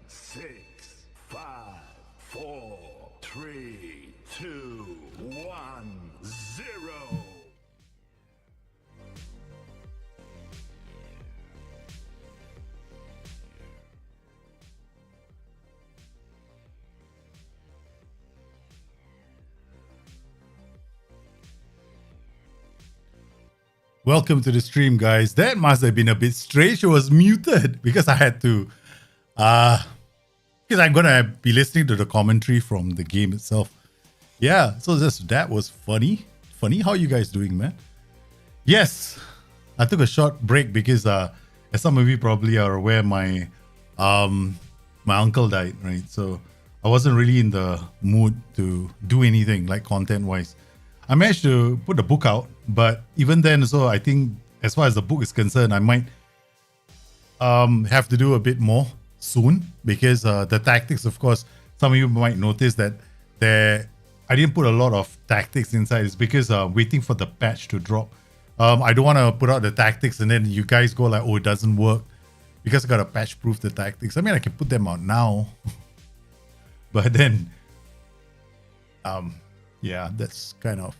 6, 5, 4, 3, 2, 1, 0. Welcome to the stream, guys. That must have been a bit strange. It was muted because I had to, because I'm gonna be listening to the commentary from the game itself. Yeah, so that was funny. Funny, how you guys doing, man? Yes, I took a short break because, as some of you probably are aware, my uncle died, right? So I wasn't really in the mood to do anything like content-wise. I managed to put the book out, but even then, so I think as far as the book is concerned, I might have to do a bit more soon because the tactics, of course, some of you might notice that I didn't put a lot of tactics inside. It's because waiting for the patch to drop. I don't want to put out the tactics and then you guys go like, oh, it doesn't work because I got to patch proof the tactics. I mean, I can put them out now, but then, yeah, that's kind of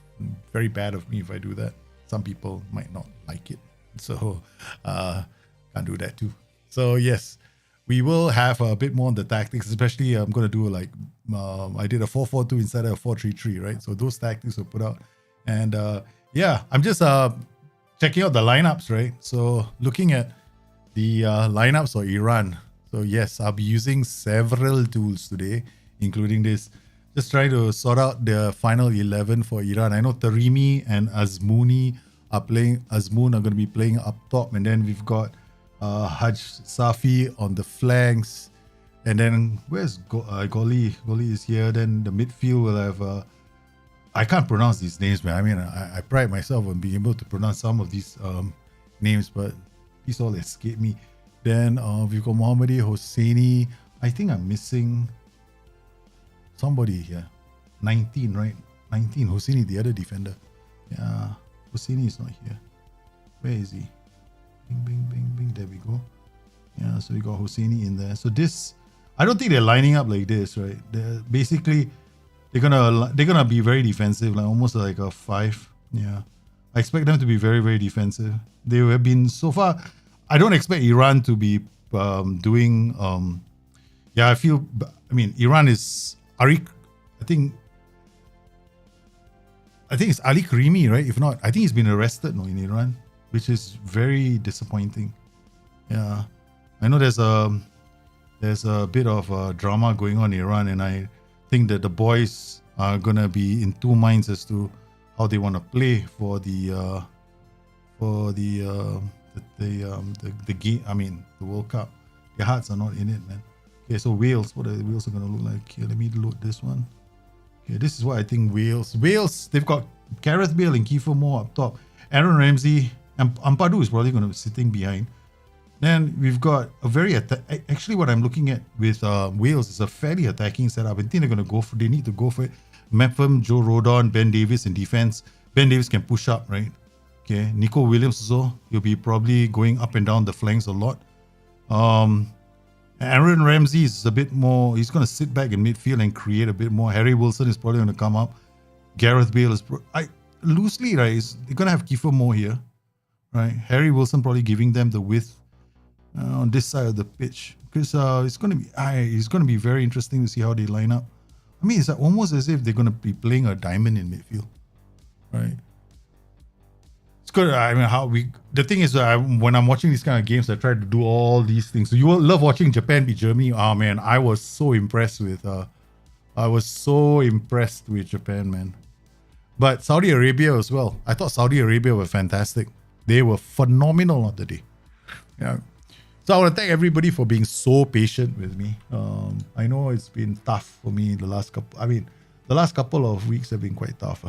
very bad of me if I do that. Some people might not like it. So can't do that too. So yes, we will have a bit more on the tactics, especially I'm going to do like, I did a 4-4-2 instead of a 4-3-3, right? So those tactics were put out. And yeah, I'm just checking out the lineups, right? So looking at the lineups for Iran. So yes, I'll be using several tools today, including this. Just trying to sort out the final 11 for Iran. I know Tarimi and Azmouni are playing. Azmoun are going to be playing up top, and then we've got Haj Safi on the flanks, and then where's Goli? Goli is here. Then the midfield will have. I can't pronounce these names, man. I mean, I pride myself on being able to pronounce some of these names, but these all escape me. Then we've got Mohammadi Hosseini. I think I'm missing somebody here. 19, right? 19. Hosseini, the other defender. Yeah, Hosseini is not here. Where is he? Bing, bing, bing, bing. There we go. Yeah, so we got Hosseini in there. So this, I don't think they're lining up like this, right? They're basically, they're gonna be very defensive, like almost like a 5. Yeah, I expect them to be very, very defensive. They have been so far. I don't expect Iran to be doing. Yeah, I mean, Iran is Arik. I think it's Ali Karimi, right? If not, I think he's been arrested in Iran, which is very disappointing. Yeah, I know there's a bit of drama going on in Iran, and I think that the boys are gonna be in two minds as to how they want to play for the game. I mean, the World Cup. Their hearts are not in it, man. Okay, so Wales, what are the Wales are gonna look like? Here, let me load this one. Okay, this is what I think Wales, they've got Gareth Bale and Kiefer Moore up top. Aaron Ramsey and Ampadu is probably going to be sitting behind. Then we've got a very actually what I'm looking at with Wales is a fairly attacking setup. I think they're going to they need to go for it. Mepham, Joe Rodon, Ben Davis in defense. Ben Davis can push up, right? Okay, Nico Williams also, he'll be probably going up and down the flanks a lot. Aaron Ramsey is a bit more, he's going to sit back in midfield and create a bit more. Harry Wilson is probably going to come up. Gareth Bale is, loosely, right, they're going to have Kiefer Moore here, right? Harry Wilson probably giving them the width on this side of the pitch. Because it's going to be very interesting to see how they line up. I mean, it's almost as if they're going to be playing a diamond in midfield, right? It's good. I mean, the thing is, when I'm watching these kind of games, I try to do all these things. So you will love watching Japan beat Germany. Oh man, I was so impressed with Japan, man. But Saudi Arabia as well. I thought Saudi Arabia were fantastic. They were phenomenal on the day. Yeah. So I want to thank everybody for being so patient with me. I know it's been tough for me the last couple of weeks have been quite tough.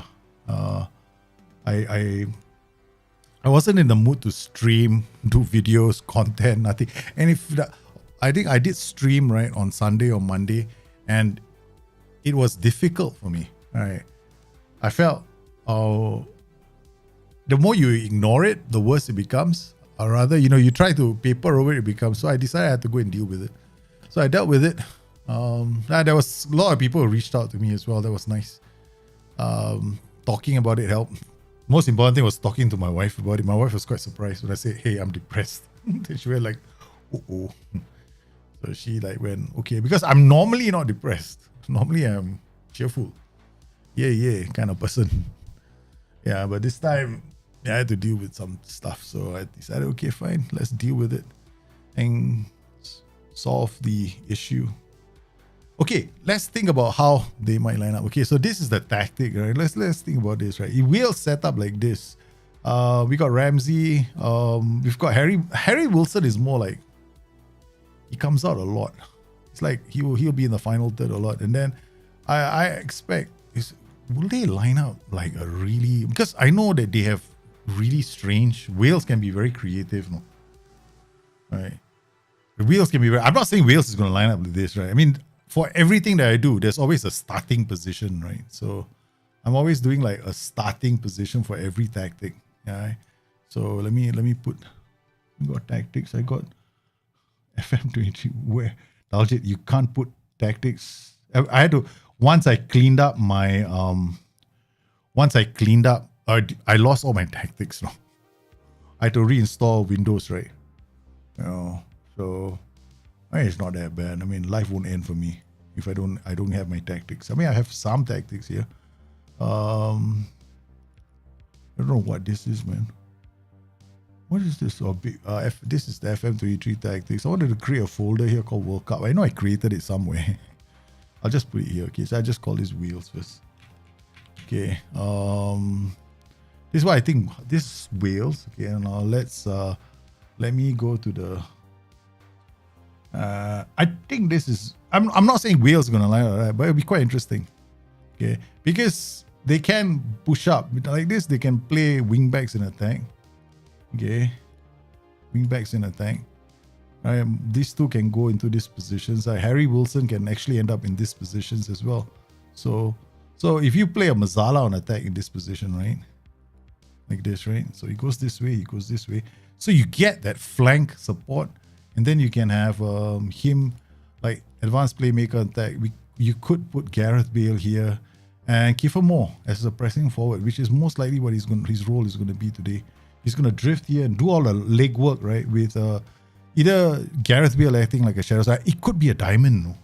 I wasn't in the mood to stream, do videos, content, nothing. And I think I did stream right on Sunday or Monday, and it was difficult for me. Right, I felt the more you ignore it, the worse it becomes. Or rather, you try to paper over it becomes. So I decided I had to go and deal with it. So I dealt with it. There was a lot of people who reached out to me as well. That was nice. Talking about it helped. Most important thing was talking to my wife about it. My wife was quite surprised when I said, hey, I'm depressed. Then she went like, oh. So she like went, okay, because I'm normally not depressed. Normally I'm cheerful. Yeah, kind of person. Yeah, but this time I had to deal with some stuff. So I decided, okay, fine, let's deal with it and solve the issue. Okay, let's think about how they might line up. Okay, so this is the tactic, right? Let's think about this, right? It will set up like this. We got Ramsey. We've got Harry. Harry Wilson is more like he comes out a lot. It's like he'll be in the final third a lot. And then I expect will they line up like a really, because I know that they have really strange. Wales can be very creative, no? Right? Wales can be very. I'm not saying Wales is going to line up with this, right? I mean, for everything that I do, there's always a starting position, right? So I'm always doing like a starting position for every tactic. Yeah. So let me put. We got tactics. I got FM23. Where Daljit, you can't put tactics. I had to once I cleaned up my I lost all my tactics. No, I had to reinstall Windows, right? You know, so. It's not that bad. I mean, life won't end for me if I don't have my tactics. I mean, I have some tactics here. I don't know what this is, man. What is this? This is the FM23 tactics. I wanted to create a folder here called World Cup. I know I created it somewhere. I'll just put it here. Okay, so I just call this wheels first. Okay. This is what I think. This is Wales. Okay, and now let me go to the. I think this is. I'm not saying Wales is gonna line up, right? But it'll be quite interesting. Okay, because they can push up like this. They can play wing backs in attack. Okay, wing backs in attack. These two can go into these positions. Harry Wilson can actually end up in these positions as well. So if you play a Mazzala on attack in this position, right? Like this, right? So he goes this way. He goes this way. So you get that flank support. And then you can have him like advanced playmaker attack. You could put Gareth Bale here and Kiefer Moore as a pressing forward, which is most likely what his role is going to be today. He's going to drift here and do all the leg work, right? With either Gareth Bale acting like a shadow side. It could be a diamond. No?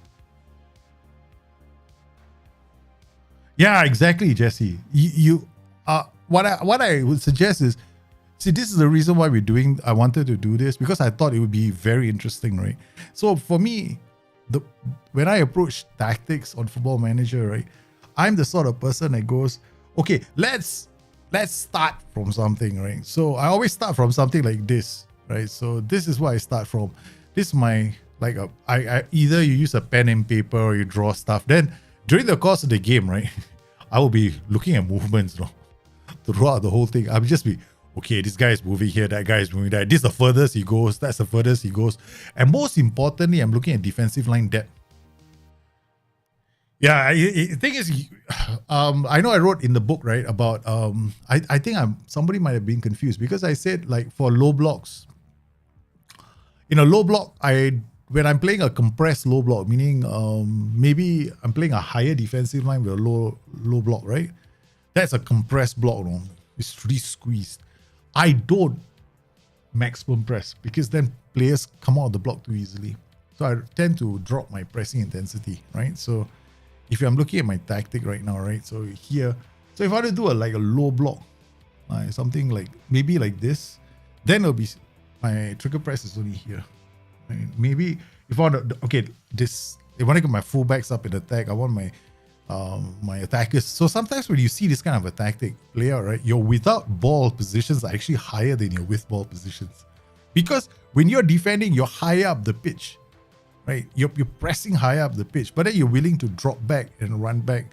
Yeah, exactly, Jesse. What I would suggest is. See, this is the reason why I wanted to do this, because I thought it would be very interesting, right? So for me, when I approach tactics on Football Manager, right, I'm the sort of person that goes, okay, let's start from something, right? So I always start from something like this, right? So this is what I start from. This is my, like, I either you use a pen and paper or you draw stuff. Then during the course of the game, right, I will be looking at movements, throughout the whole thing. I'll just be, okay, this guy is moving here, that guy is moving there. This is the furthest he goes, that's the furthest he goes. And most importantly, I'm looking at defensive line depth. Yeah, the thing is, I know I wrote in the book, right, about, I think somebody might have been confused because I said, like, for low blocks, in a low block, when I'm playing a compressed low block, meaning maybe I'm playing a higher defensive line with a low block, right? That's a compressed block, no? It's really squeezed. I don't maximum press because then players come out of the block too easily. So I tend to drop my pressing intensity, right? So if I'm looking at my tactic right now, right? So here, so if I were to do a low block, something like maybe like this, then it'll be my trigger press is only here. Right? Maybe if I want to, okay, if I want to get my fullbacks up in attack, I want my attackers. So sometimes when you see this kind of a tactic play out, right, your without ball positions are actually higher than your with ball positions, because when you're defending, you're higher up the pitch, right? You're pressing higher up the pitch, but then you're willing to drop back and run back,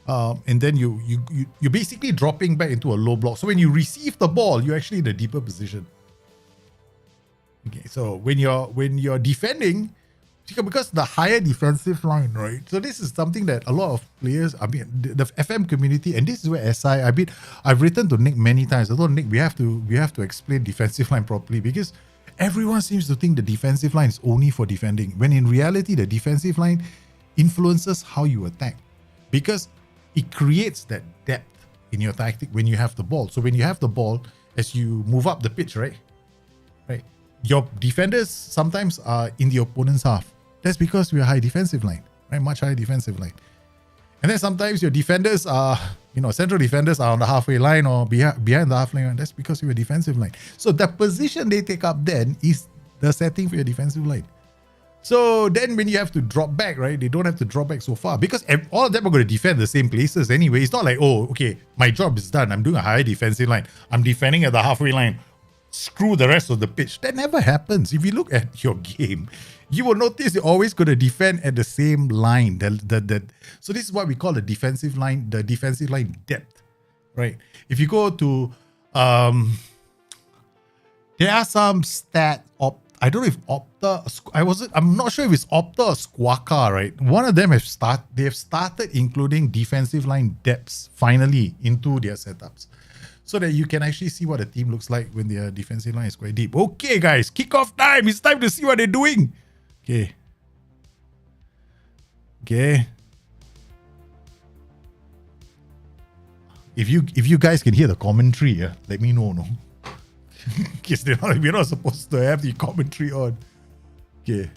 and then you're basically dropping back into a low block. So when you receive the ball, you're actually in a deeper position. Okay, so when you're defending, because the higher defensive line, right? So this is something that a lot of players, I mean, the FM community, and this is where I've written to Nick many times. I told Nick we have to explain defensive line properly, because Everyone seems to think the defensive line is only for defending, when in reality, the defensive line influences how you attack, because it creates that depth in your tactic when you have the ball. So when you have the ball, as you move up the pitch, right? Your defenders sometimes are in the opponent's half. That's because we're high defensive line, right? Much higher defensive line. And then sometimes your defenders are, central defenders are on the halfway line or behind the halfway line. That's because you're a defensive line. So the position they take up then is the setting for your defensive line. So then when you have to drop back, right, they don't have to drop back so far because all of them are going to defend the same places anyway. It's not like, oh, okay, my job is done. I'm doing a high defensive line. I'm defending at the halfway line. Screw the rest of the pitch. That never happens. If you look at your game, you will notice you're always going to defend at the same line. So this is what we call the defensive line depth, right? If you go to, there are some I don't know if Opta, I'm not sure if it's Opta or Squawka, right? One of them they have started including defensive line depths finally into their setups, so that you can actually see what a team looks like when their defensive line is quite deep. Okay, guys, kickoff time. It's time to see what they're doing. Okay. If you guys can hear the commentary, let me know, no? Because we're not supposed to have the commentary on. Okay.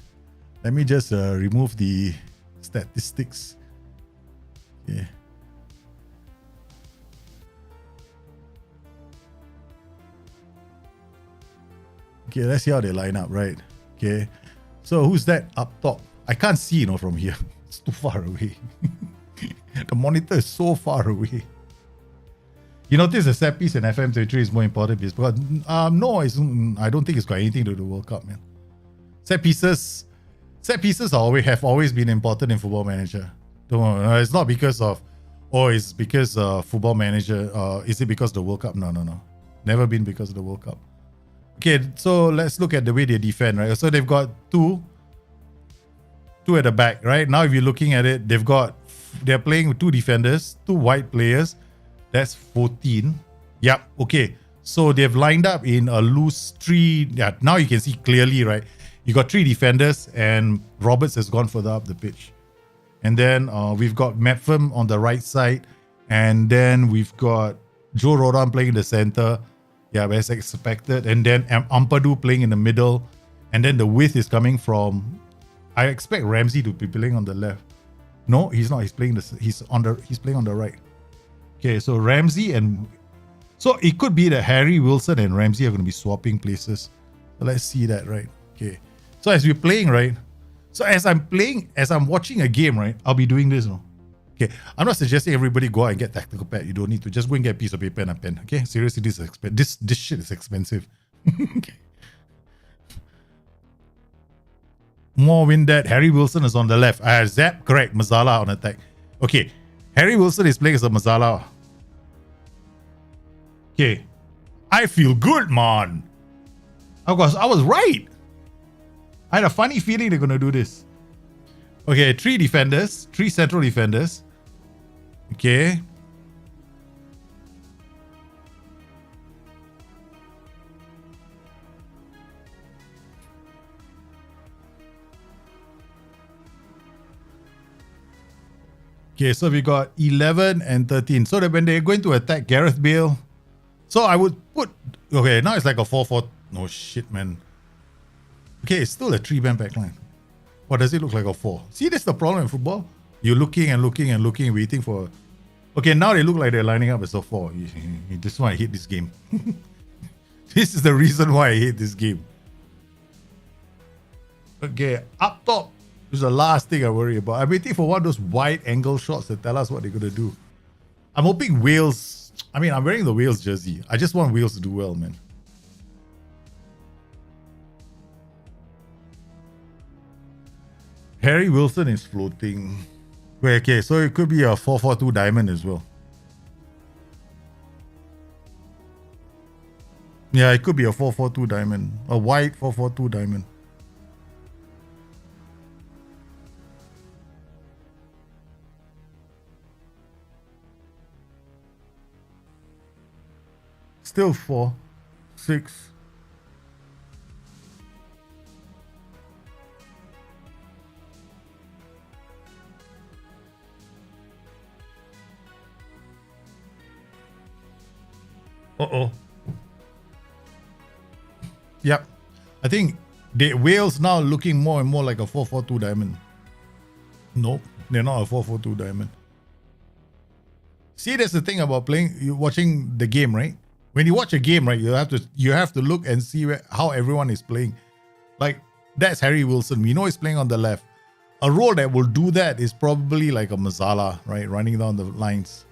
Let me just remove the statistics. Okay. Okay, let's see how they line up, right? Okay. So who's that up top? I can't see, from here. It's too far away. The monitor is so far away. You notice the set piece in FM33 is more important because no, I don't think it's got anything to do with the World Cup, man. Set pieces have always been important in Football Manager. It's not because of, it's because Football Manager. Is it because of the World Cup? No. Never been because of the World Cup. Okay, so let's look at the way they defend, right? So they've got two at the back, right? Now if you're looking at it, they're playing with two defenders, two wide players. That's 14. Yep, okay. So they've lined up in a loose three. Yeah, now you can see clearly, right? You got three defenders and Roberts has gone further up the pitch. And then we've got Metfam on the right side. And then we've got Joe Rodan playing in the center. Yeah, as expected. And then Ampadu playing in the middle. And then the width is coming from, I expect Ramsey to be playing on the left. No, he's not. He's playing on the right. Okay, so Ramsey so it could be that Harry Wilson and Ramsey are going to be swapping places. So let's see that, right? Okay. So as we're playing, right? So as I'm watching a game, right? I'll be doing this, no? Okay. I'm not suggesting everybody go out and get tactical pad. You don't need to. Just go and get a piece of paper and a pen. Okay? Seriously, this shit is expensive. Okay. More win that. Harry Wilson is on the left. Zap, correct. Mazala on attack. Okay. Harry Wilson is playing as a Mazala. Okay. I feel good, man. Of course, I was right. I had a funny feeling they're going to do this. Okay, three central defenders. Okay. Okay, so we got 11 and 13. So that when they're going to attack Gareth Bale, so I would put, okay, now it's like a 4-4. No shit, man. Okay, it's still a 3-man back line. What does it look like a 4? See, that's the problem in football. You're looking and looking and looking, waiting for. Okay, now they look like they're lining up as a 4. This is why I hate this game. This is the reason why I hate this game. Okay, up top. This is the last thing I worry about. I'm waiting for one of those wide angle shots that tell us what they're going to do. I'm hoping Wales. I'm wearing the Wales jersey. I just want Wales to do well, man. Harry Wilson is floating. Wait, okay, so it could be a 4-4-2 diamond as well. Yeah, it could be a 4-4-2 diamond. A white 4-4-2 diamond. Still 4, 6. Uh-oh. Yep. I think the Wales now looking more and more like a 4-4-2 diamond. Nope, they're not a 4-4-2 diamond. See, that's the thing about watching the game, right? When you watch a game, right, you have to look and see how everyone is playing. Like, that's Harry Wilson. We know he's playing on the left. A role that will do that is probably like a Mazala, right, running down the lines.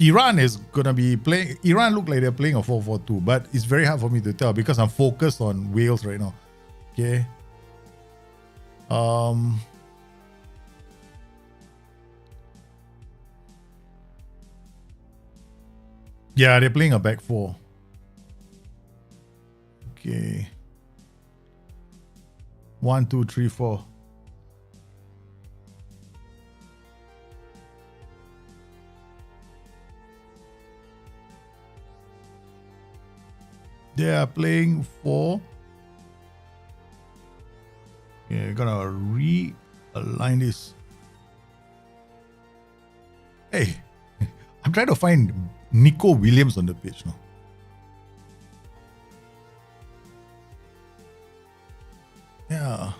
Iran is gonna be playing. Iran look like they're playing a 4-4-2, but it's very hard for me to tell because I'm focused on Wales right now. Okay. Yeah, they're playing a back four. Okay. 1, 2, 3, 4. They are playing 4. Okay, we're gonna realign this. Hey, I'm trying to find Nico Williams on the pitch now. Yeah.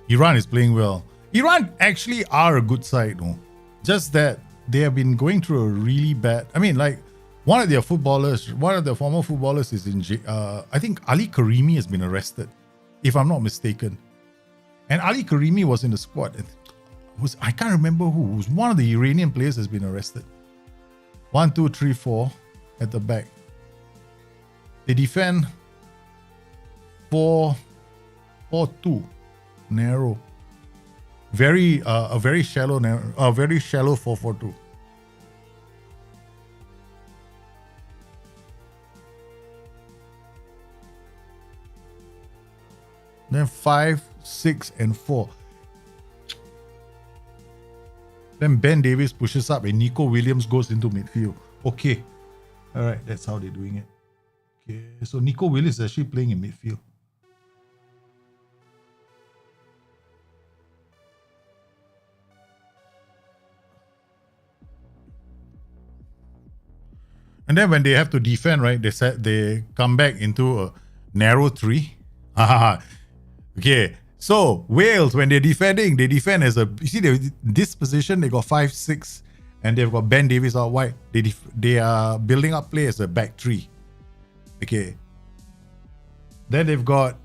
Iran is playing well. Iran actually are a good side, no? Just that they have been going through a really bad. I mean, like one of their former footballers is in. I think Ali Karimi has been arrested, if I'm not mistaken. And Ali Karimi was in the squad. I can't remember who. It was one of the Iranian players has been arrested. 1, 2, 3, 4 at the back. They defend 4-4-2. Narrow, a very shallow 4-4-2. Then 5, 6, and 4. Then Ben Davies pushes up and Nico Williams goes into midfield. Okay, all right, that's how they're doing it. Okay, so Nico Williams is actually playing in midfield. And then when they have to defend, right, they come back into a narrow 3. Okay, so Wales, when they're defending, they defend as a, you see, this position, they got 5, 6, and they've got Ben Davies out wide. They are building up play as a back 3. Okay. Then they've got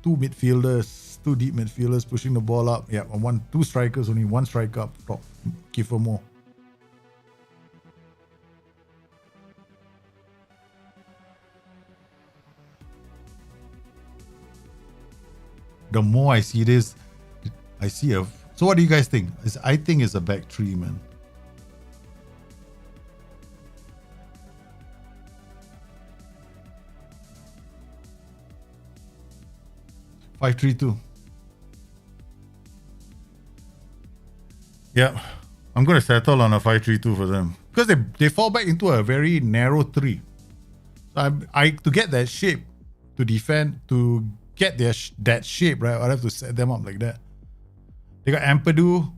2 deep midfielders pushing the ball up. Yeah, 2 strikers, only 1 striker up top. Kiefer Moore. The more I see this, I see a. So what do you guys think? I think it's a back 3, man. Five, 3, 2. Yeah, I'm gonna settle on a 5-3-2 for them because they fall back into a very narrow 3. So I to get that shape to defend to get that shape, right, I'll have to set them up like that. They got Ampadu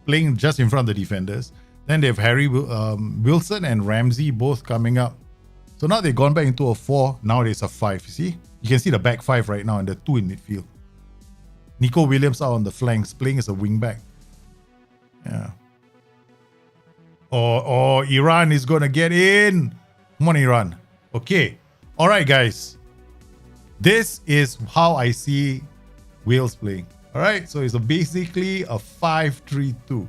playing just in front of the defenders. Then they have Harry Wilson and Ramsey both coming up. So now they've gone back into a 4. Now it's a 5. You see? You can see the back 5 right now and the 2 in midfield. Nico Williams out on the flanks playing as a wing back. Yeah. Or Iran is going to get in. Come on, Iran. Okay. All right, guys. This is how I see Wales playing. All right, so it's basically a 5-3-2.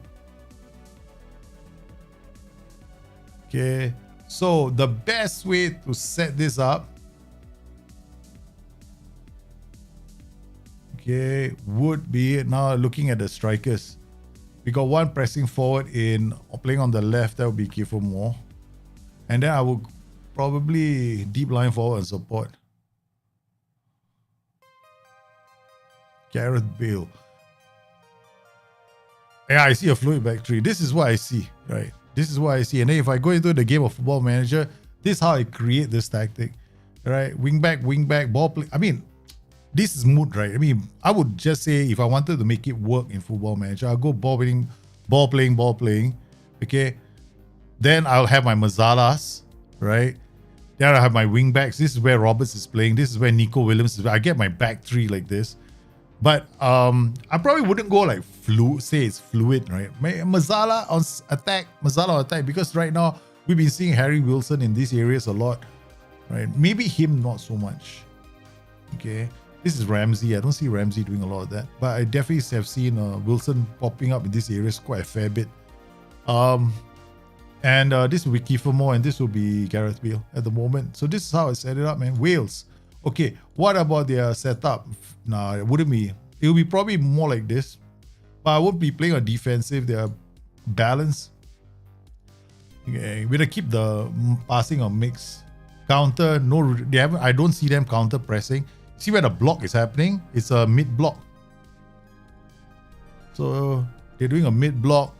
Okay, so the best way to set this up, okay, would be now looking at the strikers. We got one pressing forward playing on the left. That would be Kiefer Moore, and then I would probably deep line forward and support Gareth Bale. Yeah, I see a fluid back three. This is what I see, right? This is what I see. And then if I go into the game of Football Manager, this is how I create this tactic, right? Wing back, ball play. I mean, this is mood, right? I mean, I would just say if I wanted to make it work in Football Manager, I'll go ball playing. Okay. Then I'll have my Mazalas, right? Then I'll have my wing backs. This is where Roberts is playing. This is where Nico Williams is. I get my back three like this. But I probably wouldn't go like say it's fluid, right? Mazala on attack, because right now we've been seeing Harry Wilson in these areas a lot, right? Maybe him not so much. Okay. This is Ramsey. I don't see Ramsey doing a lot of that, but I definitely have seen Wilson popping up in these areas quite a fair bit. And this will be Kiefer Moore, and this will be Gareth Bale at the moment. So this is how I set it up, man. Wales. Okay, what about their setup? Nah, it wouldn't be. It will be probably more like this, but I won't be playing a defensive. They are balanced. Okay, we're gonna keep the passing or mix. Counter, no, they haven't. I don't see them counter pressing. See where the block is happening? It's a mid block. So they're doing a mid block.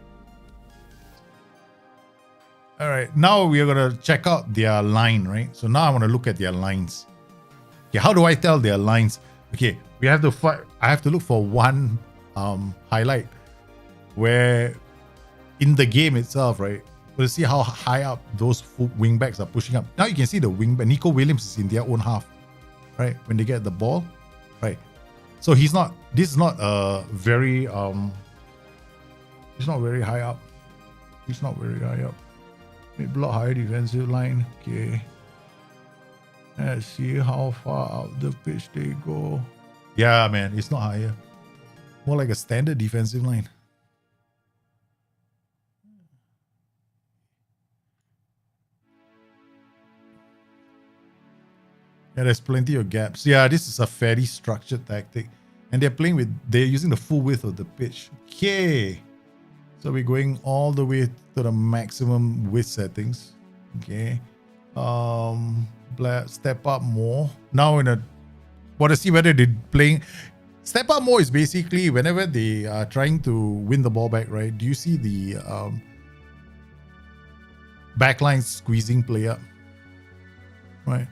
All right, now we are gonna check out their line, right? So now I want to look at their lines. Okay, how do I tell their lines? Okay, we have to find. I have to look for one highlight where in the game itself, right? We'll see how high up those wing backs are pushing up. Now you can see the wing back. Nico Williams is in their own half, right? When they get the ball, right? So he's not. This is not very He's not very high up. He's not very high up. Mid block, high defensive line. Okay. Let's see how far out the pitch they go. Yeah, man, it's not higher. More like a standard defensive line. Yeah, there's plenty of gaps. Yeah, this is a fairly structured tactic. And they're using the full width of the pitch. Okay. So we're going all the way to the maximum width settings. Okay. Step up more. Now want to see whether they're playing. Step up more is basically whenever they are trying to win the ball back, right? Do you see the backline squeezing play up? Right.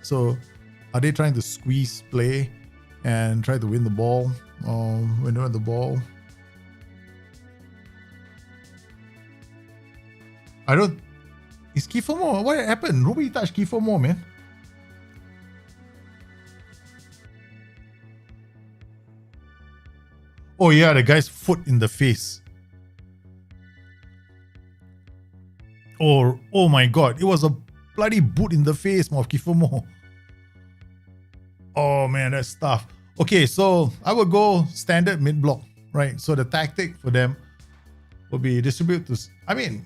So are they trying to squeeze play and try to win the ball? When they're on the ball. Is Kiefer Moore? What happened? Nobody touched Kiefer Moore, man. Oh yeah, the guy's foot in the face. Oh my god, it was a bloody boot in the face of Kiefer Moore. Oh man, that's tough. Okay, so I will go standard mid block, right? So the tactic for them will be distribute to. I mean,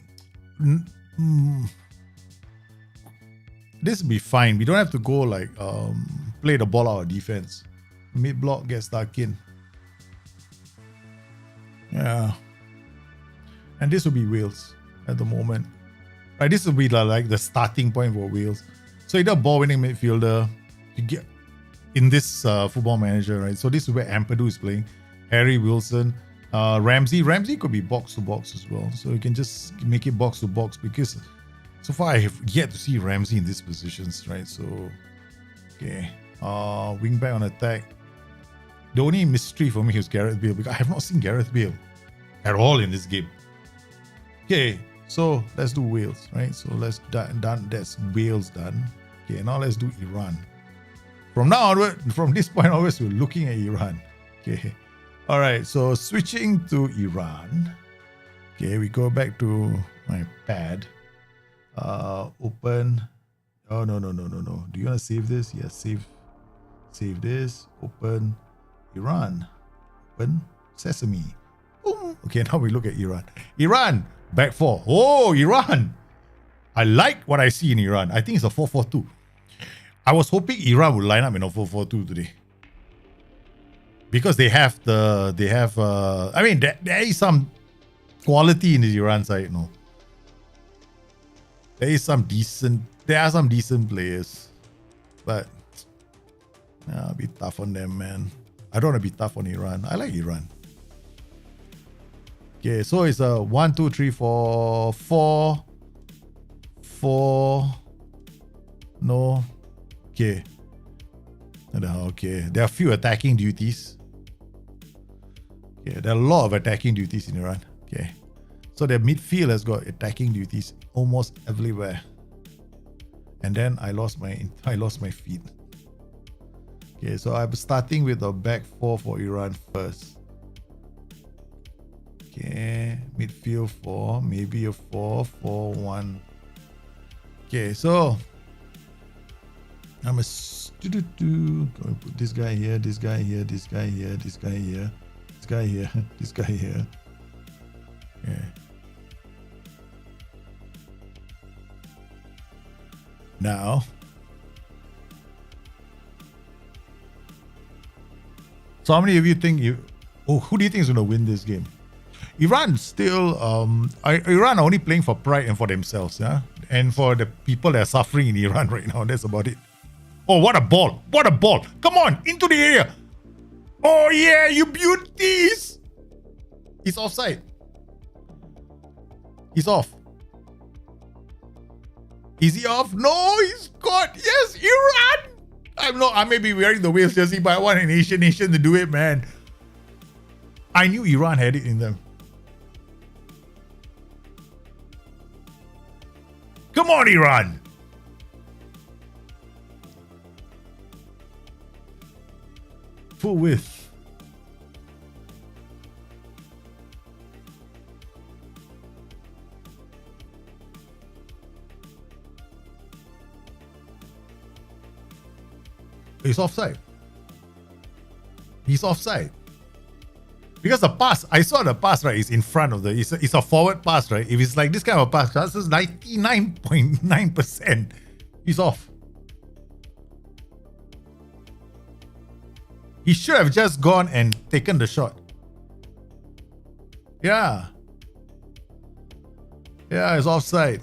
this will be fine. We don't have to go like play the ball out of defense. Mid block, get stuck in. Yeah, and this will be Wales at the moment. Right, this will be like the starting point for Wales. So either ball winning midfielder to get in this Football Manager, right? So this is where Ampadu is playing. Harry Wilson, Ramsey could be box to box as well. So you can just make it box to box because so far I have yet to see Ramsey in these positions, right? So okay, wing back on attack. The only mystery for me is Gareth Bale because I have not seen Gareth Bale at all in this game. Okay, so let's do Wales, right? So let's done. That's Wales done. Okay, now let's do Iran. From now onward, from this point onwards, we're looking at Iran. Okay, all right. So switching to Iran. Okay, we go back to my pad. Open. Oh no. Do you want to save this? Yes, save this. Open. Iran. Open. Sesame. Boom. Okay, now we look at Iran. Iran. Back four. Oh, Iran. I like what I see in Iran. I think it's a 4-4-2. I was hoping Iran would line up in a 4-4-2 today. Because there is some quality in the Iran side, no. There are some decent players. But I'll be tough on them, man. I don't want to be tough on Iran. I like Iran. Okay, so it's a 1, 2, 3, 4, 4, 4. No. Okay. Okay. There are a few attacking duties. Okay, there are a lot of attacking duties in Iran. Okay. So their midfield has got attacking duties almost everywhere. And then I lost my feet. Okay, so I'm starting with a back four for Iran first. Okay, midfield 4, maybe a 4-4-1. Okay, so I'm going to put this guy here, this guy here, this guy here, this guy here, this guy here, this guy here. Okay. Now, so how many of you think who do you think is going to win this game? Iran still, Iran are only playing for pride and for themselves, yeah, and for the people that are suffering in Iran right now. That's about it. Oh, what a ball! What a ball! Come on, into the area. Oh yeah, you beauties! He's offside. He's off. Is he off? No, he's caught. Yes, Iran! I may be wearing the Wales jersey, but I want an Asian nation to do it, man. I knew Iran had it in them. Come on, Iran! Full width. He's offside. He's offside. Because the pass, I saw the pass, right? It's in front of the, it's a forward pass, right? If it's like this kind of a pass, this is 99.9%. He's off. He should have just gone and taken the shot. Yeah. Yeah, it's offside.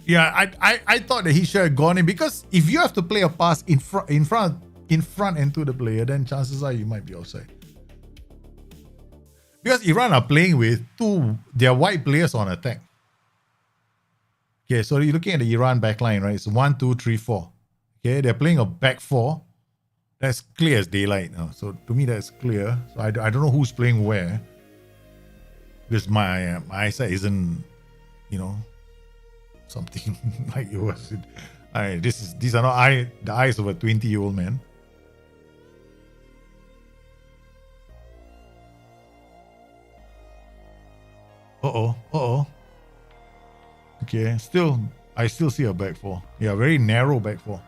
Yeah, I thought that he should have gone in, because if you have to play a pass in front and to the player, then chances are you might be offside. Because Iran are playing with their wide players on attack. Okay, so you're looking at the Iran backline, right? It's 1, 2, 3, 4. Okay, they're playing a back four. That's clear as daylight. So to me, that's clear. So I don't know who's playing where, because my eyesight isn't, something like it was. These are not the eyes of a 20-year-old man. Uh-oh. Okay, I still see a back four. Yeah, very narrow back four.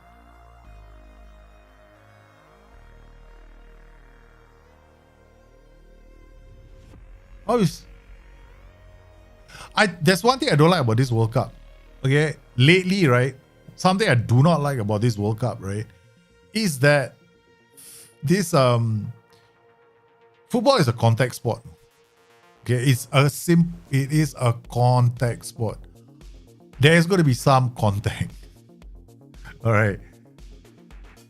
There's one thing I don't like about this World Cup. Okay, lately, right? Something I do not like about this World Cup, right, is that this football is a contact sport. Okay, it is a contact sport. There's going to be some contact. All right.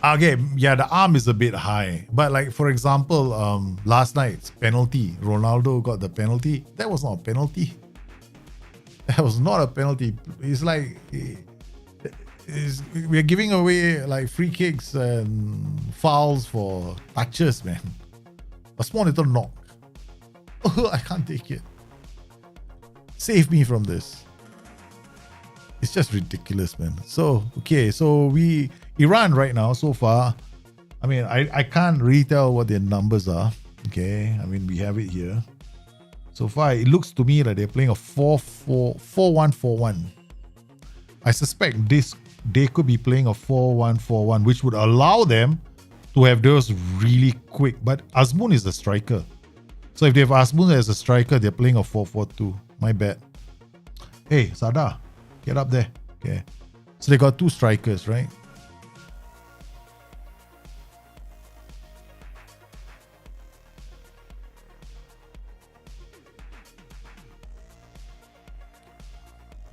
Okay, yeah, the arm is a bit high, but like for example, last night's penalty, Ronaldo got the penalty. That was not a penalty. That was not a penalty. It's like we're giving away like free kicks and fouls for touches, man. A small little knock. Oh, I can't take it. Save me from this. It's just ridiculous, man. So, okay, so Iran right now, so far, I mean, I can't really tell what their numbers are. Okay, I mean, we have it here. So far, it looks to me like they're playing a 4-1-4-1. I suspect they could be playing a 4-1-4-1, which would allow them to have those really quick. But Azmoun is the striker. So if they have Azmoun as a striker, they're playing a 4-4-2. My bad. Hey, Sada, get up there. Okay. So they got two strikers, right?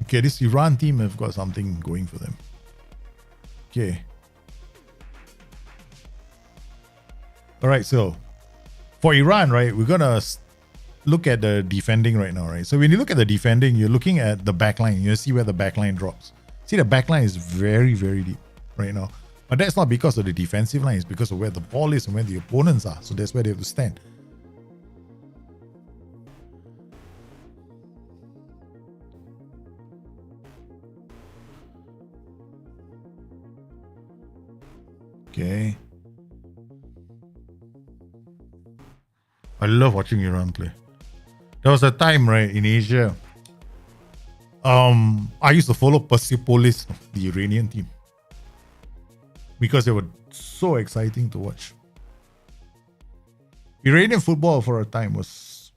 Okay, this Iran team have got something going for them. Okay. All right, so for Iran, right, we're gonna look at the defending right now, right? So when you look at the defending, you're looking at the backline. You see where the backline drops. See, the backline is very, very deep right now. But that's not because of the defensive line. It's because of where the ball is and where the opponents are. So that's where they have to stand. Okay. I love watching Iran play. There was a time, right, in Asia. I used to follow Persepolis, the Iranian team, because they were so exciting to watch. Iranian football for a time was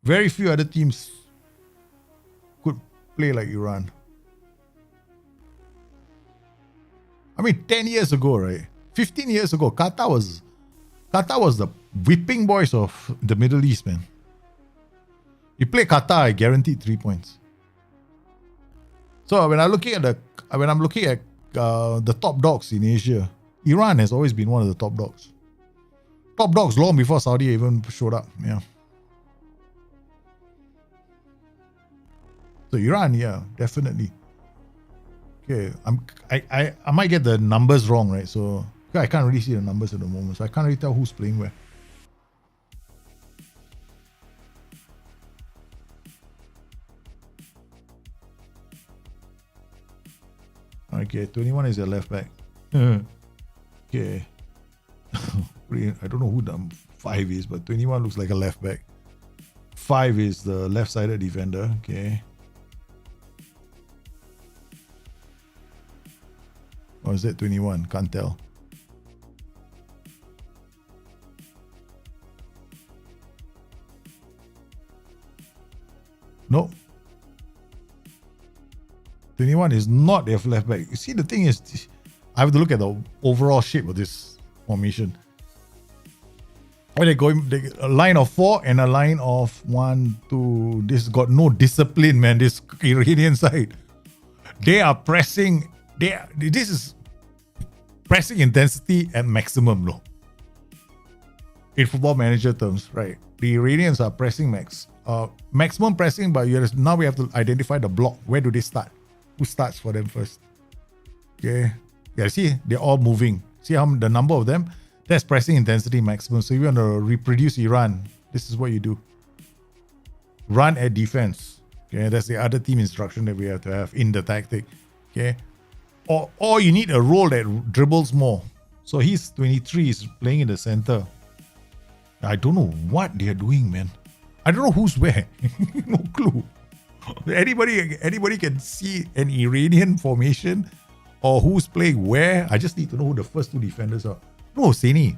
very few other teams could play like Iran. I mean, 10 years ago, right? 15 years ago, Qatar was the whipping boys of the Middle East, man. You play Qatar, I guaranteed 3 points. So when I'm looking at the top dogs in Asia, Iran has always been one of the top dogs. Top dogs long before Saudi even showed up. Yeah. So Iran, yeah, definitely. Okay, I might get the numbers wrong, right? So I can't really see the numbers at the moment, so I can't really tell who's playing where. Okay, 21 is their left back. Okay. I don't know who the 5 is, but 21 looks like a left back. 5 is the left-sided defender. Okay. Or is that 21? Can't tell. No. 21 is not their left back. You see, the thing is, I have to look at the overall shape of this formation. When they're going a line of 4 and a line of 1, 2. This got no discipline, man. This Iranian side. They are pressing. This is pressing intensity at maximum, low. In football manager terms, right? The Iranians are pressing maximum pressing, but now we have to identify the block. Where do they start? Who starts for them first? Okay. Yeah, see, they're all moving. See how the number of them? That's pressing intensity maximum. So if you want to reproduce Iran, this is what you do. Run at defense. Okay, that's the other team instruction that we have to have in the tactic. Okay. Or you need a role that dribbles more. So he's 23, he's playing in the center. I don't know what they're doing, man. I don't know who's where. No clue. Anybody can see an Iranian formation or who's playing where. I just need to know who the first 2 defenders are. No, Seni.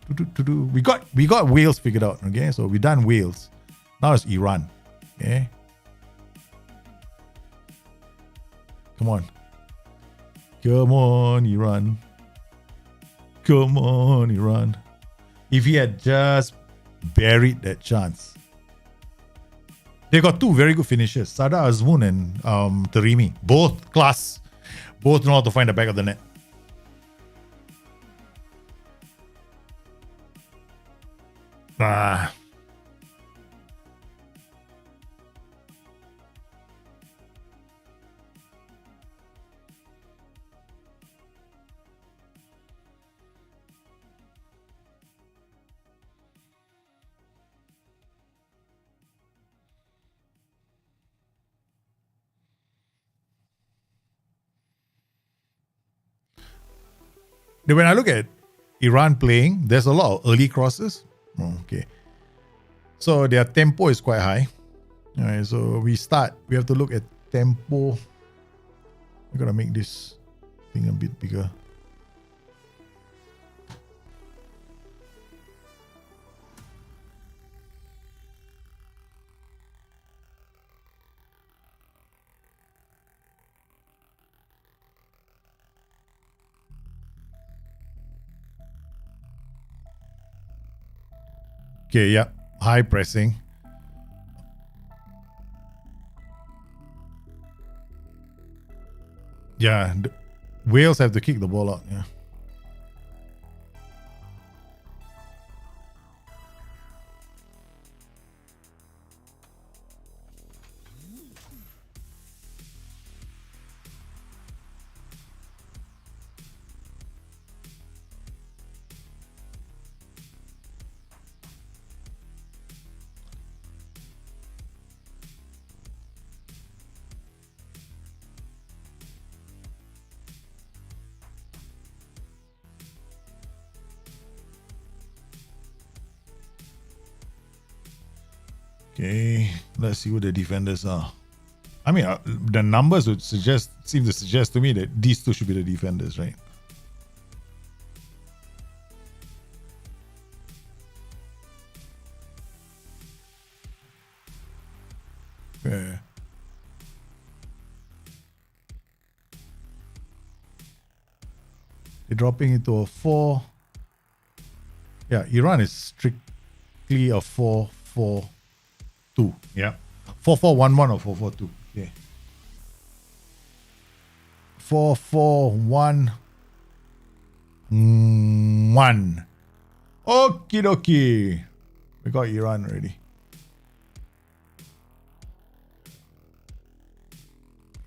We got Wales figured out. Okay, so we done Wales. Now it's Iran. Okay. Come on. Come on, Iran. Come on, Iran. If he had just buried that chance. They got 2 very good finishers, Sada Azmoun and Taremi. Both class. Both know how to find the back of the net. When I look at Iran playing, there's a lot of early crosses. Okay. So their tempo is quite high. All right, so we have to look at tempo. We're going to make this thing a bit bigger. Okay, yeah, high pressing. Yeah, Wales have to kick the ball out. Yeah. Okay, let's see what the defenders are. I mean, the numbers would seem to suggest to me that these two should be the defenders, right? Yeah. They're dropping into a 4. Yeah, Iran is strictly a 4-4-2. Yeah. 4-4-1-1 or 4-4-2. Okay. 4-4-1-1. Okie dokie. We got Iran already.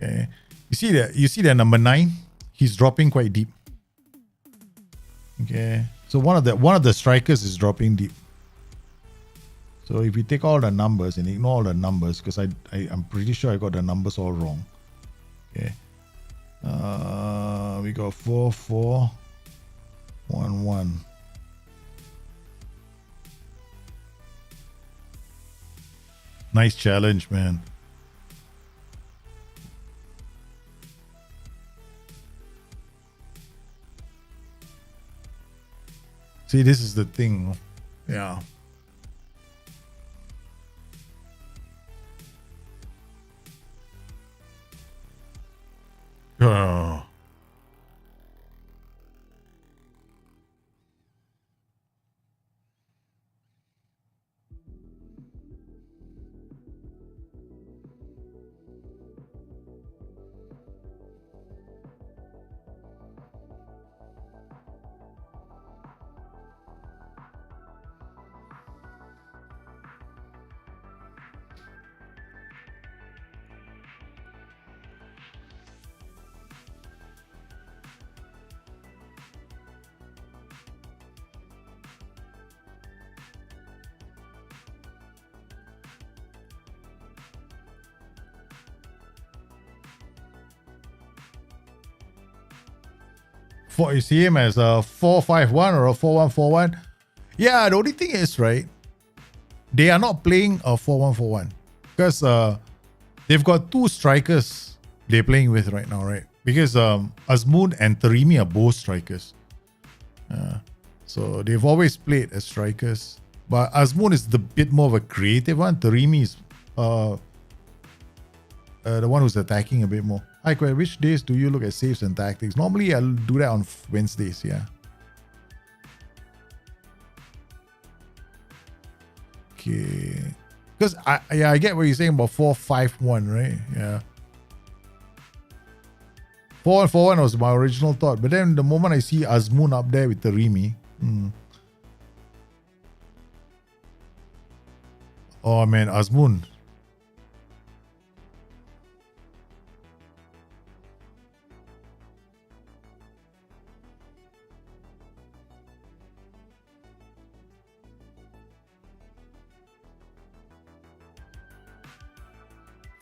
Okay. You see that number 9? He's dropping quite deep. Okay. So one of the strikers is dropping deep. So if we take all the numbers and ignore all the numbers, because I'm pretty sure I got the numbers all wrong. Okay. We got 4-4-1-1. Nice challenge, man. See, this is the thing. Yeah. Oh. You see him as a 4-5-1 or a 4-1-4-1. Yeah, the only thing is, right, they are not playing a 4-1-4-1 because they've got 2 strikers they're playing with right now, right? Because Azmoun and Taremi are both strikers. So they've always played as strikers. But Azmoun is the bit more of a creative one. Taremi is the one who's attacking a bit more. Hi, Quay, which days do you look at saves and tactics? Normally, I'll do that on Wednesdays, yeah. Okay. Because I get what you're saying about 4-5-1, right? Yeah. 4-1-4-1 was my original thought. But then the moment I see Azmoun up there with Taremi. Oh, man, Azmoun.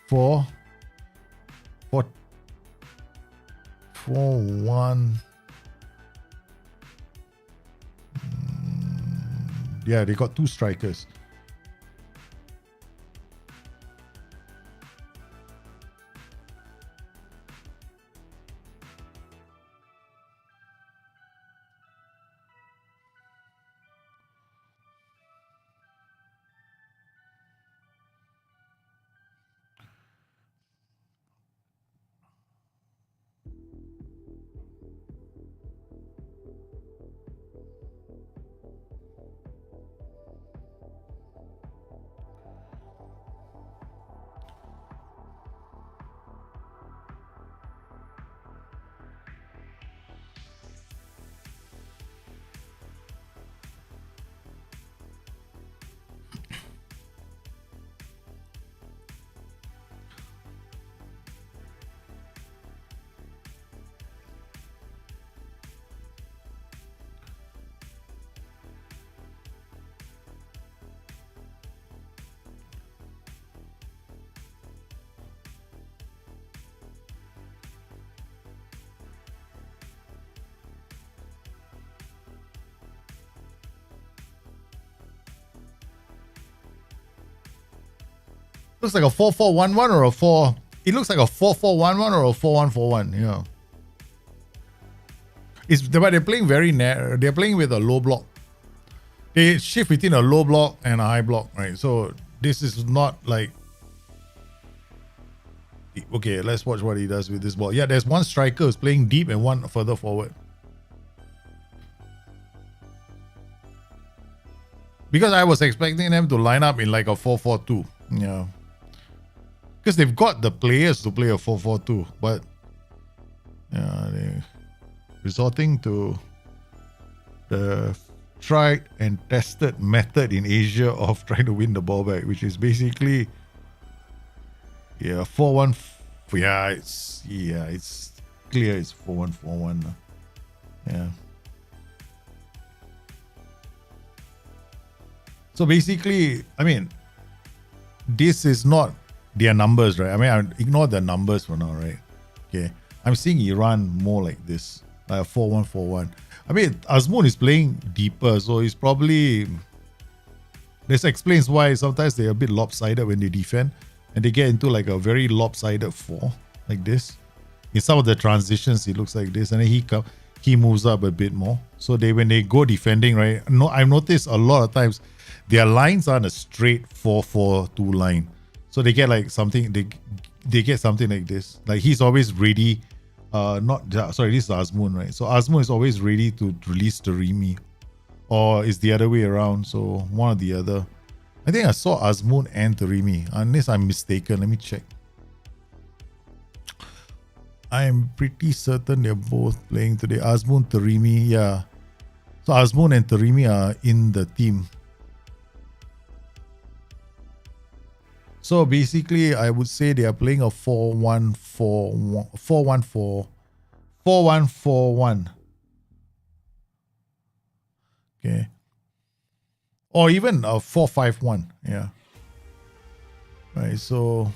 Four, 1. Yeah, they got 2 strikers. Looks like a 4-4-1-1 or a 4. It looks like a 4-4-1-1 or a 4-1-4-1. Yeah. But they're playing very narrow. They're playing with a low block. They shift between a low block and a high block, right? So this is not like. Okay, let's watch what he does with this ball. Yeah, there's one striker who's playing deep and one further forward. Because I was expecting them to line up in like a 4-4-2. Yeah. Because they've got the players to play a 4-4-2. But yeah, they're resorting to the tried and tested method in Asia of trying to win the ball back, which is basically 4-1. Yeah, it's clear it's 4-1-4-1. Yeah. So basically, I mean, this is not their numbers, right? I mean, I ignore the numbers for now, right? Okay. I'm seeing Iran more like this, like a 4-1-4-1. I mean, Azmoun is playing deeper, so he's probably... This explains why sometimes they're a bit lopsided when they defend, and they get into like a very lopsided 4, like this. In some of the transitions, it looks like this, and then he moves up a bit more. So when they go defending, right? No, I've noticed a lot of times their lines aren't a straight 4-4-2 line. So they get like something, they get something like this. Like he's always ready. This is Azmoun, right? So Azmoun is always ready to release Taremi, or it's the other way around. So one or the other. I think I saw Azmoun and Taremi, unless I'm mistaken. Let me check. I am pretty certain they're both playing today. Azmoun, Taremi, yeah. So Azmoun and Taremi are in the team. So basically, I would say they are playing a 4-1-4-1. Okay. Or even a 4-5-1. Yeah. Right. So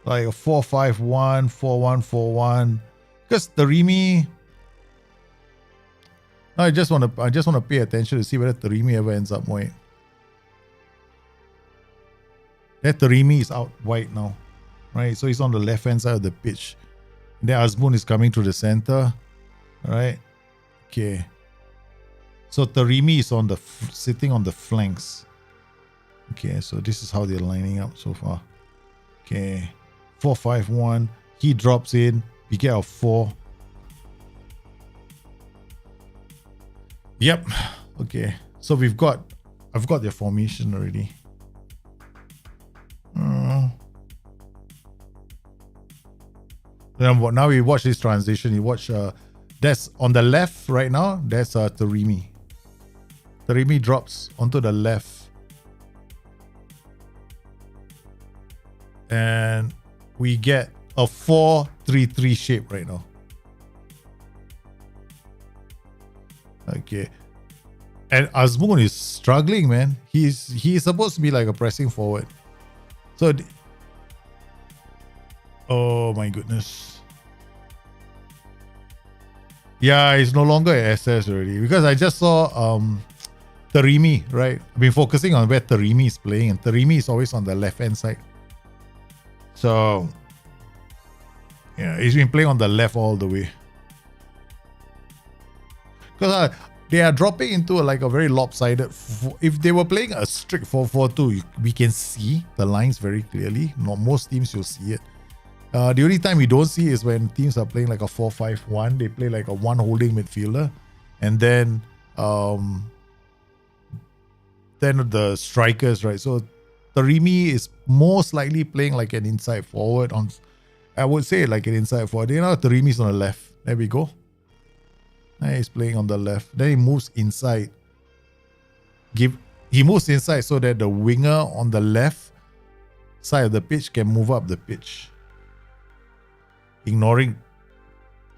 like a 4-5-1, 4-1-4-1. Because Taremi. I just want to pay attention to see whether Taremi ever ends up wide. That Taremi is out wide now, right? So he's on the left hand side of the pitch. And then Azmoun is coming to the center, right? Okay. So Taremi is on the sitting on the flanks. Okay, so this is how they're lining up so far. Okay, 4-5-1. He drops in. We get our 4. Yep. Okay. So I've got their formation already. Now we watch this transition. You watch that's on the left right now. That's Taremi. Taremi drops onto the left, and we get a 4-3-3 shape right now. Okay, and Azmoun is struggling, man. He's supposed to be like a pressing forward. So, oh my goodness. Yeah, it's no longer an SS already, because I just saw Taremi, right? I've been focusing on where Taremi is playing, and Taremi is always on the left hand side. So yeah, he's been playing on the left all the way. Because they are dropping into like a very lopsided. If they were playing a strict 4-4-2, we can see the lines very clearly. Not most teams you'll see it. The only time we don't see is when teams are playing like a 4-5-1. They play like a one holding midfielder, and then the strikers, right? So Taremi is most likely playing like an inside forward. I would say like an inside forward. You know, Taremi's on the left. There we go. He's playing on the left. Then he moves inside. He moves inside so that the winger on the left side of the pitch can move up the pitch. Ignoring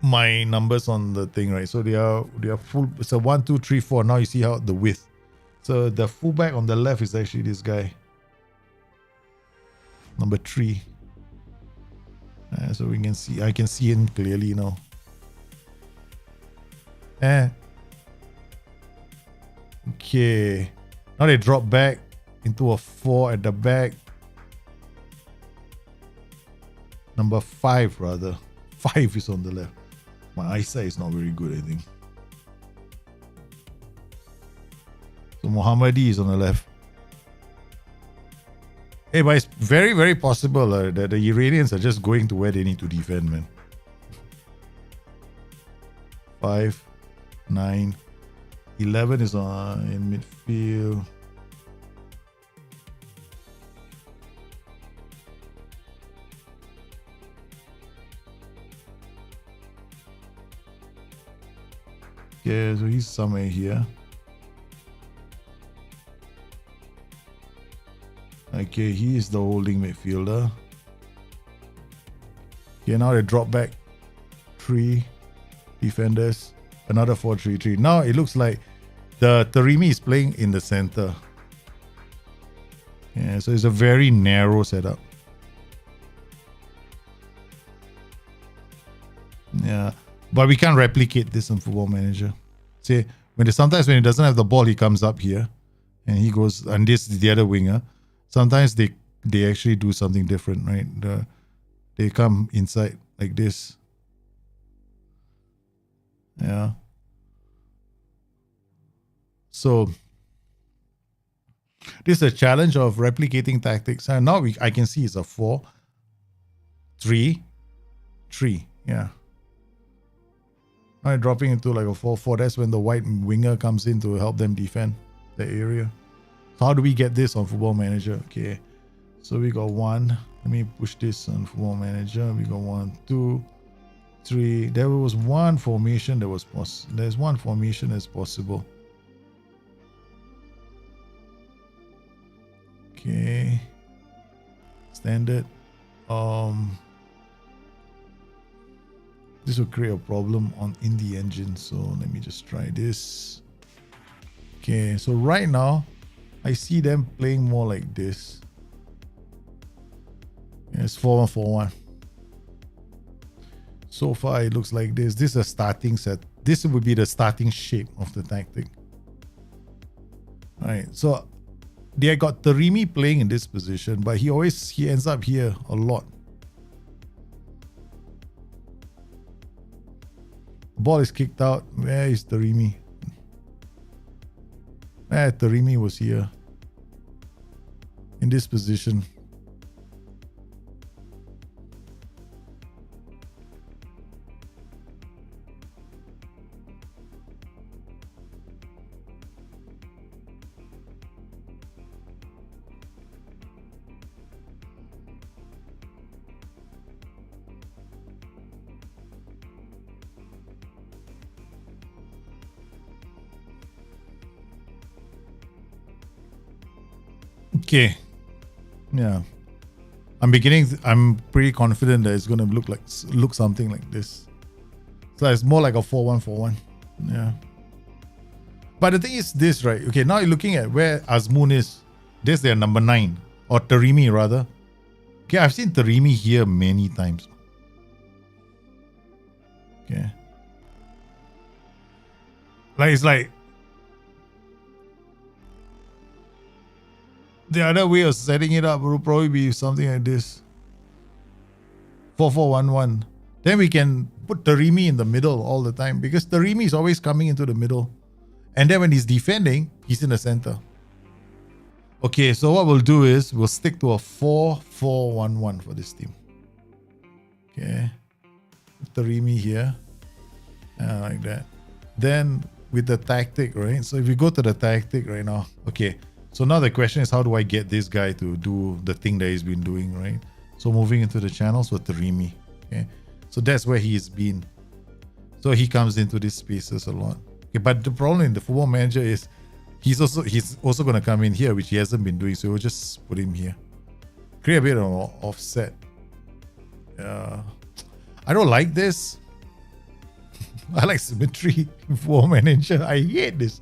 my numbers on the thing, right? So they are full. It's a 1, 2, 3, 4. Now you see how the width. So the fullback on the left is actually this guy, number 3. So we can see. I can see him clearly now. Okay. Now they drop back. into a 4 at the back. Number 5 rather. 5 is on the left. My eyesight is not very good, I think. So Mohammadi is on the left. Hey, but it's very, very possible that the Iranians are just going to where they need to defend, man. 5, 9, 11 is in midfield. Yeah, so he's somewhere here. Okay, he is the holding midfielder. Okay, now they drop back 3 defenders. Another 4-3-3. Now it looks like the Taremi is playing in the center. Yeah, so it's a very narrow setup. Yeah, but we can't replicate this on Football Manager. See, sometimes when he doesn't have the ball, he comes up here and he goes, and this is the other winger. Sometimes they actually do something different, right? They come inside like this. Yeah. So this is a challenge of replicating tactics. And now I can see it's a 4, 3, 3. Yeah. Now dropping into like a 4-4. That's when the white winger comes in to help them defend the area. So how do we get this on Football Manager? Okay. So we got 1. Let me push this on Football Manager. We got 1, 2, 3. There was one formation that was possible. There's one formation that's possible. Okay. Standard. This will create a problem in the engine. So let me just try this. Okay. So right now, I see them playing more like this. It's 4-1-4-1. So far, it looks like this. This is a starting set. This would be the starting shape of the tactic. All right. So they got Taremi playing in this position, but he ends up here a lot. Ball is kicked out. Where is Taremi? Taremi was here in this position. Okay. Yeah. I'm pretty confident that it's going to look something like this. So it's more like a 4-1-4-1. Yeah. But the thing is this, right? Okay, now you're looking at where Azmoun is. There's their number 9. Or Taremi rather. Okay, I've seen Taremi here many times. Okay. It's like the other way of setting it up will probably be something like this. 4-4-1-1. Then we can put Taremi in the middle all the time because Taremi is always coming into the middle. And then when he's defending, he's in the center. Okay, so what we'll do is we'll stick to a 4-4-1-1 for this team. Okay. Taremi here. Like that. Then with the tactic, right? So if we go to the tactic right now. Okay. So now the question is, how do I get this guy to do the thing that he's been doing, right? So moving into the channels with Taremi. Okay. So that's where he's been. So he comes into these spaces a lot. Okay, but the problem in the Football Manager is he's also going to come in here, which he hasn't been doing. So we'll just put him here. Create a bit of an offset. I don't like this. I like symmetry in Football Manager. I hate this.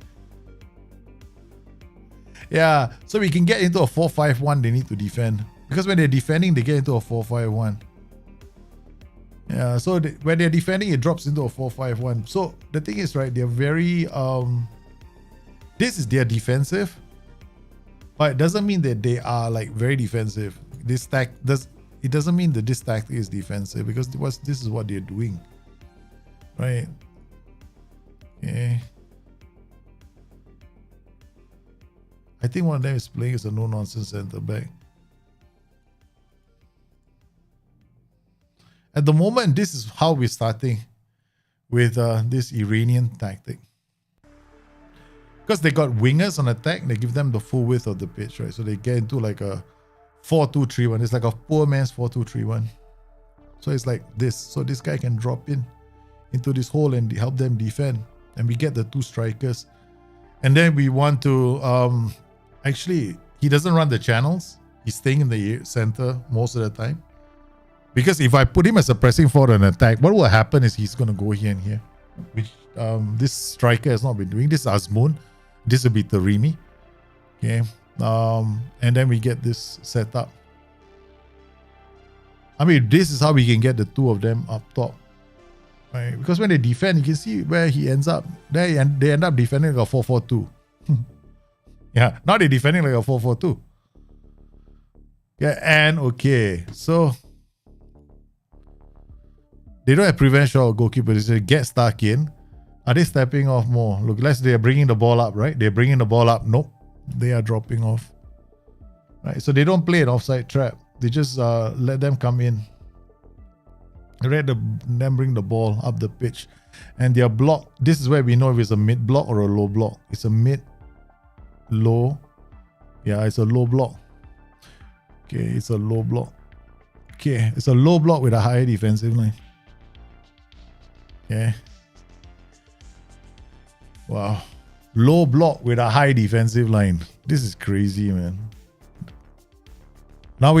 Yeah, so we can get into a 4-5-1. They need to defend. Because when they're defending, they get into a 4-5-1. Yeah, so when they're defending, it drops into a 4-5-1. So the thing is, right, they're very... this is their defensive. But it doesn't mean that they are like very defensive. It doesn't mean that this tactic is defensive, because this is what they're doing. Right? Okay. I think one of them is playing as a no-nonsense center back. At the moment, this is how we're starting with this Iranian tactic. Because they got wingers on attack, they give them the full width of the pitch, right? So they get into like a 4-2-3-1. It's like a poor man's 4-2-3-1. So it's like this. So this guy can drop into this hole and help them defend. And we get the two strikers. And then we want to... actually, he doesn't run the channels. He's staying in the center most of the time. Because if I put him as a pressing forward and attack, what will happen is he's going to go here and here. Which this striker has not been doing. This is Azmoun. This will be Taremi. Okay. And then we get this set up. I mean, this is how we can get the two of them up top. Right? Because when they defend, you can see where he ends up. They end up defending like a 4-4-2. Yeah, now they're defending like a 4-4-2. Yeah, and okay. So they don't have prevention or goalkeeper. They get stuck in. Are they stepping off more? Look, they're bringing the ball up, right? They're bringing the ball up. Nope. They are dropping off. Right? So they don't play an offside trap. They just let them come in. Let them bring the ball up the pitch. And their block, this is where we know if it's a mid block or a low block. It's a mid, low. Yeah, it's a low block. Okay, it's a low block. Okay, it's a low block with a higher defensive line. Okay. Wow. Low block with a high defensive line. This is crazy, man. Now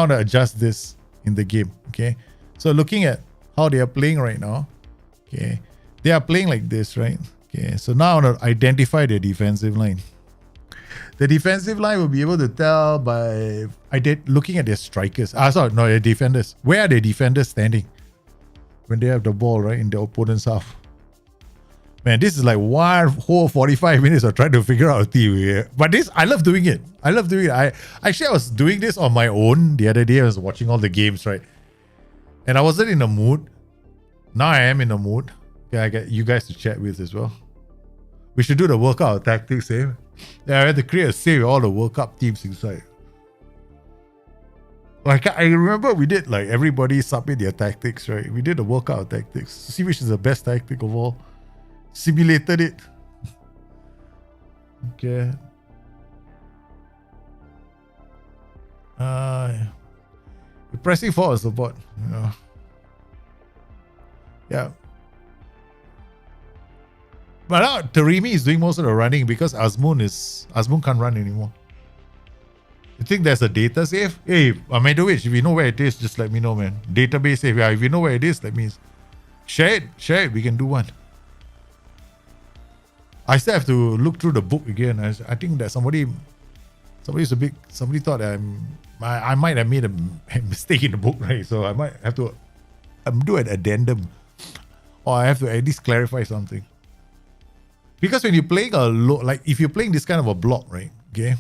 to adjust this in the game. Okay. So looking at how they are playing right now. Okay. They are playing like this, right? Okay. So now I want to identify their defensive line. The defensive line will be able to tell by looking at their strikers. Their defenders. Where are their defenders standing when they have the ball, right, in the opponent's half? Man, this is like one whole 45 minutes of trying to figure out a team here. But I love doing it. I was doing this on my own the other day. I was watching all the games, right? And I wasn't in the mood. Now I am in the mood. Yeah, I get you guys to chat with as well. We should do the workout tactics, eh? Yeah, I had to create a save with all the World Cup teams inside. Like I remember we did like everybody submit their tactics, right? We did the workout tactics. See which is the best tactic of all. Simulated it. Okay. We're pressing forward support. Yeah. But now Taremi is doing most of the running because Azmoun can't run anymore. You think there's a data save? Hey, Amedovic, if you know where it is, just let me know, man. Database save. Yeah, if you know where it is, let me share it. We can do one. I still have to look through the book again. I think that somebody thought I might have made a mistake in the book, right? So I might have to do an addendum, or I have to at least clarify something. Because when you're playing if you're playing this kind of a block, right? Okay.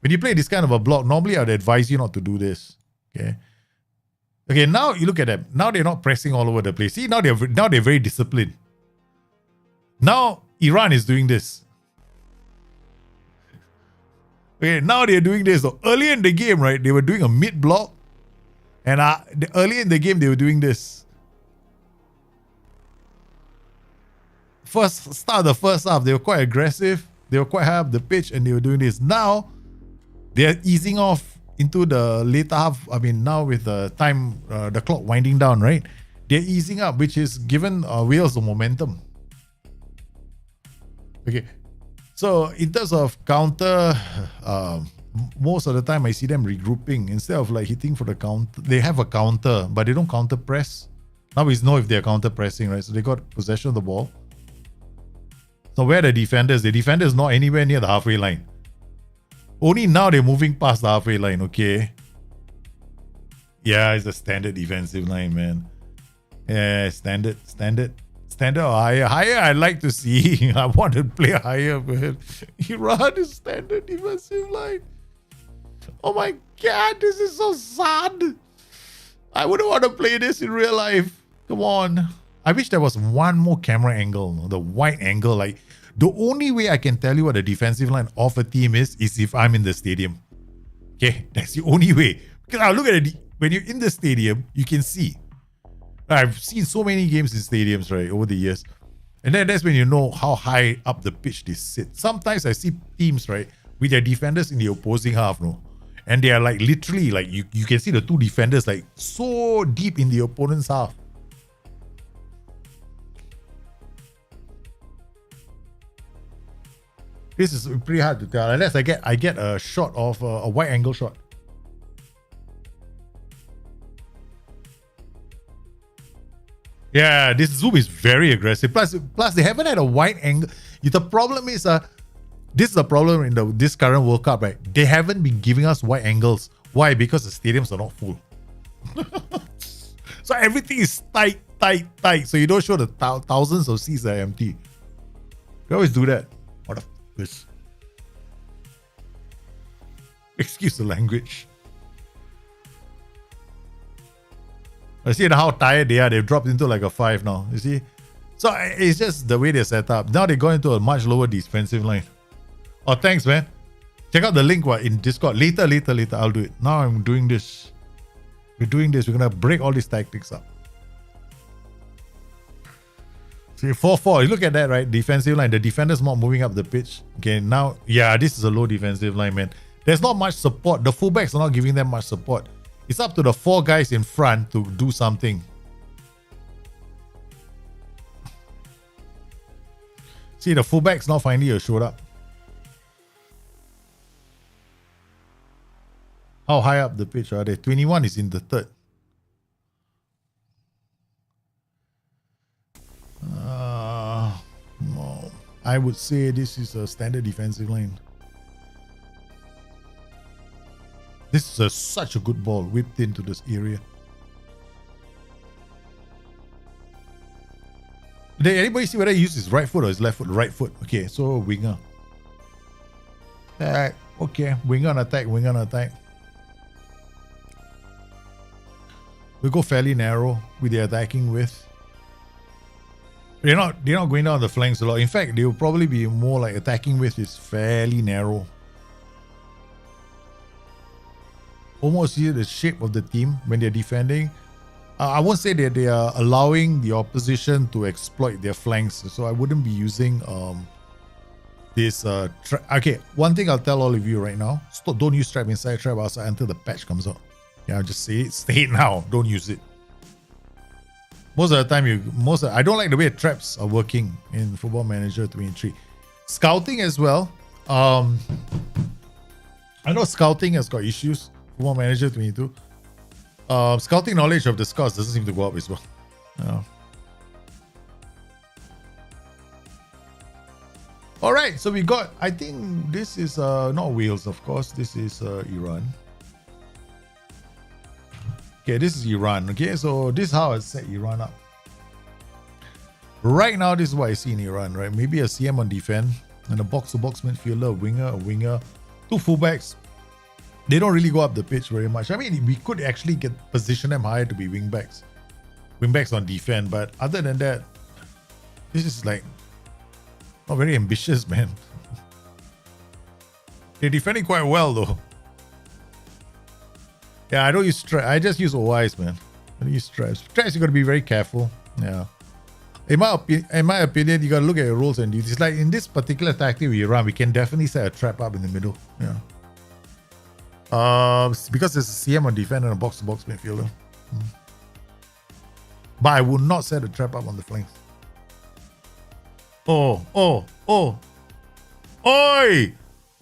When you play this kind of a block, normally I'd advise you not to do this. Okay. Okay. Now you look at them. Now they're not pressing all over the place. See, now they're very disciplined. Now Iran is doing this. Okay, now they're doing this. So earlier in the game, right, they were doing a mid block, and earlier in the game they were doing this. Start of the first half, they were quite aggressive. They were quite high up the pitch, and they were doing this. Now they're easing off into the later half. I mean, now with the time, the clock winding down, right? They're easing up, which is given Wales the momentum. Okay, so in terms of counter, most of the time I see them regrouping instead of like hitting for the counter. They have a counter, but they don't counter press. Now we know if they're counter pressing, right? So they got possession of the ball. So where are the defenders? The defenders not anywhere near the halfway line. Only now they're moving past the halfway line. Okay. Yeah, it's a standard defensive line, man. Yeah, standard Standard or higher? Higher, I like to see. I want to play higher, man. Iran is standard defensive line. Oh my god, this is so sad. I wouldn't want to play this in real life. Come on. I wish there was one more camera angle, the wide angle. Like, the only way I can tell you what the defensive line of a team is if I'm in the stadium. Okay, that's the only way. Because I look at it, when you're in the stadium, you can see. I've seen so many games in stadiums, right, over the years. And then that's when you know how high up the pitch they sit. Sometimes I see teams, right, with their defenders in the opposing half, no? And they are like literally, like you can see the two defenders like so deep in the opponent's half. This is pretty hard to tell unless I get a shot of a wide angle shot. Yeah, this zoom is very aggressive. Plus they haven't had a wide angle. The problem is this is the problem in this current World Cup, right? They haven't been giving us wide angles. Why? Because the stadiums are not full. So everything is tight. So you don't show the thousands of seats that are empty. They always do that. What a this. Excuse the language. I see how tired they are. They've dropped into like a 5 now. You see? So it's just the way they're set up. Now they go into a much lower defensive line. Oh, thanks, man. Check out the link in Discord. Later. I'll do it. Now I'm doing this. We're doing this. We're going to break all these tactics up. See, 4-4. You look at that, right? Defensive line. The defender's not moving up the pitch. Okay, now, yeah, this is a low defensive line, man. There's not much support. The fullbacks are not giving them much support. It's up to the 4 guys in front to do something. See, the fullbacks now finally showed up. How high up the pitch are they? 21 is in the third. No. I would say this is a standard defensive line. This is such a good ball whipped into this area. Did anybody see whether he used his right foot or his left foot? Right foot. Okay, so winger. Okay, winger on attack, We go fairly narrow with the attacking width. They're not going down the flanks a lot. In fact, they will probably be more like attacking width is fairly narrow. Almost see the shape of the team when they're defending. I won't say that they are allowing the opposition to exploit their flanks, so I wouldn't be using this. Okay, one thing I'll tell all of you right now: don't use trap inside, trap outside until the patch comes out. Yeah, just say it now. Don't use it. Most of the time, I don't like the way traps are working in Football Manager 23. Scouting as well. I know scouting has got issues. Football Manager 22. Scouting knowledge of the scouts doesn't seem to go up as well. No. All right, so we got. I think this is not Wales, of course. This is Iran. Okay, this is Iran. Okay, so this is how I set Iran up. Right now, this is what I see in Iran, right? Maybe a CM on defense and a box-to-box midfielder, a winger, 2 fullbacks. They don't really go up the pitch very much. I mean, we could actually position them higher to be wingbacks. Wingbacks on defense, but other than that, this is like not very ambitious, man. They're defending quite well though. Yeah, I don't use straps. I just use OIs, man. I don't use straps. Straps, you got to be very careful. Yeah. In my opinion, you got to look at your roles and duties. Like in this particular tactic we run, we can definitely set a trap up in the middle. Yeah. Because there's a CM on defense and a box-to-box midfielder. But I would not set a trap up on the flanks. Oi!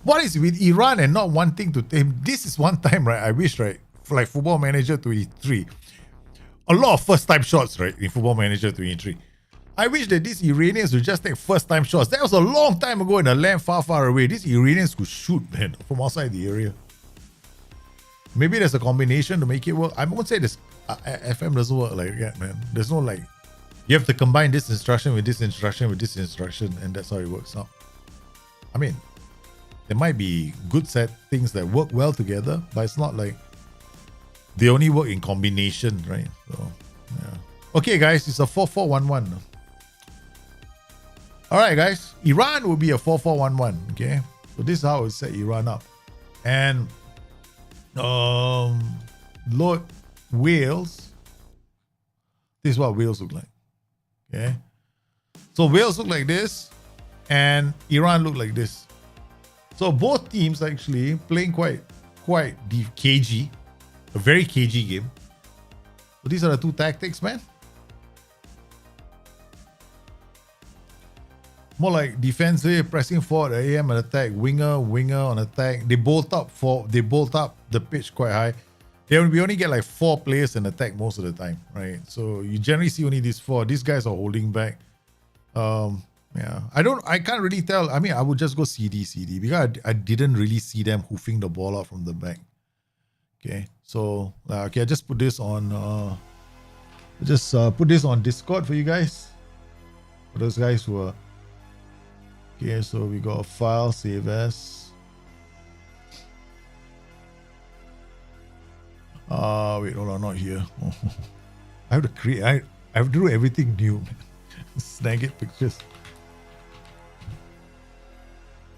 What is with Iran and not wanting to take? This is one time, right? I wish, right? For like Football Manager 23. A lot of first-time shots, right? In Football Manager 23. I wish that these Iranians would just take first-time shots. That was a long time ago in a land far, far away. These Iranians could shoot, man, from outside the area. Maybe there's a combination to make it work. I won't say this FM doesn't work like that, man. There's no like You have to combine this instruction with this instruction with this instruction, and that's how it works out. I mean, there might be good set things that work well together, but it's not like they only work in combination, right? So, yeah. Okay, guys, it's a 4-4-1-1. All right, guys, Iran will be a 4-4-1-1. Okay, so this is how I would set Iran up, and load Wales. This is what Wales look like. Okay, so Wales look like this, and Iran look like this. So both teams actually playing quite deep, cagey, a very cagey game. So these are the two tactics, man. More like defensive, pressing forward, AM on attack, winger on attack. They bolt up the pitch quite high. We only get like 4 players in attack most of the time, right? So you generally see only these 4. These guys are holding back. Yeah, I can't really tell. I mean, I would just go CD because I didn't really see them hoofing the ball out from the back. Okay, so okay, I just put this on. Put this on Discord for you guys. For those guys who are. Okay, so we got a file, save as. Wait, hold on, not here. I have to create. I have to do everything new. Snag it pictures.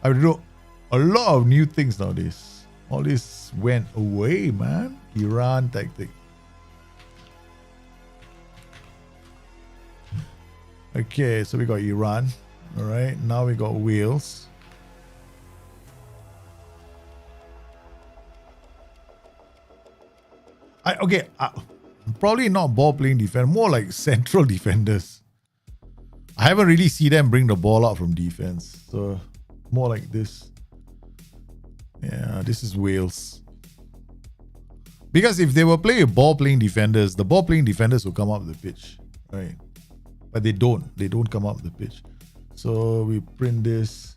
I have to do a lot of new things nowadays. All this went away, man. Iran tactic. Okay, so we got Iran. All right, now we got Wales. Probably not ball playing defense, more like central defenders. I haven't really seen them bring the ball out from defense, so more like this. Yeah, this is Wales. Because if they were playing ball playing defenders, the ball playing defenders will come up the pitch, right? But they don't. They don't come up the pitch. So we print this.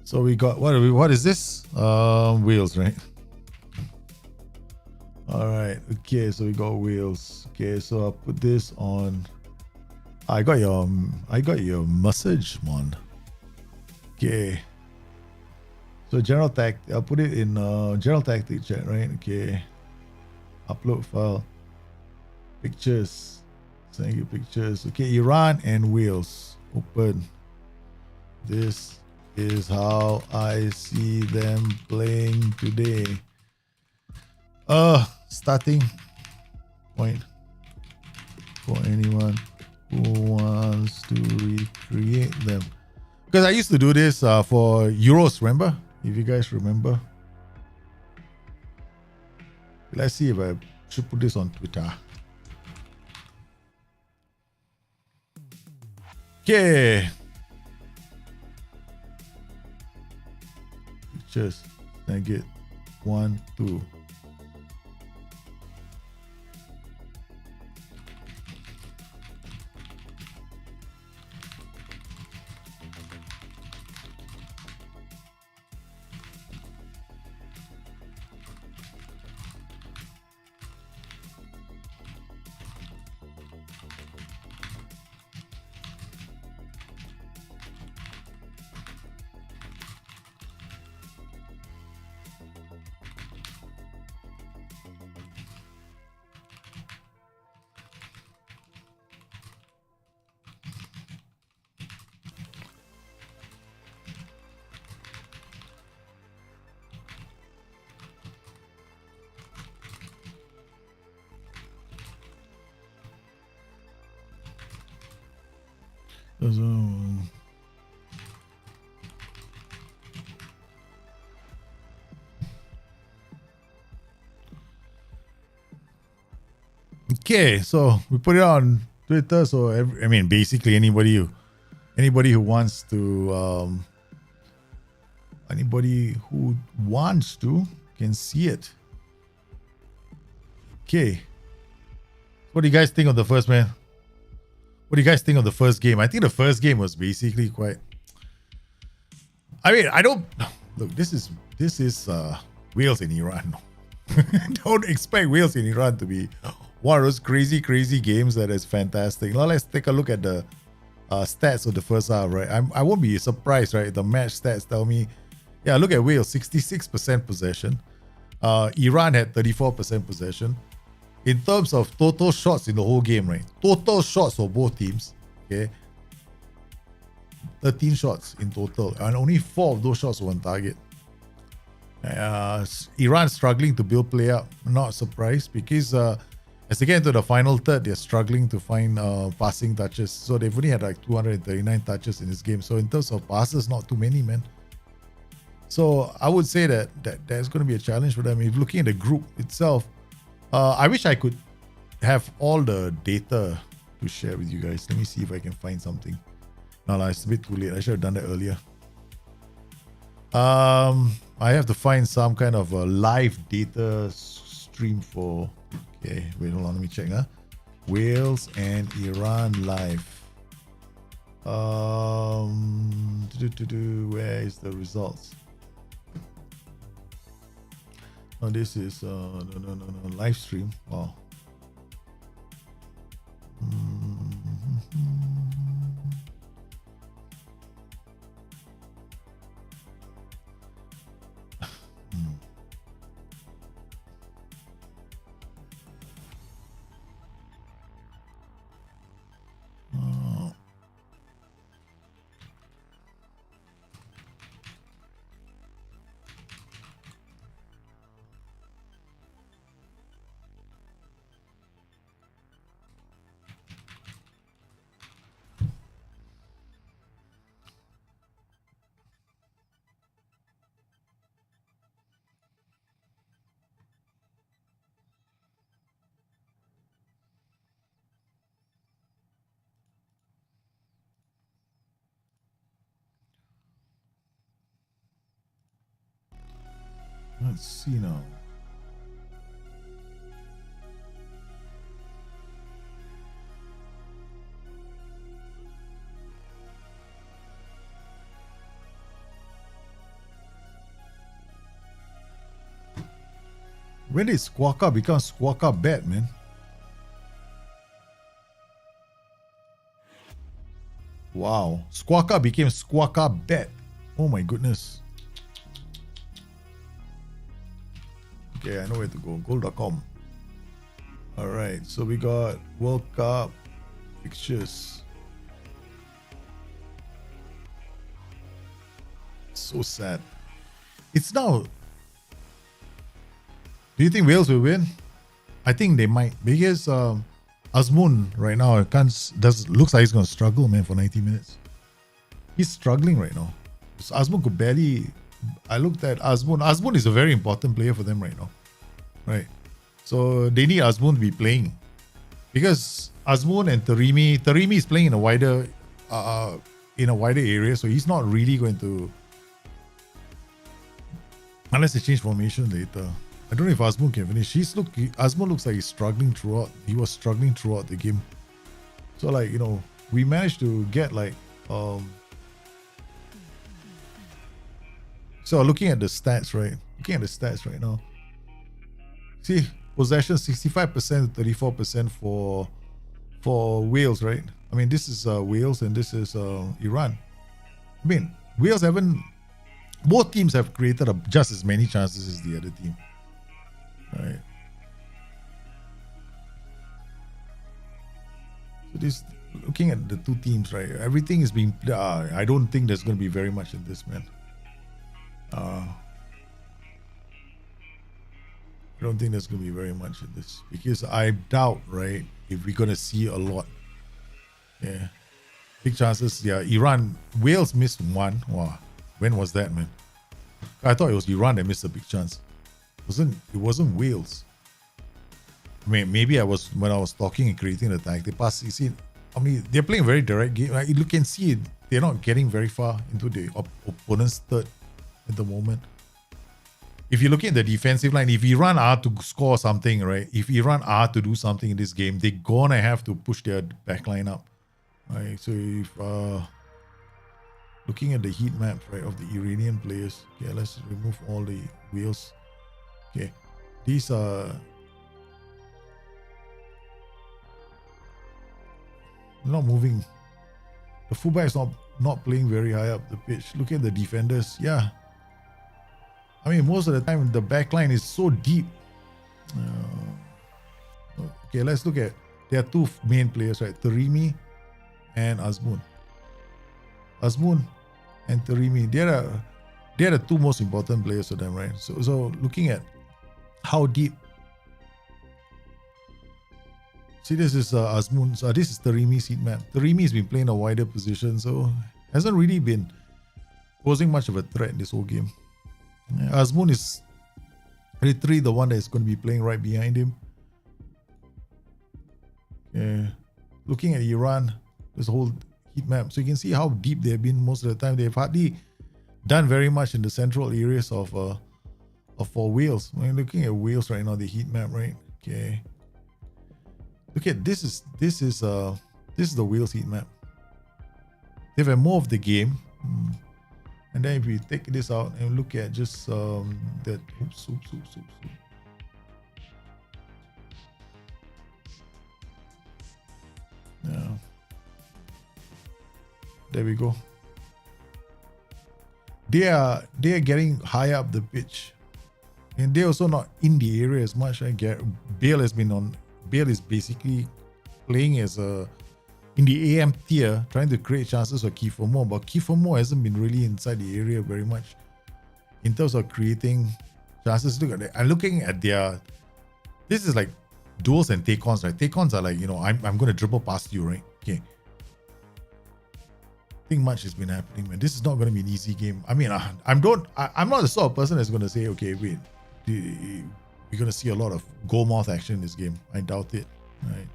So we got what is this? Wales, right? All right. Okay, so we got Wales. Okay, so I'll put this on. I got your message, man. Okay. So general tactic. I'll put it in general tactic chat, right? Okay. Upload file. Pictures. Send you pictures. Okay, Iran and Wales. Open. This is how I see them playing today. Starting point for anyone who wants to recreate them. Because I used to do this for Euros, remember? If you guys remember. Let's see if I should put this on Twitter. Okay. Pictures. Snag it. 1, 2. Okay, so we put it on Twitter. So basically anybody who wants to can see it. Okay, what do you guys think of the first man? What do you guys think of the first game? I think the first game was basically quite. I don't look. This is Wales and Iran. Don't expect Wales in Iran to be one of those crazy games that is fantastic. Now let's take a look at the stats of the first half, right? I won't be surprised, right? The match stats tell me, yeah, look at Wales, 66% possession. Iran had 34% possession. In terms of total shots in the whole game, right? Total shots for both teams, okay? 13 shots in total, and only 4 of those shots were on target. Iran struggling to build play up, not surprised, because as they get into the final third, they're struggling to find passing touches. So they've only had like 239 touches in this game. So in terms of passes, not too many, man. So I would say that there's going to be a challenge for them. If looking at the group itself, I wish I could have all the data to share with you guys. Let me see if I can find something. No, it's a bit too late. I should have done that earlier. I have to find some kind of a live data stream for. Okay, wait, hold on. Let me check. Wales and Iran live. Where is the results? Oh, this is no live stream. Wow. Let's see now. When did Squawka become Squawka Bet, man? Wow. Squawka became Squawka Bet. Oh my goodness. Okay, I know where to go. Goal.com. Alright, so we got World Cup fixtures. So sad. It's now. Do you think Wales will win? I think they might, because Azmoun right now looks like he's gonna struggle, man, for 90 minutes. He's struggling right now. So Azmoun could barely. I looked at Azmoun. Azmoun is a very important player for them right now, right? So they need Azmoun to be playing, because Azmoun and Taremi is playing in a wider area, so he's not really going to, unless they change formation later. I don't know if Azmoun can finish. Azmoun looks like he's struggling throughout. He was struggling throughout the game. So like, we managed to get like So looking at the stats, right? Looking at the stats right now. See, possession 65% to 34% for Wales, right? I mean, this is Wales and this is Iran. I mean, Wales both teams have created just as many chances as the other team, right? So this, looking at the two teams, right? Everything is being. I don't think there's going to be very much in this, man. I don't think there's going to be very much in this, because I doubt, right, if we're going to see a lot. Yeah, big chances. Yeah, Wales missed one. Wow, when was that, man? I thought it was Iran that missed a big chance. It wasn't Wales. I mean, maybe when I was talking and creating the attack, they pass. You see, I mean, they're playing a very direct game. Like, you can see it, they're not getting very far into the opponent's third at the moment. If you're looking at the defensive line, if Iran are to score something, right? If Iran are to do something in this game, they're gonna have to push their back line up. Right? So if looking at the heat map, right, of the Iranian players, okay, let's remove all the wheels. Okay. These are not moving. The fullback is not playing very high up the pitch. Look at the defenders. Yeah. I mean, most of the time the back line is so deep. Okay, let's look at. There are two main players, right? Taremi and Azmoun. Azmoun and Taremi. They are the two most important players for them, right? So looking at how deep. See, this is Azmoun. So this is Taremi's heat map. Taremi has been playing a wider position, so hasn't really been posing much of a threat in this whole game. Azmoun is literally the one that is going to be playing right behind him. Looking at Iran, this whole heat map, so you can see how deep they've been most of the time. They've hardly done very much in the central areas of for Wales. When looking at Wales right now, the heat map, right? Okay. Look at this is the Wales heat map. They've had more of the game. And then if we take this out and look at just that oops. Yeah. There we go. They are getting high up the pitch. And they're also not in the area as much. Bale is basically playing as in the AM tier, trying to create chances for Kiefer Moore, but Kiefer Moore hasn't been really inside the area very much in terms of creating chances. Look at that. I'm looking at this is like duels and take-ons, right? Take-ons are like, I'm going to dribble past you, right? Okay. I think much has been happening, man. This is not going to be an easy game. I mean, I'm not the sort of person that's going to say, okay, wait, we're going to see a lot of goal-mouth action in this game. I doubt it, right?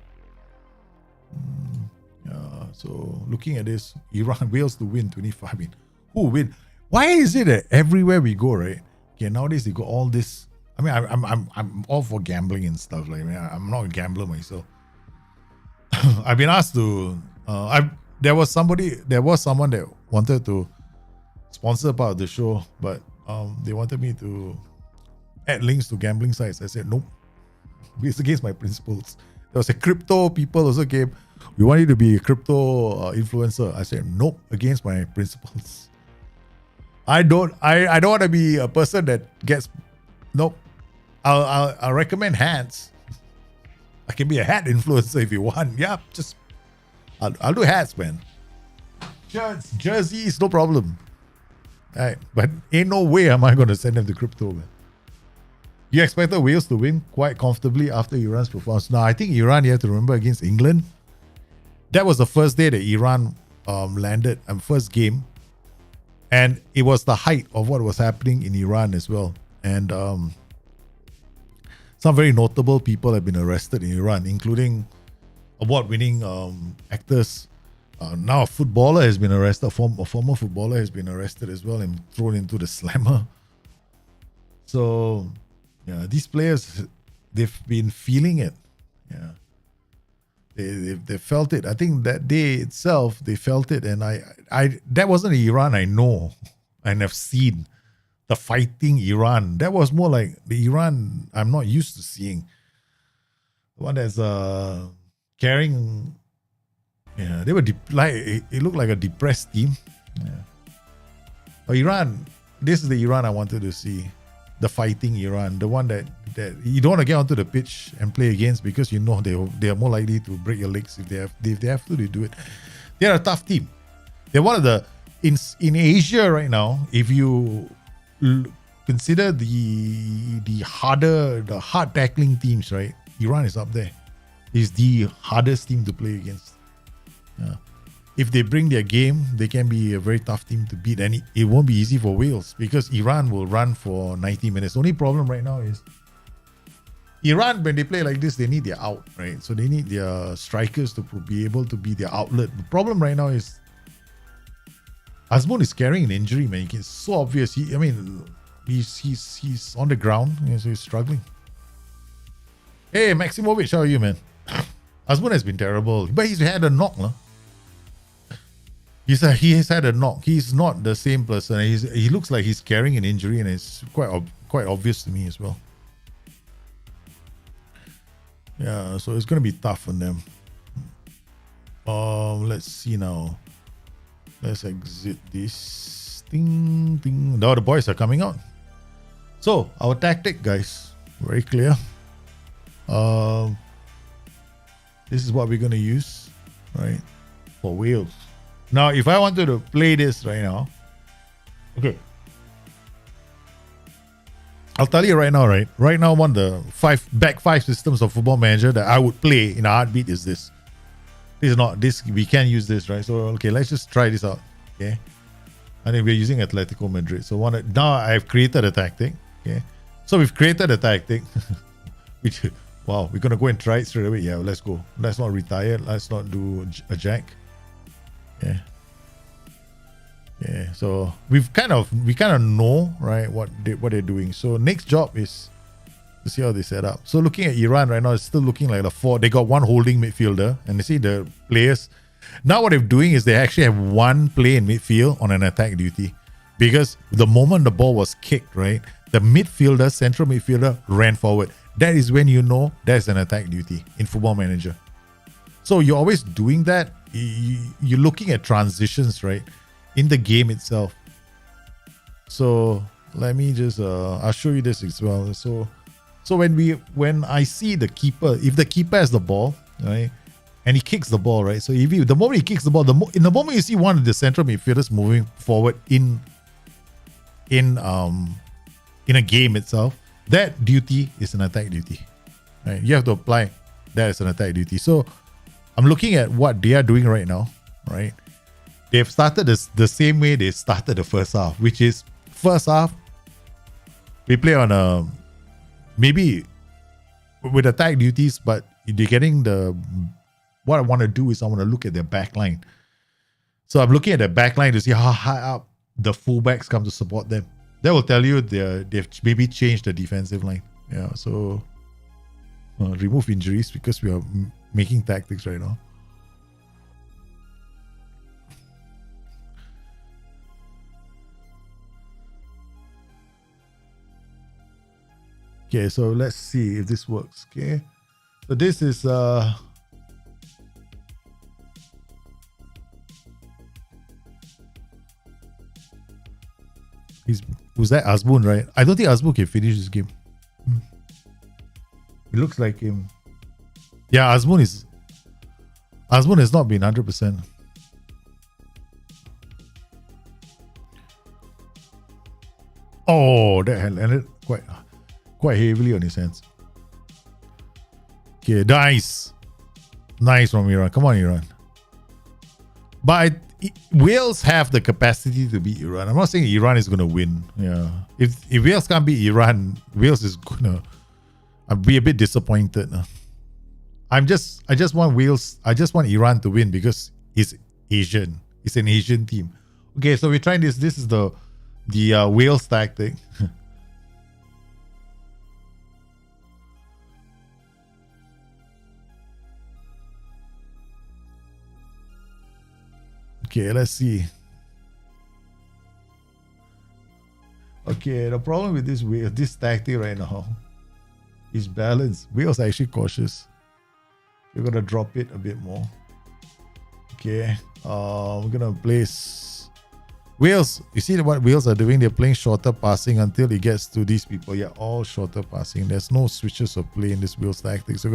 So looking at this, Iran, Wales to win 25. I mean, who win? Why is it that everywhere we go, right? Okay, nowadays they got all this. I mean, I'm all for gambling and stuff. Like, I'm not a gambler myself. I've been asked to. There was someone that wanted to sponsor part of the show, but they wanted me to add links to gambling sites. I said nope. It's against my principles. There was a crypto people also came. We want you to be a crypto influencer. I said nope, against my principles. I don't want to be a person that gets nope. I'll recommend hats. I can be a hat influencer if you want. Yeah, just I'll do hats, man. Shirts, jerseys, no problem. All right, but ain't no way am I going to send them to crypto, man. You expected Wales to win quite comfortably after Iran's performance. Now, I think Iran, you have to remember, against England, that was the first day that Iran landed, first game. And it was the height of what was happening in Iran as well. And some very notable people have been arrested in Iran, including award-winning actors. Now a footballer has been arrested, a former footballer has been arrested as well and thrown into the slammer. So, yeah, these players, they've been feeling it. Yeah. They felt it. I think that day itself, they felt it. And I that wasn't the Iran I know and have seen. The fighting Iran. That was more like the Iran I'm not used to seeing. The one that's carrying. Yeah, they were it looked like a depressed team. Yeah. But Iran, this is the Iran I wanted to see. The fighting Iran, the one that you don't want to get onto the pitch and play against because you know they are more likely to break your legs if they have to they do it. They're a tough team. They're one of the in Asia right now. If you consider the hard tackling teams, right? Iran is up there. It's the hardest team to play against. If they bring their game, they can be a very tough team to beat, and it won't be easy for Wales because Iran will run for 90 minutes. The only problem right now is Iran, when they play like this, they need their out, right? So they need their strikers to be able to be their outlet. The problem right now is Azmoun is carrying an injury, man. It's so obvious. He's on the ground, so he's struggling. Hey, Maximovic, how are you, man? Azmoun has been terrible, but he's had a knock, no? He has had a knock. He's not the same person. He looks like he's carrying an injury, and it's quite obvious to me as well. Yeah, so it's gonna be tough on them. Let's see now. Let's exit this. Ding ding. Now the boys are coming out. So our tactic, guys, very clear. This is what we're gonna use, right? For Wales. Now, if I wanted to play this right now, okay. I'll tell you right now, right? Right now, one of the back five systems of Football Manager that I would play in a heartbeat is this. This is not this. We can't use this, right? So okay, let's just try this out. Okay, I think we're using Atletico Madrid. So now I've created a tactic. Okay, so we've created a tactic. Which wow, we're gonna go and try it straight away. Yeah, let's go. Let's not retire. Let's not do a jack. Yeah. Yeah, so we kind of know, right, what they're doing. So next job is to see how they set up. So looking at Iran right now, it's still looking like a 4. They got one holding midfielder, and you see the players. Now what they're doing is they actually have one player in midfield on an attack duty, because the moment the ball was kicked, right, the midfielder, central midfielder, ran forward. That is when you know there's an attack duty in Football Manager. So you're always doing that. You're looking at transitions, right, in the game itself. So let me just I'll show you this as well. So when I see the keeper, if the keeper has the ball, right, and he kicks the ball, right, so if the moment he kicks the ball, in the moment you see one of the central midfielders moving forward in a game itself, that duty is an attack duty, right? You have to apply that as an attack duty. So I'm looking at what they are doing right now, right? They've started the same way they started the first half, which is first half, we play on maybe with attack duties, but they're getting what I want to do is I want to look at their back line. So I'm looking at their back line to see how high up the fullbacks come to support them. That will tell you they've maybe changed the defensive line. Yeah, so remove injuries because we are making tactics right now. Okay, so let's see if this works. Okay, so this is was that Azmoun, right? I don't think Azmoun can finish this game. It looks like him. Yeah, Azmoun has not been 100%. Oh, that landed quite heavily on his hands. Okay, nice from Iran. Come on, Iran. But Wales have the capacity to beat Iran. I'm not saying Iran is going to win. Yeah, if Wales can't beat Iran, Wales is gonna be a bit disappointed. I just want Wales. I just want Iran to win because it's Asian. It's an Asian team. Okay, so we're trying this. This is the Wales tactic. Okay, let's see. Okay, the problem with this tactic right now is balance. Wales are actually cautious. We're gonna drop it a bit more. Okay, we're gonna place Wales. You see what Wales are doing? They're playing shorter passing until it gets to these people. Yeah, all shorter passing. There's no switches of play in this Wales tactics. So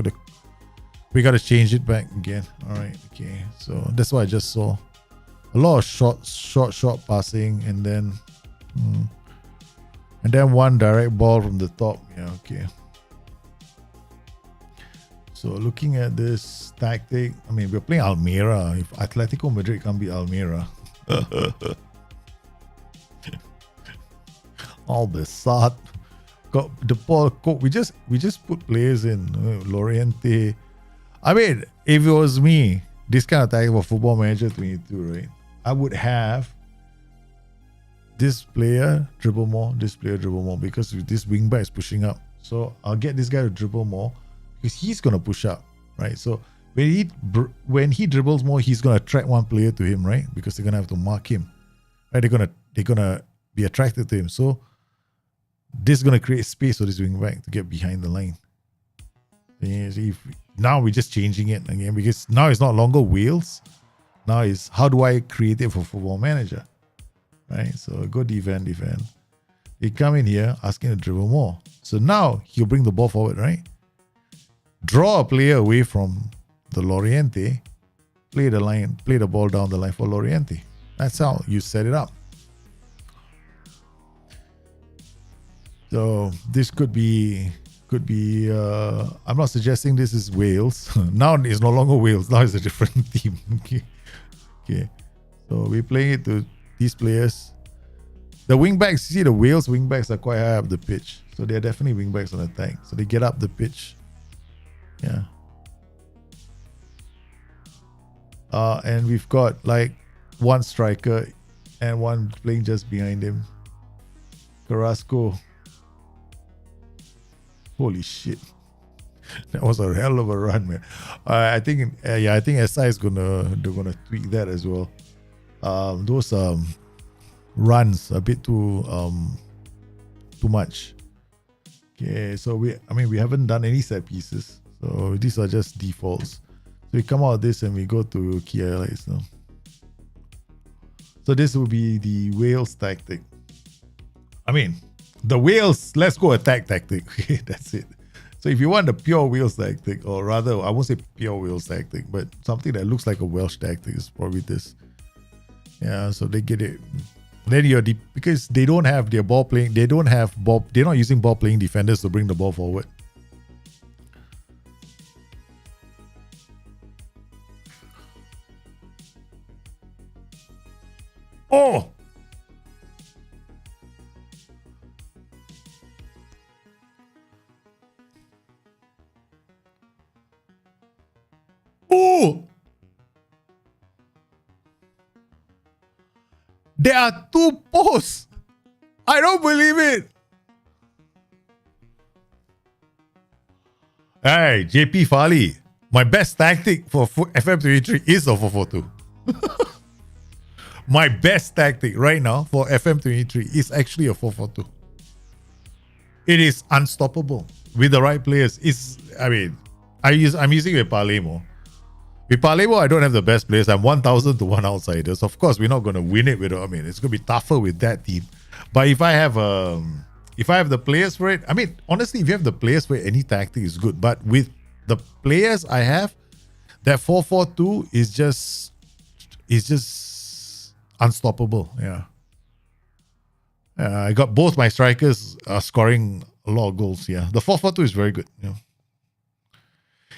we gotta change it back again. All right. Okay, so that's what I just saw. A lot of short passing, and then one direct ball from the top. Yeah, okay. So looking at this tactic, I mean, we're playing Almira. If Atletico Madrid can't beat Almira, all the sod got the ball. We just put players in Loriente. I mean, if it was me, this kind of tactic for Football Manager 22, right? I would have this player dribble more, this player dribble more, because this wing back is pushing up. So I'll get this guy to dribble more because he's gonna push up, right? So when he dribbles more, he's gonna attract one player to him, right? Because they're gonna have to mark him, right? They're gonna be attracted to him. So this is gonna create space for this wing back to get behind the line. Now we're just changing it again because now it's not longer whales. Now it's how do I create it for Football Manager, right? So go defend. They come in here asking to dribble more. So now he'll bring the ball forward, right? Draw a player away from the Loriente, play the ball down the line for Loriente. That's how you set it up. So this could be I'm not suggesting this is Wales. Now it's no longer Wales. Now it's a different team. Okay. So we're playing it to these players. The wingbacks, see the Wales wingbacks are quite high up the pitch. So they're definitely wingbacks on attack. So they get up the pitch. Yeah. And we've got like one striker and one playing just behind him. Carrasco. Holy shit. That was a hell of a run, man. I think SI is gonna tweak that as well. Those runs a bit too much. Okay, so we haven't done any set pieces, so these are just defaults. So we come out of this and we go to key highlights now. So this will be the Wales tactic. The Wales, let's go attack tactic. Okay, that's it. So if you want the pure Wales tactic, or rather, I won't say pure Wales tactic, but something that looks like a Welsh tactic is probably this. Yeah, so they get it. Then because they don't have their ball playing, they're not using ball playing defenders to bring the ball forward. Oh! Oh! There are two posts. I don't believe it. Hey, JP Fali. My best tactic for FM23 is a 442. My best tactic right now for FM23 is actually a 442. It is unstoppable with the right players. I'm using a Palemo. With Palemo, I don't have the best players. I'm 1,000 to 1 outsiders. Of course, we're not going to win it with. It's going to be tougher with that team. But if I have the players for it, honestly, if you have the players for it, any tactic is good. But with the players I have, that 4-4-2 is just unstoppable. Yeah. I got both my strikers scoring a lot of goals. Yeah, the 4-4-2 is very good. Yeah.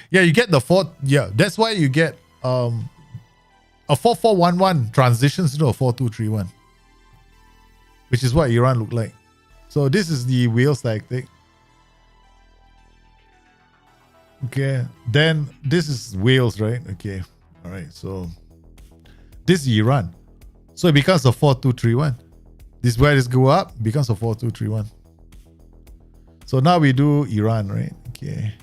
Yeah, you get the 4. Yeah, that's why you get a 4-4-1-1 transitions into a 4-2-3-1, which is what Iran looked like. So this is the Wales tactic. Okay, then this is Wales, right? Okay, all right. So this is Iran. So it becomes a 4-2-3-1. This is where this go up, becomes a 4-2-3-1. So now we do Iran, right? Okay.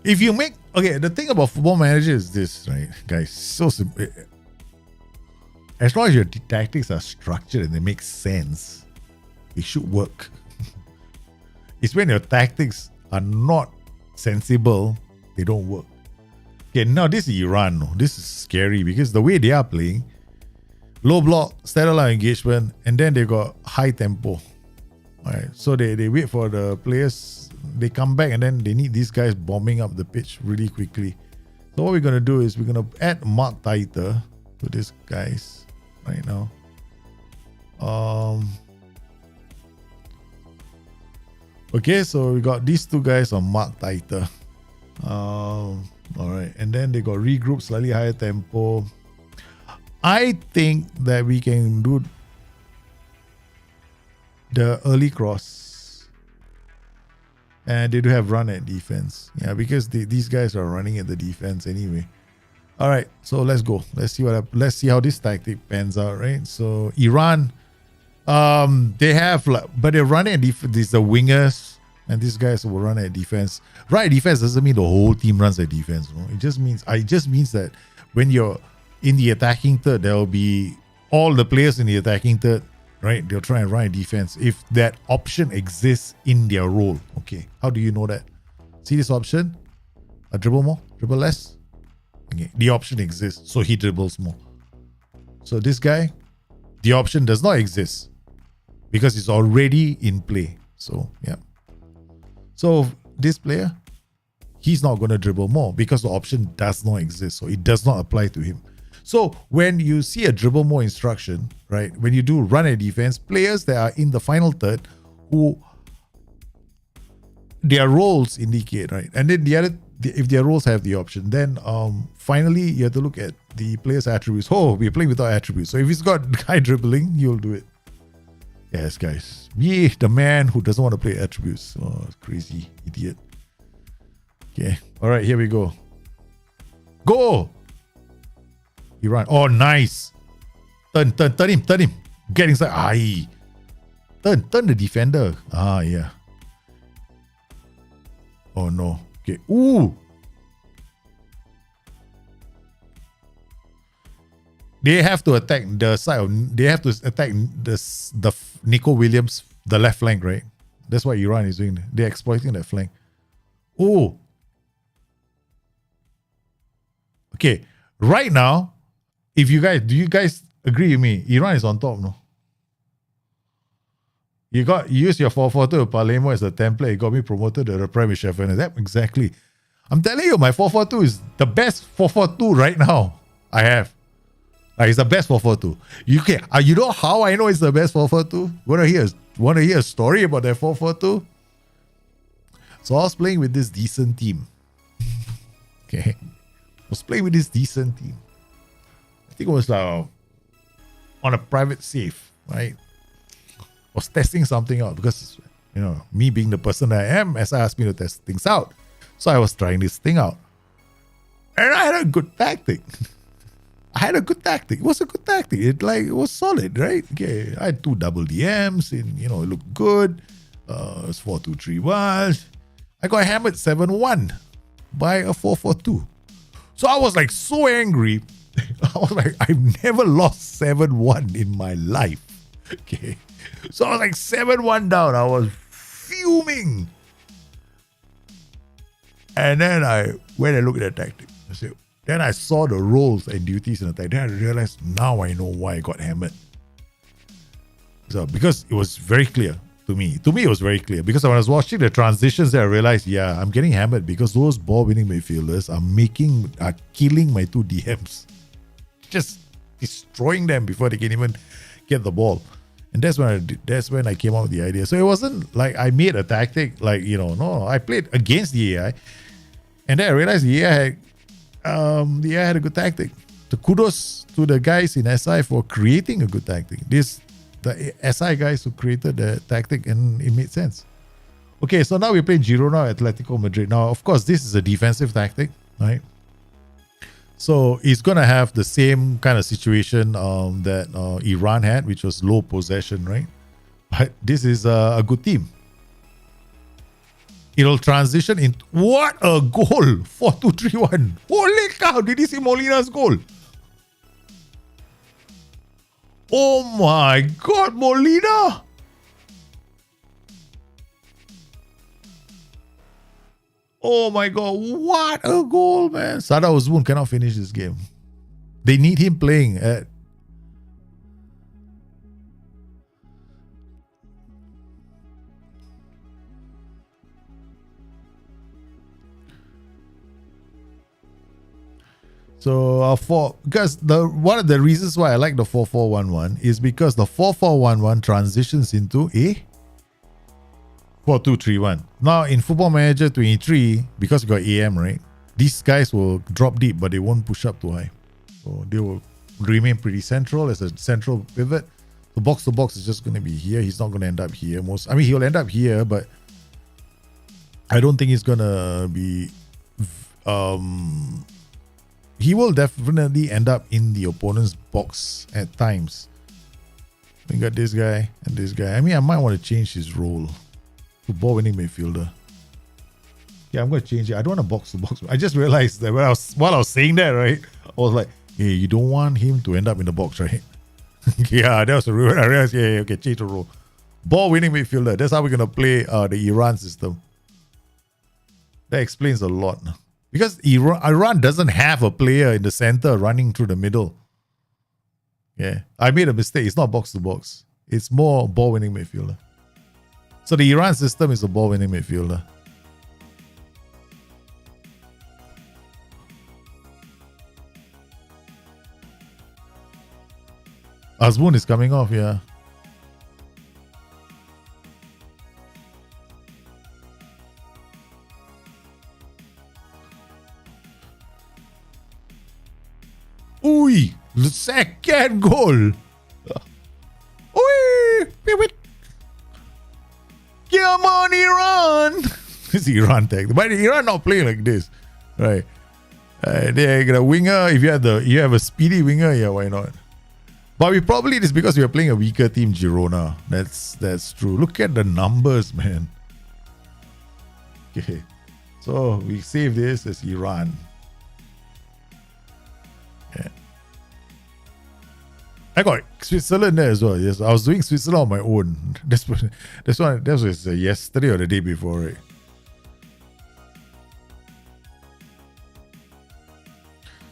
If you make, the thing about Football Manager is this, right, guys? So simple. As long as your tactics are structured and they make sense, it should work. It's when your tactics are not sensible, they don't work. Okay, now this is Iran. This is scary because the way they are playing, low block, stellar engagement, and then they got high tempo. All right, so they wait for the players. They come back and then they need these guys bombing up the pitch really quickly. So what we're going to do is we're going to add Mark Taiter to these guys right now. Okay, so we got these two guys on Mark Taiter. Alright, and then they got regroup, slightly higher tempo. I think that we can do the early cross. And they do have run at defense. Yeah, because these guys are running at the defense anyway. All right, so let's go. Let's see how this tactic pans out, right? So Iran, they have but they're running at defense. These are wingers, and these guys will run at defense. Right, defense doesn't mean the whole team runs at defense. No? It just means that when you're in the attacking third, there will be all the players in the attacking third right? They'll try and run a defense if that option exists in their role. Okay, how do you know that? See this option? A dribble more, dribble less. Okay, the option exists, so he dribbles more. So this guy, the option does not exist because it's already in play. So yeah. So this player, he's not going to dribble more because the option does not exist. So it does not apply to him. So when you see a dribble more instruction, right? When you do run a defense, players that are in the final third who their roles indicate, right? And then if their roles have the option, then finally you have to look at the player's attributes. Oh, we're playing without attributes. So if he's got guy dribbling, you'll do it. Yes, guys. Me, the man who doesn't want to play attributes. Oh, crazy idiot. Okay. All right, here we go. Go! He run. Oh, nice. Turn him. Get inside. Aye. Turn the defender. Ah, yeah. Oh, no. Okay. Ooh. They have to attack the side of. They have to attack the Nico Williams, the left flank, right? That's what Iran is doing. They're exploiting that flank. Oh. Okay. Right now, do you guys agree with me? Iran is on top, no? You use your 442 Palemo as a template. It got me promoted to the Prime Chef. And that exactly. I'm telling you, my 442 is the best 442 right now I have. It's the best 442. You know how I know it's the best 442? Want to hear a story about that 442? So I was playing with this decent team. Okay. I was playing with this decent team. I think it was on a private safe, right? I was testing something out because, me being the person that I am, SI asked me to test things out. So I was trying this thing out. And I had a good tactic. It was a good tactic. It was solid, right? Okay. I had 2 double DMs and, it looked good. It was 4-2-3-1. I got hammered 7-1 by a 4-4-2. So I was so angry. I was like, I've never lost 7-1 in my life. Okay. So I was 7-1 down. I was fuming. And then I went and looked at the tactic. Then I saw the roles and duties in the tactic. Then I realized now I know why I got hammered. So because it was very clear to me. To me, it was very clear. Because when I was watching the transitions there, I realized, I'm getting hammered because those ball-winning midfielders are killing my 2 DMs. Just destroying them before they can even get the ball. And that's when I came up with the idea. So it wasn't like I made a tactic, no, I played against the AI. And then I realized the AI had a good tactic. The kudos to the guys in SI for creating a good tactic. The SI guys who created the tactic, and it made sense. Okay, so now we play Girona Atletico Madrid. Now, of course, this is a defensive tactic, right? So it's going to have the same kind of situation that Iran had, which was low possession, right? But this is a good team. It'll transition in. What a goal! 4-2-3-1. Holy cow! Did you see Molina's goal? Oh my God, Molina! Oh my God, what a goal, man. Sada Uzmun cannot finish this game. They need him playing at. So because one of the reasons why I like the 4-4-1-1 is because the 4-4-1-1 transitions into a 4-2-3-1. Now in Football Manager 23, because we got AM, right? These guys will drop deep, but they won't push up too high. So they will remain pretty central as a central pivot. The box to box is just going to be here. He's not going to end up here. He'll end up here, but I don't think he's going to be. He will definitely end up in the opponent's box at times. We got this guy and this guy. I might want to change his role to ball-winning midfielder. Yeah, I'm going to change it. I don't want a box-to-box. I just realized that while I was saying that, right, I was like, hey, you don't want him to end up in the box, right? Yeah, that was a rule. Yeah, okay, change the rule. Ball winning midfielder. That's how we're gonna play the Iran system. That explains a lot. Because Iran doesn't have a player in the center running through the middle. Yeah, I made a mistake. It's not box to box. It's more ball winning midfielder. So the Iran system is a ball winning midfielder. Azmoun is coming off, yeah. Ui! The second goal! Ui! Come on, Iran! It's Iran tag. But Iran not playing like this. Right. They're gonna winger. If you have a speedy winger, yeah, why not? But we probably it is because we are playing a weaker team, Girona. That's true. Look at the numbers, man. Okay. So we save this as Iran. Yeah. I got Switzerland there as well. Yes, I was doing Switzerland on my own. That was yesterday or the day before, right?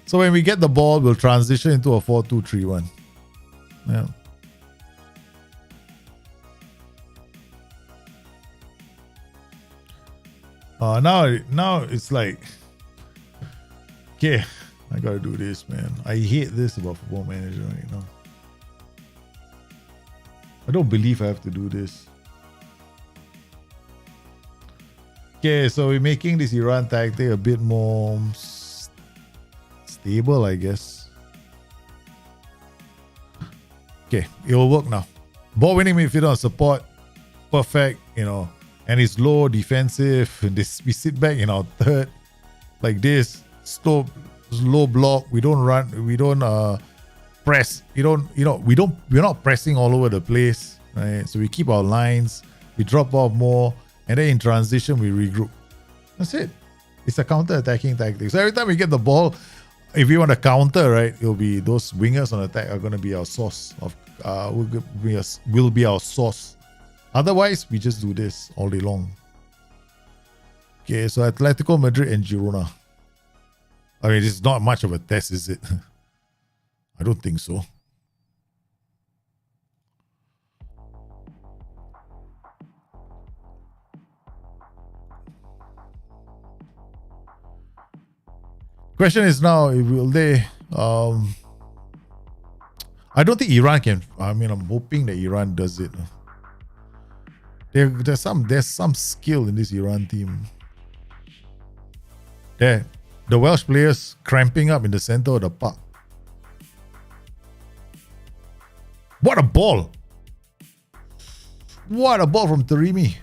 So when we get the ball, we'll transition into a 4-2-3-1. Yeah. Now it's like, okay, I gotta do this, man. I hate this about Football Manager right now. I don't believe I have to do this. Okay, so we're making this Iran tactic a bit more stable, I guess. Okay, it will work now. Ball winning midfielder on support, perfect, and it's low defensive. We sit back in our third, like this, slow block. We don't run. We don't press. We're not pressing all over the place, right? So we keep our lines. We drop off more, and then in transition we regroup. That's it. It's a counter-attacking tactic. So every time we get the ball, if we want to counter, right, it'll be those wingers on attack are going to be our source of will be our source. Otherwise, we just do this all day long. Okay, so Atletico Madrid and Girona. I mean, it's not much of a test, is it? I don't think so. Question is now, will they? I don't think Iran can. I mean, I'm hoping that Iran does it. There's some skill in this Iran team. There, the Welsh players cramping up in the center of the park. What a ball! What a ball from Taremi.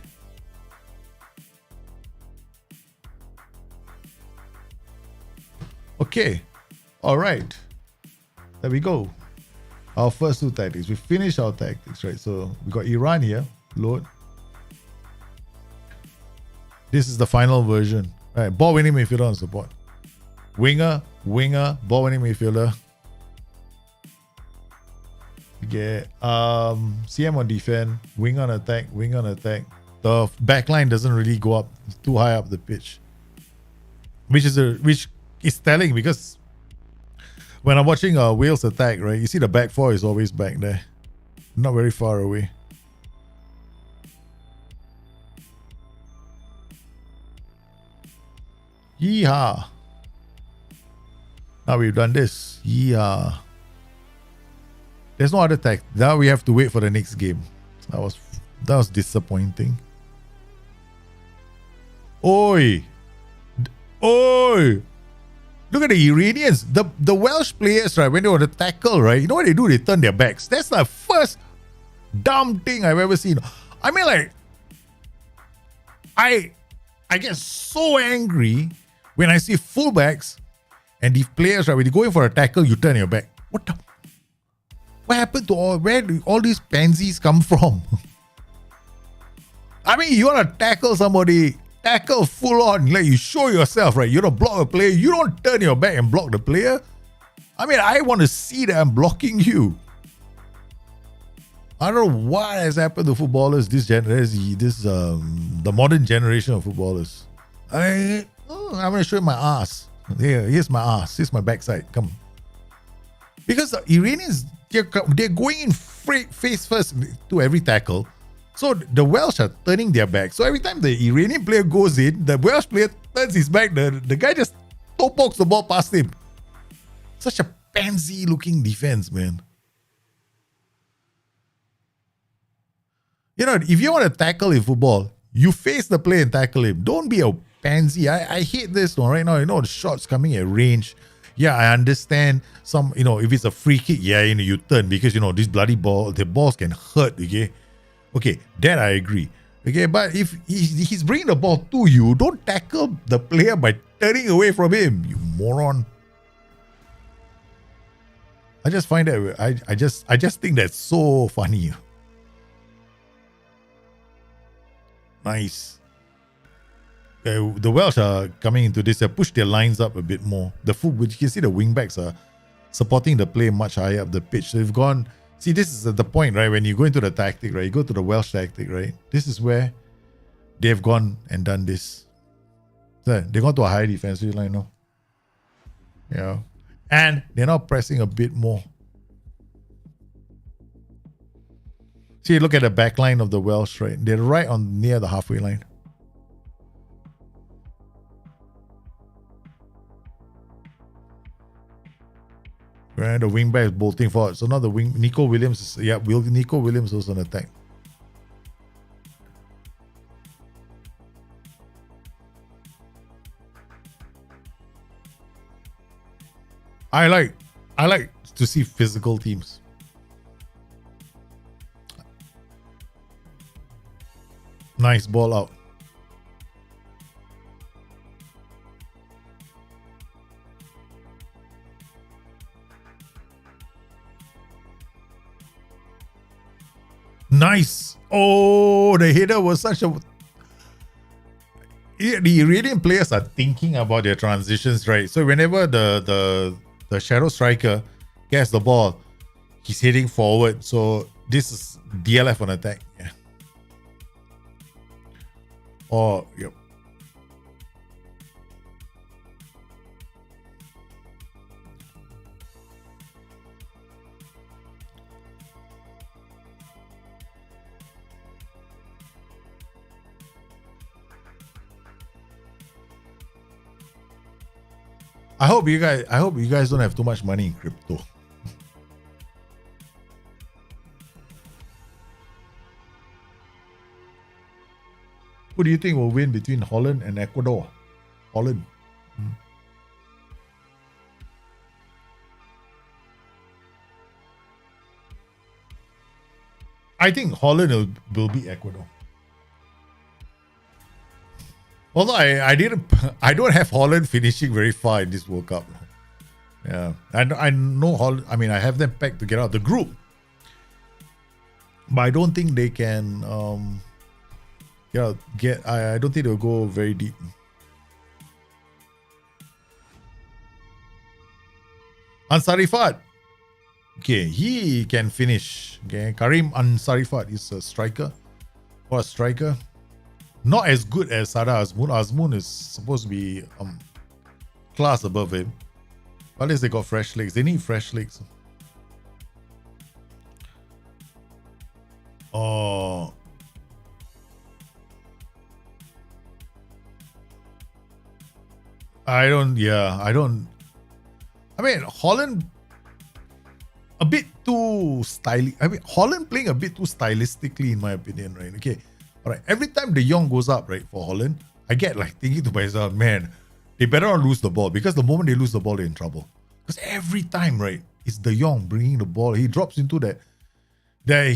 Okay, all right. There we go. Our first two tactics. We finished our tactics, right? So we got Iran here. Load. This is the final version. All right, ball winning midfielder on support. Winger, ball winning midfielder. We get CM on defense, wing on attack. The back line doesn't really go up too high up the pitch. Which is telling because when I'm watching Wales attack, right, you see the back four is always back there. Not very far away. Yeehaw. Now we've done this. Yeehaw. There's no other tag. Now we have to wait for the next game. That was disappointing. Oi! Look at the Iranians. The Welsh players, right, when they want to tackle, right, you know what they do? They turn their backs. That's the first dumb thing I've ever seen. I mean, like, I get so angry when I see fullbacks and these players, right, when you go in for a tackle, you turn your back. What happened to where do all these pansies come from? I mean, you want to tackle somebody, tackle full on, like you show yourself, right? You don't block a player, you don't turn your back and block the player. I mean, I want to see that I'm blocking you. I don't know what has happened to footballers the modern generation of footballers. I'm gonna show you my ass. Here's my ass. Here's my backside. Come. Because the Iranians, they're going in face first to every tackle. So the Welsh are turning their back. So every time the Iranian player goes in, the Welsh player turns his back. The guy just toe pokes the ball past him. Such a pansy looking defense, man. You know, if you want to tackle in football, you face the player and tackle him. Don't be a pansy. I hate this one right now. You know, the shots coming at range. Yeah, I understand some, you know, if it's a free kick, yeah, you know, you turn because, you know, this bloody ball, the balls can hurt, okay? Okay, that I agree. Okay, but if he's bringing the ball to you, don't tackle the player by turning away from him, you moron. I just find that, I just think that's so funny. Nice. The Welsh are coming into this. They push their lines up a bit more. Which you can see the wing backs are supporting the play much higher up the pitch. So they've gone. See, this is the point, right? When you go into the tactic, right? You go to the Welsh tactic, right? This is where they've gone and done this. So they've gone to a high defensive line now. Yeah. And they're now pressing a bit more. See, look at the back line of the Welsh, right? They're right on near the halfway line. Right, the wing back is bolting forward. So now the wing, Nico Williams was on attack. I like to see physical teams. Nice ball out. Nice. Oh, the header was such a... The Iranian players are thinking about their transitions, right? So whenever the shadow striker gets the ball, he's heading forward. So this is DLF on attack. Yeah. Oh, yep. I hope you guys don't have too much money in crypto. Who do you think will win between Holland and Ecuador? Holland. I think Holland will beat Ecuador. Although I don't have Holland finishing very far in this World Cup. Yeah, I know Holland. I mean, I have them pegged to get out of the group, but I don't think they can. I don't think they'll go very deep. Ansarifat. Okay, he can finish. Okay, Karim Ansarifat is a striker. Or a striker. Not as good as Sada Azmoun. Azmoun is supposed to be class above him. At least they got fresh legs. They need fresh legs. Oh. I mean, Holland a bit too stylish. I mean, Holland playing a bit too stylistically, in my opinion, right? Okay. All right. Every time De Jong goes up, right, for Holland, I get like thinking to myself, man, they better not lose the ball, because the moment they lose the ball, they're in trouble. Because every time, right, it's De Jong bringing the ball. He drops into that,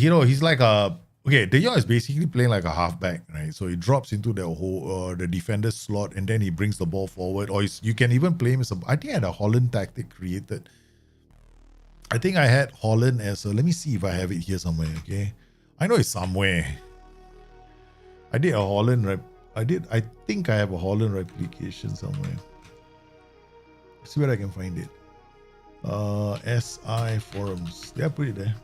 you know, he's like a, okay, De Jong is basically playing like a halfback, right? So he drops into the whole, the defender's slot, and then he brings the ball forward. Or you can even play him as I think I had a Holland tactic created. I think I had Holland as let me see if I have it here somewhere, okay? I know it's somewhere. I did a Holland I think I have a Holland replication somewhere. Let's see where I can find it. SI forums. Did I put it there?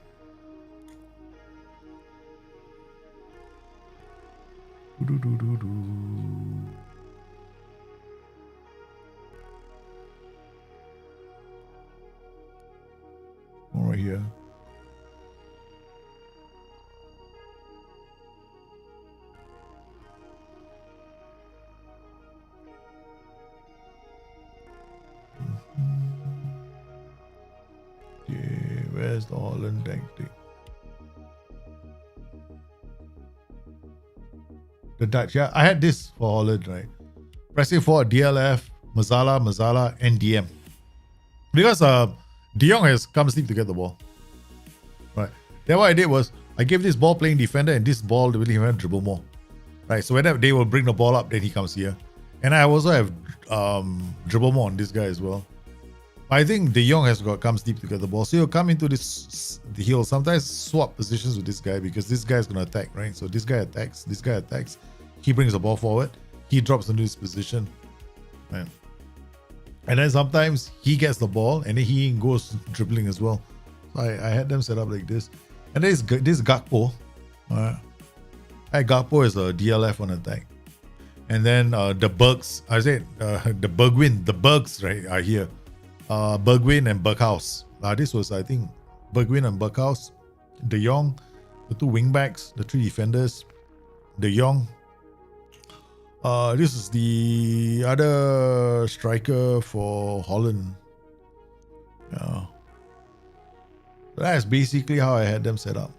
One right here. Okay, where's the Holland tactic? The Dutch, yeah, I had this for Holland, right? Pressing forward, DLF, Mazala, and DM. Because De Jong has come asleep to get the ball. Right. Then what I did was, I gave this ball playing defender and this ball really defender dribble more. Right, so whenever they will bring the ball up, then he comes here. And I also have dribble more on this guy as well. I think De Jong has got comes deep to get the ball. So he'll come into the heel. Sometimes swap positions with this guy because this guy is going to attack, right? So this guy attacks, He brings the ball forward. He drops into his position. Right? And then sometimes he gets the ball and then he goes dribbling as well. So I had them set up like this. And then this Gakpo. Gakpo is a DLF on attack. And then the Bergs, the Bergs, right, are here. Bergwijn and Berghuis. This was, I think, Bergwijn and Berghuis. De Jong, the two wingbacks, the three defenders. De Jong. This is the other striker for Holland. Yeah. That's basically how I had them set up.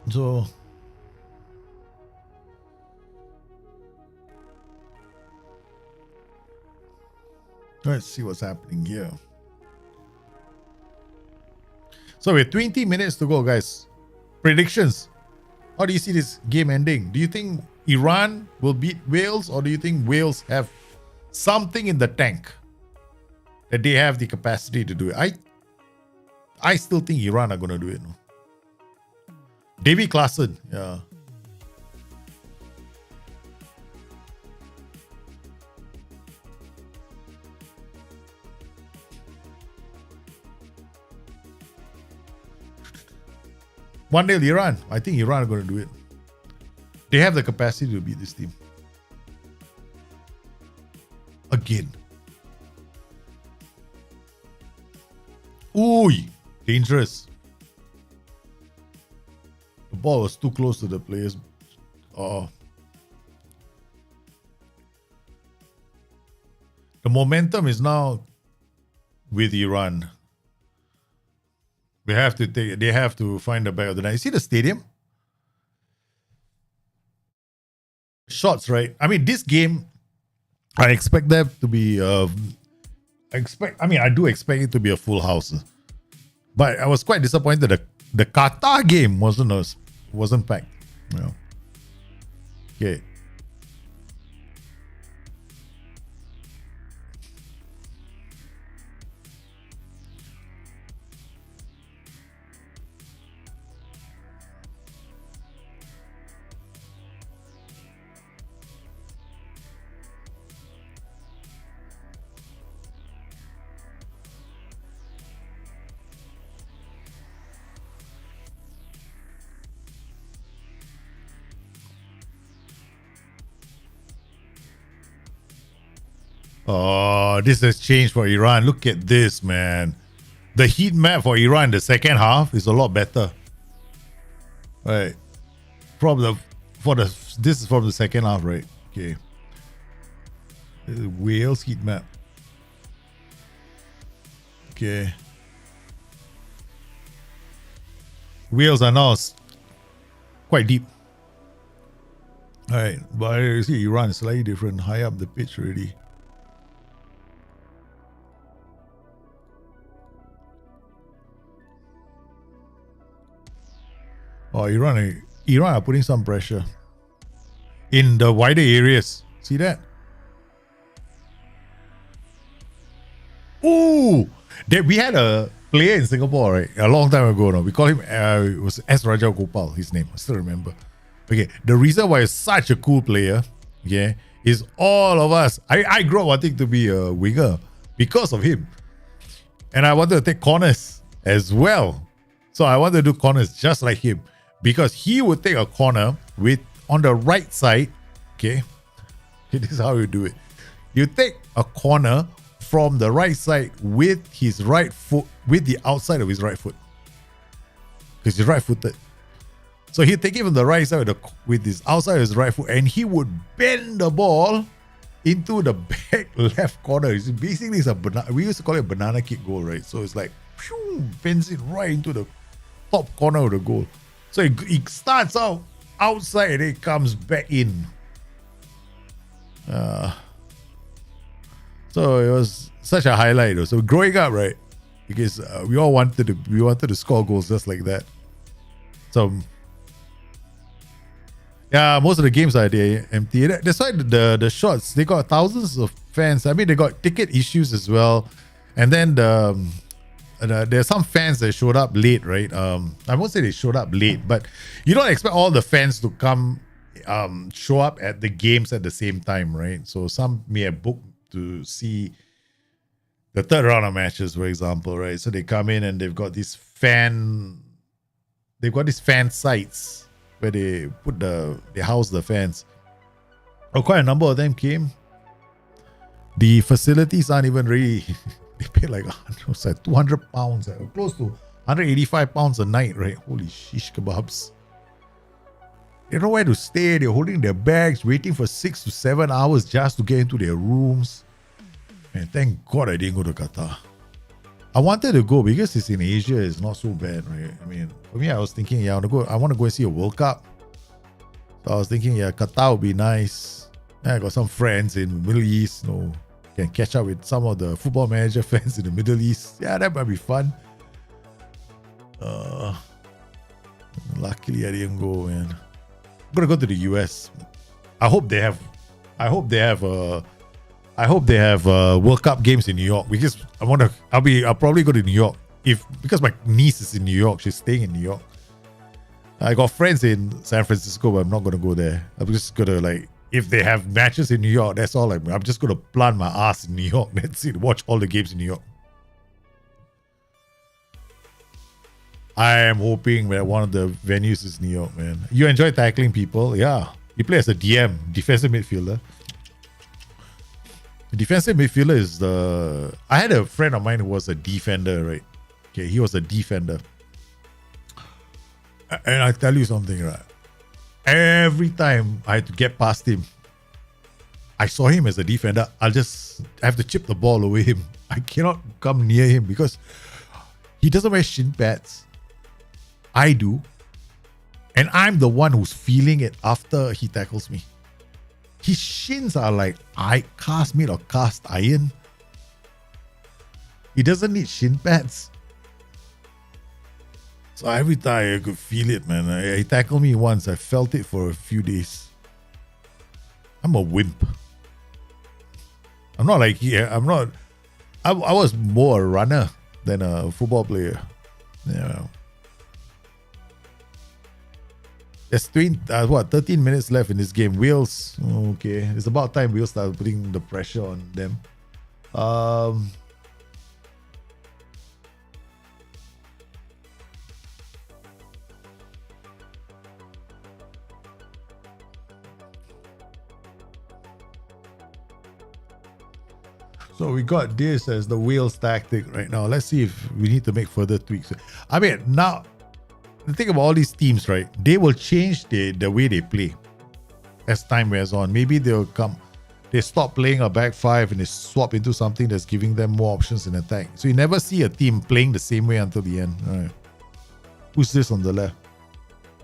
So let's see what's happening here. So with 20 minutes to go, guys. Predictions. How do you see this game ending? Do you think Iran will beat Wales, or do you think Wales have something in the tank that they have the capacity to do it? I still think Iran are going to do it. No? Davy Klaassen, yeah. One day Iran. I think Iran are going to do it. They have the capacity to beat this team. Again. Ooh, dangerous. The ball was too close to the players. Oh. The momentum is now with Iran. They have to find the back of the net. You see the stadium? Shots, right? I mean, this game, I expect them to be I do expect it to be a full house. But I was quite disappointed that the Qatar game wasn't packed. You know. Okay. Oh, this has changed for Iran. Look at this, man. The heat map for Iran in the second half is a lot better. Right. This is from the second half, right? Okay. Wales heat map. Okay. Wales are now quite deep. Alright, but you see Iran is slightly different, high up the pitch already. Oh, Iran are putting some pressure in the wider areas. See that? Ooh! We had a player in Singapore, right? A long time ago. No? We call him, it was S. Raja Gopal, his name. I still remember. Okay, the reason why he's such a cool player, okay, is all of us. I grew up wanting to be a winger because of him. And I wanted to take corners as well. So I wanted to do corners just like him. Because he would take a corner with on the right side. Okay, this is how you do it. You take a corner from the right side with his right foot, with the outside of his right foot, because he's right-footed. So he'd take it from the right side with his outside of his right foot, and he would bend the ball into the back left corner. It's basically, we used to call it a banana kick goal, right? So it's like, bends it right into the top corner of the goal. So it starts out outside and it comes back in. So it was such a highlight. So growing up, right? Because we all wanted to score goals just like that. So yeah, most of the games are empty. That's why the shots, they got thousands of fans. I mean, they got ticket issues as well. And then there are some fans that showed up late, right? I won't say they showed up late, but you don't expect all the fans to come show up at the games at the same time, right? So some may have booked to see the third round of matches, for example, right? So they come in and they've got these fan sites where they house the fans. Oh, quite a number of them came. The facilities aren't even really. They pay like £200, close to £185 a night, right? Holy shish kebabs. They don't know where to stay. They're holding their bags, waiting for 6 to 7 hours just to get into their rooms. And thank God I didn't go to Qatar. I wanted to go because it's in Asia. It's not so bad, right? I mean, for me, I was thinking, I want to go and see a World Cup. So I was thinking, Qatar would be nice. I got some friends in the Middle East, can catch up with some of the Football Manager fans in the Middle East. Yeah, that might be fun. Luckily, I didn't go, man. I'm gonna go to the US. I hope they have World Cup games in New York, because I'll probably go to New York because my niece is in New York. She's staying in New York. I got friends in San Francisco, but I'm not gonna go there. I'm just gonna if they have matches in New York, that's all. I'm just gonna plant my ass in New York. That's it. Watch all the games in New York. I am hoping that one of the venues is New York, man. You enjoy tackling people, yeah. You play as a DM, defensive midfielder. The defensive midfielder is I had a friend of mine who was a defender, right? Okay, he was a defender. And I tell you something, right? Every time I had to get past him, I saw him as a defender. I have to chip the ball away him. I cannot come near him because he doesn't wear shin pads. I do. And I'm the one who's feeling it after he tackles me. His shins are like cast meat or cast iron. He doesn't need shin pads. So every time I could feel it, man. He tackled me once. I felt it for a few days. I'm a wimp. I'm not like I was more a runner than a football player. Yeah. There's 13 minutes left in this game. Wales, okay. It's about time Wales started putting the pressure on them. So we got this as the Wales tactic right now. Let's see if we need to make further tweaks. I mean, now, the thing about all these teams, right? They will change the way they play as time wears on. Maybe they stop playing a back five and they swap into something that's giving them more options in attack. So you never see a team playing the same way until the end. All right. Who's this on the left?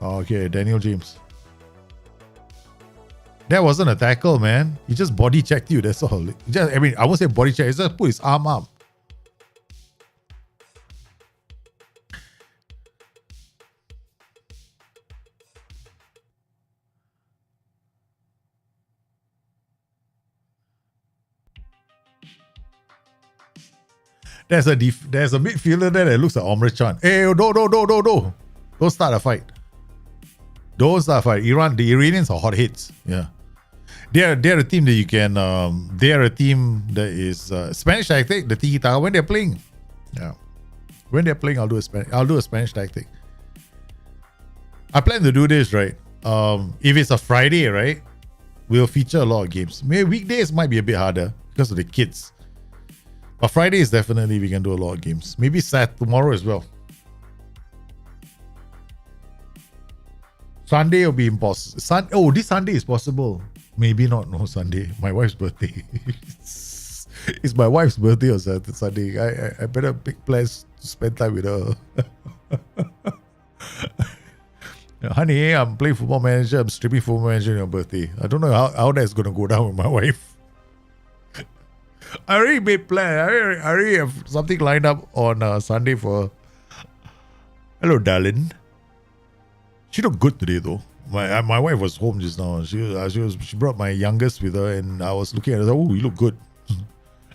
Oh, okay, Daniel James. That wasn't a tackle, man. He just body checked you. That's all. I won't say body check. He just put his arm up. There's a midfielder there that looks like Omar Chan. Hey, no. Don't start a fight. The Iranians are hot hits. Yeah. They're a team that you can they're a team that is Spanish tactic, the tiki taka when they're playing. Yeah. When they're playing, I'll do a Spanish tactic. I plan to do this, right? If it's a Friday, right, we'll feature a lot of games. Maybe weekdays might be a bit harder because of the kids. But Friday is definitely we can do a lot of games. Maybe tomorrow as well. Sunday will be impossible. This Sunday is possible. Maybe not. No, Sunday. My wife's birthday. It's my wife's birthday on Sunday. I better make plans to spend time with her. Honey, I'm playing Football Manager. I'm streaming Football Manager on your birthday. I don't know how that's going to go down with my wife. I already made plans. I already have something lined up on Sunday for. Hello, darling. She looked good today, though. My wife was home just now. She brought my youngest with her, and I was looking at her. Oh, you look good.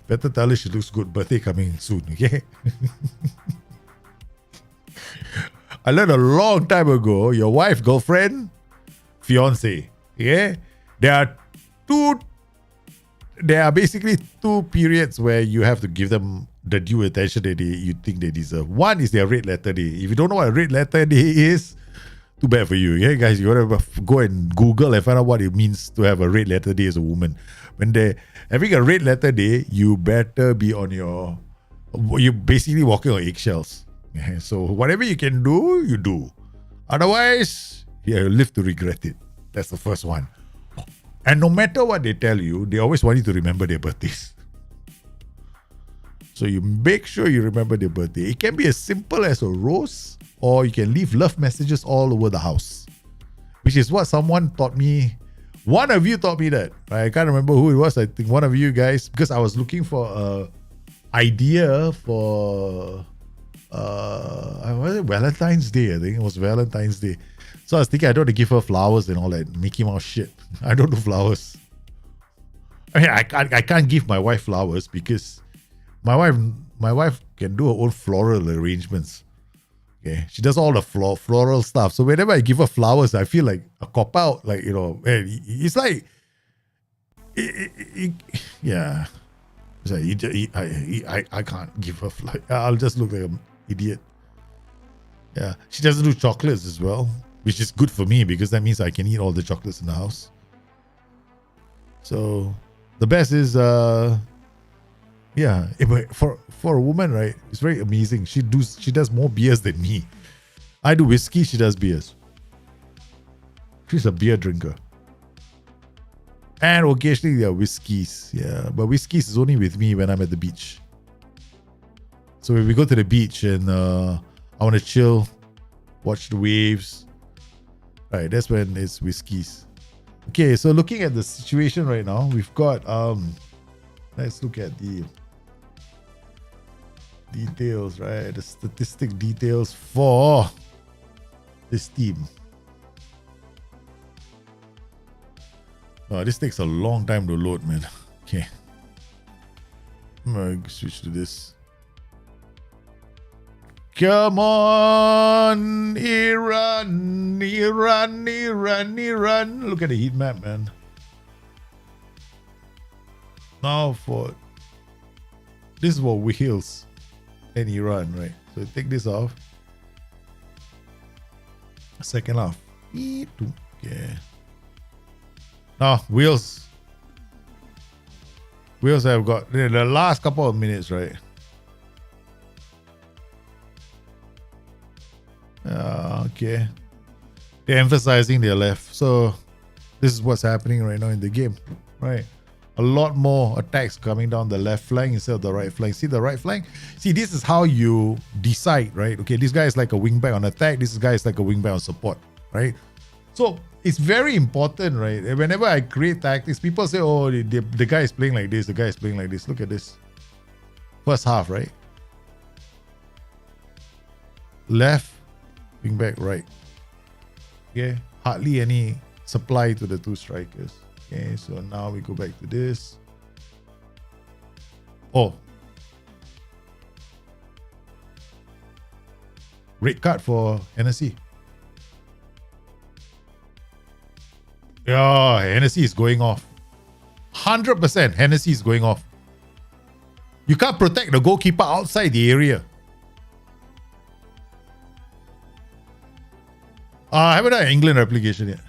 Better tell her she looks good. Birthday coming soon, okay? I learned a long time ago. Your wife, girlfriend, fiance. Yeah, there are basically two periods where you have to give them the due attention that you think they deserve. One is their red letter day. If you don't know what a red letter day is, too bad for you. Yeah, guys, you gotta go and Google and find out what it means to have a red letter day as a woman. When they're having a red letter day, you better be on you're basically walking on eggshells. Yeah, so whatever you can do, you do. Otherwise, you live to regret it. That's the first one. And no matter what they tell you, they always want you to remember their birthdays. So you make sure you remember their birthday. It can be as simple as a rose, or you can leave love messages all over the house, which is what someone taught me. One of you taught me that. Right? I can't remember who it was. I think one of you guys, because I was looking for a idea for was it Valentine's Day? I think it was Valentine's Day. So I was thinking I don't want to give her flowers and all that Mickey Mouse shit. I don't do flowers. I mean, I can't give my wife flowers because my wife can do her own floral arrangements. Okay, she does all the floral stuff. So whenever I give her flowers, I feel like a cop out. Like, you know, it's like, yeah. It's like, I can't give her flowers. I'll just look like an idiot. Yeah, she doesn't do chocolates as well, which is good for me because that means I can eat all the chocolates in the house. So the best is, yeah, for a woman, right? It's very amazing. She does more beers than me. I do whiskey. She does beers. She's a beer drinker. And occasionally there are whiskeys. Yeah, but whiskeys is only with me when I'm at the beach. So when we go to the beach and I want to chill, watch the waves, right? That's when it's whiskeys. Okay, so looking at the situation right now, we've got let's look at the details, right? The statistic details for this team. This takes a long time to load, man. Okay. I'm gonna switch to this. Come on, Iran, Iran, Iran, Iran. Look at the heat map, man. Now this is for Wales and Iran, right? So take this off. Second half. Yeah. Now Wales have got the last couple of minutes, right? Okay. They're emphasizing their left. So this is what's happening right now in the game, right? A lot more attacks coming down the left flank instead of the right flank. See the right flank? See, this is how you decide, right? Okay, this guy is like a wingback on attack. This guy is like a wingback on support, right? So it's very important, right? Whenever I create tactics, people say, oh, the guy is playing like this. The guy is playing like this. Look at this. First half, right? Left, wingback, right. Okay, hardly any supply to the two strikers. Okay, so now we go back to this. Oh. Red card for Hennessy. Yeah, Hennessy is going off. 100% Hennessy is going off. You can't protect the goalkeeper outside the area. I haven't done an England replication yet.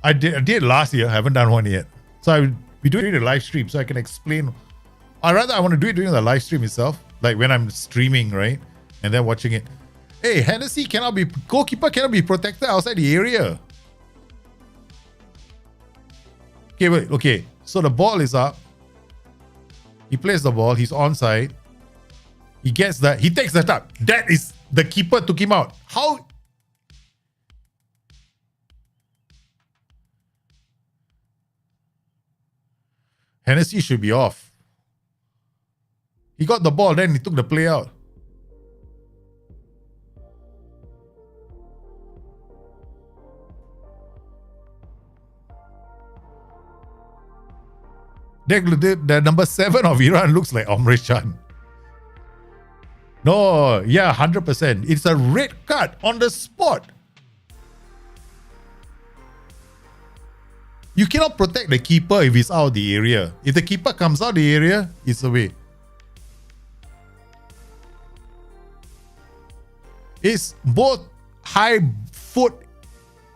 I did last year. I haven't done one yet. So I'll be doing a live stream so I can explain. Or rather, I want to do it during the live stream itself. Like when I'm streaming, right? And then watching it. Hey, Hennessy goalkeeper cannot be protected outside the area. Okay, wait, okay. So the ball is up. He plays the ball. He's onside. He gets that. He takes that up. That is the keeper took him out. How? Hennessy should be off. He got the ball, then he took the play out. The number 7 of Iran looks like Omre Chan. No, yeah, 100%. It's a red card on the spot. You cannot protect the keeper if he's out of the area. If the keeper comes out of the area, it's away. It's both high foot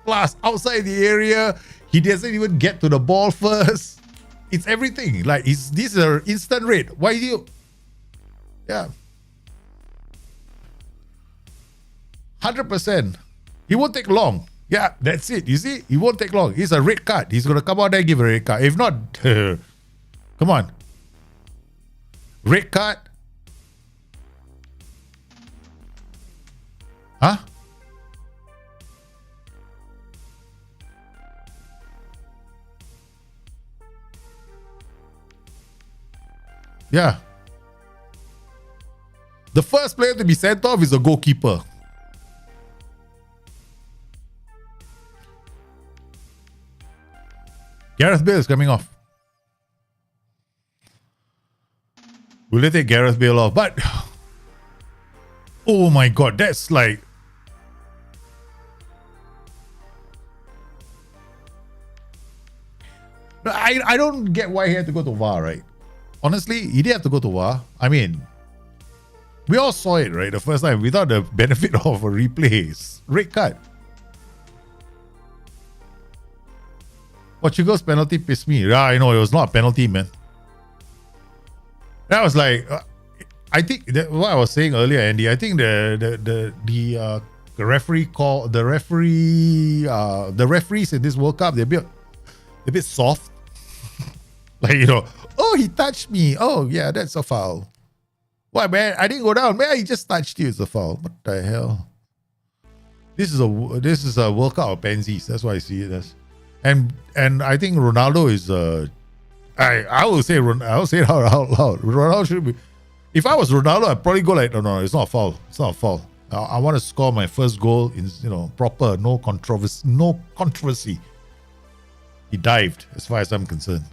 plus outside the area. He doesn't even get to the ball first. It's everything. Like, this is an instant red. Why do you? Yeah. 100%. He won't take long. Yeah, that's it. You see? He won't take long. It's a red card. He's going to come out there and give a red card. If not, come on. Red card. Huh? Yeah. The first player to be sent off is the goalkeeper. Gareth Bale is coming off. Will they take Gareth Bale off? But oh my god, that's like I don't get why he had to go to VAR, right? Honestly, he didn't have to go to VAR. I mean, we all saw it, right? The first time without the benefit of a replay. Red card. Portugal's penalty pissed me. Yeah, I know it was not a penalty, man. That was like, I think that what I was saying earlier, Andy. I think the referee call the referees in this World Cup, they're a bit soft. Like, you know, oh, he touched me. Oh yeah, that's a foul. Why, man? I didn't go down, man. He just touched you. It's a foul. What the hell? This is a World Cup of pansies. That's why I see it as. And I think Ronaldo is I will say it out loud. Ronaldo should be. If I was Ronaldo, I'd probably go like, no, it's not a foul. It's not a foul. I want to score my first goal in, you know, proper, no controversy. He dived, as far as I'm concerned.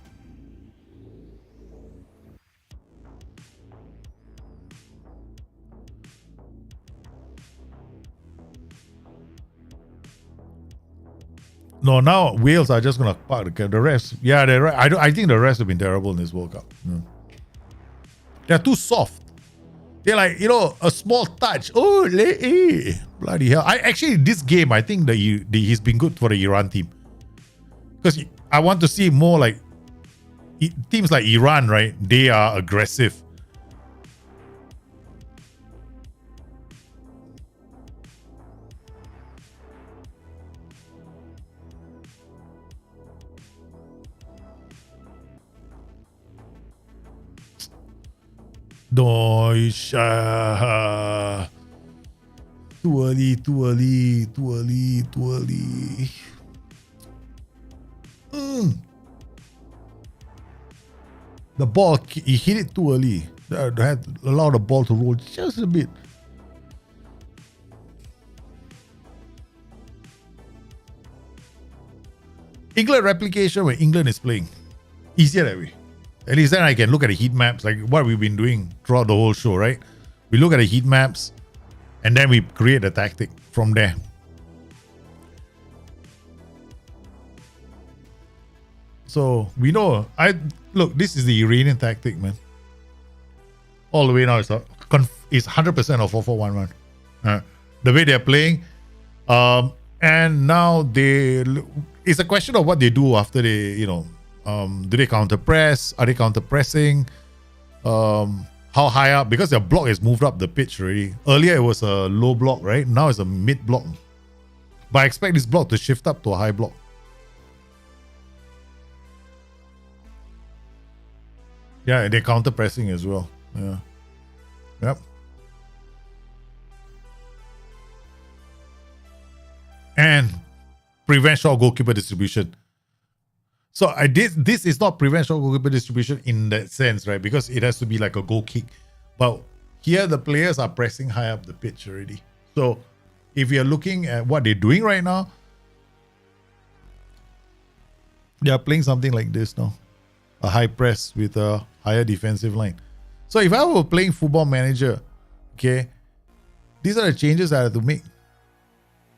No, now Wales are just gonna park the rest. Yeah, I think the rest have been terrible in this World Cup. Yeah. They're too soft. They're like, you know, a small touch. Oh, bloody hell! This game, I think he's been good for the Iran team, because I want to see more like teams like Iran, right? They are aggressive. No, too early. The ball, he hit it too early. They had allowed the ball to roll just a bit. England replication when England is playing. Easier that way. At least then I can look at the heat maps, like what we've been doing throughout the whole show, right? We look at the heat maps and then we create a tactic from there. So we know, this is the Iranian tactic, man. All the way now, it's 100% of 4-4-1-1. The way they're playing. And now it's a question of what they do after they, do they counter press? Are they counter pressing? How high up? Because their block has moved up the pitch already. Earlier it was a low block, right? Now it's a mid block. But I expect this block to shift up to a high block. Yeah, they're counter pressing as well. Yeah. Yep. And prevent short goalkeeper distribution. So this is not prevent short goalkeeper distribution in that sense, right? Because it has to be like a goal kick. But here the players are pressing high up the pitch already. So if you're looking at what they're doing right now, they are playing something like this now. A high press with a higher defensive line. So if I were playing Football Manager, okay, these are the changes I have to make.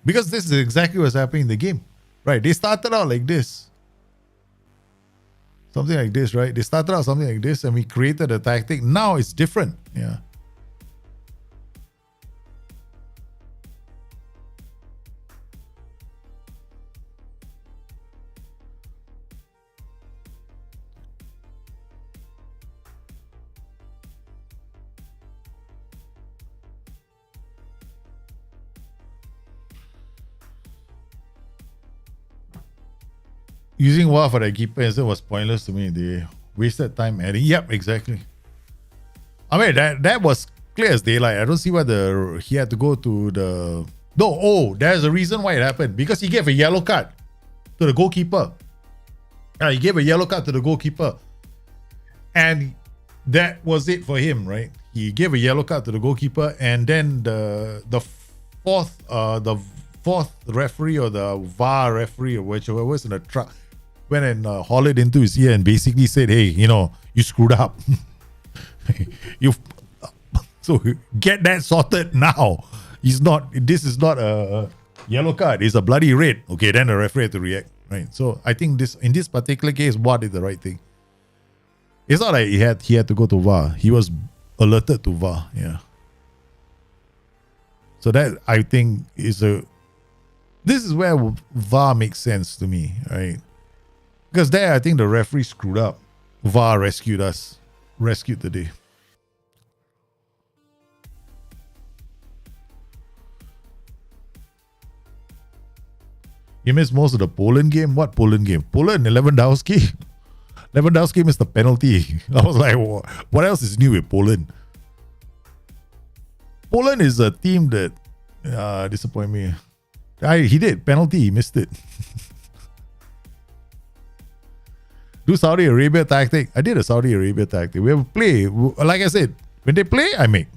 Because this is exactly what's happening in the game. Right? They started out like this. Something like this, right? They started out something like this and we created a tactic. Now it's different. Yeah. Using VAR for the keeper instead was pointless to me. They wasted time adding. Yep, exactly. I mean, that was clear as daylight. I don't see why he had to go to the... No, there's a reason why it happened. Because he gave a yellow card to the goalkeeper. He gave a yellow card to the goalkeeper. And that was it for him, right? He gave a yellow card to the goalkeeper, and then the fourth referee or the VAR referee or whichever was in the truck went and hollered into his ear and basically said, hey, you screwed up. So get that sorted now. This is not a yellow card, it's a bloody red. Okay, then the referee had to react, right? So I think in this particular case, VAR did the right thing. It's not like he had to go to VAR. He was alerted to VAR, yeah. So that, I think, this is where VAR makes sense to me, right? Because there, I think the referee screwed up. VAR rescued the day. You missed most of the Poland game? What Poland game? Poland, Lewandowski? Lewandowski missed the penalty. I was like, what else is new with Poland? Poland is a team that disappointed me. He did. Penalty, he missed it. Do Saudi Arabia tactic. I did a Saudi Arabia tactic. We have a play. Like I said, when they play, I make.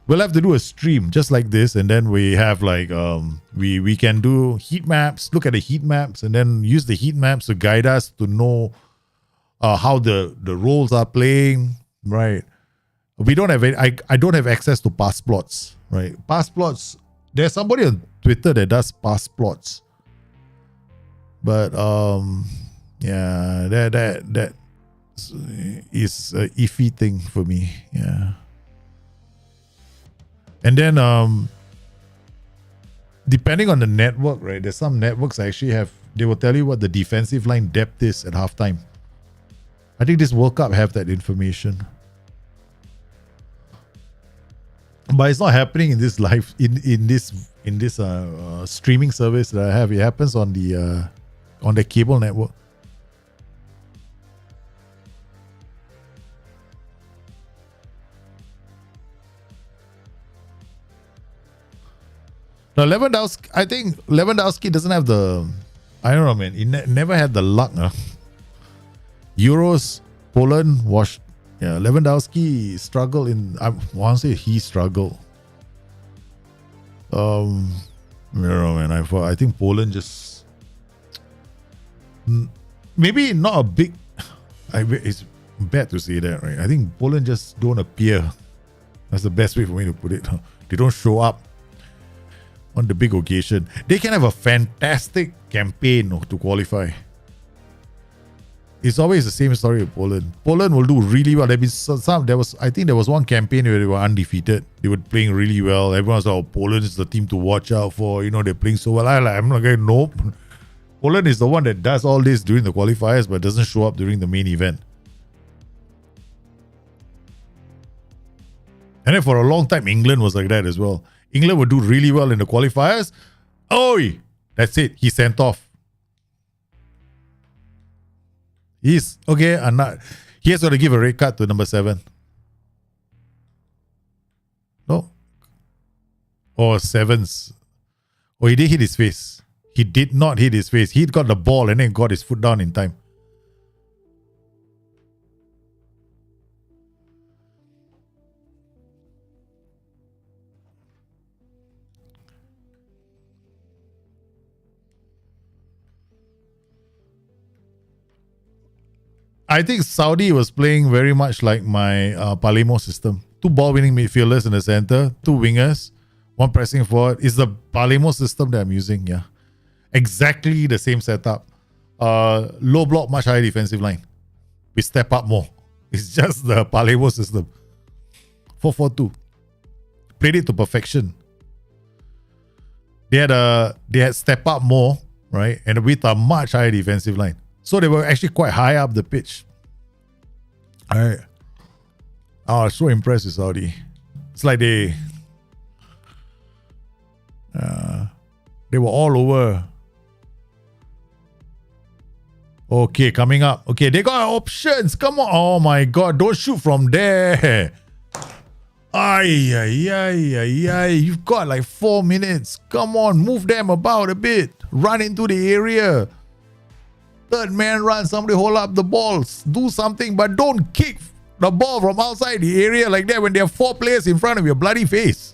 We'll have to do a stream just like this, and then we have like we can do heat maps, look at the heat maps, and then use the heat maps to guide us to know how the roles are playing, right? We don't have I don't have access to pass plots, right? Pass plots. There's somebody on Twitter that does pass plots, but yeah, that is a iffy thing for me, yeah. And then depending on the network, right? There's some networks actually they will tell you what the defensive line depth is at halftime. I think this World Cup have that information. But it's not happening in this live in this streaming service that I have. It happens on the cable network. Now, Lewandowski, I think Lewandowski doesn't have the... I don't know, man. He never had the luck. Euros, Poland, washed. Yeah, Lewandowski struggled in... I want to say he struggled. I don't know, man. I think Poland just... Maybe not a big... It's bad to say that, right? I think Poland just don't appear. That's the best way for me to put it. They don't show up on the big occasion. They can have a fantastic campaign to qualify. It's always the same story with Poland. Poland will do really well. I think there was one campaign where they were undefeated. They were playing really well. Everyone's like, oh, Poland is the team to watch out for. They're playing so well. I'm not going, nope. Poland is the one that does all this during the qualifiers but doesn't show up during the main event. And then for a long time, England was like that as well. England would do really well in the qualifiers. Oi! That's it. He's sent off. He's okay. He has got to give a red card to number 7. No. Or 7's. Oh, he did hit his face. He did not hit his face. He got the ball and then got his foot down in time. I think Saudi was playing very much like my Palemo system. 2 ball-winning midfielders in the center, 2 wingers, 1 pressing forward. It's the Palemo system that I'm using, yeah. Exactly the same setup. Low block, much higher defensive line. We step up more. It's just the Palemo system. 4-4-2. Played it to perfection. They had step up more, right? And with a much higher defensive line. So they were actually quite high up the pitch. I was so impressed with Saudi. It's like they were all over. Okay, coming up. Okay, they got options. Come on. Oh my God, don't shoot from there. Ay. You've got like 4 minutes. Come on, move them about a bit. Run into the area. Third man run, somebody hold up the balls. Do something, but don't kick the ball from outside the area like that when there are 4 players in front of your bloody face.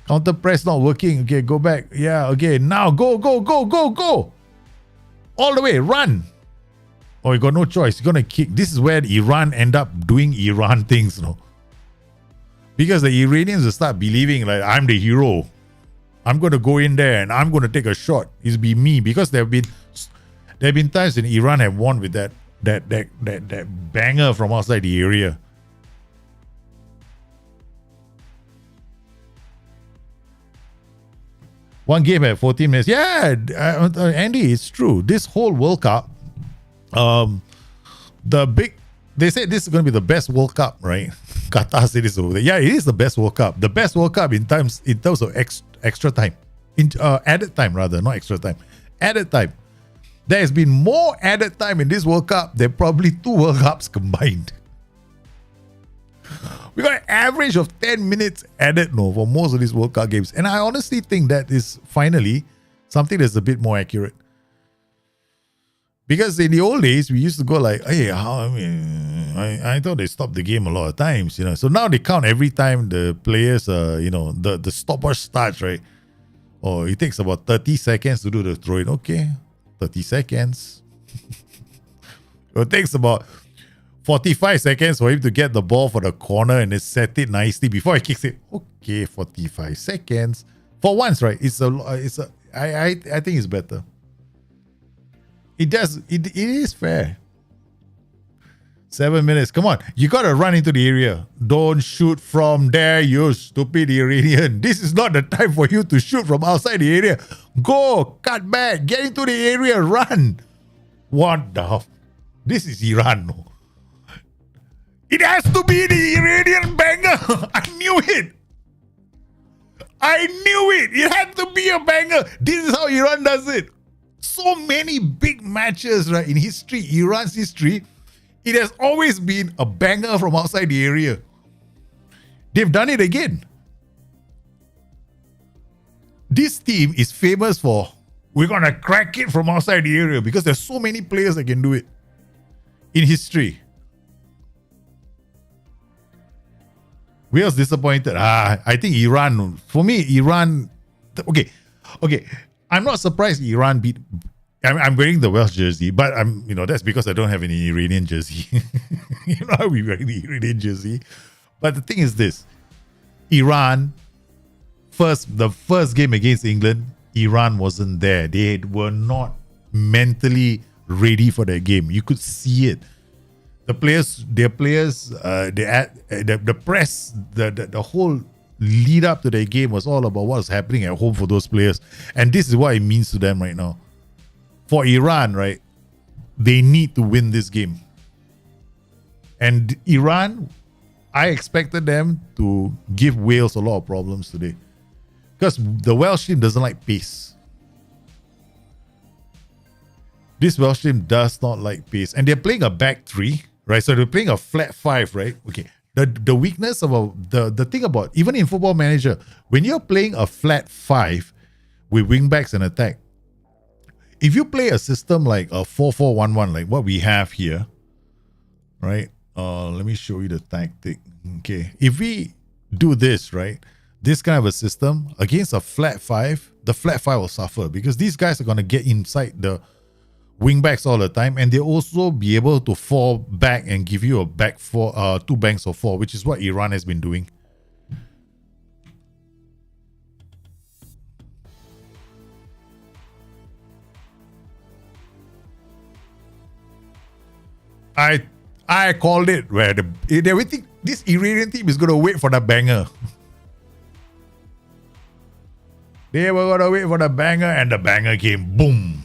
Counter press not working. Okay, go back. Yeah, okay. Now go. All the way, run. Oh, you got no choice. You're going to kick. This is where Iran end up doing Iran things, no? Because the Iranians will start believing like I'm the hero. I'm going to go in there and I'm going to take a shot. It'll be me, because there have been times when Iran have won with that banger from outside the area. One game at 14 minutes. Yeah, Andy, it's true. This whole World Cup, they said this is going to be the best World Cup, right? Qatar said this over there. Yeah, it is the best World Cup. The best World Cup in terms of extra time. Added time rather, not extra time. Added time. There has been more added time in this World Cup than probably 2 World Cups combined. We got an average of 10 minutes added for most of these World Cup games. And I honestly think that is finally something that's a bit more accurate. Because in the old days, we used to go like, hey, I thought they stopped the game a lot of times, you know. So now they count every time the players, the stopwatch starts, right? Or it takes about 30 seconds to do the throw-in. Okay, 30 seconds. It takes about 45 seconds for him to get the ball for the corner and then set it nicely before he kicks it. Okay, 45 seconds. For once, right? I think it's better. It is fair. 7 minutes. Come on. You got to run into the area. Don't shoot from there, you stupid Iranian. This is not the time for you to shoot from outside the area. Go. Cut back. Get into the area. Run. What the... This is Iran. No. It has to be the Iranian banger. I knew it. It had to be a banger. This is how Iran does it. So many big matches, right, in history, Iran's history, it has always been a banger from outside the area. They've done it again. This team is famous for, we're going to crack it from outside the area, because there's so many players that can do it in history. We was disappointed. I think Iran, for me, Iran, okay. I'm not surprised Iran beat. I'm wearing the Welsh jersey, but that's because I don't have any Iranian jersey. You know how we wear the Iranian jersey. But the thing is this: Iran, the first game against England, Iran wasn't there. They were not mentally ready for that game. You could see it. The press, the whole lead up to their game was all about what's happening at home for those players. And this is what it means to them right now. For Iran, right, they need to win this game. And Iran, I expected them to give Wales a lot of problems today. Because the Welsh team doesn't like pace. This Welsh team does not like pace. And they're playing a back three, right? So they're playing a flat five, right? Okay. The weakness of the thing about, even in Football Manager, when you're playing a flat five with wingbacks and attack, if you play a system like a 4-4-1-1, like what we have here, right? Let me show you the tactic. Okay. If we do this, right? This kind of a system against a flat five, the flat five will suffer because these guys are going to get inside the wingbacks all the time, and they'll also be able to fall back and give you a back four, two banks of four, which is what Iran has been doing. I called it where everything, this Iranian team is going to wait for the banger. They were going to wait for the banger, and the banger came. Boom.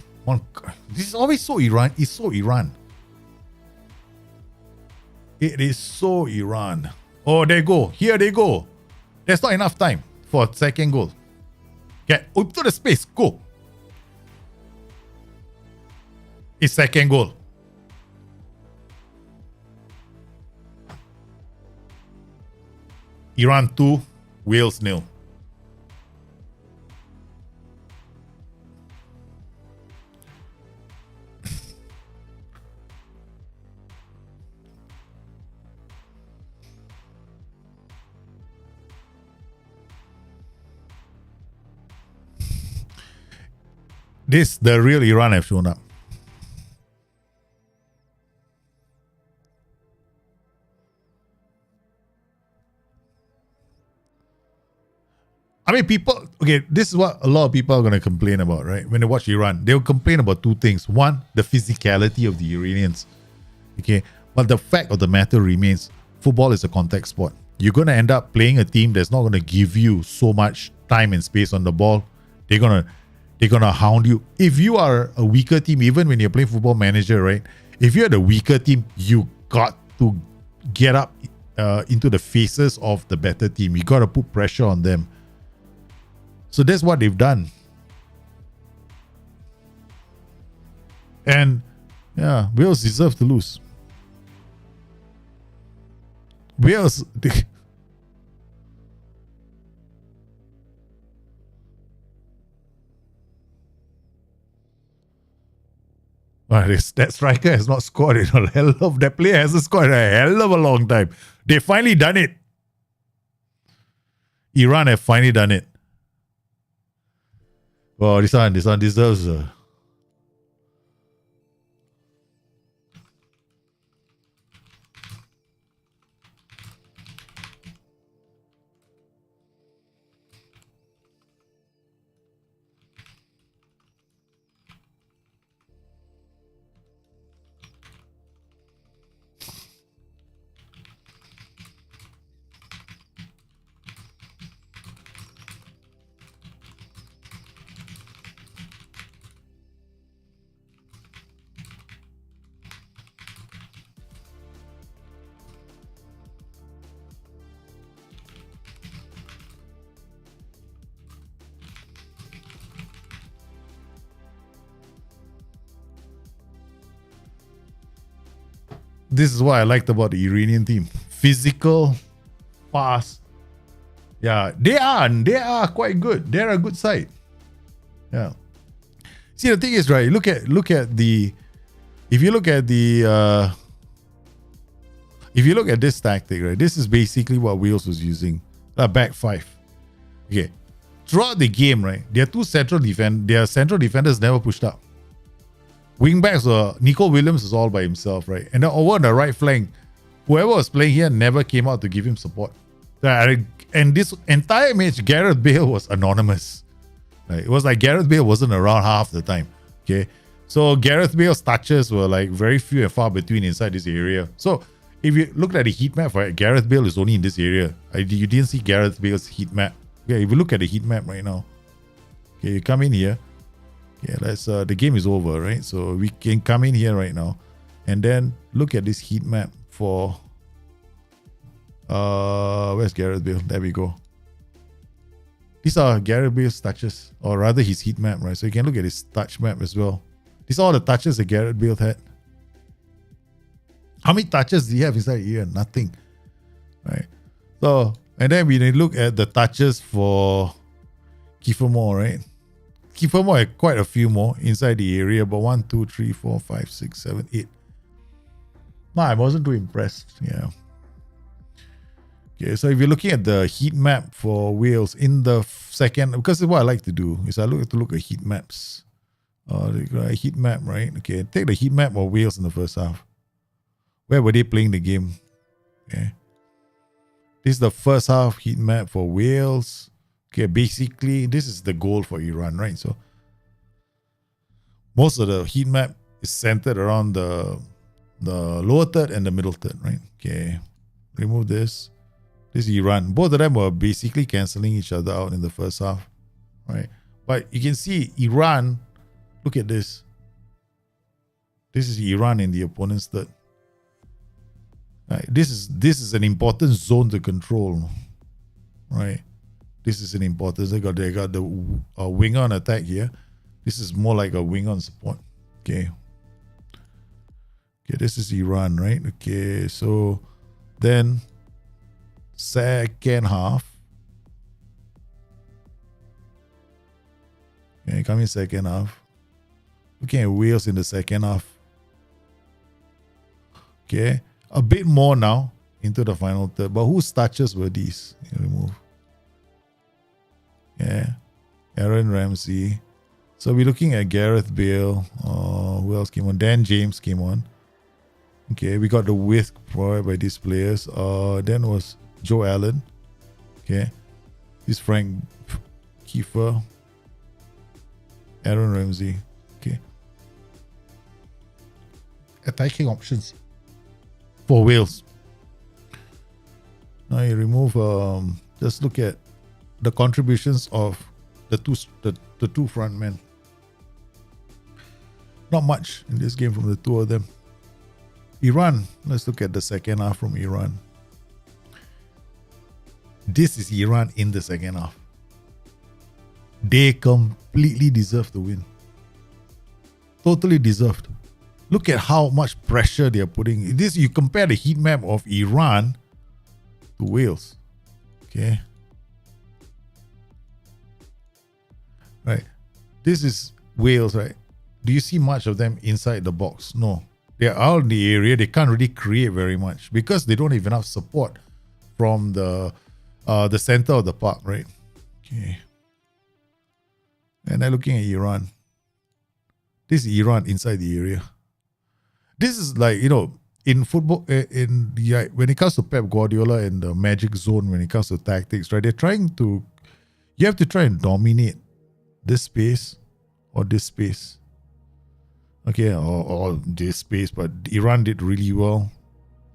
This is always so Iran. It's so Iran. It is so Iran. Oh, they go. Here they go. There's not enough time for a second goal. Get up to the space. Go. It's second goal. Iran 2, Wales 0. The real Iran have shown up. I mean, people, okay, this is what a lot of people are going to complain about, right? When they watch Iran, they'll complain about two things. One, the physicality of the Iranians. Okay, but the fact of the matter remains, football is a contact sport. You're going to end up playing a team that's not going to give you so much time and space on the ball. They're going to hound you. If you are a weaker team, even when you're playing Football Manager, right? If you're the weaker team, you got to get up into the faces of the better team. You got to put pressure on them. So that's what they've done. And yeah, Wales deserve to lose. Wales... that striker has not scored in a hell of... That player hasn't scored in a hell of a long time. They finally done it. Iran have finally done it. Well, this one deserves a... This is what I liked about the Iranian team. Physical, fast. Yeah, they are quite good. They're a good side. Yeah. See, the thing is, right, look at the... If you look at this tactic, right, this is basically what Wales was using. Back five. Okay. Throughout the game, right, their central defenders never pushed up. Wingbacks were Nico Williams was all by himself, right? And then over on the right flank, whoever was playing here never came out to give him support. And this entire match, Gareth Bale was anonymous. Right? It was like Gareth Bale wasn't around half the time. Okay. So Gareth Bale's touches were like very few and far between inside this area. So if you look at the heat map, right, Gareth Bale is only in this area. You didn't see Gareth Bale's heat map. Okay, if you look at the heat map right now, okay, you come in here. Yeah, let's the game is over, right? So we can come in here right now and then look at this heat map for where's Gareth Bale? There we go. These are Gareth Bale's touches, or rather his heat map, right? So you can look at his touch map as well. These are all the touches that Gareth Bale had. How many touches do you have inside here? Nothing. Right. So, and then we look at the touches for Kiefer Moore, right? Kiefer Moore had quite a few more inside the area, but 1, 2, 3, 4, 5, 6, 7, 8. No, I wasn't too impressed. Yeah. Okay, so if you're looking at the heat map for Wales in the second, because what I like to do is I look at heat maps. Heat map, right? Okay, take the heat map of Wales in the first half. Where were they playing the game? Okay. This is the first half heat map for Wales. Okay, basically, this is the goal for Iran, right? So, most of the heat map is centered around the lower third and the middle third, right? Okay, remove this. This is Iran. Both of them were basically cancelling each other out in the first half, right? But you can see Iran, look at this. This is Iran in the opponent's third. Right. This is an important zone to control, right? This is an important. They got the winger on attack here. This is more like a winger on support. Okay. Okay, this is Iran, right? Okay, so then second half. Okay, come in second half. Looking at Wales in the second half. Okay. A bit more now into the final third. But whose touches were these? You remove. Yeah. Aaron Ramsey. So we're looking at Gareth Bale. Who else came on? Dan James came on. Okay, we got the width provided by these players. Then was Joe Allen. Okay. This Frank Kiefer. Aaron Ramsey. Okay. Attacking options for Wales. Now you remove, just look at the contributions of the two front men. Not much in this game from the two of them. Iran, let's look at the second half from Iran. This is Iran in the second half. They completely deserve the win. Totally deserved. Look at how much pressure they are putting. This, you compare the heat map of Iran to Wales. Okay. Right. This is Wales, right? Do you see much of them inside the box? No. They are out in the area. They can't really create very much because they don't have enough support from the center of the park, right? Okay. And then looking at Iran. This is Iran inside the area. This is like, in football, when it comes to Pep Guardiola and the magic zone, when it comes to tactics, right? You have to try and dominate this space or this space. Okay, or this space, but Iran did really well.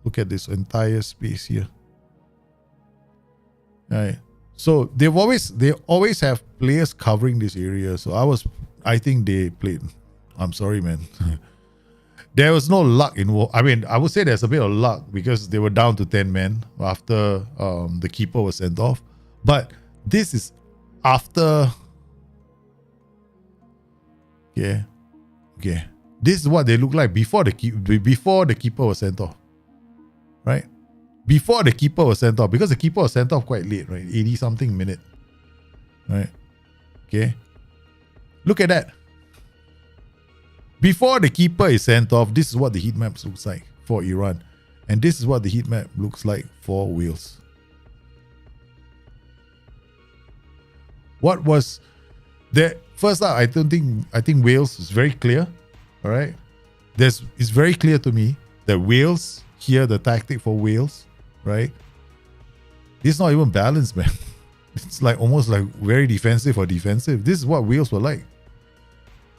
Look at this entire space here. Right. So they always have players covering this area. So I think they played. I'm sorry, man. There was no luck involved. I mean, I would say there's a bit of luck because they were down to 10 men after the keeper was sent off. But this is after. Okay. This is what they look like before the keeper was sent off. Right? Before the keeper was sent off, because the keeper was sent off quite late, right? 80 something minute. Right? Okay. Look at that. Before the keeper is sent off, this is what the heat map looks like for Iran. And this is what the heat map looks like for Wales. What was the first half? I think Wales is very clear. All right. It's very clear to me that Wales, here the tactic for Wales, right? It's not even balanced, man. It's like almost like very defensive or defensive. This is what Wales were like.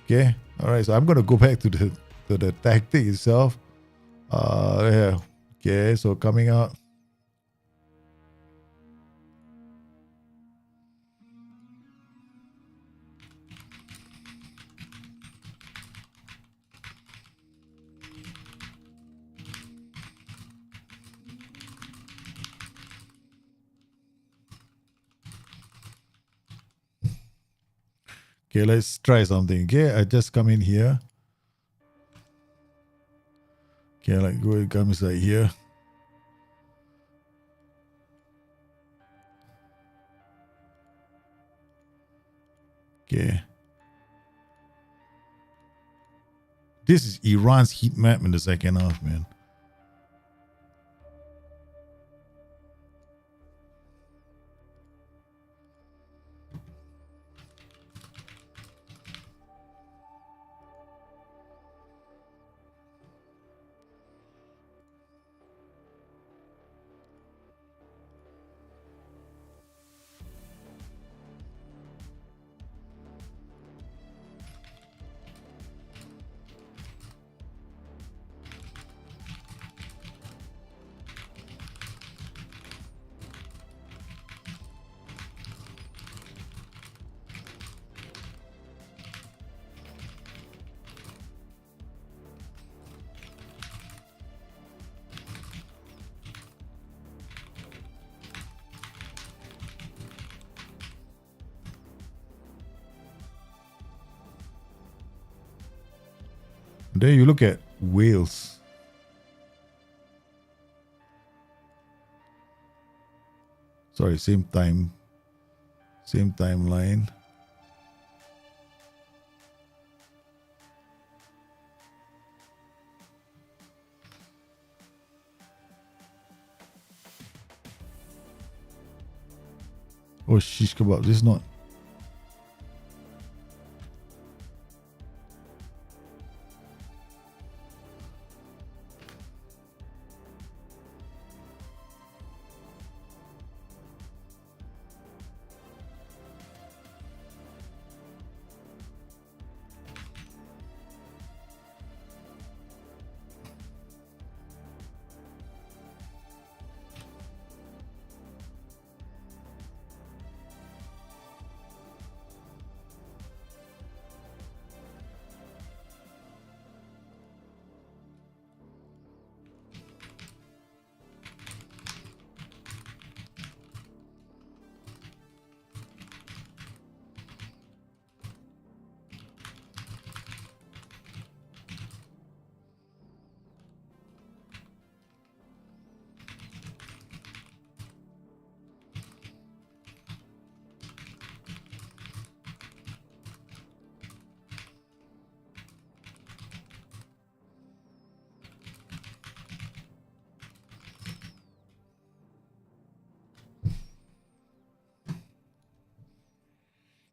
Okay. All right. So I'm gonna go back to the tactic itself. Yeah. Okay, so coming out. Okay, let's try something. Okay, I just come in here. Okay, like go and come inside here. Okay. This is Iran's heat map in the second half, man. There you look at Wales. Sorry, same timeline. Oh, shish kebab. This is not.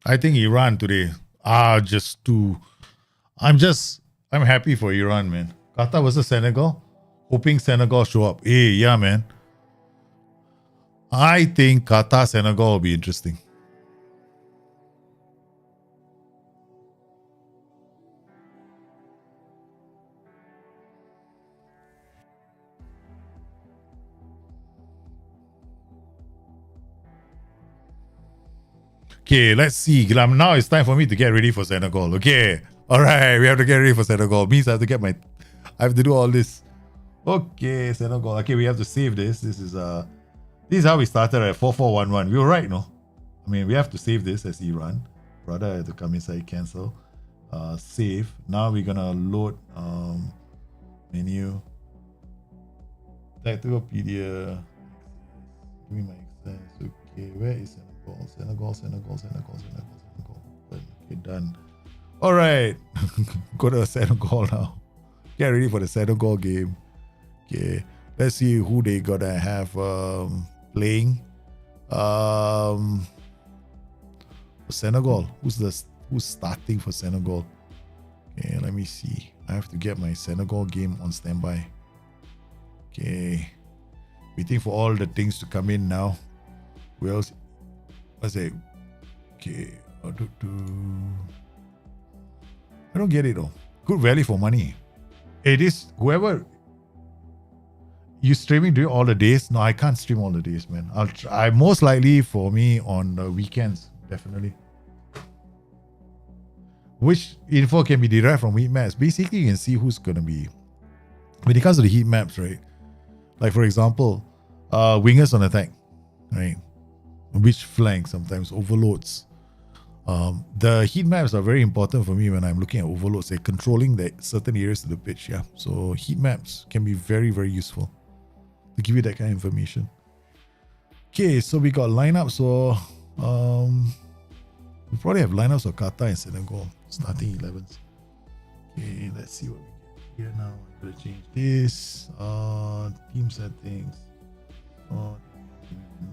I think Iran today are just too. I'm happy for Iran, man. Qatar versus Senegal. Hoping Senegal show up. Hey, yeah, man. I think Qatar Senegal will be interesting. Okay, let's see. Now it's time for me to get ready for Senegal. Okay. Alright, we have to get ready for Senegal. Means I have to do all this. Okay, Senegal. Okay, we have to save this. This is how we started at 4411. We were right, no? I mean, we have to save this as Iran. Brother, I have to come inside, cancel. Save. Now we're gonna load menu. Tacticalpedia. Give me my access. Okay, where is Senegal? Senegal. Okay, done. All right, go to Senegal now. Get ready for the Senegal game. Okay, let's see who they gotta have playing. Senegal. Who's starting for Senegal? Okay, let me see. I have to get my Senegal game on standby. Okay, waiting for all the things to come in now. Who else? Let's say, okay, I don't get it though. Good value for money. It is whoever. you streaming during all the days? No, I can't stream all the days, man. I'll try. Most likely for me on the weekends, definitely. Which info can be derived from heat maps? Basically, you can see who's gonna be. When it comes to the heat maps, right? Like for example, wingers on attack, right? Which flank sometimes overloads. The heat maps are very important for me when I'm looking at overloads. They're controlling the certain areas of the pitch, yeah. So heat maps can be very, very useful to give you that kind of information. Okay, so we got lineups for we probably have lineups for Qatar and Senegal starting 11s. Okay, let's see what we get here now. I'm gonna change this. Team settings.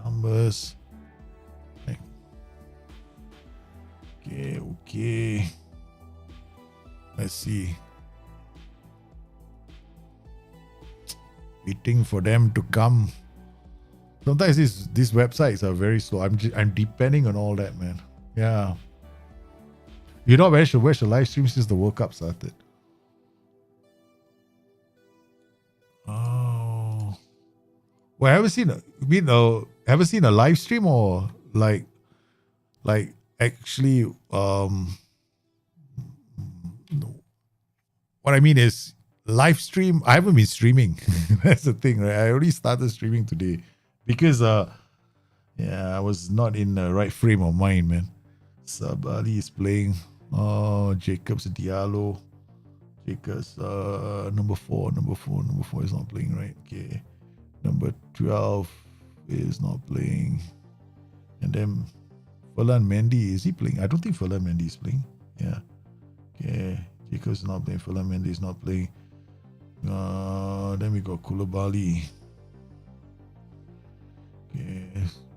Numbers. Okay. Let's see. Waiting for them to come. Sometimes these websites are very slow. I'm depending on all that, man. Yeah. You know where should live stream since the World Cup started? Oh. Well, I haven't seen a live stream or like actually what I mean is live stream. I haven't been streaming. That's the thing, right? I already started streaming today because I was not in the right frame of mind, man. Sabali is playing. Jacobs Diallo. Jacobs number 4 is not playing, right? Okay. Number 12 is not playing. And then Ferland Mendy, is he playing? I don't think Ferland Mendy is playing. Yeah. Okay. Jacobs is not playing. Ferland Mendy is not playing. Then we got Koulibaly. Okay.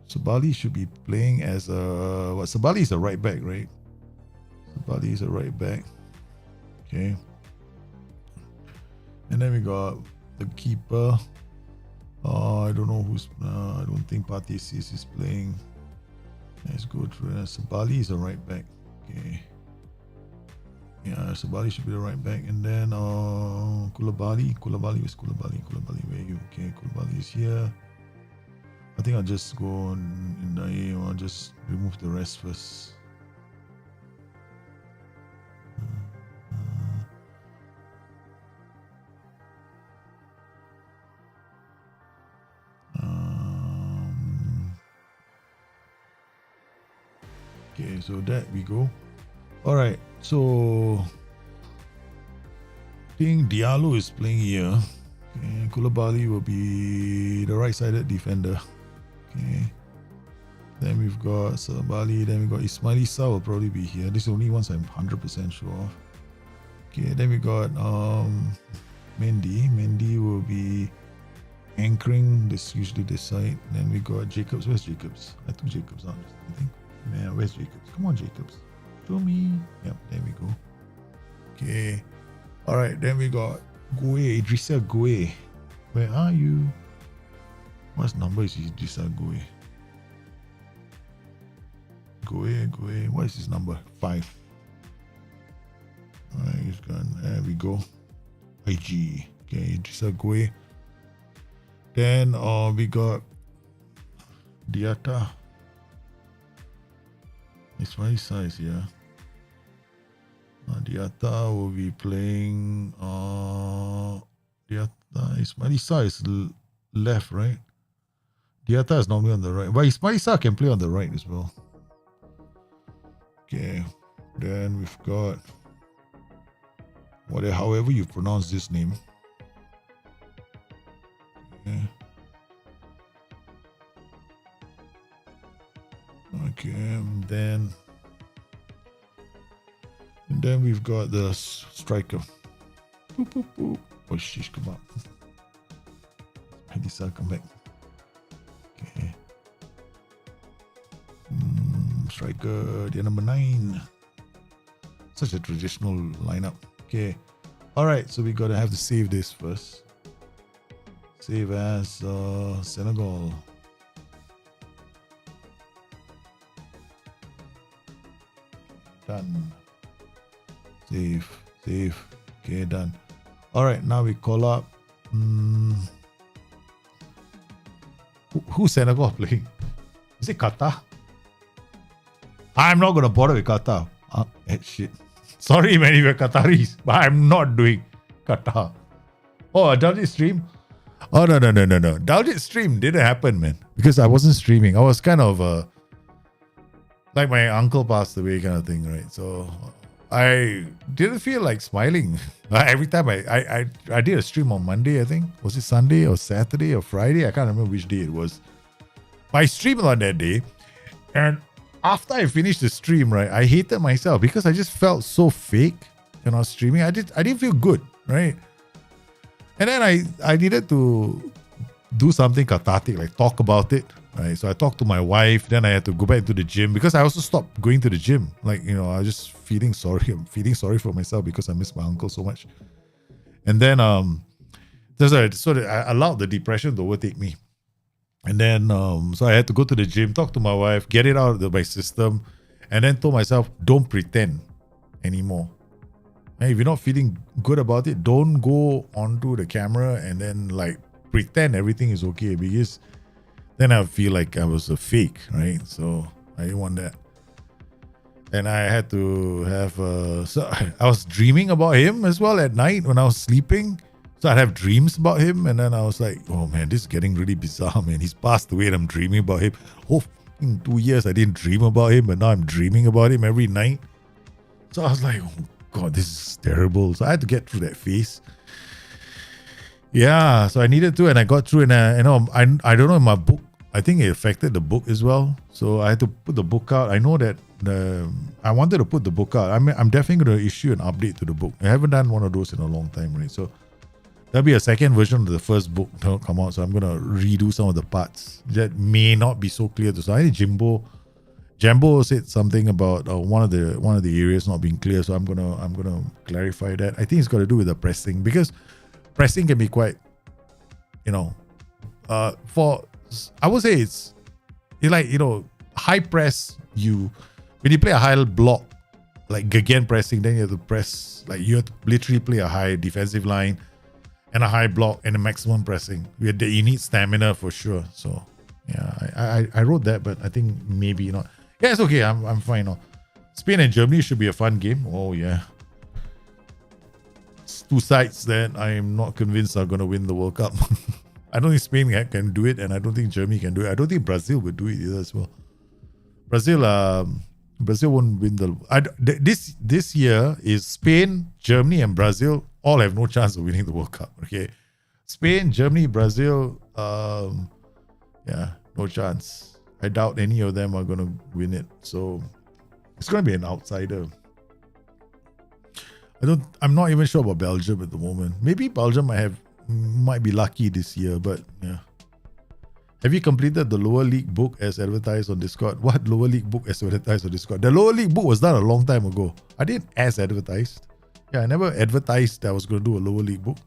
Sabali should be playing as a... Sabali is a right back, right? Sabali is a right back. Okay. And then we got the keeper. I don't know who's... I don't think Patisis is playing. Let's go through that. Sabali is a right back. Okay. Yeah, Sabali should be the right back. And then Koulibaly. Where's Koulibaly? Where are you? Okay, Koulibaly is here. I think I'll just go in the A. I'll just remove the rest first. Okay, so that we go. All right, so I think Diallo is playing here. Okay, Koulibaly will be the right-sided defender. Okay. Then we've got Sabali. Then we've got Ismail Issa will probably be here. This is the only ones I'm 100% sure of. Okay, then we got Mendy. Mendy will be anchoring usually this side. Then we got Jacobs. Where's Jacobs? I took Jacobs out. I think. Man, where's Jacobs? Come on, Jacobs. Show me. Yep, there we go. Okay. All right, then we got Goe, Idrissa Goe. Where are you? What number is Idrissa Goe? Goe. What is his number? 5. All right, he's gone. There we go. IG. Okay, Idrissa Goe. Then we got Diatta. Ismail Issa is here. Diatta will be playing. Diatta. Ismail Issa is left, right? Diatta is normally on the right. But Ismail Issa can play on the right as well. Okay. Then we've got however you pronounce this name. Okay, and then we've got the striker. Boop, boop, boop. Oh, sheesh, come on. Hadisa, come back. Okay. Striker, the number 9. Such a traditional lineup. Okay. Alright, so we gotta have to save this first. Save as Senegal. Done. Save. Okay, done. All right, now we call up Who's Senegal playing? Is it Qatar? I'm not going to bother with Qatar. Shit. Sorry, man, if you're Qataris, but I'm not doing Qatar. Oh, a Dalit stream? Oh, no. Dalit stream didn't happen, man. Because I wasn't streaming. I was kind of like my uncle passed away kind of thing, right? So I didn't feel like smiling. Every time I did a stream on Monday, I think. Was it Sunday or Saturday or Friday? I can't remember which day it was. I streamed on that day. And after I finished the stream, right, I hated myself because I just felt so fake when I was streaming. I didn't feel good, right? And then I needed to do something cathartic, like talk about it, right? So I talked to my wife. Then I had to go back to the gym because I also stopped going to the gym. Like, you know, I was just feeling sorry. I'm feeling sorry for myself because I miss my uncle so much. And then so I allowed the depression to overtake me. And then so I had to go to the gym, talk to my wife, get it out of my system, and then told myself, don't pretend anymore. And if you're not feeling good about it, don't go onto the camera and then like pretend everything is okay, because then I feel like I was a fake, right? So I didn't want that. And I had to have so I was dreaming about him as well at night when I was sleeping. So I'd have dreams about him, and then I was like, oh man, this is getting really bizarre, man. He's passed away and I'm dreaming about him. Oh, in 2 years I didn't dream about him, but now I'm dreaming about him every night. So I was like, oh God, this is terrible. So I had to get through that phase. Yeah, so I needed to, and I got through, and I don't know, in my book, I think it affected the book as well. So I had to put the book out. I know that I wanted to put the book out. I'm definitely going to issue an update to the book. I haven't done one of those in a long time, right? So there'll be a second version of the first book that'll come out. So I'm going to redo some of the parts that may not be so clear to some. I think Jambo said something about one of the areas not being clear. So I'm gonna clarify that. I think it's got to do with the pressing, because pressing can be quite, I would say it's like, high press. When you play a high block, like again pressing, then you have to press, like you have to literally play a high defensive line and a high block and a maximum pressing. You need stamina for sure. So yeah, I wrote that, but I think maybe not. Yeah, it's okay. I'm fine now. Spain and Germany should be a fun game. Oh yeah. It's two sides that I am not convinced are going to win the World Cup. I don't think Spain can do it, and I don't think Germany can do it. I don't think Brazil would do it either as well. Brazil won't win this year is Spain, Germany, and Brazil all have no chance of winning the World Cup. Okay, Spain, Germany, Brazil, no chance. I doubt any of them are going to win it. So it's going to be an outsider. I'm not even sure about Belgium at the moment. Maybe Belgium might be lucky this year, but yeah. Have you completed the lower league book as advertised on Discord? What lower league book as advertised on Discord? The lower league book was done a long time ago. I didn't as advertised. Yeah, I never advertised that I was going to do a lower league book.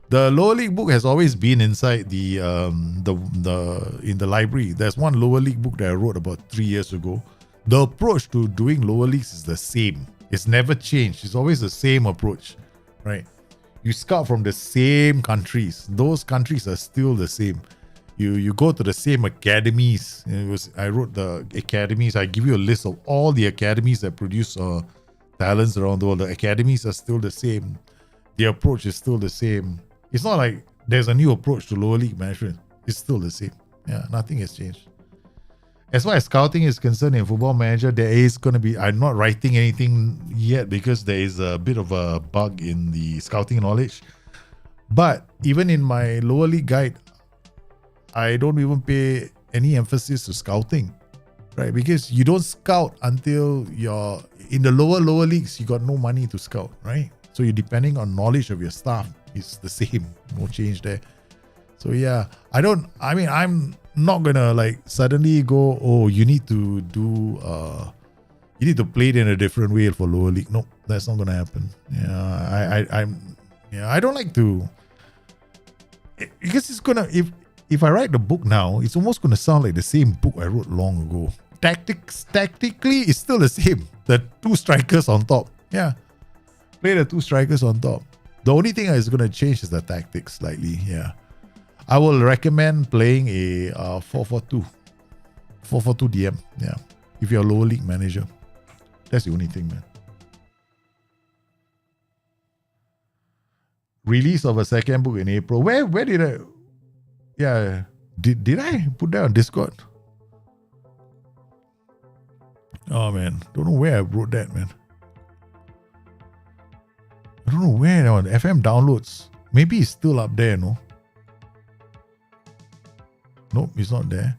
The lower league book has always been inside in the library. There's one lower league book that I wrote about 3 years ago. The approach to doing lower leagues is the same. It's never changed. It's always the same approach, right? You scout from the same countries. Those countries are still the same. You go to the same academies. I wrote the academies. I give you a list of all the academies that produce talents around the world. The academies are still the same. The approach is still the same. It's not like there's a new approach to lower league management. It's still the same. Yeah, nothing has changed. As far as scouting is concerned in Football Manager, there is going to be, I'm not writing anything yet because there is a bit of a bug in the scouting knowledge. But even in my lower league guide, I don't even pay any emphasis to scouting, right? Because you don't scout until you're in the lower leagues, you got no money to scout, right? So you're depending on knowledge of your staff. It's the same, no change there. So yeah, I'm not gonna like suddenly go, oh, you need to play it in a different way for lower league. No, that's not gonna happen. I don't like to, because it's gonna, if I write the book now, it's almost gonna sound like the same book I wrote long ago. Tactically, it's still the same. The two strikers on top. Yeah, play the two strikers on top. The only thing that is going to change is the tactics slightly. Yeah. I will recommend playing a 4-4-2. 4-4-2 DM. Yeah. If you're a lower league manager. That's the only thing, man. Release of a second book in April. Where did I... Yeah. Did I put that on Discord? Oh, man. Don't know where I wrote that, man. I don't know where on FM downloads. Maybe it's still up there, no? Nope, it's not there.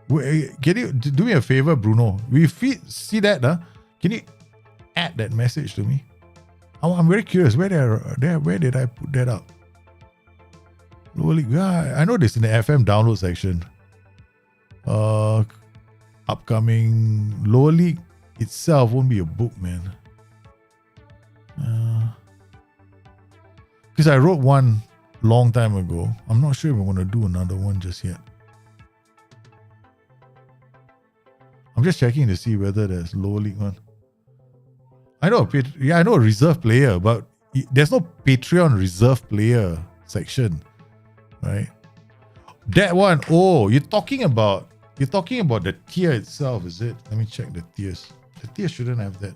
Wait, can you do me a favor, Bruno? We see that, huh? Can you add that message to me? I'm very curious. Where did I put that up? Lower League. Yeah, I know this in the FM download section. Upcoming Lower League itself won't be a book, man. Because I wrote one long time ago. I'm not sure if I'm going to do another one just yet. I'm just checking to see whether there's Lower League one. I know a reserve player, but there's no Patreon reserve player section, right? That one, you're talking about the tier itself, is it? Let me check the tiers. The tier shouldn't have that.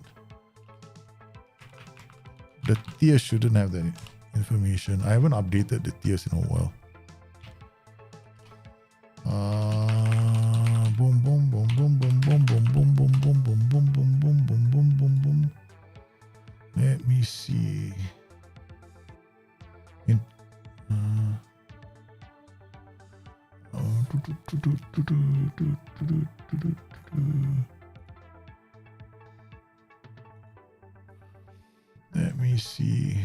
The tier shouldn't have that information. I haven't updated the tiers in a while. Boom, boom, boom, boom, boom, boom, boom, boom, boom, boom, boom, boom, boom, boom, boom, boom, boom, boom. Let me see. Let me see.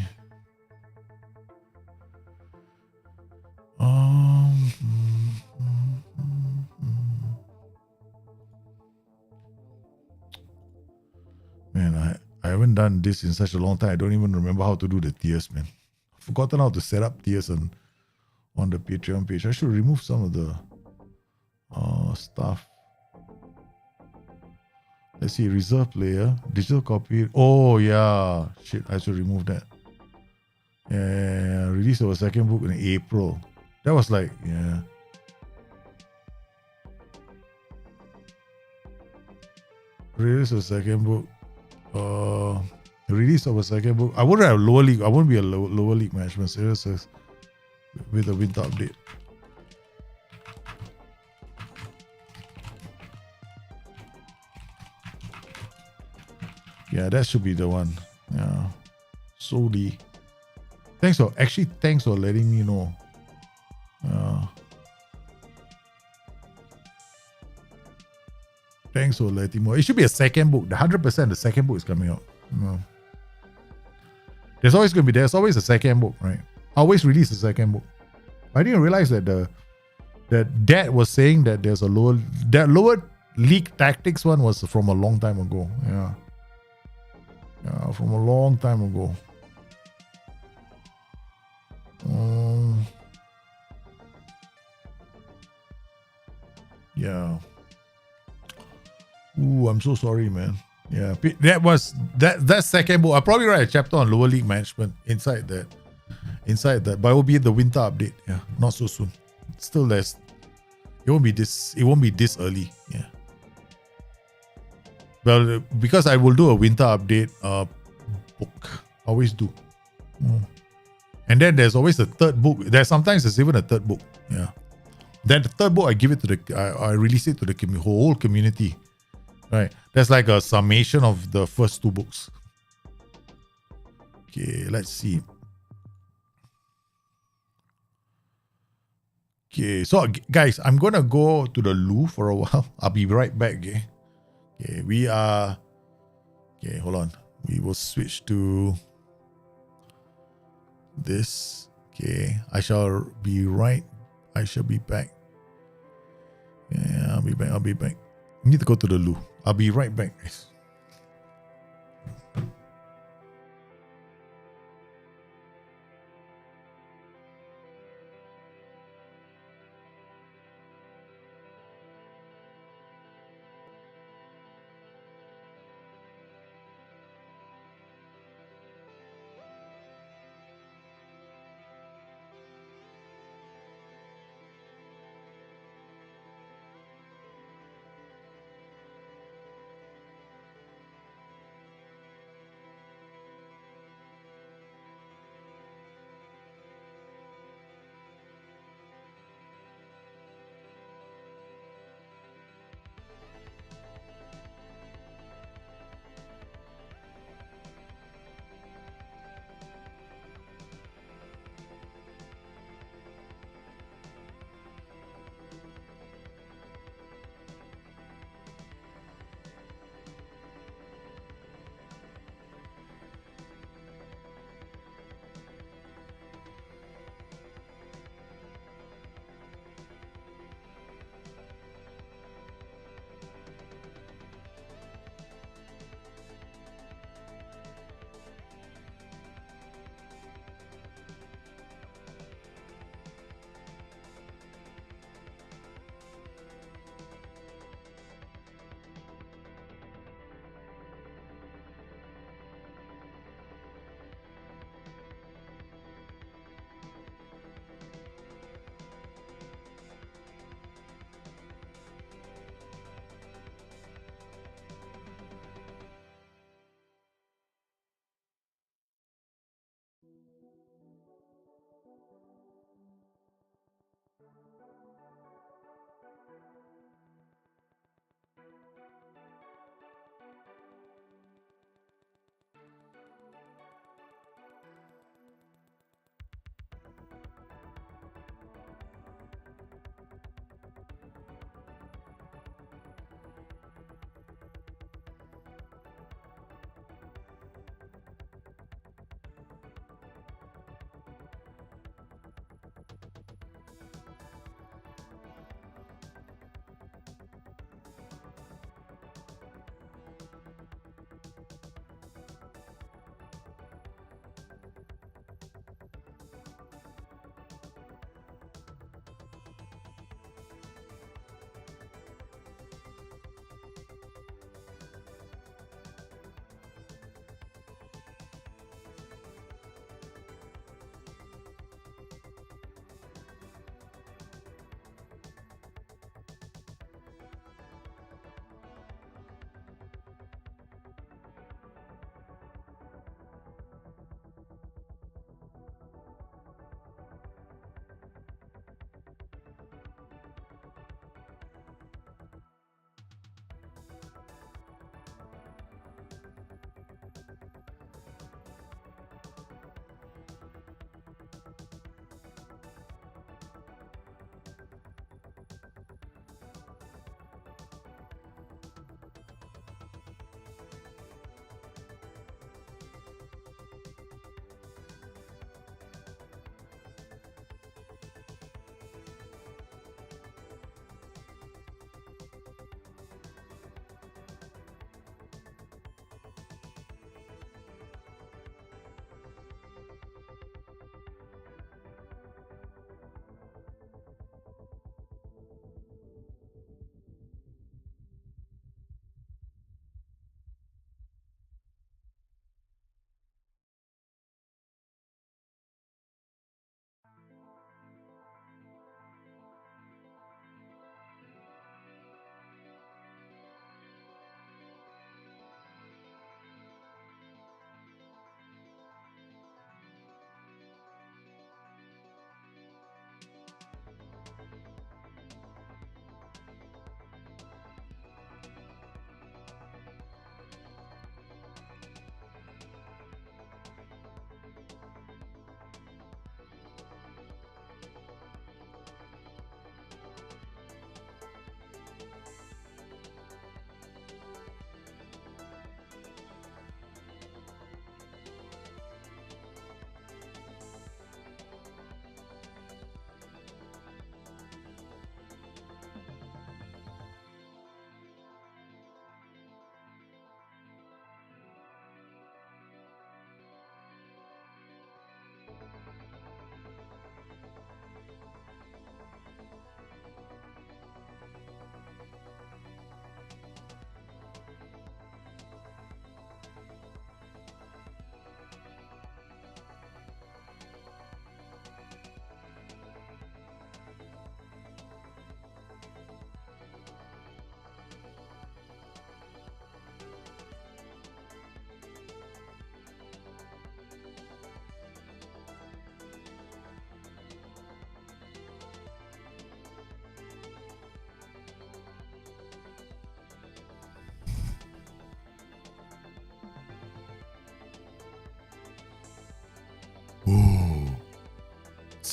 Man, I haven't done this in such a long time. I don't even remember how to do the tiers, man. I've forgotten how to set up tiers on the Patreon page. I should remove some of the stuff. Let's see, reserve player, digital copy. Oh yeah, shit, I should remove that. Yeah, release of a second book in April. That was like, yeah. Release of a second book. Release of a second book. I wouldn't have lower league. I wouldn't be a lower league management series with a winter update. Yeah, that should be the one. Yeah. Solely. Thanks for letting me know. Thanks for letting me know. It should be a second book. The 100% the second book is coming out. There's always a second book, right? I always release a second book. I didn't realize that that was saying that there's a lower league tactics one was from a long time ago. Yeah, from a long time ago. Yeah. Ooh, I'm so sorry, man. Yeah, that second book. I'll probably write a chapter on lower league management inside that, but it will be the winter update. Yeah, not so soon. Still less. It won't be this early. Yeah. Well, because I will do a winter update book. Always do. And then there's always a third book. Sometimes there's even a third book. Yeah. Then the third book I give it to I release it to the whole community. Right. That's like a summation of the first two books. Okay, let's see. Okay, so guys, I'm gonna go to the loo for a while. I'll be right back. Okay, okay, hold on. We will switch to this. Okay, I shall be back. Yeah, I'll be back. I need to go to the loo. I'll be right back, guys.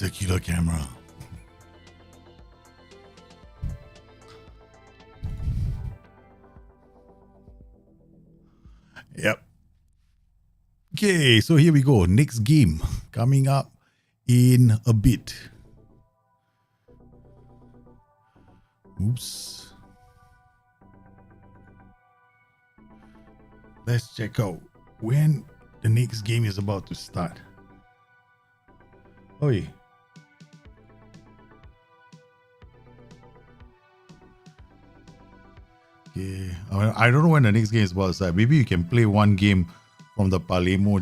circular camera. Yep. Okay, so here we go. Next game coming up in a bit. Oops. Let's check out when the next game is about to start. Oi. Okay, I don't know when the next game is about to start. Maybe you can play one game from the Palermo,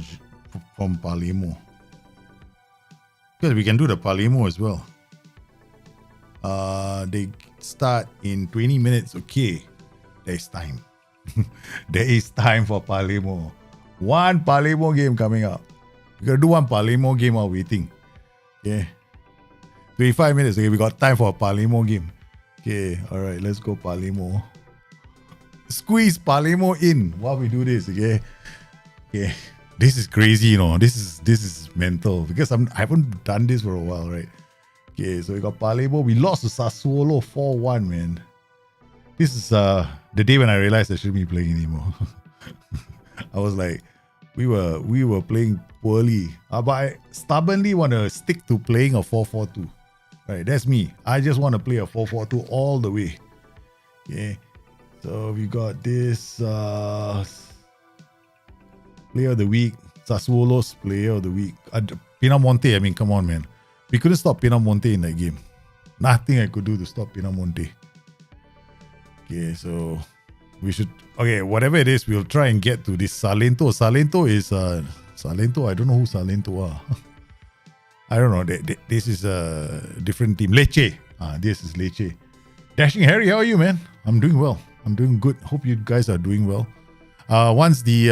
because we can do the Palermo as well. They start in 20 minutes. Okay, there's time. There is time for Palermo. One Palermo game coming up. We gotta do one Palermo game while waiting. Okay, 25 minutes. Okay, we got time for a Palermo game. Okay, all right, let's go Palermo. Squeeze Palermo in while we do this. Okay, okay. This is crazy, you know. This is mental because I haven't done this for a while, right? Okay, so we got Palermo. We lost to Sassuolo 4-1, man. This is the day when I realized I shouldn't be playing anymore. I was like, we were playing poorly. But I stubbornly want to stick to playing a 4-4-2. Right, that's me. I just want to play a 4-4-2 all the way. Okay. So we got this player of the week, Sassuolo's player of the week. Pinamonte, I mean, come on, man. We couldn't stop Pinamonte in that game. Nothing I could do to stop Pinamonte. Okay, so we should, okay, whatever it is, we'll try and get to this Salento. Salento is, Salento, I don't know who Salento are. I don't know, this is a different team. Lecce, this is Lecce. Dashing Harry, how are you, man? I'm doing well. I'm doing good. Hope you guys are doing well. Once the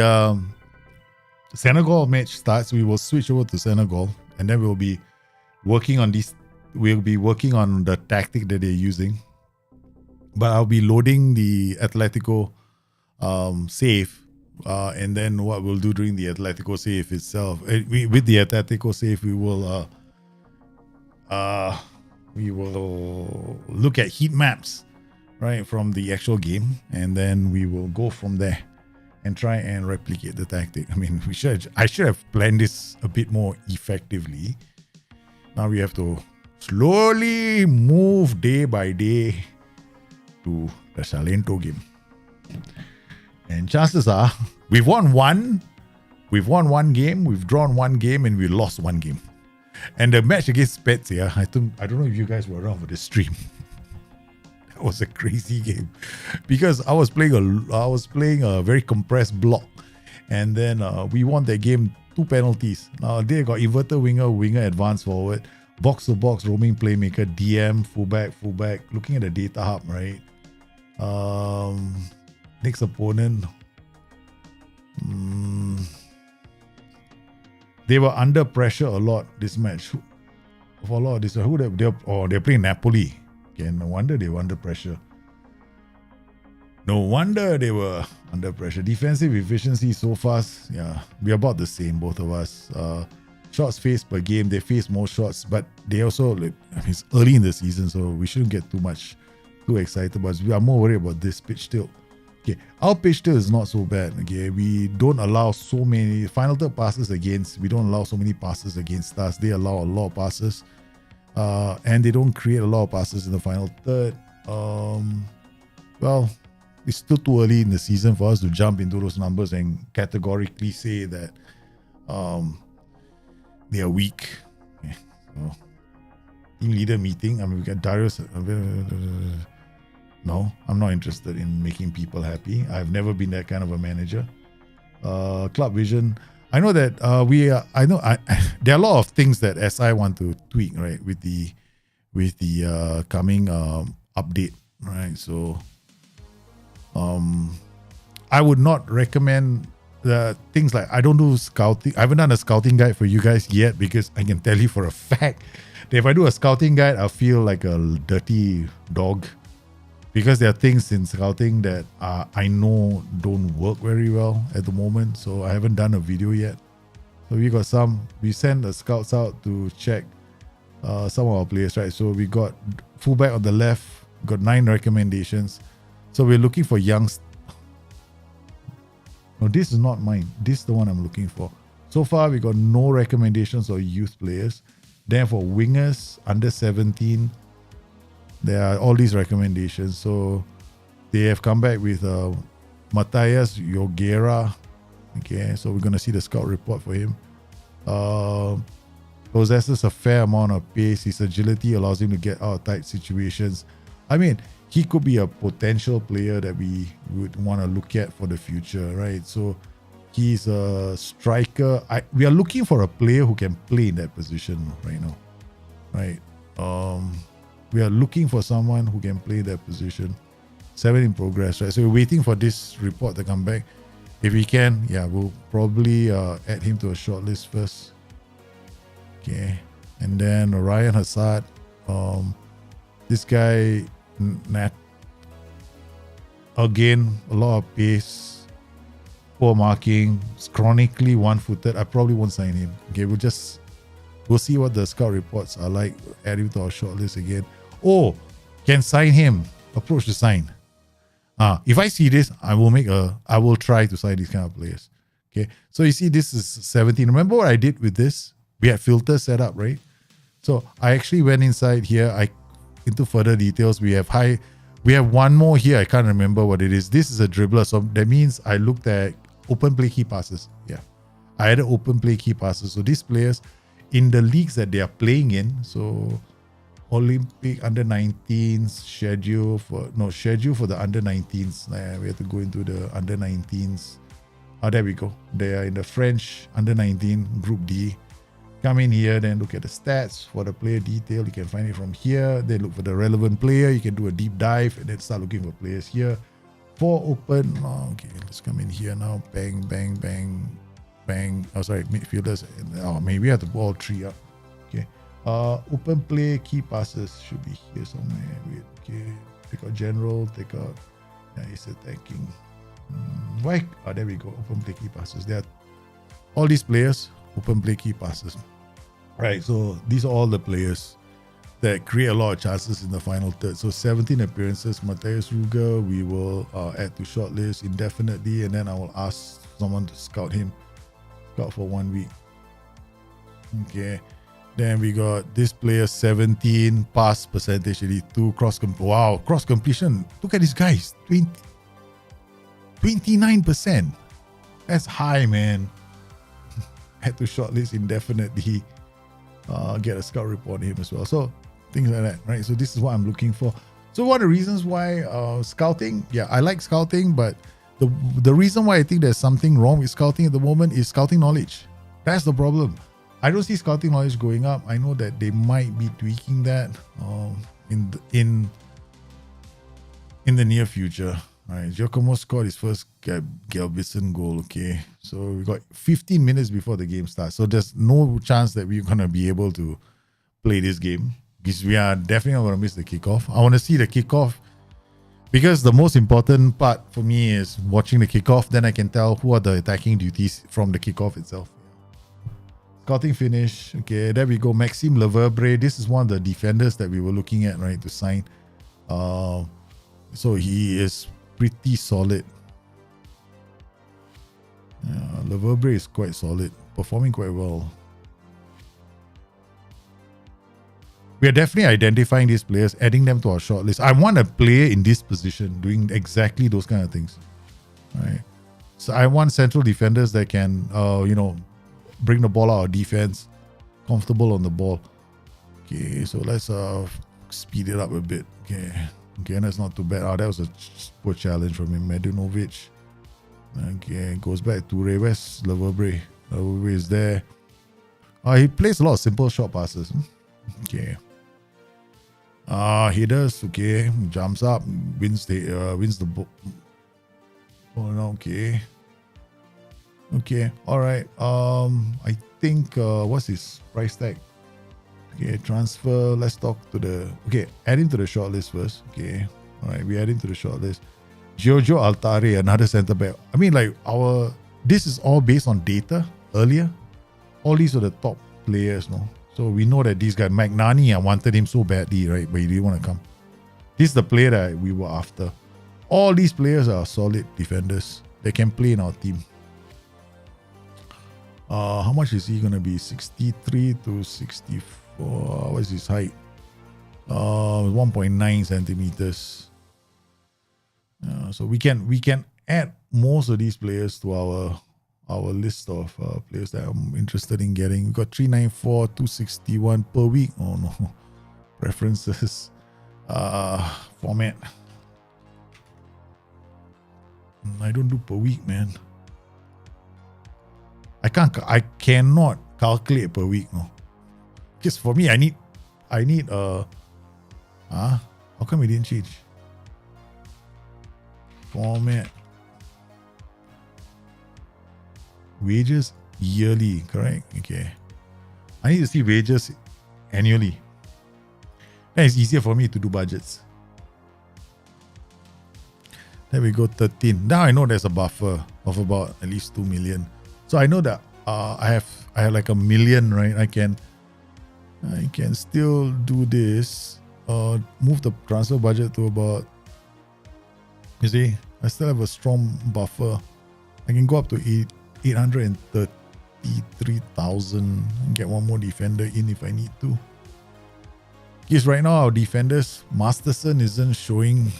Senegal match starts, we will switch over to Senegal, and then we'll be working on this. We'll be working on the tactic that they're using. But I'll be loading the Atletico save, and then what we'll do during the Atletico save itself. With the Atletico save, we will look at heat maps, right, from the actual game, and then we will go from there and try and replicate the tactic. I mean, I should have planned this a bit more effectively. Now we have to slowly move day by day to the Salento game. And chances are we've won one game, we've drawn one game, and we lost one game. And the match against Spezia, I don't know if you guys were around for the stream. That was a crazy game because I was playing a very compressed block, and then we won that game 2 penalties. Now they got inverted winger, advanced forward, box to box, roaming playmaker, DM, fullback. Looking at the data hub, right? Next opponent, they were under pressure a lot this match. For a lot of this, they're playing Napoli. Okay, no wonder they were under pressure. No wonder they were under pressure. Defensive efficiency so fast, yeah, we're about the same, both of us. Shots faced per game, they face more shots, but they also, it's early in the season, so we shouldn't get too excited. But we are more worried about this pitch tilt. Okay, our pitch tilt is not so bad. Okay, we don't allow so many final third passes against. We don't allow so many passes against us. They allow a lot of passes, and they don't create a lot of passes in the final third. Well, it's still too early in the season for us to jump into those numbers and categorically say that they are weak. Okay, so team leader meeting. I mean, we got Darius. No, I'm not interested in making people happy. I've never been that kind of a manager. Club vision. I know that there are a lot of things that SI want to tweak, right, with the coming update, right? So I would not recommend the things like, I don't do scouting. I haven't done a scouting guide for you guys yet because I can tell you for a fact that if I do a scouting guide, I'll feel like a dirty dog. Because there are things in scouting that I know don't work very well at the moment. So I haven't done a video yet. So we send the scouts out to check some of our players, right? So we got fullback on the left, got 9 recommendations. So we're looking for young. No, this is not mine. This is the one I'm looking for. So far, we got no recommendations of youth players. Then for wingers, under 17, there are all these recommendations. So they have come back with Matthias Yogera. Okay, so we're going to see the scout report for him. Possesses a fair amount of pace. His agility allows him to get out of tight situations. I mean, he could be a potential player that we would want to look at for the future, right? So he's a striker. We are looking for a player who can play in that position right now, right? We are looking for someone who can play that position. 7 in progress, right? So we're waiting for this report to come back. If we can, yeah, we'll probably add him to a shortlist first. Okay, and then Ryan Hassad. This guy, Nat. Again, a lot of pace, poor marking, is chronically one-footed. I probably won't sign him. Okay, we'll see what the scout reports are like. Add him to our shortlist again. Oh, can sign him. Approach to sign. If I see this, I will try to sign these kind of players. Okay, so you see, this is 17. Remember what I did with this? We had filters set up, right? So I actually went inside here. Into further details. We have one more here. I can't remember what it is. This is a dribbler. So that means I looked at open play key passes. Yeah, I added open play key passes. So these players in the leagues that they are playing in. So Olympic under 19s schedule for the under 19s. We have to go into the under 19s. There we go. They are in the French under 19 Group D. Come in here, then look at the stats for the player detail. You can find it from here. Then look for the relevant player. You can do a deep dive and then start looking for players here. For open, okay, let's come in here now. Bang, bang, bang, bang. Oh, sorry, midfielders. Maybe we have to put all 3 up. Okay. Open play key passes should be here somewhere. Wait, okay. Take out general. Take out. Yeah, it's attacking. Why? There we go. Open play key passes. There are all these players. Open play key passes. Right, so these are all the players that create a lot of chances in the final third. So 17 appearances. Matthias Ruger, we will add to shortlist indefinitely, and then I will ask someone to scout him. Scout for 1 week. Okay. Then we got this player, 17, pass percentage 82, cross completion. Look at these guys, 29%. That's high, man. Had to shortlist indefinitely. Get a scout report on him as well. So things like that, right? So this is what I'm looking for. So one of the reasons why scouting, yeah, I like scouting, but the reason why I think there's something wrong with scouting at the moment is scouting knowledge. That's the problem. I don't see scouting knowledge going up. I know that they might be tweaking that in the near future. Right, Giacomo scored his first Galveston goal. Okay, so we got 15 minutes before the game starts. So there's no chance that we're gonna be able to play this game because we are definitely gonna miss the kickoff. I want to see the kickoff because the most important part for me is watching the kickoff. Then I can tell who are the attacking duties from the kickoff itself. Scouting finish. Okay, there we go. Maxime Leverbre. This is one of the defenders that we were looking at, right, to sign. So he is pretty solid. Leverbre is quite solid, performing quite well. We are definitely identifying these players, adding them to our shortlist. I want a player in this position doing exactly those kind of things. Right. So I want central defenders that can, bring the ball out of defense, comfortable on the ball. Okay, so let's speed it up a bit. Okay, that's not too bad. That was a poor challenge from him. Medinovic. Okay, goes back to Ray. Where's Leverbre? Leverbre is there. He plays a lot of simple short passes. Okay. Headers. Okay, jumps up, wins the ball. Oh no. Okay. Okay. All right. I think what's his price tag? Okay, transfer. Let's talk to the. Okay, add him to the shortlist first. Okay, all right, we add him to the shortlist. Giorgio Altare, another centre back. I mean, like this is all based on data earlier. All these are the top players, no. So we know that this guy, Magnani, I wanted him so badly, right? But he didn't want to come. This is the player that we were after. All these players are solid defenders. They can play in our team. How much is he going to be? 63 to 64. What is his height? 1.9 centimeters. So we can add most of these players to our list of players that I'm interested in getting. We got 394, 261 per week. Oh no. Preferences. Format. I don't do per week, man. I cannot calculate per week, no. Because for me, I need how come we didn't change? Format. Wages yearly, correct? Okay. I need to see wages annually. Then it's easier for me to do budgets. There we go, 13. Now I know there's a buffer of about at least 2 million. So I know that I have like 1 million, right? I can still do this. Move the transfer budget to about, you see, I still have a strong buffer. I can go up to 833,000 and get one more defender in if I need to. Because right now our defenders, Masterson isn't showing.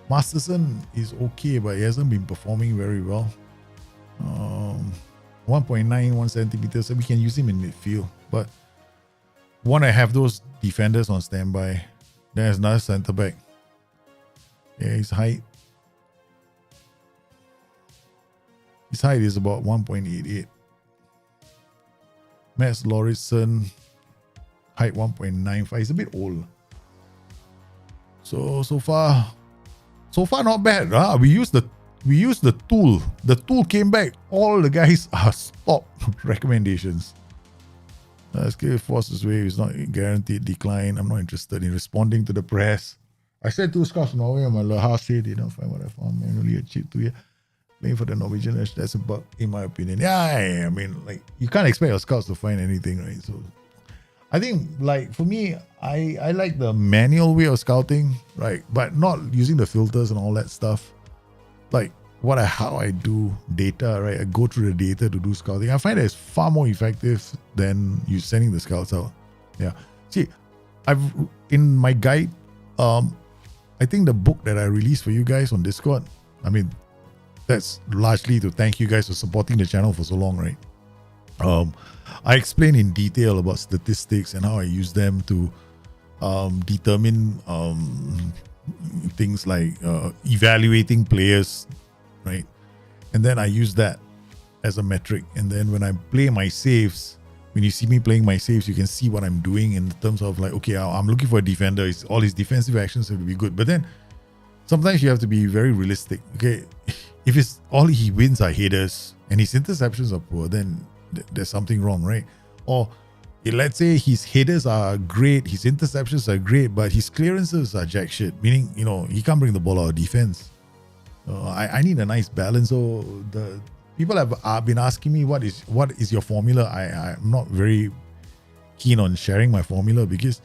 Masterson is okay, but he hasn't been performing very well. 1.91 centimeters, so we can use him in midfield. But want to have those defenders on standby. There's another centre back. Yeah, his height. His height is about 1.88. Mats Lauritsen, height 1.95. He's a bit old. So far not bad. We used the tool. The tool came back. All the guys are top recommendations. Skill forces wave is not guaranteed decline. I'm not interested in responding to the press. I said 2 scouts in Norway. My Laha said they don't find what I found manually achieved 2 years. Playing for the Norwegian, that's a bug in my opinion. Yeah, I mean, like, you can't expect your scouts to find anything, right? So I think, like, for me, I like the manual way of scouting, right? But not using the filters and all that stuff. Like, how I do data, right? I go through the data to do scouting. I find that it's far more effective than you sending the scouts out. Yeah. See, in my guide, I think the book that I released for you guys on Discord, I mean, that's largely to thank you guys for supporting the channel for so long, right? I explain in detail about statistics and how I use them to determine things like evaluating players, right? And then I use that as a metric. And then when I play my saves, when you see me playing my saves, you can see what I'm doing in terms of like, okay, I'm looking for a defender. All his defensive actions have to be good. But then sometimes you have to be very realistic. Okay, if it's all he wins are headers and his interceptions are poor, then there's something wrong, right? Or let's say his headers are great, his interceptions are great, but his clearances are jack shit. Meaning, he can't bring the ball out of defense. I need a nice balance. So the people have been asking me what is your formula. I'm not very keen on sharing my formula because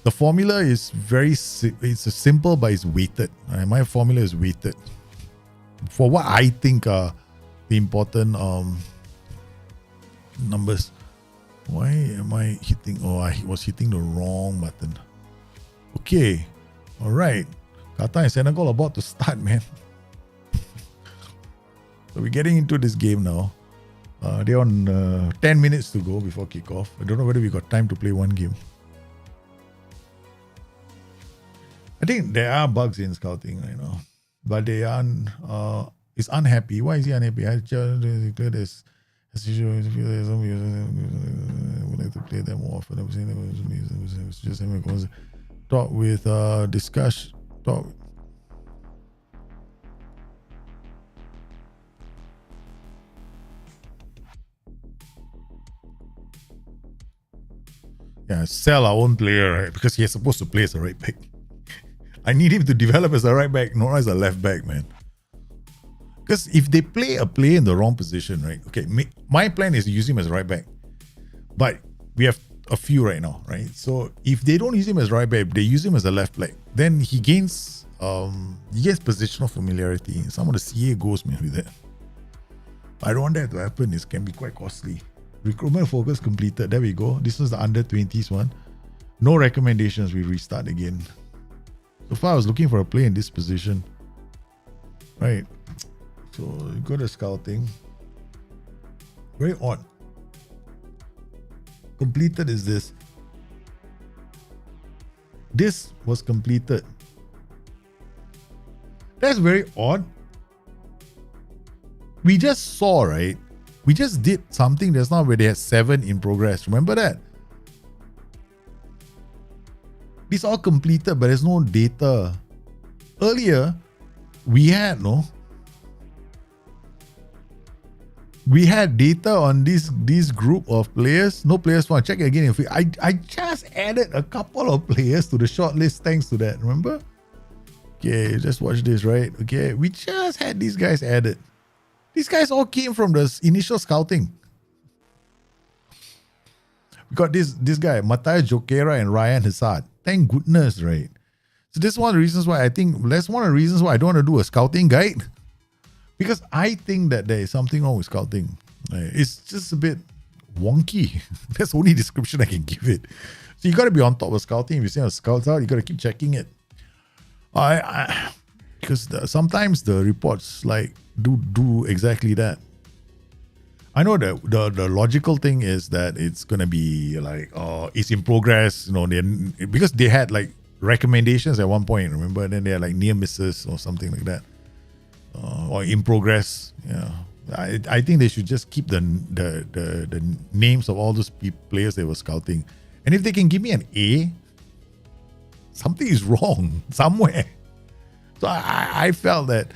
the formula is it's simple, but it's weighted. Right? My formula is weighted for what I think are the important numbers. Why am I hitting? Oh, I was hitting the wrong button. Okay, all right. Qatar and Senegal about to start, man. So we're getting into this game now. They're on 10 minutes to go before kickoff. I don't know whether we got time to play one game. I think there are bugs in scouting right now, but they aren't. Is unhappy. Why is he unhappy? I just declared this. As usual, would like to play them more often. I was saying it was just talk with discuss talk. Yeah, sell our own player, right? Because he's supposed to play as a right back. I need him to develop as a right back, not as a left back, man. Because if they play in the wrong position, right? Okay, my plan is to use him as a right back. But we have a few right now, right? So if they don't use him as right back, they use him as a left leg, then he gains positional familiarity. Some of the CA goes with that. I don't want that to happen. It can be quite costly. Recruitment focus completed. There we go. This was the under 20s one. No recommendations. We restart again. So far, I was looking for a play in this position. Right. So go to scouting. Very odd. Completed is this. This was completed. That's very odd. We just saw, right? We just did something that's not where they had 7 in progress. Remember that? This all completed, but there's no data. Earlier, we had data on this group of players. No players found. Check again. If I just added a couple of players to the shortlist thanks to that. Remember? Okay, just watch this, right? Okay, we just had these guys added. These guys all came from the initial scouting. We got this guy, Matthias Jokera and Ryan Hassad. Thank goodness, right? So this is one of the reasons why I think that's one of the reasons why I don't want to do a scouting guide. Because I think that there is something wrong with scouting. It's just a bit wonky. That's the only description I can give it. So you got to be on top of scouting. If you see a scout out, you got to keep checking it. Because sometimes the reports do exactly that. I know that the logical thing is that it's gonna be it's in progress, because they had recommendations at one point, remember? And then they had near misses or something like that, or in progress. Yeah, I think they should just keep the names of all those players they were scouting, and if they can give me an A, something is wrong somewhere. So I felt that.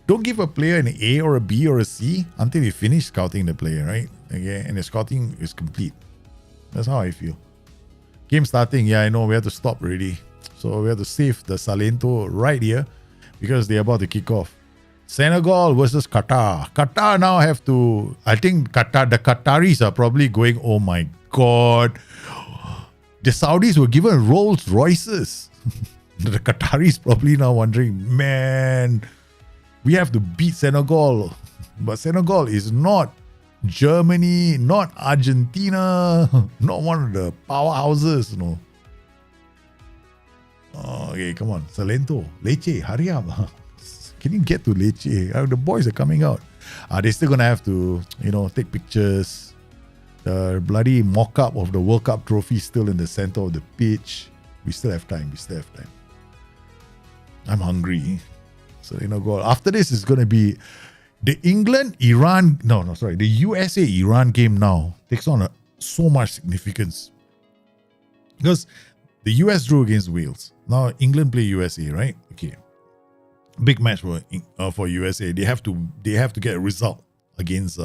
Don't give a player an A or a B or a C until you finish scouting the player, right? Okay, and the scouting is complete. That's how I feel. Game starting, yeah, I know we have to stop already. So we have to save the Salento right here because they're about to kick off. Senegal versus Qatar. Qatar now have to, I think the Qataris are probably going, oh my God. The Saudis were given Rolls Royces. The Qataris probably now wondering, man, we have to beat Senegal. But Senegal is not Germany, not Argentina, not one of the powerhouses, Okay, come on. Salento, Leche, hurry up. Can you get to Leche? The boys are coming out. They're still going to have to, take pictures. The bloody mock-up of the World Cup trophy is still in the center of the pitch. We still have time. I'm hungry. So, goal. After this is going to be the the USA-Iran game now takes on so much significance. Because the US drew against Wales. Now, England play USA, right? Okay. Big match for USA. They have to get a result against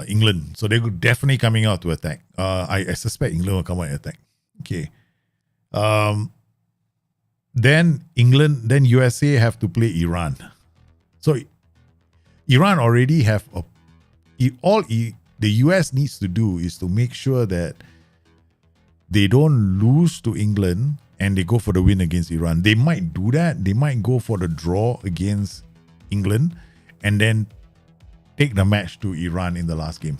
England. So they're definitely coming out to attack. I suspect England will come out and attack. Okay. Then USA have to play Iran. So Iran already have the US needs to do is to make sure that they don't lose to England and they go for the win against Iran. They might do that. They might go for the draw against England and then take the match to Iran in the last game.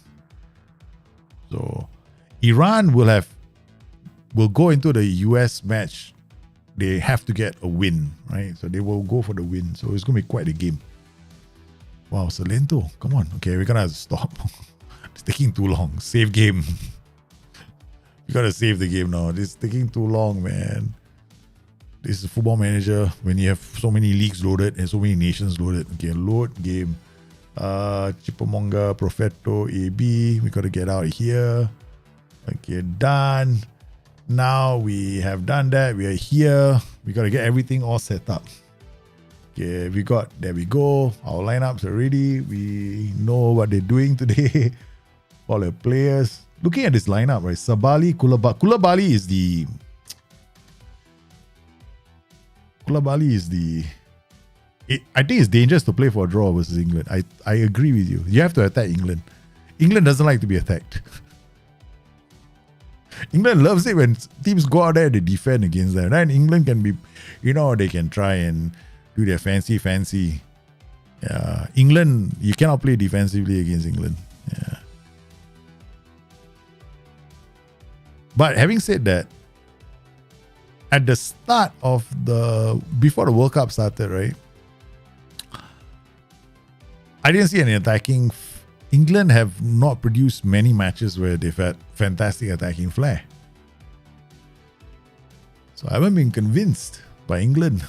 So Iran will go into the US match. They have to get a win, right? So they will go for the win. So it's going to be quite a game. Wow, Salento, come on. Okay, we're going to have to stop. It's taking too long. Save game. You got to save the game now. This is taking too long, man. This is Football Manager when you have so many leagues loaded and so many nations loaded. Okay, load game. Chipamanga, Profeto, AB. We got to get out of here. Okay, done. Now we have done that. We are here. We got to get everything all set up. Okay, there we go. Our lineups are ready. We know what they're doing today. All the players. Looking at this lineup, right? Sabali, Koulibaly is the... I think it's dangerous to play for a draw versus England. I agree with you. You have to attack England. England doesn't like to be attacked. England loves it when teams go out there and they defend against them. And England can be, they can try and do their fancy. England, you cannot play defensively against England. Yeah. But having said that, at the start of before the World Cup started, right? I didn't see any attacking. England have not produced many matches where they've had fantastic attacking flair. So I haven't been convinced by England.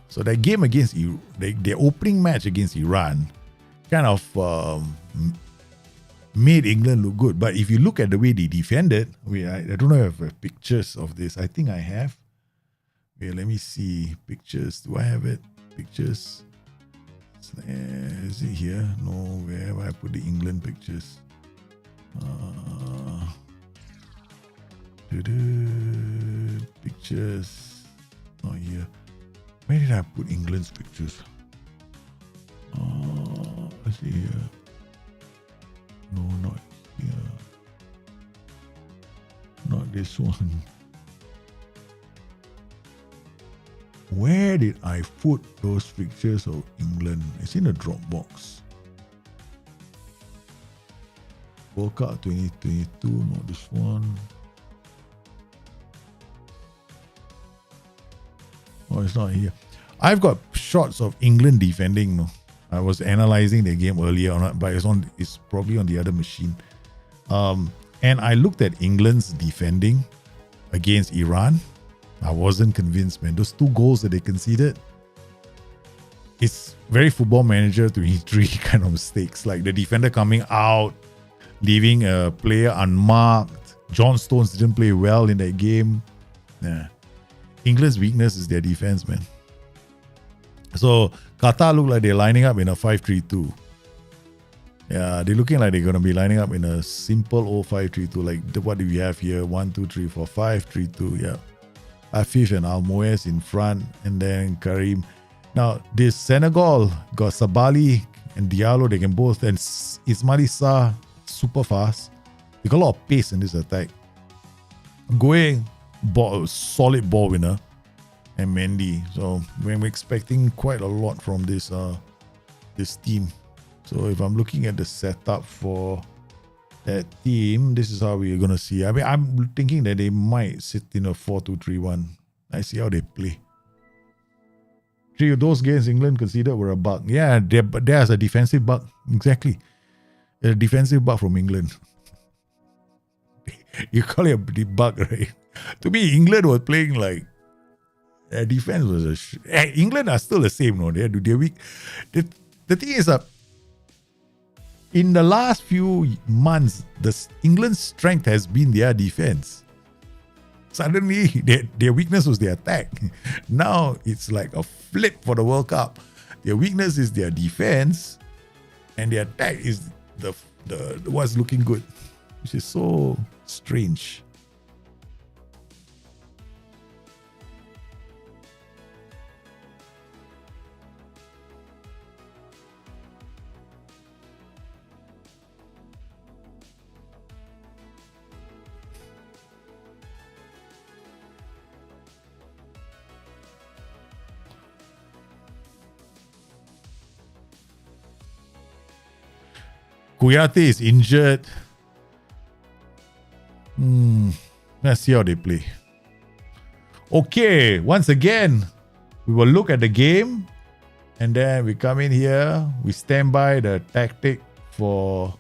So that game against their opening match against Iran kind of made England look good. But if you look at the way they defended, I don't know if I have pictures of this. I think I have. Wait, let me see. Pictures. Do I have it? Pictures. Is it here? No, where have I put the England pictures? Pictures. Not here. Where did I put England's pictures? Is it here? No, not here. Not this one. Where did I put those pictures of England? It's in a Dropbox. World Cup 2022, not this one. Oh, it's not here. I've got shots of England defending. No, I was analyzing the game earlier on, but it's probably on the other machine. And I looked at England's defending against Iran. I wasn't convinced, man. Those 2 goals that they conceded, it's very Football Manager 23 kind of mistakes. Like the defender coming out, leaving a player unmarked. John Stones didn't play well in that game. Yeah. England's weakness is their defense, man. So Qatar look like they're lining up in a 5-3-2. Yeah, they're looking like they're going to be lining up in a simple old 5-3-2. Like what do we have here? 1, 2, 3, 4, 5-3-2. Yeah. Afif and Almoez in front, and then Karim. Now, this Senegal got Sabali and Diallo. They can both, and Ismail Sarr, super fast. They got a lot of pace in this attack. Goe, solid ball winner, and Mendy. So we're expecting quite a lot from this team. So if I'm looking at the setup for that team, this is how we're going to see. I mean, I'm thinking that they might sit in a 4-2-3-1. I see how they play. 3 of those games England considered were a bug. Yeah, there's a defensive bug. Exactly. A defensive bug from England. You call it a bug, right? To me, England was playing like their defense was England are still the same, no? They're weak. The thing is in the last few months, England's strength has been their defense. Suddenly, their weakness was their attack. Now, it's like a flip for the World Cup. Their weakness is their defense, and their attack is the what's looking good, which is so strange. Kouyaté is injured. Let's see how they play. Okay, once again, we will look at the game, and then we come in here. We stand by the tactic for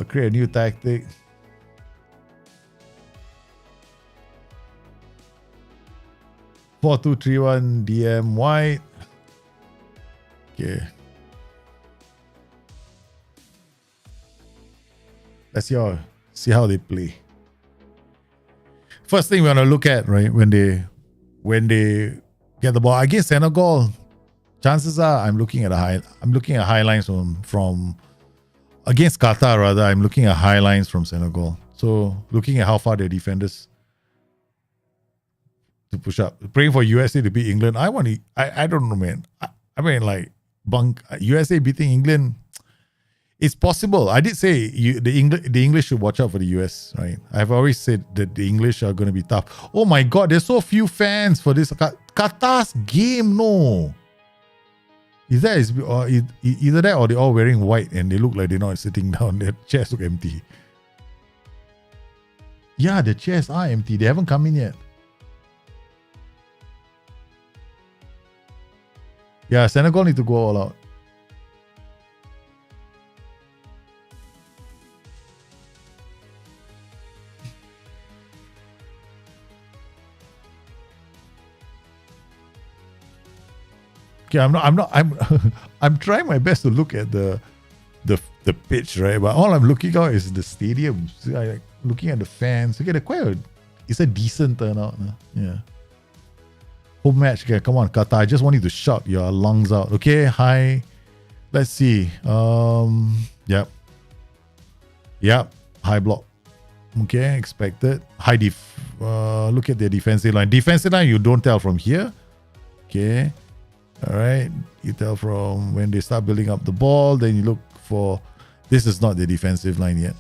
create a new tactic. (4-2-3-1) DM White. Okay. Let's see how they play. First thing we want to look at, right, when they get the ball against Senegal, chances are I'm looking at highlights from against Qatar rather. I'm looking at highlights from Senegal. So looking at how far their defenders to push up, praying for USA to beat England. I don't know, man. I mean, like USA beating England. It's possible. I did say the English should watch out for the US, right? I've always said that the English are going to be tough. Oh my God, there's so few fans for this Qatar's game. No, is that either that or they're all wearing white and they look like they're not sitting down. Their chairs look empty. Yeah, the chairs are empty. They haven't come in yet. Yeah, Senegal need to go all out. Okay, I'm trying my best to look at the pitch, right? But all I'm looking at is the stadium. So I looking at the fans. Okay, it's a decent turnout. Yeah. Home match. Okay, come on, Qatar. I just want you to shout your lungs out. Okay, hi. Let's see. Yep. High block. Okay, expected. High look at their defensive line. Defensive line, you don't tell from here. Okay. All right. You tell from when they start building up the ball. Then you look for. This is not the defensive line yet.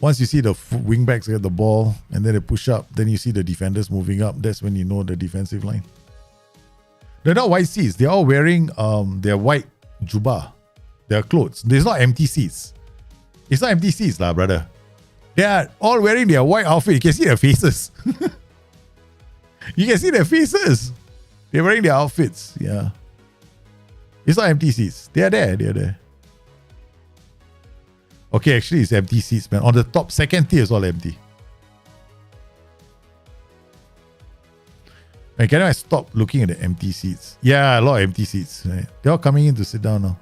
Once you see the wingbacks get the ball and then they push up, then you see the defenders moving up. That's when you know the defensive line. They're not white seats. They're all wearing their white jubah, their clothes. There's not empty seats. It's not empty seats, lah, brother. They are all wearing their white outfit. You can see their faces. You can see their faces. They're wearing their outfits. Yeah. It's not empty seats. They are there. They are there. Okay, actually, it's empty seats, man. On the top, second tier is all empty. Man, can I stop looking at the empty seats? Yeah, a lot of empty seats. Right? They're all coming in to sit down now.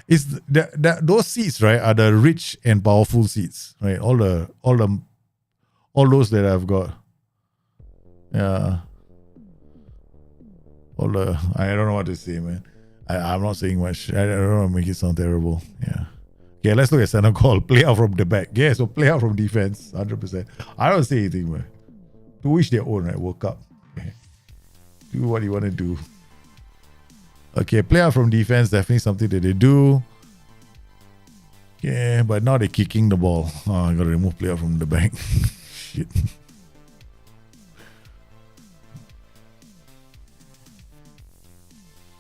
It's those seats, right, are the rich and powerful seats, right? All those that I've got. Yeah. I don't know what to say, man. I'm not saying much. I don't want to make it sound terrible. Yeah. Okay, let's look at Senegal. Play out from the back. Yeah, so play out from defense, 100%. I don't say anything, man. To each their own, right? World Cup. Okay. Do what you want to do. Okay, play out from defense, definitely something that they do. Yeah, but now they're kicking the ball. Oh, I gotta remove play out from the back. Shit.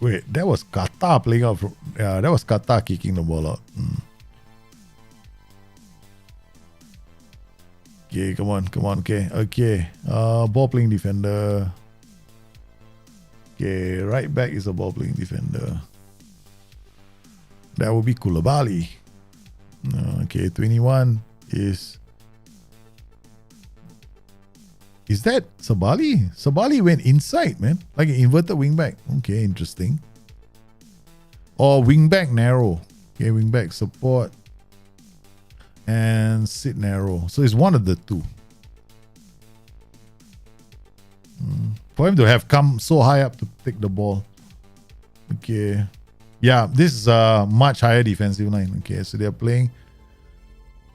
Wait, that was Qatar playing out from. Yeah, that was Qatar kicking the ball out. Okay, come on. Okay. Ball playing defender. Okay, right back is a ball playing defender. That would be Koulibaly. Okay, 21 is. Is that Sabali? Sabali went inside, man. Like an inverted wingback. Okay, interesting. Or wingback narrow. Okay, wingback support. And sit narrow. So it's one of the two. For him to have come so high up to take the ball. Okay. Yeah, this is a much higher defensive line. Okay, so they're playing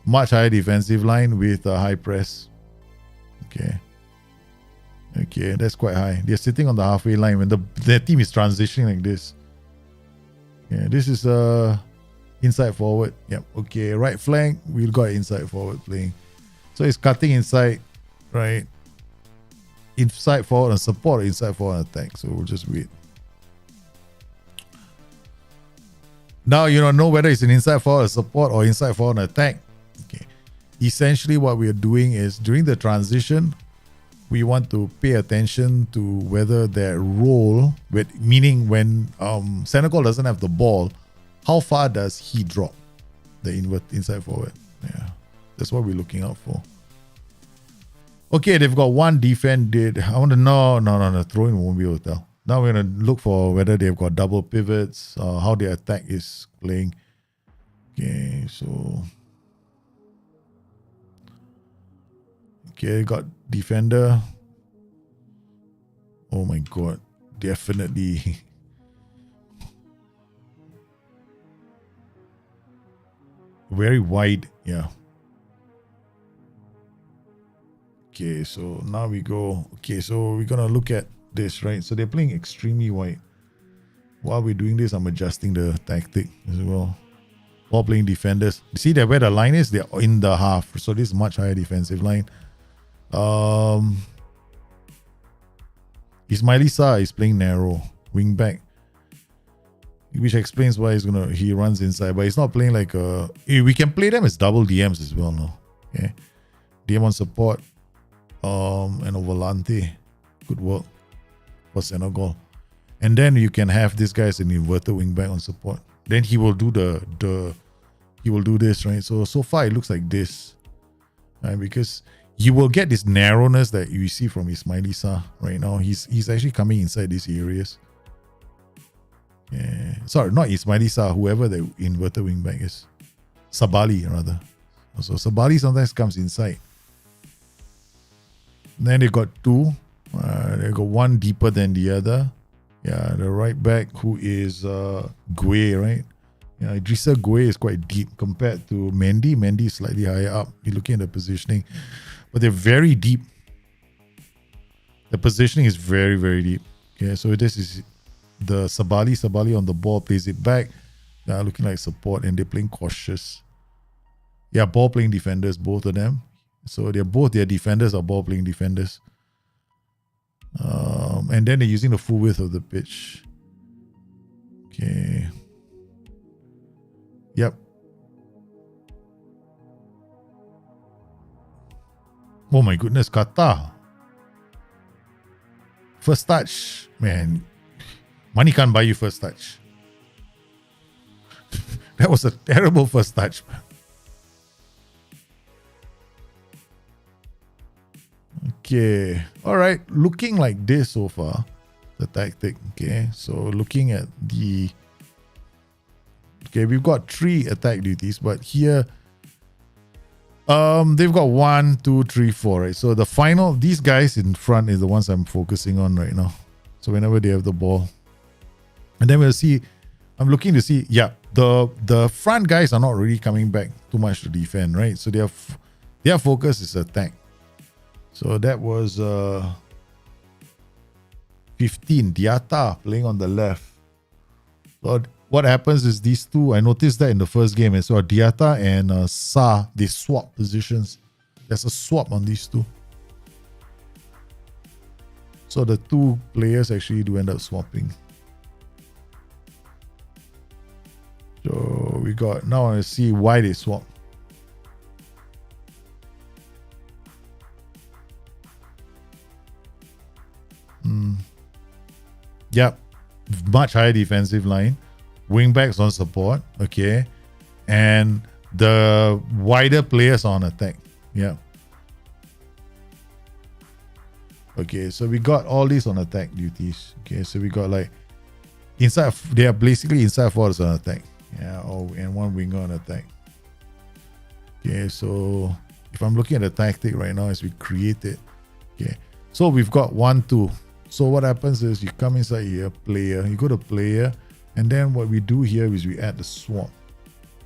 much higher defensive line with a high press. Okay, that's quite high. They're sitting on the halfway line when their team is transitioning like this. Yeah, this is inside forward. Yep. Okay, right flank. We've got inside forward playing. So it's cutting inside, right? Inside forward and support, inside forward and attack. So we'll just wait. Now you don't know whether it's an inside forward support or inside forward and attack. Okay. Essentially, what we are doing is during the transition, we want to pay attention to whether their role, meaning when Senegal doesn't have the ball, how far does he drop the inside forward? Yeah, that's what we're looking out for. Okay, they've got one defend. I want to know. No. Throwing won't be able to tell. Now we're going to look for whether they've got double pivots, how their attack is playing. Okay, so. Okay, got defender. Oh my God, definitely. Very wide, yeah. Okay, so now we go. Okay, so we're gonna look at this, right? So they're playing extremely wide. While we're doing this, I'm adjusting the tactic as well. While playing defenders, see that where the line is, they're in the half. So this is much higher defensive line. Ismaili Sarr is playing narrow wing back, which explains why he runs inside, but he's not playing like a. We can play them as double DMs as well, no? Okay, DM on support, and a volante, good work for Senegal, and then you can have this guy as an inverted wing back on support. Then he will do he will do this, right? So far it looks like this, right? Because you will get this narrowness that you see from Ismaili Sarr right now. He's actually coming inside these areas. Yeah. Sorry, not Ismaili Sarr, whoever the inverted wing back is. Sabali, rather. So Sabali sometimes comes inside. Then they got two. They got one deeper than the other. Yeah, the right back who is Gue, right? Yeah, Idrissa Gue is quite deep compared to Mendy. Mendy is slightly higher up. You're looking at the positioning. But they're very deep. The positioning is very, very deep. Okay, so this is the Sabali. Sabali on the ball plays it back. They're looking like support and they're playing cautious. Yeah, ball playing defenders, both of them. So their defenders are ball playing defenders. And then they're using the full width of the pitch. Okay. Yep. Oh my goodness, Qatar. First touch. Man, money can't buy you first touch. That was a terrible first touch, man. Okay. All right. Looking like this so far, the tactic. Okay. So looking at the... Okay, we've got 3 attack duties, but here... they've got 1, 2, 3, 4, right? So the final, these guys in front is the ones I'm focusing on right now. So whenever they have the ball. And then we'll see, I'm looking to see, yeah, the front guys are not really coming back too much to defend, right? So their focus is attack. So that was 15, Diatta playing on the left. So what happens is these two, I noticed that in the first game, so Diatta and Sarr, they swap positions. There's a swap on these two. So the two players actually do end up swapping. So we got, now I see why they swap. Yep, much higher defensive line. Wingbacks on support, okay, and the wider players on attack. Yeah. Okay, so we got all these on attack duties. Okay, so we got like inside. They are basically inside forwards on attack. Yeah, and one winger on attack. Okay, so if I'm looking at the tactic right now as we create it, okay, so we've got 1, 2. So what happens is you come inside here, player. You go to player. And then what we do here is we add the swap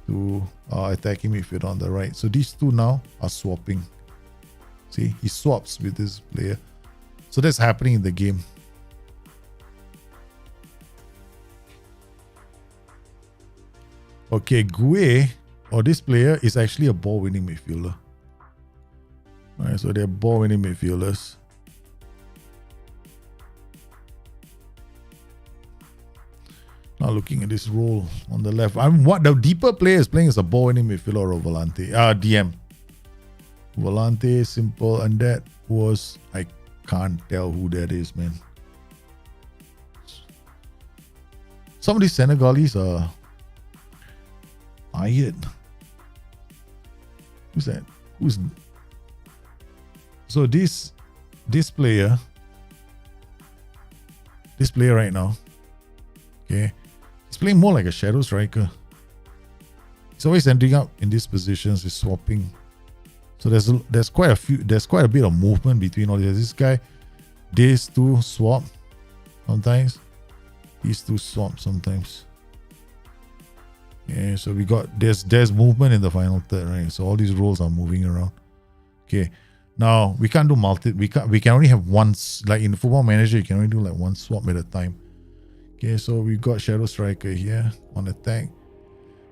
to our attacking midfield on the right. So these two now are swapping. See, he swaps with this player. So that's happening in the game. Okay, Gue, or this player, is actually a ball-winning midfielder. Alright, so they're ball-winning midfielders. Now looking at this role on the left, what the deeper player is playing is a ball-winning midfielder or a volante. DM. Volante, simple, and that was, I can't tell who that is, man. Some of these Senegalese are tired. Who's that? So this player right now, okay, he's playing more like a shadow striker. He's always ending up in these positions, he's swapping. So there's quite a bit of movement between all these. This guy, these two swap sometimes. These two swap sometimes. Yeah, so we got there's movement in the final third, right? So all these roles are moving around. Okay. Now we can't do we can only have once, like in Football Manager, you can only do like one swap at a time. Okay, so we got Shadow Striker here on attack.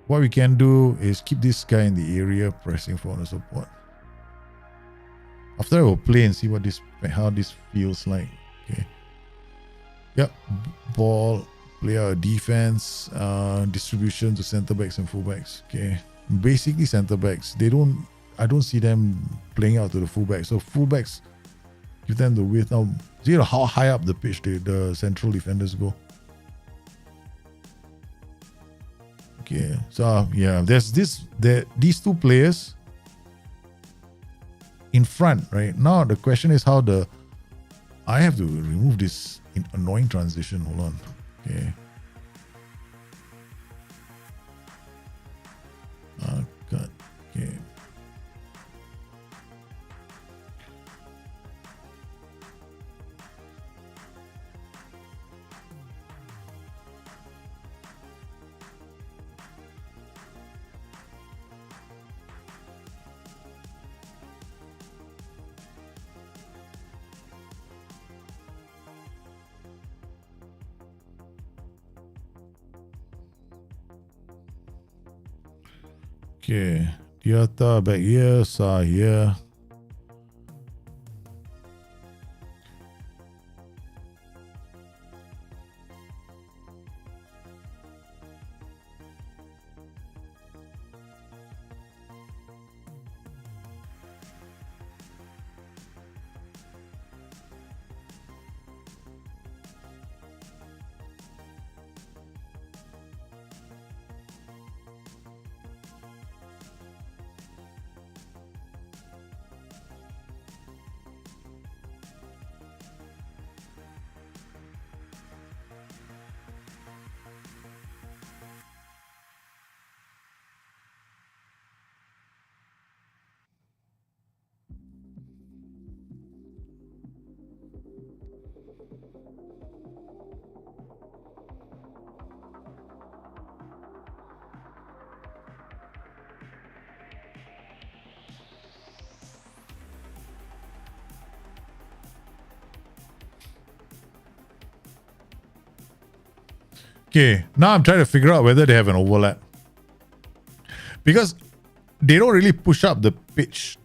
What we can do is keep this guy in the area, pressing for the support. After I will play and see how this feels like. Okay. Yep. Ball, player defense, distribution to center backs and fullbacks. Okay. Basically center backs. I don't see them playing out to the fullbacks. So fullbacks, give them the width. Now, see how high up the pitch the central defenders go. Okay, so yeah, there's these two players in front right now. The question is I have to remove this annoying transition. Hold on. Okay. Cut. Okay. Okay, Diata back here, Sa here. Okay, now I'm trying to figure out whether they have an overlap. Because they don't really push up the pitch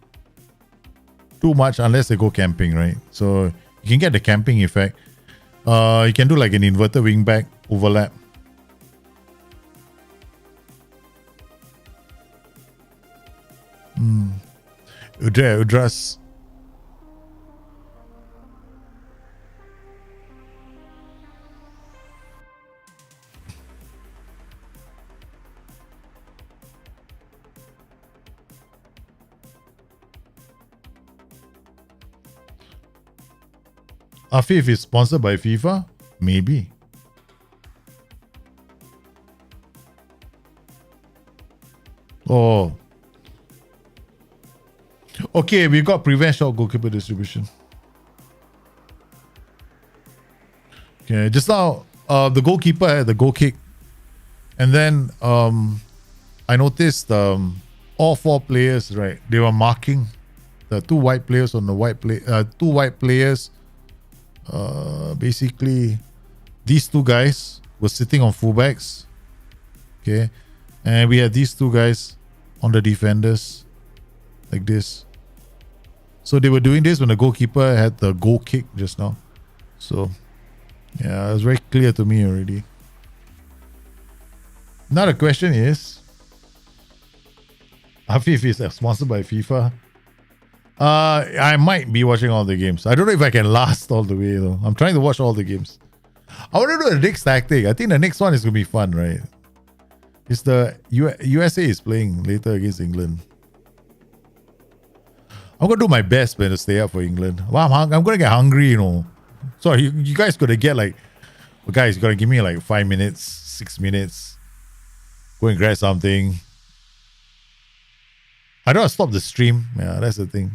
too much unless they go camping, right? So you can get the camping effect. You can do like an inverted wingback overlap. Udras. Afif is sponsored by FIFA? Maybe. Oh. Okay, we got prevent shot goalkeeper distribution. Okay, just now, the goalkeeper had the goal kick. And then I noticed all four players, right, they were marking the two white players on the two white players. Basically, these two guys were sitting on fullbacks. Okay, and we had these two guys on the defenders, like this. So they were doing this when the goalkeeper had the goal kick just now. So yeah, it was very clear to me already. Now the question is, Afif is sponsored by FIFA. I might be watching all the games. I don't know if I can last all the way though. I'm trying to watch all the games. I want to do the next tactic. I think the next one is gonna be fun, right? It's the USA is playing later against England. I'm gonna do my best, man, to stay up for England. Well, I'm gonna get hungry, you know. So you guys gotta get like, well, guys, you gotta give me like 5 minutes, 6 minutes. Go and grab something. I don't want to stop the stream. Yeah, that's the thing.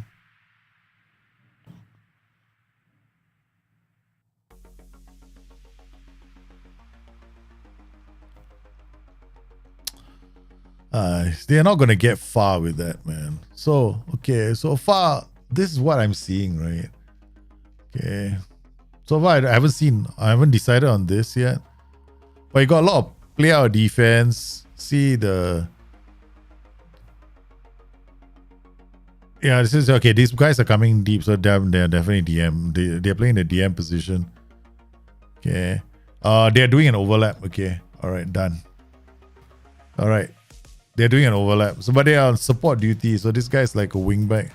They're not going to get far with that, man. So, okay, so far, this is what I'm seeing, right? Okay. So far, I haven't decided on this yet. But you got a lot of play out defense. See the... Yeah, this is okay. These guys are coming deep, so they're definitely DM. They're playing the DM position. Okay. They're doing an overlap. Okay. All right, done. All right. They're doing an overlap. So, but they are on support duty. So this guy's like a wingback.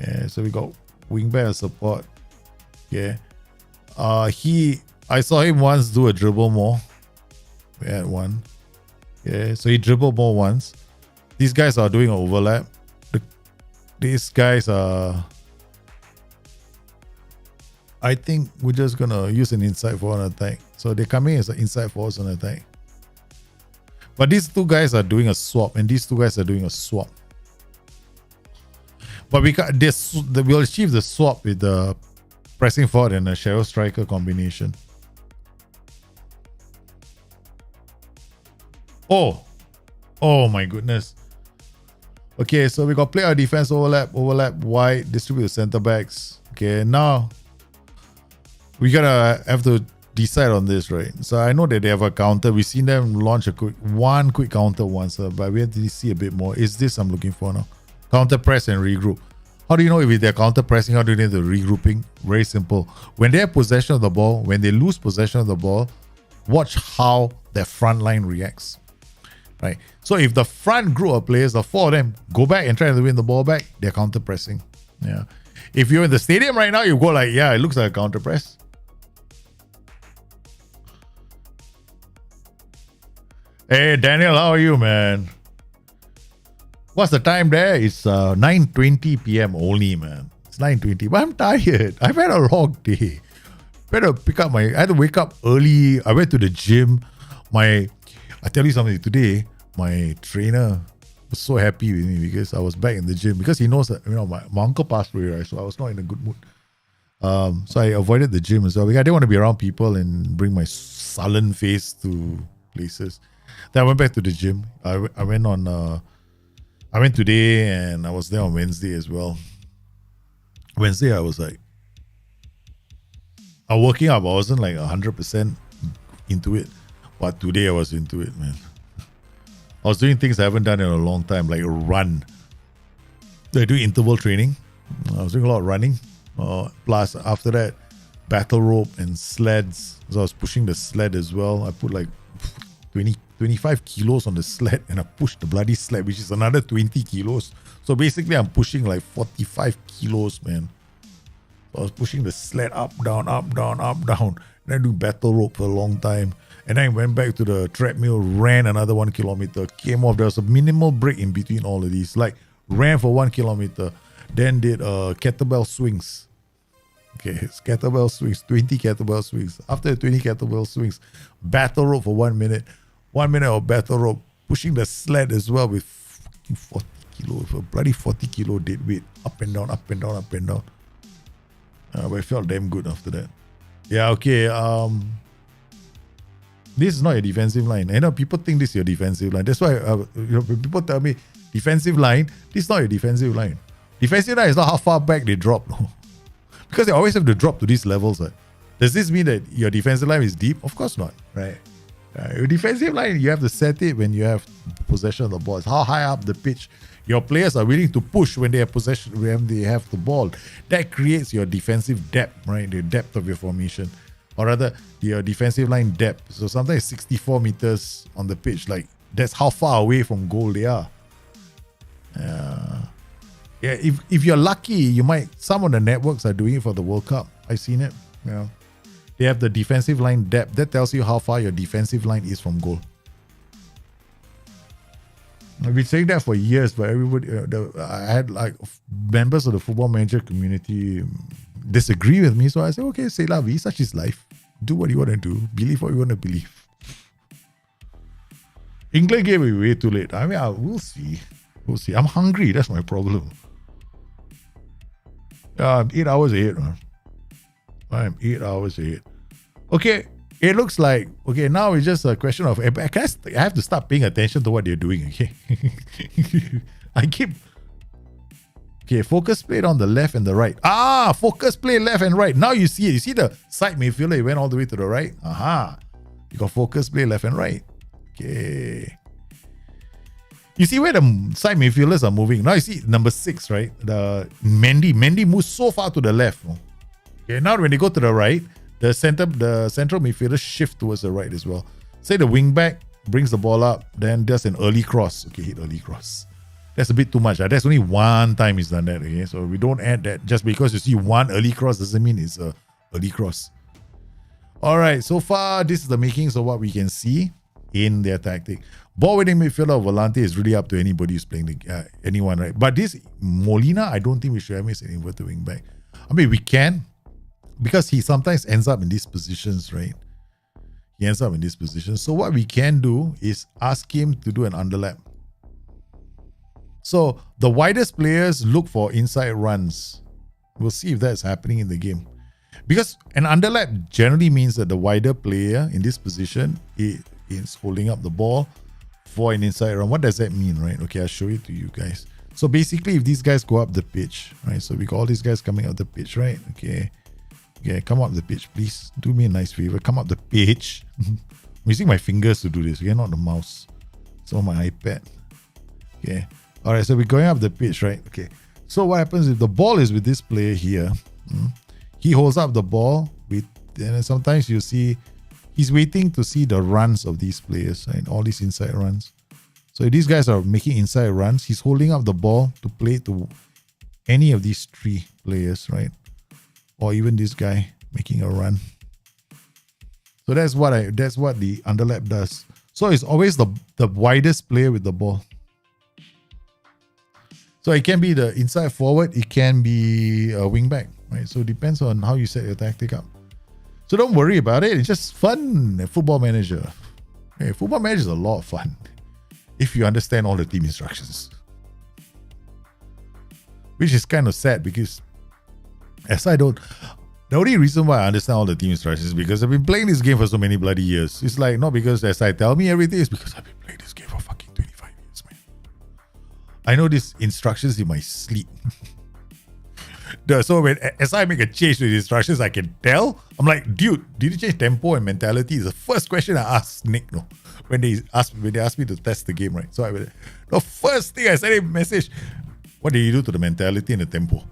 Yeah. So we got wingback and support. Yeah. I saw him once do a dribble more. We had one. Yeah. So he dribbled more once. These guys are doing an overlap. These guys are... I think we're just going to use an inside forward attack. So they're coming as an inside forward on attack. But these two guys are doing a swap, and these two guys are doing a swap. But we'll achieve the swap with the pressing forward and a shadow striker combination. Oh my goodness. Okay, so we got player defense overlap wide, distribute the center backs. Okay, now we gotta have to decide on this, right? So I know that they have a counter. We've seen them launch one quick counter once, but we have to see a bit more. Is this I'm looking for now? Counter press and regroup. How do you know if they're counter pressing? How do you know they're regrouping? Very simple. When they have possession of the ball, when they lose possession of the ball, watch how their front line reacts. Right. So if the front group of players, the four of them, go back and try to win the ball back, they're counter pressing. Yeah. If you're in the stadium right now, you go like, yeah, it looks like a counter press. Hey Daniel, how are you, man? What's the time there? It's 9:20 p.m. only, man. It's 9:20. But I'm tired. I've had a long day. Better pick up I had to wake up early. I went to the gym. I tell you something, today, my trainer was so happy with me because I was back in the gym, because he knows that, my uncle passed away, right? So I was not in a good mood. So I avoided the gym as well. I didn't want to be around people and bring my sullen face to places. Then I went back to the gym. I went today, and I was there on Wednesday as well. Wednesday, I was like, I'm working out, but I wasn't like 100% into it. But today I was into it, man. I was doing things I haven't done in a long time, like run. I do interval training. I was doing a lot of running. Plus, after that, battle rope and sleds. So I was pushing the sled as well. I put like 25 kilos on the sled, and I pushed the bloody sled, which is another 20 kilos. So basically, I'm pushing like 45 kilos, man. So I was pushing the sled up, down, up, down, up, down. And I do battle rope for a long time. And then I went back to the treadmill, ran another 1 kilometer, came off. There was a minimal break in between all of these. Like, ran for 1 kilometer, then did kettlebell swings. Okay, it's kettlebell swings, 20 kettlebell swings. After the 20 kettlebell swings, battle rope for 1 minute. 1 minute of battle rope, pushing the sled as well with 40 kilos, a bloody 40 kilo dead weight, up and down, up and down, up and down. But I felt damn good after that. Yeah, okay. This is not your defensive line. I know people think this is your defensive line. That's why when people tell me defensive line, this is not your defensive line. Defensive line is not how far back they drop. No. Because they always have to drop to these levels. Right? Does this mean that your defensive line is deep? Of course not. Right? Your defensive line, you have to set it when you have possession of the ball. It's how high up the pitch your players are willing to push when they have possession, when they have the ball. That creates your defensive depth, right? The depth of your formation. Or rather, your defensive line depth. So sometimes 64 meters on the pitch. Like, that's how far away from goal they are. Yeah, if you're lucky, you might... Some of the networks are doing it for the World Cup. I've seen it. Yeah. They have the defensive line depth. That tells you how far your defensive line is from goal. I've been saying that for years, but everybody... I had like members of the football manager community disagree with me. So I said, okay, c'est la vie, such is life. Do what you want to do. Believe what you want to believe. England game will be way too late. I mean, we'll see. We'll see. I'm hungry. That's my problem. I'm 8 hours ahead, man. I'm 8 hours ahead. Okay, it looks like... Okay, now it's just a question of... I have to start paying attention to what they're doing, okay? I keep... Okay, focus played on the left and the right. Ah, focus play left and right. Now you see it. You see the side midfielder, he went all the way to the right. Aha. You got focus play left and right. Okay. You see where the side midfielders are moving. Now you see number 6, right? The Mendy. Mendy moves so far to the left. Okay, now when they go to the right, the central midfielders shift towards the right as well. Say the wing back brings the ball up, then there's an early cross. Okay, hit early cross. That's a bit too much. That's only one time he's done that. Okay, so we don't add that. Just because you see one early cross doesn't mean it's a early cross. All right, so far this is the makings of what we can see in their tactic. Ball winning midfielder of Volante is really up to anybody who's playing anyone, right? But this Molina, I don't think we should have made an inverted wing back. I mean, we can, because he sometimes ends up in these positions, right? He ends up in this position. So what we can do is ask him to do an underlap. So the widest players look for inside runs. We'll see if that's happening in the game. Because an underlap generally means that the wider player in this position is holding up the ball for an inside run. What does that mean, right? Okay, I'll show it to you guys. So basically, if these guys go up the pitch, right? So we got all these guys coming up the pitch, right? Okay. Okay, come up the pitch, please. Do me a nice favor. Come up the pitch. I'm using my fingers to do this, okay? Not the mouse. It's on my iPad. Okay. All right, so we're going up the pitch, right? Okay. So what happens if the ball is with this player here? He holds up the ball and sometimes you see he's waiting to see the runs of these players, right? All these inside runs. So if these guys are making inside runs, he's holding up the ball to play to any of these 3 players, right? Or even this guy making a run. So that's what the underlap does. So it's always the widest player with the ball. So it can be the inside forward, it can be a wing back, right? So it depends on how you set your tactic up. So don't worry about it. It's just fun. Football Manager. Hey, Football Manager is a lot of fun if you understand all the team instructions. Which is kind of sad because the only reason why I understand all the team instructions is because I've been playing this game for so many bloody years. It's like, not because SI tell me everything, it's because I've been playing this game for fucking 25 years, man. I know these instructions in my sleep. So when SI make a change to the instructions, I can tell. I'm like, dude, did you change tempo and mentality? It's the first question I asked Nick, no, when they asked me to test the game, right? So the first thing I sent him a message, what did you do to the mentality and the tempo?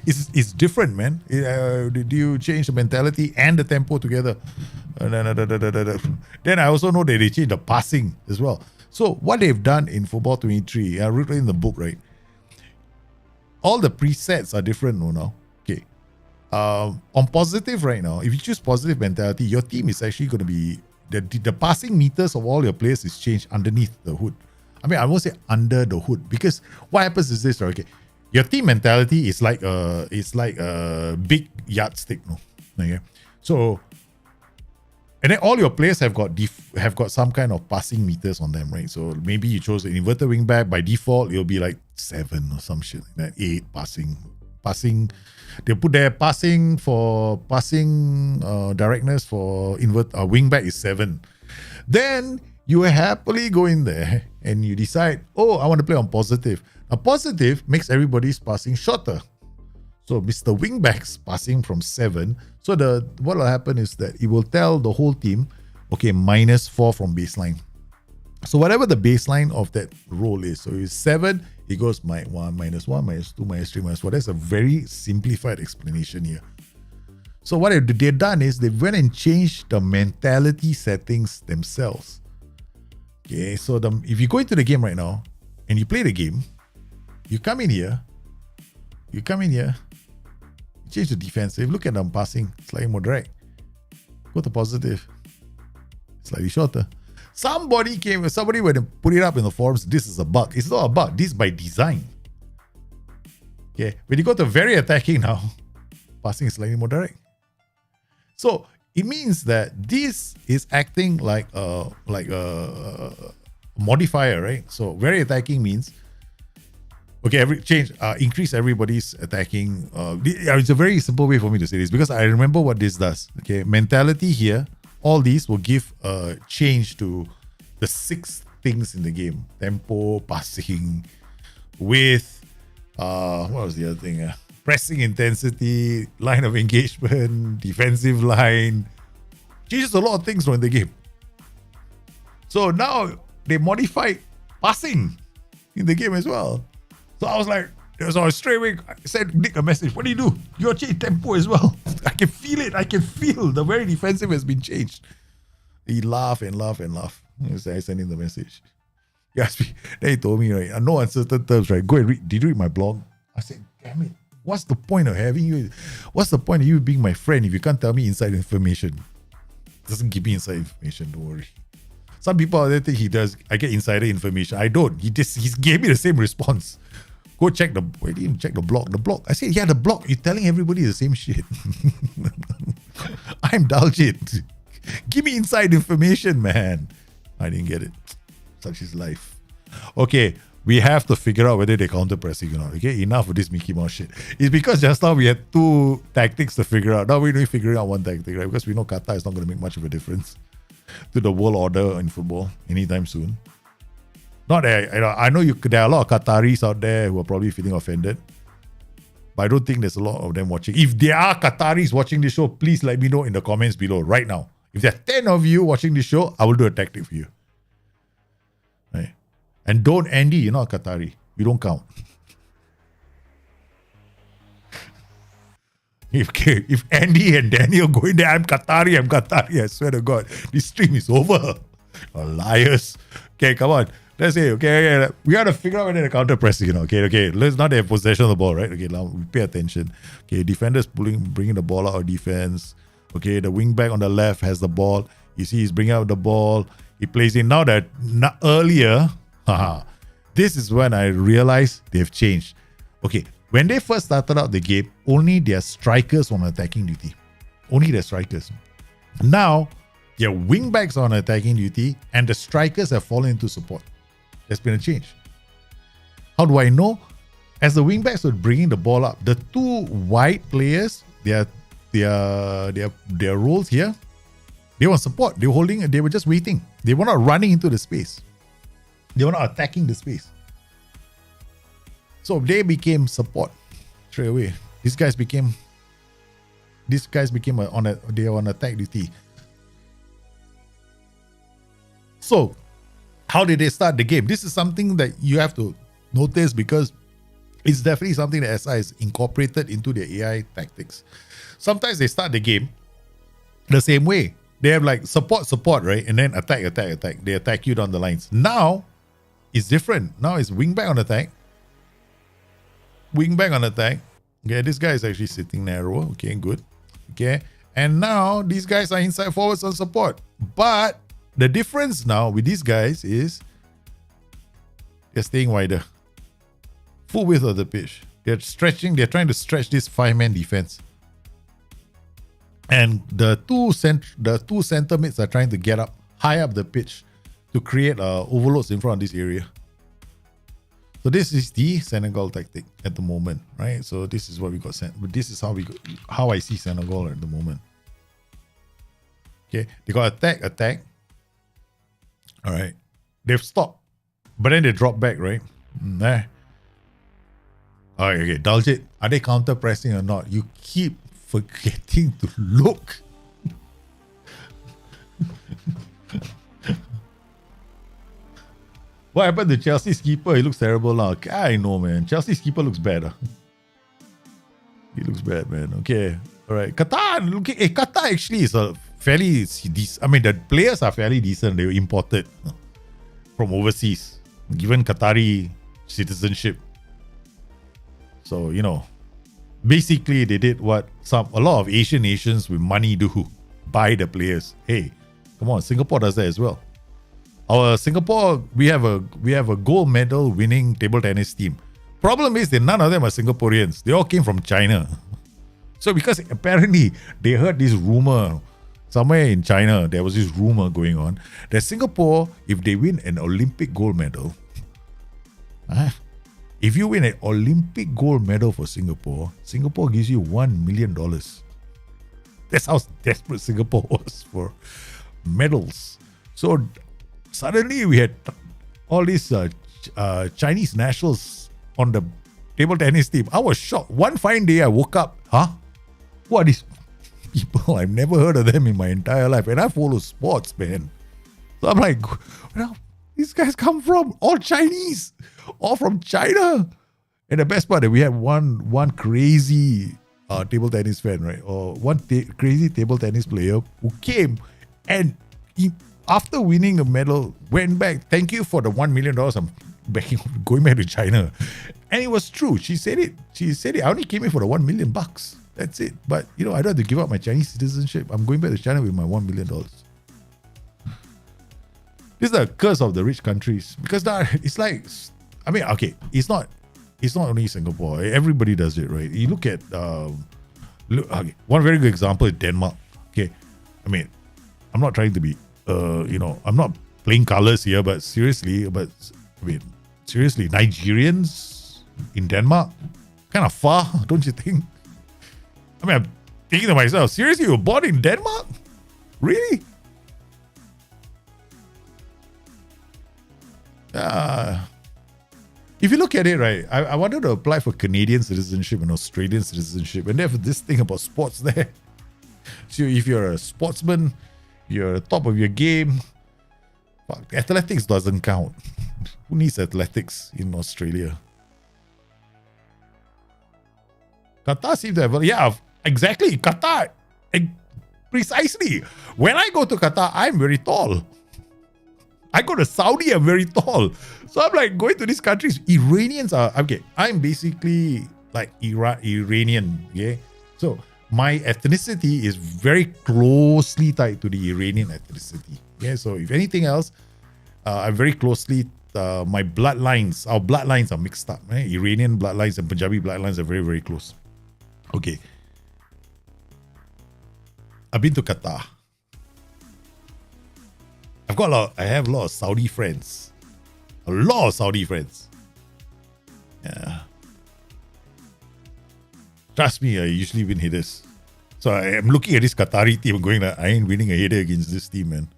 It's different, man. Did you change the mentality and the tempo together? Then I also know that they changed the passing as well. So what they've done in Football 23, I wrote it in the book, right? All the presets are different now. Okay. On positive right now, if you choose positive mentality, your team is actually going to be, the passing meters of all your players is changed underneath the hood. I mean, I won't say under the hood, because what happens is this, right? Okay. Your team mentality is like a big yardstick, no? Okay. So, and then all your players have got some kind of passing meters on them, right? So maybe you chose an inverted wing back. By default, it'll be like 7 or some shit like that. 8 passing. They put their passing directness for wing back is 7. Then you happily go in there and you decide, oh, I want to play on positive. A positive makes everybody's passing shorter. So Mr. Wingback's passing from 7. So what will happen is that it will tell the whole team, okay, -4 from baseline. So whatever the baseline of that role is, so it's 7, it goes -1, -1, -2, -3, -4. That's a very simplified explanation here. So what they've done is they went and changed the mentality settings themselves. Okay, so if you go into the game right now and you play the game, you come in here, you change the defensive, look at them passing, slightly more direct. Go to positive, slightly shorter. Somebody went and put it up in the forums, this is a bug. It's not a bug, this is by design. Okay, when you go to very attacking now, passing is slightly more direct. So it means that this is acting like a modifier, right? So very attacking means, okay, increase everybody's attacking. It's a very simple way for me to say this because I remember what this does. Okay, mentality here, all these will give a change to the 6 things in the game: tempo, passing, width, What was the other thing? Pressing intensity, line of engagement, defensive line. Changes a lot of things in the game. So now they modified passing in the game as well. So I was like, so straight away I sent Nick a message. What do you do? You're changing tempo as well. I can feel it. I can feel the very defensive has been changed. He laughed and laughed and laughed. I sent him the message. He asked me, then he told me, right, no uncertain terms, right? Go and read. Did you read my blog? I said, damn it. What's the point of having you? What's the point of you being my friend if you can't tell me inside information? Doesn't give me inside information, don't worry. Some people out there think he does. I get insider information. I don't. He gave me the same response. Go check the. Why didn't check the blog? The blog. I said, yeah, the blog. You're telling everybody the same shit. I'm Daljit. Give me inside information, man. I didn't get it. Such is life. Okay, we have to figure out whether they're counter pressing or not. Okay, enough of this Mickey Mouse shit. It's because just now we had two tactics to figure out. Now we're only figuring out one tactic, right? Because we know Qatar is not going to make much of a difference to the world order in football anytime soon. Not that I know there are a lot of Qataris out there who are probably feeling offended, but I don't think there's a lot of them watching. If there are Qataris watching this show, please let me know in the comments below right now. If there are 10 of you watching this show, I will do a tactic for you. Right? And don't, Andy, you're not a Qatari. You don't count. If Andy and Daniel go in there, I'm Qatari, I swear to God, this stream is over. Oh, liars. Okay, come on. Let's say, okay, we got to figure out whether the counter pressing, okay. Let's not have possession of the ball, right? Okay, now we pay attention. Okay, defenders bringing the ball out of defense. Okay, the wing back on the left has the ball. You see, he's bringing out the ball. He plays in. Now that earlier, this is when I realized they've changed. Okay, when they first started out the game, only their strikers were on attacking duty. Only their strikers. Now, their wing backs are on attacking duty and the strikers have fallen into support. There's been a change. How do I know? As the wing backs were bringing the ball up, the two wide players, their roles here, they were support. They were holding. They were just waiting. They were not running into the space. They were not attacking the space. So they became support straight away. These guys became they were on attack duty. So, how did they start the game? This is something that you have to notice because it's definitely something that SI has incorporated into their AI tactics. Sometimes they start the game the same way. They have like support, right? And then attack. They attack you down the lines. Now, it's different. Now it's wing back on attack. Okay, this guy is actually sitting narrow. Okay, good. Okay, and now these guys are inside forwards on support. But the difference now with these guys is they're staying wider. Full width of the pitch. They're trying to stretch this 5-man defense. And the two center mids are trying to get up high up the pitch to create overloads in front of this area. So this is the Senegal tactic at the moment, right? So this is what we got sent. But this is how I see Senegal at the moment. Okay, they got attack. All right, they've stopped, but then they drop back, right? Okay, Daljit, are they counter pressing or not? You keep forgetting to look. What happened to Chelsea's keeper? He looks terrible now. I know, man. Chelsea's keeper looks better. He looks bad, man. Okay. All right. Qatar, Qatar actually is a fairly decent. I mean, the players are fairly decent. They were imported from overseas, given Qatari citizenship. So, basically they did what a lot of Asian nations with money do. Buy the players. Hey, come on. Singapore does that as well. Our Singapore, we have a gold medal winning table tennis team. Problem is that none of them are Singaporeans. They all came from China. So because apparently they heard this rumor somewhere in China, there was this rumor going on that Singapore, if they win an Olympic gold medal, if you win an Olympic gold medal for Singapore, Singapore gives you $1 million. That's how desperate Singapore was for medals. So suddenly we had all these Chinese nationals on the table tennis team. I was shocked. One fine day, I woke up. Huh? Who are these people? I've never heard of them in my entire life. And I follow sports, man. So I'm like, where these guys come from? All Chinese. All from China. And the best part that we had one crazy table tennis fan, right? Or one crazy table tennis player who came and he, after winning a medal, went back. Thank you for the $1 million. I'm going back to China. And it was true. She said it. I only came here for the $1 million. That's it. But, I don't have to give up my Chinese citizenship. I'm going back to China with my $1 million. This is the curse of the rich countries. Because now it's like, okay, it's not only Singapore. Everybody does it, right? You look at, one very good example is Denmark. Okay. I'm not trying to be, I'm not playing colors here, but seriously, Nigerians in Denmark, kind of far, don't you think? I'm thinking to myself, seriously, you were born in Denmark? Really? If you look at it, right, I wanted to apply for Canadian citizenship and Australian citizenship, and they have this thing about sports there. So if you're a sportsman, you're top of your game, athletics doesn't count. Who needs athletics in Australia? Qatar seems to have, yeah, exactly, Qatar. Precisely. When I go to Qatar, I'm very tall. I go to Saudi, I'm very tall. So I'm like, going to these countries, Iranians are, okay, I'm basically like Iranian, okay? So my ethnicity is very closely tied to the Iranian ethnicity. Yeah, so if anything else, I'm very closely, our bloodlines are mixed up. Right? Iranian bloodlines and Punjabi bloodlines are very, very close. Okay. I've been to Qatar. I have a lot of Saudi friends. A lot of Saudi friends. Yeah. Trust me, I usually win headers. So I am looking at this Qatari team going like, I ain't winning a header against this team, man.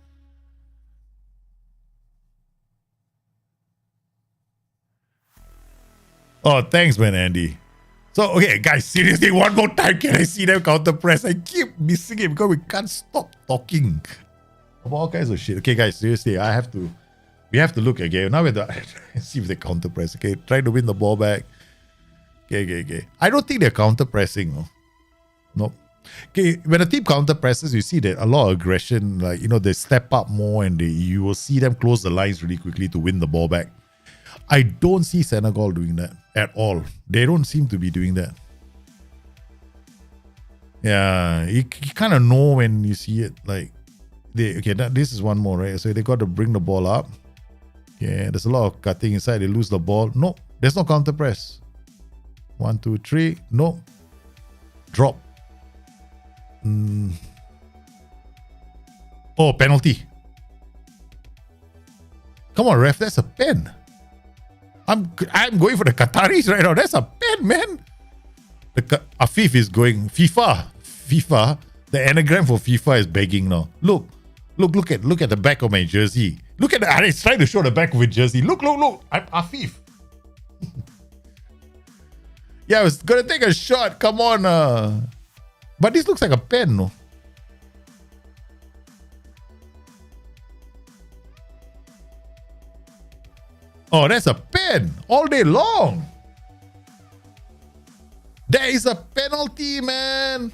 Oh, thanks, man, Andy. So, okay, guys, seriously, one more time, can I see them counter press? I keep missing it because we can't stop talking about all kinds of shit. Okay, guys, seriously, we have to look again. Now we have to see if they counter press. Okay, try to win the ball back. Okay. I don't think they're counter pressing. No. Nope. Okay, when a team counter presses, you see that a lot of aggression, like, they step up more and you will see them close the lines really quickly to win the ball back. I don't see Senegal doing that at all. They don't seem to be doing that. Yeah, you kind of know when you see it. Like, this is one more, right? So they got to bring the ball up. Yeah, there's a lot of cutting inside. They lose the ball. No, there's no counter press. 1, 2, 3. No. Drop. Oh, penalty. Come on, ref. That's a pen. I'm going for the Qataris right now. That's a pen, man. Afif is going. FIFA. The anagram for FIFA is begging now. Look at the back of my jersey. Look at that. It's trying to show the back of his jersey. Look. I'm Afif. Yeah, I was gonna take a shot. Come on. But this looks like a pen, no? Oh, that's a pen all day long. There is a penalty, man.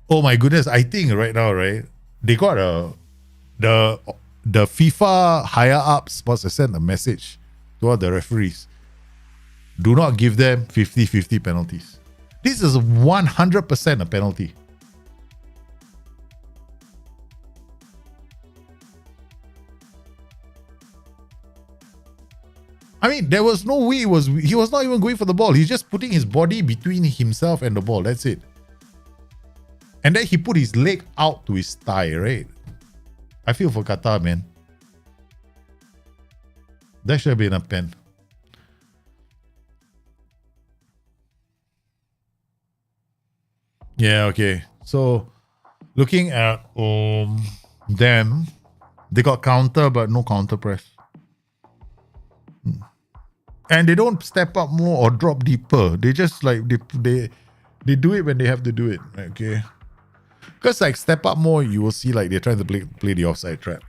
Oh my goodness, I think right now, right? They got the FIFA higher ups must have sent a message to all the referees. Do not give them 50-50 penalties. This is 100% a penalty. I mean, there was no way he was not even going for the ball. He's just putting his body between himself and the ball. That's it. And then he put his leg out to his thigh, right? I feel for Qatar, man. That should have been a pen. Yeah, okay. So, looking at them, They got counter, but no counter press. And they don't step up more or drop deeper. They just like, they do it when they have to do it. Okay. Because like step up more, you will see like they're trying to play the offside trap.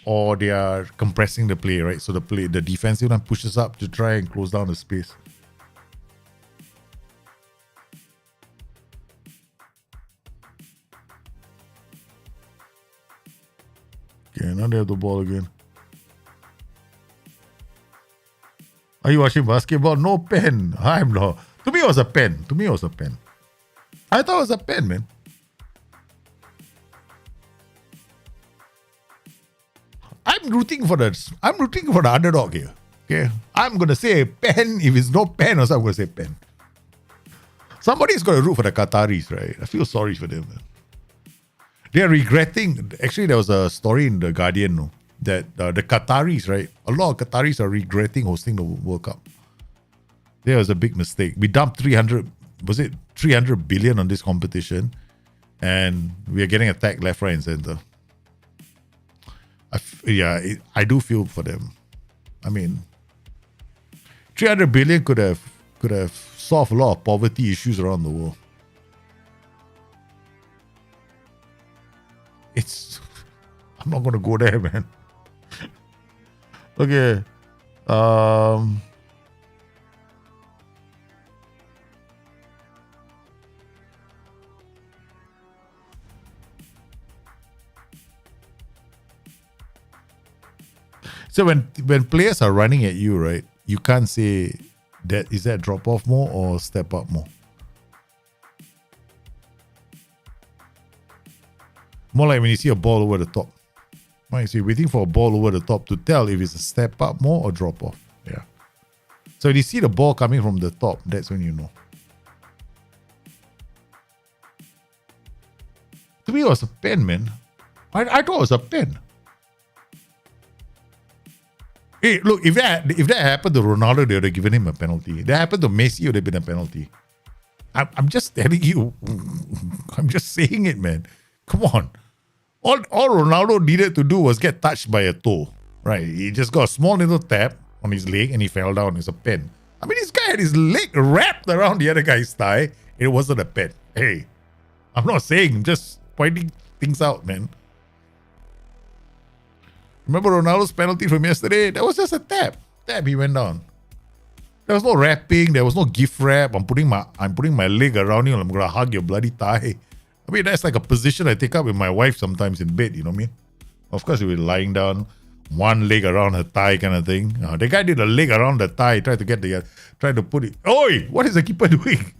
Or they are compressing the play, right? So the defensive one pushes up to try and close down the space. Okay, now they have the ball again. Are you watching basketball? No pen. I'm not. To me, it was a pen. I thought it was a pen, man. I'm rooting for the underdog here. Okay. I'm gonna say pen. If it's no pen, or I'm gonna say pen. Somebody's got to root for the Qataris, right? I feel sorry for them, man. They're regretting. Actually, there was a story in The Guardian, no, that the Qataris, right? A lot of Qataris are regretting hosting the World Cup. There was a big mistake. We dumped 300 billion on this competition, and we are getting attacked left, right, and center. I do feel for them. I mean, 300 billion could have solved a lot of poverty issues around the world. I'm not gonna go there, man. Okay. So when players are running at you, right, you can't say that is that drop off more or step up more. More like when you see a ball over the top. Right, so you're waiting for a ball over the top to tell if it's a step up more or drop off. Yeah. So when you see the ball coming from the top, that's when you know. To me, it was a pen, man. I thought it was a pen. Hey, look, if that happened to Ronaldo, they would have given him a penalty. If that happened to Messi, it would have been a penalty. I'm just telling you. I'm just saying it, man. Come on. All Ronaldo needed to do was get touched by a toe. Right? He just got a small little tap on his leg and he fell down. It's a pen. I mean, this guy had his leg wrapped around the other guy's thigh. It wasn't a pen. Hey, I'm not saying, I'm just pointing things out, man. Remember Ronaldo's penalty from yesterday? That was just a tap. He went down. There was no wrapping. There was no gift wrap. I'm putting my leg around you and I'm gonna hug your bloody thigh. I mean, that's like a position I take up with my wife sometimes in bed, you know what I mean? Of course, we were lying down, one leg around her thigh kind of thing. The guy did a leg around the thigh, tried to put it. Oi! What is the keeper doing?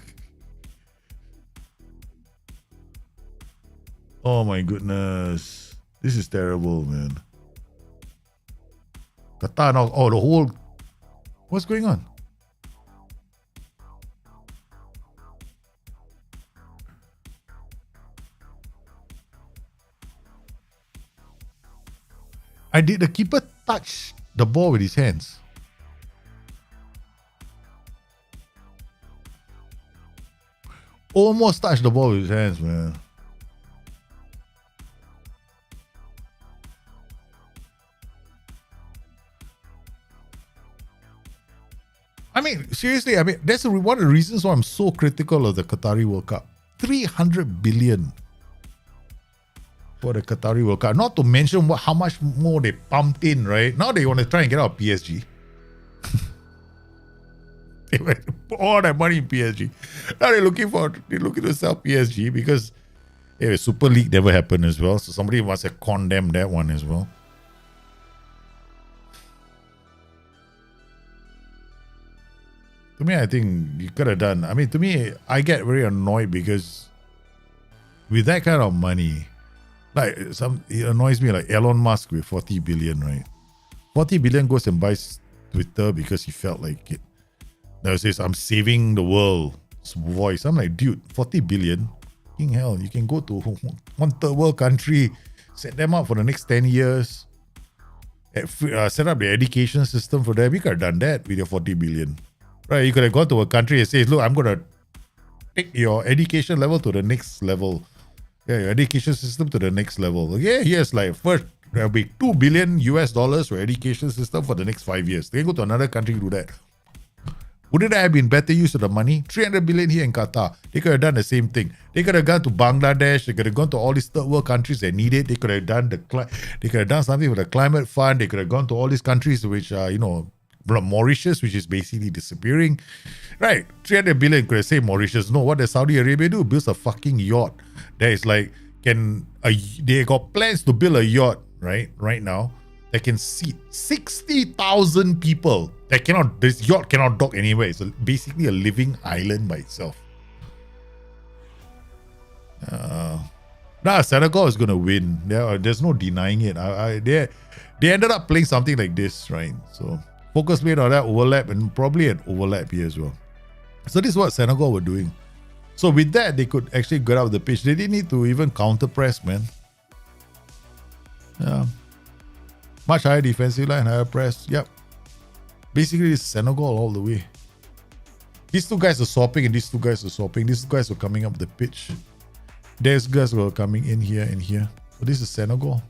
Oh my goodness. This is terrible, man. Qatar now, the whole... What's going on? Did the keeper touch the ball with his hands? Almost touched the ball with his hands, man. I mean, seriously, that's one of the reasons why I'm so critical of the Qatari World Cup. 300 billion for the Qatari World Cup. Not to mention how much more they pumped in, right? Now they want to try and get out of PSG. They went all that money in PSG. Now they're looking to sell PSG because Super League never happened as well. So somebody must have condemned that one as well. To me, I think you could have done. I mean, to me, I get very annoyed because with that kind of money, it annoys me, like Elon Musk with 40 billion, right? 40 billion goes and buys Twitter because he felt like it. Now says, I'm saving the world's voice. I'm like, dude, 40 billion? King hell, you can go to one third world country, set them up for the next 10 years, set up the education system for them. You could have done that with your 40 billion. Right, you could have gone to a country and says, look, I'm going to take your education level to the next level. Yeah, your education system to the next level. Yeah, here's like first There'll be $2 billion for education system for the next 5 years. They can go to another country to do that. Wouldn't that have been better use of the money? 300 billion here in Qatar. They could have done the same thing. They could have gone to Bangladesh. They could have gone to all these third world countries that need it. They could have done something with the climate fund. They could have gone to all these countries which are, Mauritius, which is basically disappearing. Right. 300 billion could have saved Mauritius. No, what does Saudi Arabia do? Builds a fucking yacht. That is like, they got plans to build a yacht, right now, that can seat 60,000 people. This yacht cannot dock anywhere. It's basically a living island by itself. Senegal is going to win. There's no denying it. They ended up playing something like this, right? So focus played on that overlap and probably an overlap here as well. So this is what Senegal were doing. So with that, they could actually get out of the pitch. They didn't need to even counter press, man. Yeah. Much higher defensive line, higher press. Yep. Basically, it's Senegal all the way. These two guys are swapping and these two guys are swapping. These guys were coming up the pitch. These guys were coming in here and here. So this is Senegal.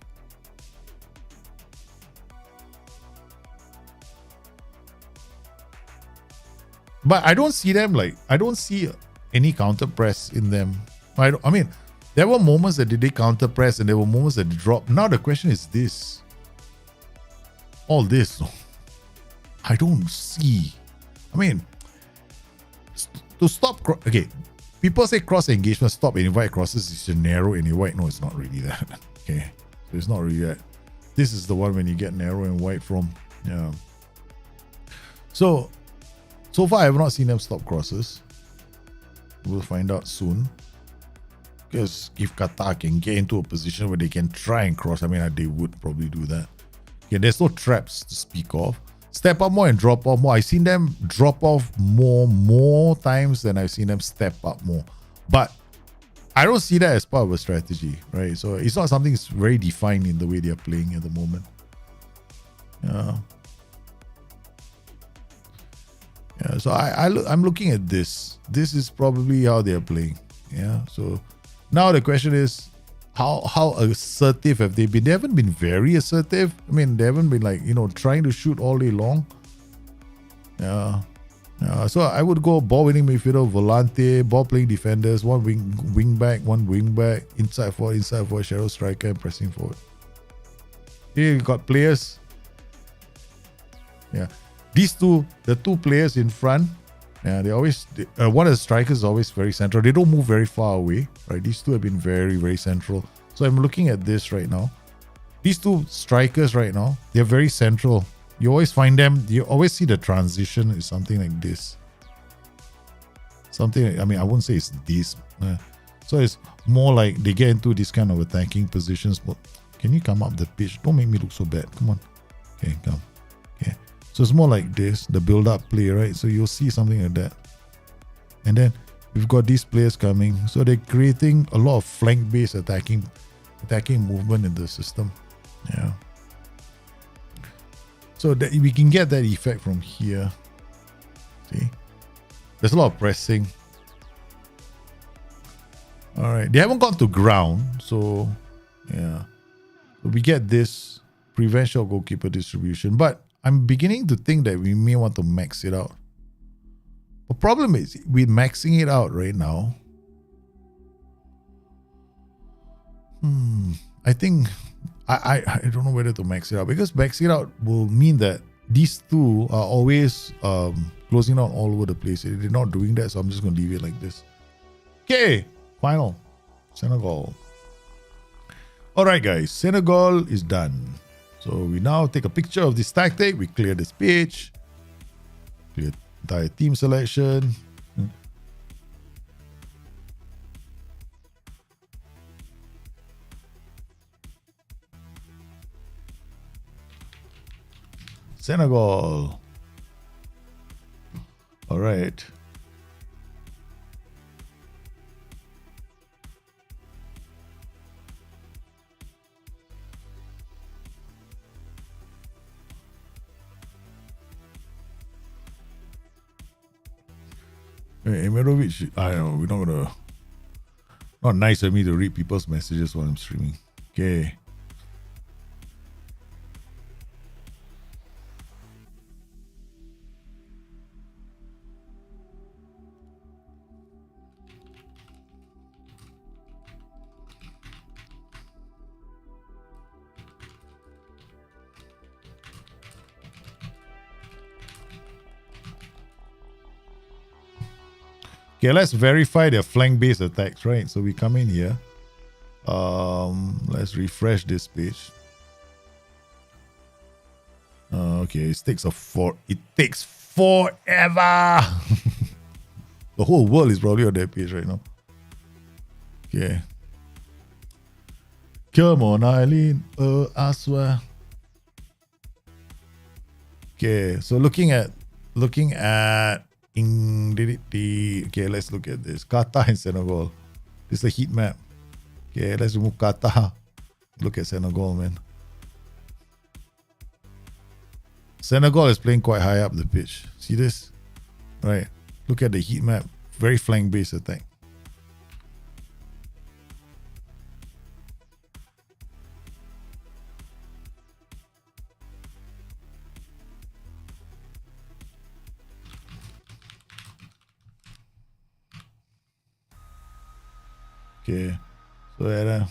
But I don't see any counter press in them. I mean, there were moments that they counter press and there were moments that they dropped. Now the question is this. All this. I don't see. I mean, to stop. Okay, people say cross engagement, stop and invite crosses is a narrow and wide. No, it's not really that. Okay, so it's not really that. This is the one when you get narrow and wide from. Yeah. So far I have not seen them stop crosses. We'll find out soon. Because if Qatar can get into a position where they can try and cross, I mean, they would probably do that. Okay, there's no traps to speak of. Step up more and drop off more. I've seen them drop off more times than I've seen them step up more. But I don't see that as part of a strategy, right? So it's not something that's very defined in the way they're playing at the moment. Yeah, so I'm looking at this. This is probably how they're playing. Yeah. So now the question is, how assertive have they been? They haven't been very assertive. I mean, they haven't been trying to shoot all day long. Yeah. So I would go ball winning midfielder, volante, ball playing defenders, one wing back, inside forward, shadow striker, and pressing forward. Here you got players. Yeah. The two players in front, they always, one of the strikers is always very central. They don't move very far away, right? These two have been very, very central. So I'm looking at this right now. These two strikers right now, they're very central. You always find them, you always see the transition is something like this. I wouldn't say it's this. So it's more like they get into this kind of attacking positions. But can you come up the pitch? Don't make me look so bad. Come on. Okay, come. Okay. So it's more like this, the build-up play, right? So you'll see something like that. And then we've got these players coming. So they're creating a lot of flank-based attacking movement in the system. Yeah. So that we can get that effect from here. See? There's a lot of pressing. All right. They haven't gone to ground. So, yeah. So we get this prevent shot goalkeeper distribution. But I'm beginning to think that we may want to max it out. The problem is we're maxing it out right now. I think I don't know whether to max it out, because max it out will mean that these two are always closing out all over the place. They're not doing that, so I'm just going to leave it like this. Okay, final. Senegal. All right, guys. Senegal is done. So we now take a picture of this tactic. We clear this page. Clear entire team selection. Senegal. All right. Hey, Emirovic, I know we're not gonna. Not nice of me to read people's messages while I'm streaming. Okay. Okay, let's verify their flank-based attacks, right? So we come in here. Let's refresh this page. Okay, it takes forever. The whole world is probably on that page right now. Okay. Come on, Eileen. I swear. Okay, so looking at okay, let's look at this. Qatar and Senegal. This is a heat map. Okay, let's remove Qatar. Look at Senegal, man. Senegal is playing quite high up the pitch. See this? Right. Look at the heat map. Very flank-based attack. Okay, so era.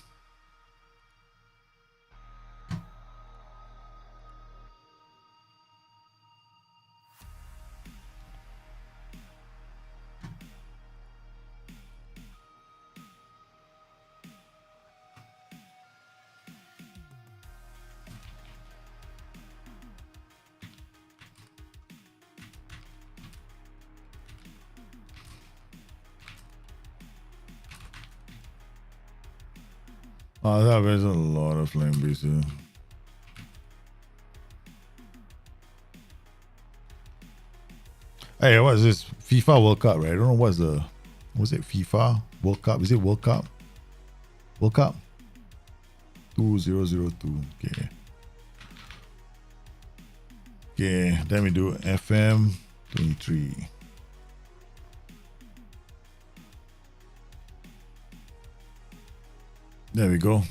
Oh, that was a lot of flame base here. Hey, what is this? FIFA World Cup, right? I don't know what's the... Was it FIFA World Cup? Is it World Cup? World Cup? 2002. Okay. Okay, then we do FM 23. There we go.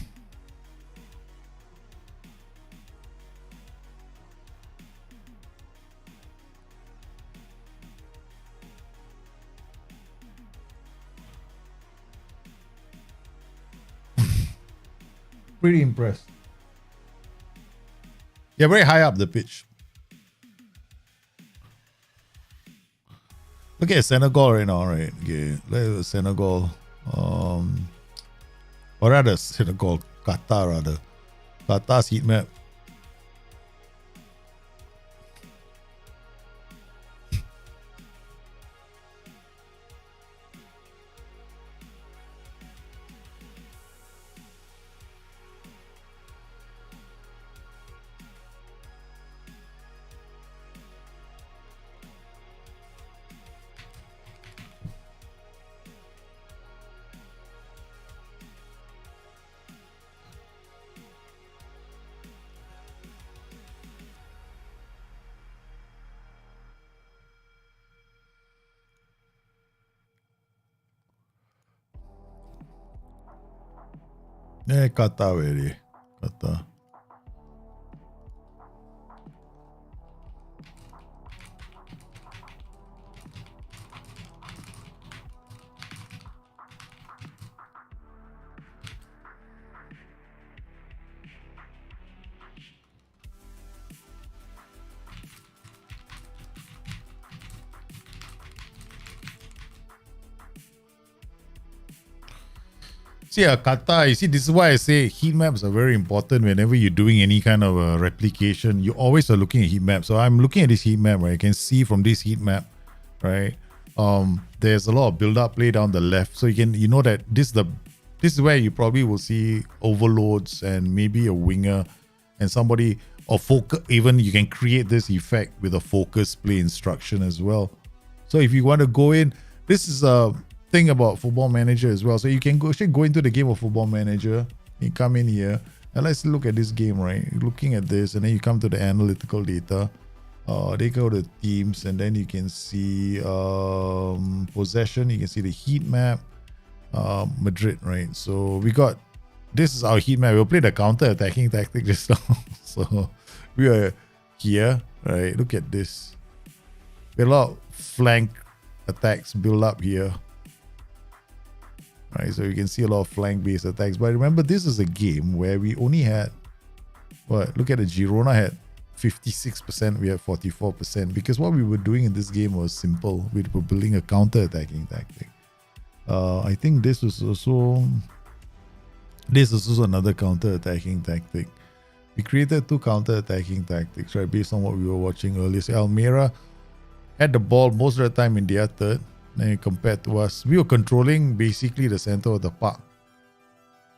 Pretty impressed. Yeah, very high up the pitch. Look at Senegal right now, right? Okay, let's Senegal. Or rather, Senegal, Qatar rather. Qatar's heat map. Qatar really. Qatar. See, Qatar, you see, this is why I say heat maps are very important whenever you're doing any kind of replication. You always are looking at heat map. So I'm looking at this heat map, right? You can see from this heat map, right? There's a lot of build-up play down the left. So you know that this is where you probably will see overloads and maybe a winger and somebody, or focus, even you can create this effect with a focus play instruction as well. So if you want to go in, this is a thing about Football Manager as well. So you can go into the game of Football Manager. You come in here and let's look at this game, right? You're looking at this, and then you come to the analytical data. They go to teams, and then you can see possession. You can see the heat map, Madrid, right? So we got, this is our heat map. We'll play the counter-attacking tactic just now. So we are here, right? Look at this. We have a lot of flank attacks build up here. Right, so you can see a lot of flank-based attacks. But remember, this is a game where we only had, what? Look at the Girona had 56%, we had 44%. Because what we were doing in this game was simple. We were building a counter-attacking tactic. I think this is also another counter-attacking tactic. We created 2 counter-attacking tactics, right, based on what we were watching earlier. So Almeida had the ball most of the time in their third, and compared to us, we were controlling basically the center of the park,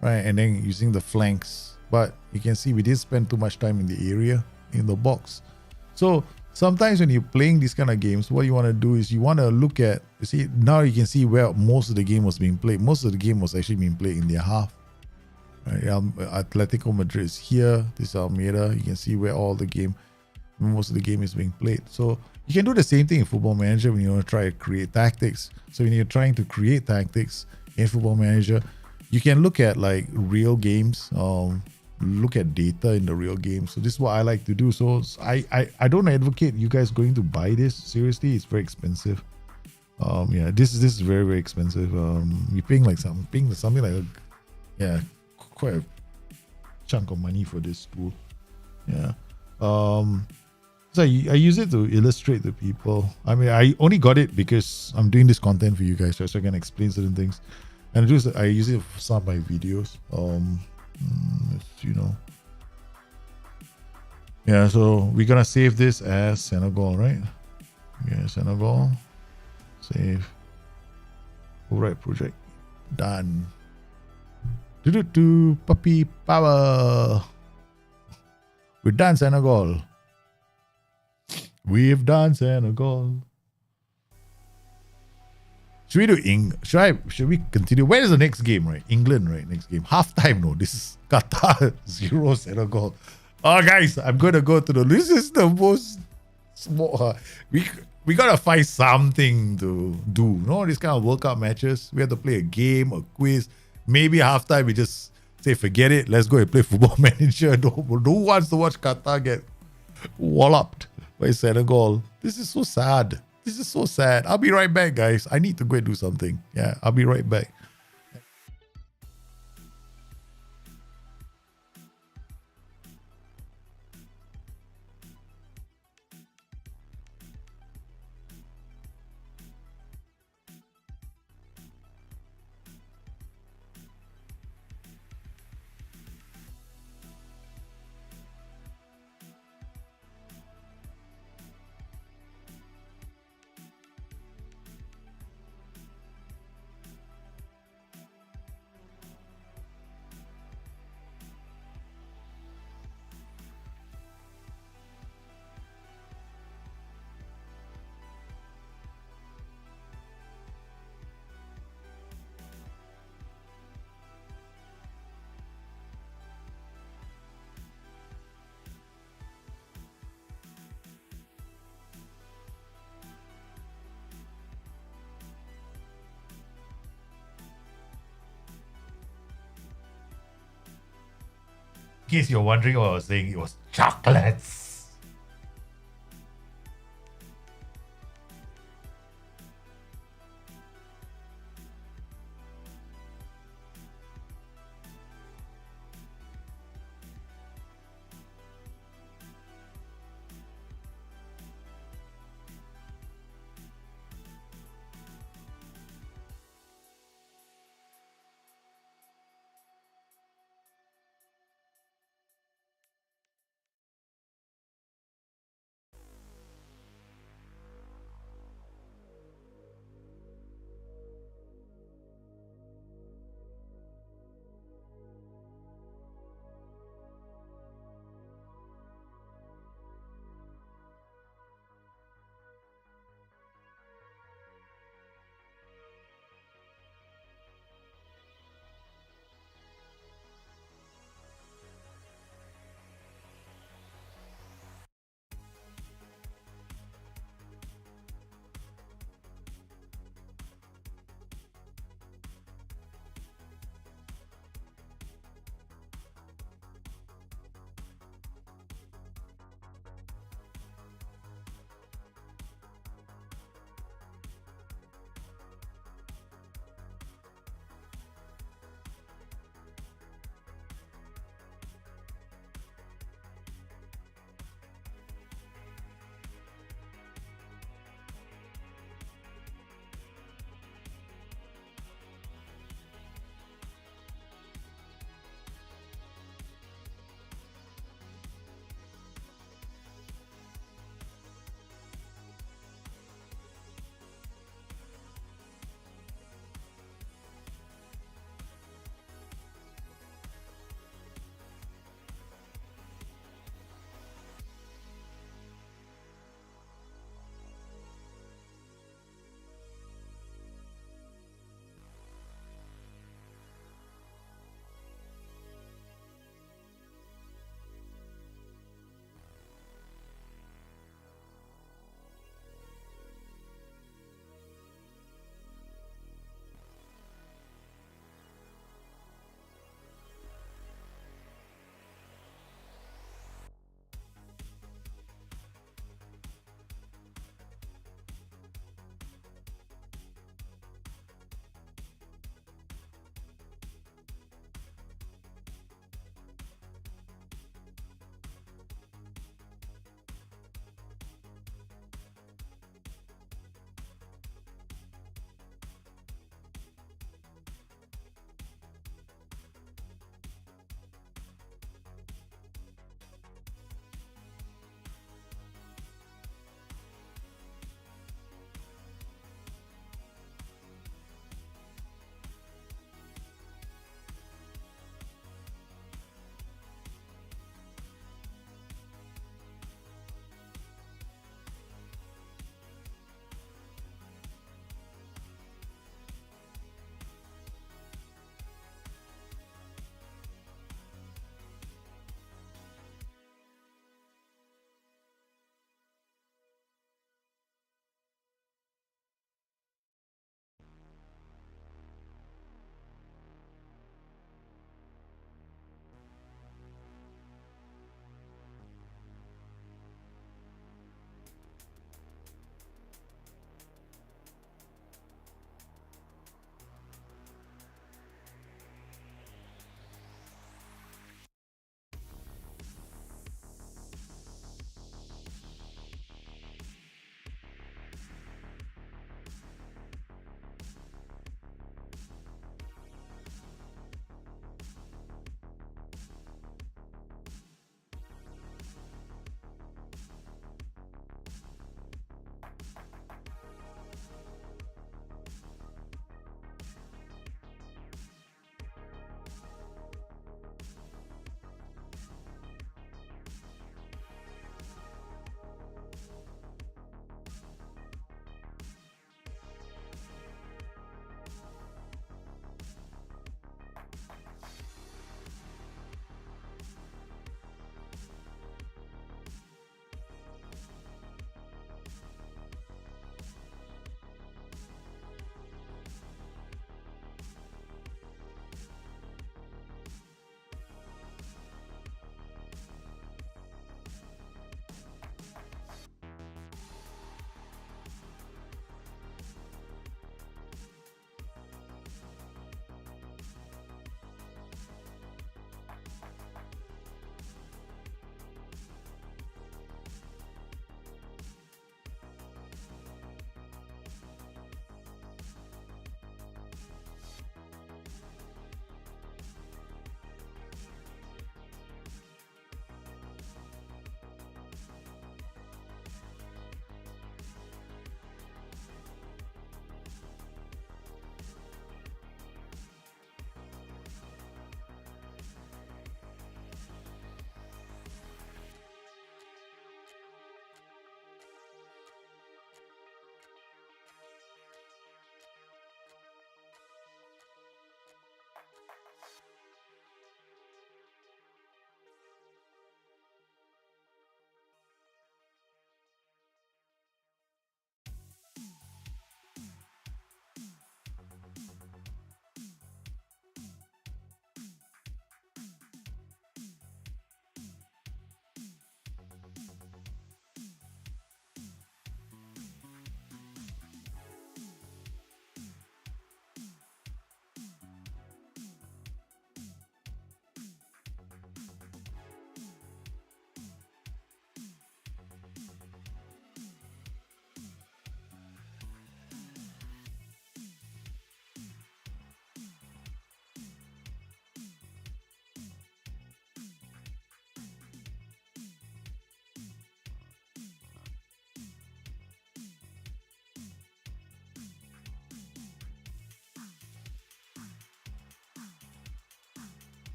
right, and then using the flanks. But you can see we didn't spend too much time in the area, in the box. So sometimes when you're playing these kind of games, what you want to do is you want to look at, you see, now you can see where most of the game was being played. Most of the game was actually being played in their half. Right, Atletico Madrid is here. This is Almeida. You can see where most of the game is being played. So you can do the same thing in Football Manager when you want to try to create tactics. So when you're trying to create tactics in Football Manager, you can look at like real games, look at data in the real game. So this is what I like to do. So I don't advocate you guys going to buy this. Seriously, it's very expensive. Yeah, this is very, very expensive. You're paying like something like quite a chunk of money for this tool. Yeah. So I use it to illustrate to people. I mean, I only got it because I'm doing this content for you guys, right? So I can explain certain things. And I use it for some of my videos. Yeah, so we're gonna save this as Senegal, right? Yeah, Senegal. Save. Alright, project. Done. Puppy power. We're done, Senegal. We've done Senegal. Should we continue? Where is the next game, right? England, right? Next game. Halftime, no. This is Qatar 0 Senegal. Oh, guys, I'm gonna go to this is the most small. We gotta find something to do. No, these kind of World Cup matches. We have to play a game, a quiz. Maybe halftime we just say forget it. Let's go and play Football Manager. Who wants to watch Qatar get walloped by Senegal? This is so sad. This is so sad. I'll be right back, guys. I need to go and do something. Yeah, I'll be right back. In case you're wondering what I was saying, it was chocolates.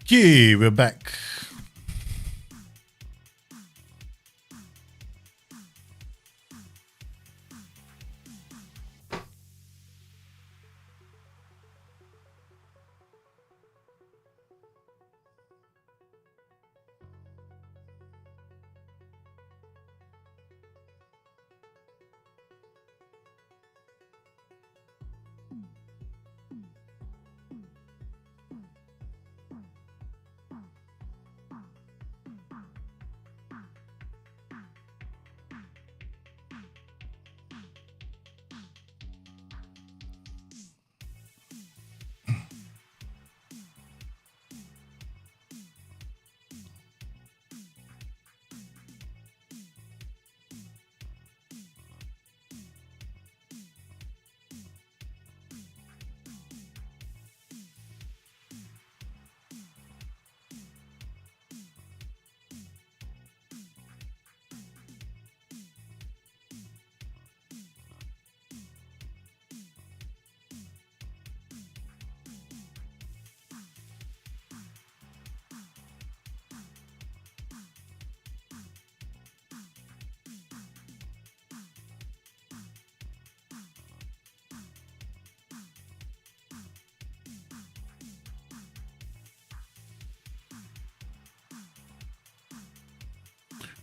Okay, we're back.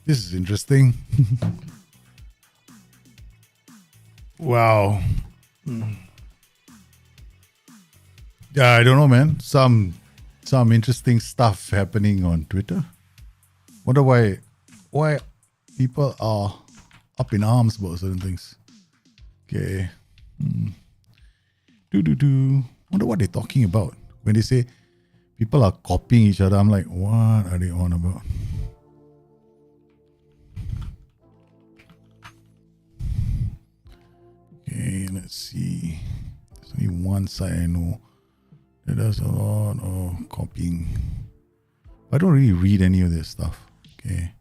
This is interesting. Wow. Yeah, I don't know, man. Some interesting stuff happening on Twitter. Wonder why people are up in arms about certain things. Okay. Wonder what they're talking about when they say people are copying each other. I'm like, what are they on about? Okay, let's see. There's only one side I know that does a lot of copying. I don't really read any of this stuff. Okay.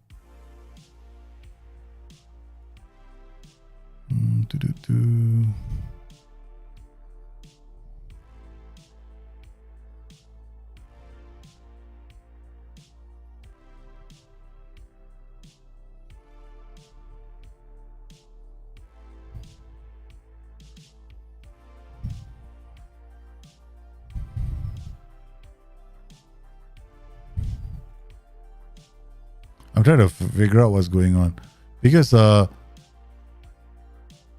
I'm trying to figure out what's going on because I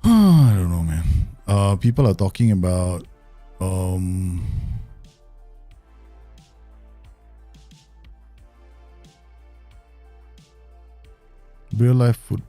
don't know, man. People are talking about real life food.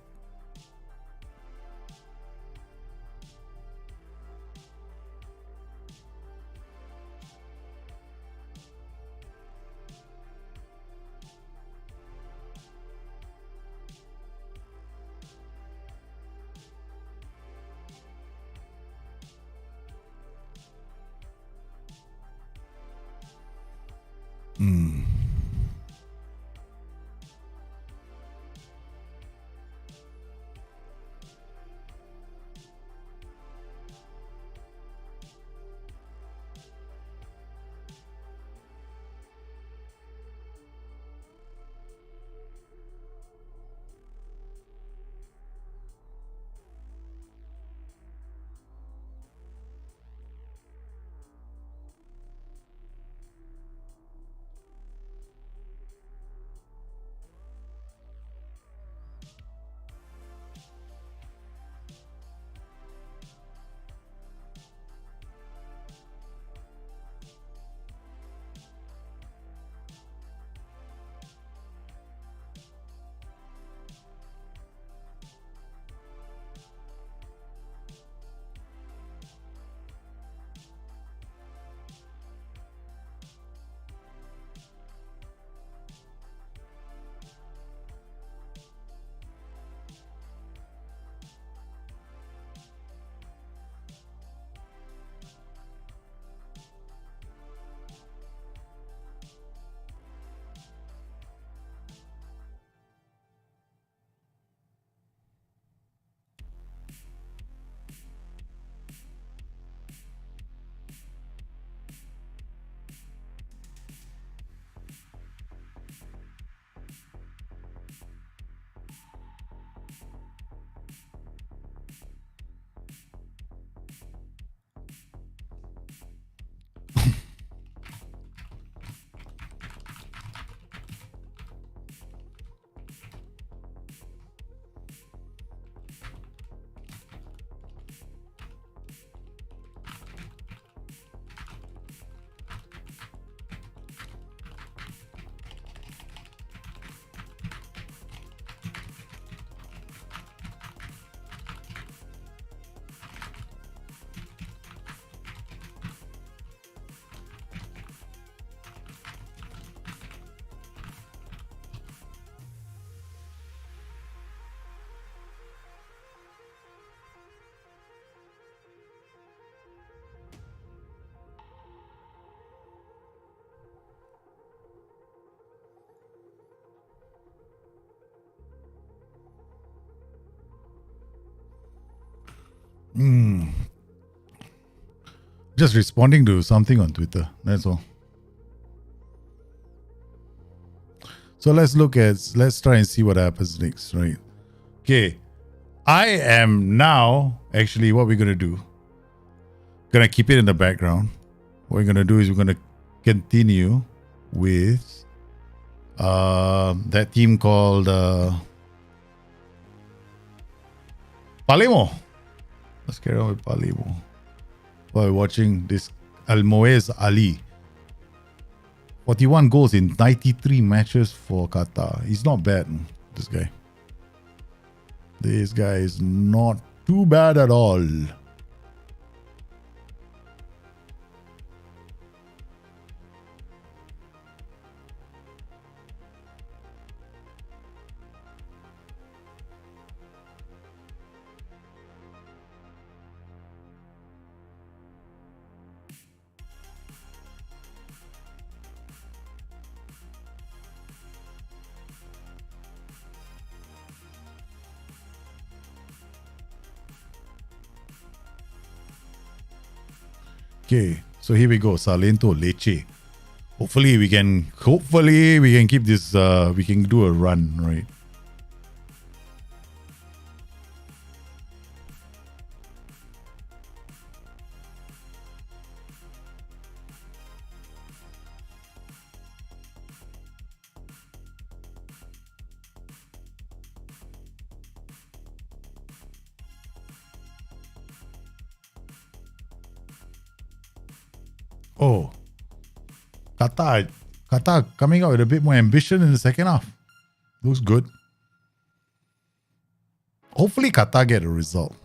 Just responding to something on Twitter. That's all. So let's try and see what happens next, right? Okay. I am now, actually, what we're going to do, going to keep it in the background. What we're going to do is we're going to continue with that team called Palermo. Let's carry on with Palermo. While watching this Almoez Ali. 41 goals in 93 matches for Qatar. He's not bad, this guy. This guy is not too bad at all. Okay, so here we go. Salento Leche. Hopefully we can keep this we can do a run, right? Oh, Qatar coming out with a bit more ambition in the second half. Looks good. Hopefully Qatar get a result.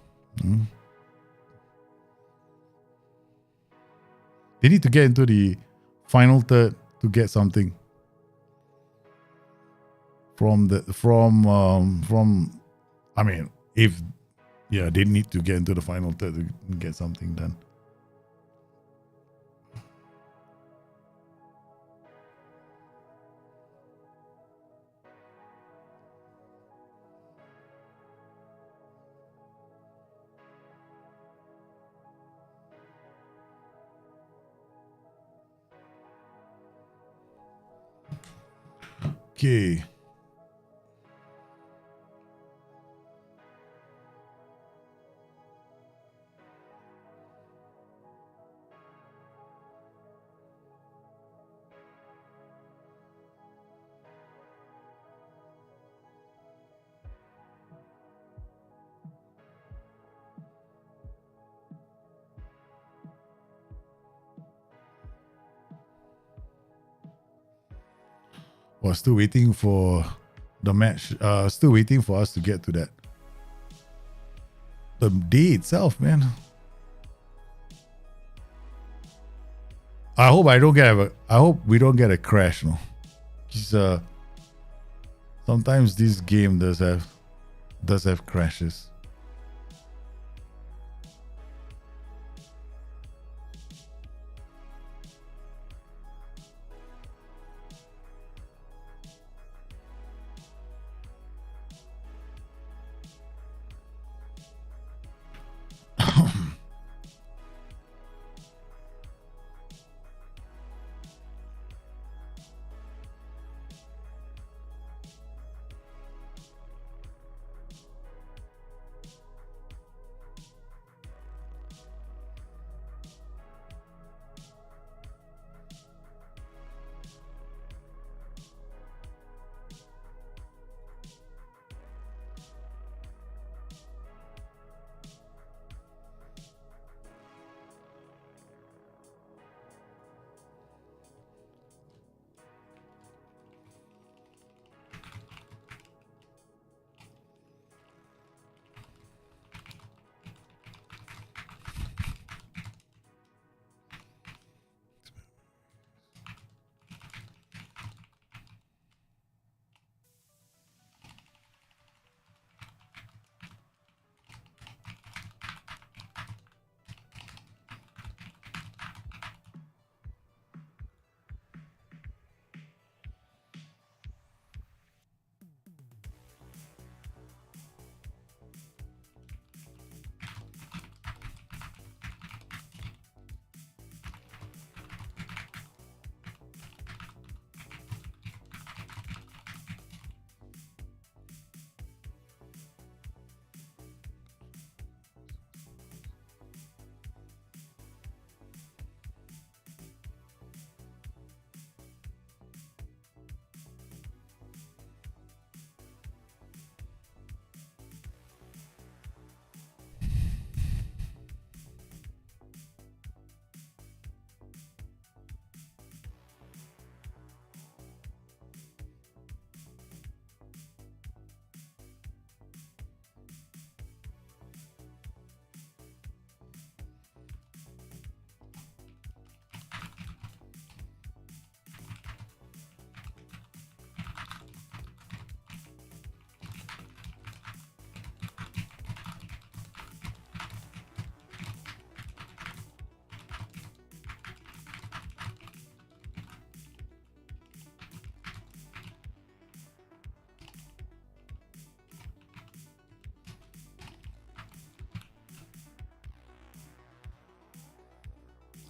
They need to get into the final third to get something I mean, if they need to get into the final third to get something done. Okay. We're still waiting for the match. Still waiting for us to get to that. The day itself, man. I hope we don't get a crash, no. Because sometimes this game does have crashes.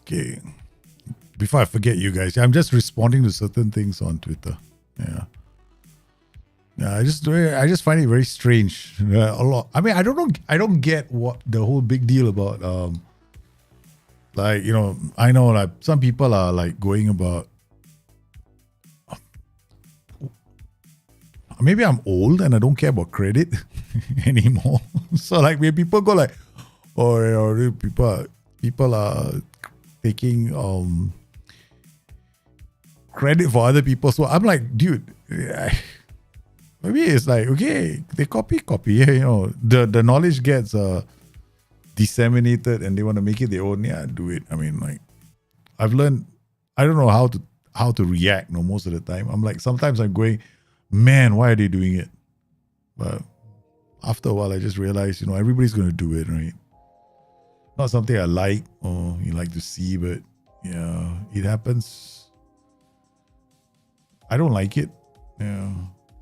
Okay. Before I forget, you guys, I'm just responding to certain things on Twitter. Yeah. Yeah, I just find it very strange. A lot. I mean, I don't get what the whole big deal about. Like, you know, I know like some people are like going about. Maybe I'm old and I don't care about credit anymore. So like when people go like, or people are taking credit for other people. So I'm like, dude. Maybe it's like, okay, they copy, you know, the knowledge gets disseminated and they want to make it their own. Yeah, do it. I mean, like, I've learned, I don't know how to react, most of the time. I'm like, sometimes I'm going, man, why are they doing it? But after a while, I just realized, everybody's going to do it, right? Not something I like or you like to see, but yeah, it happens. I don't like it. Yeah.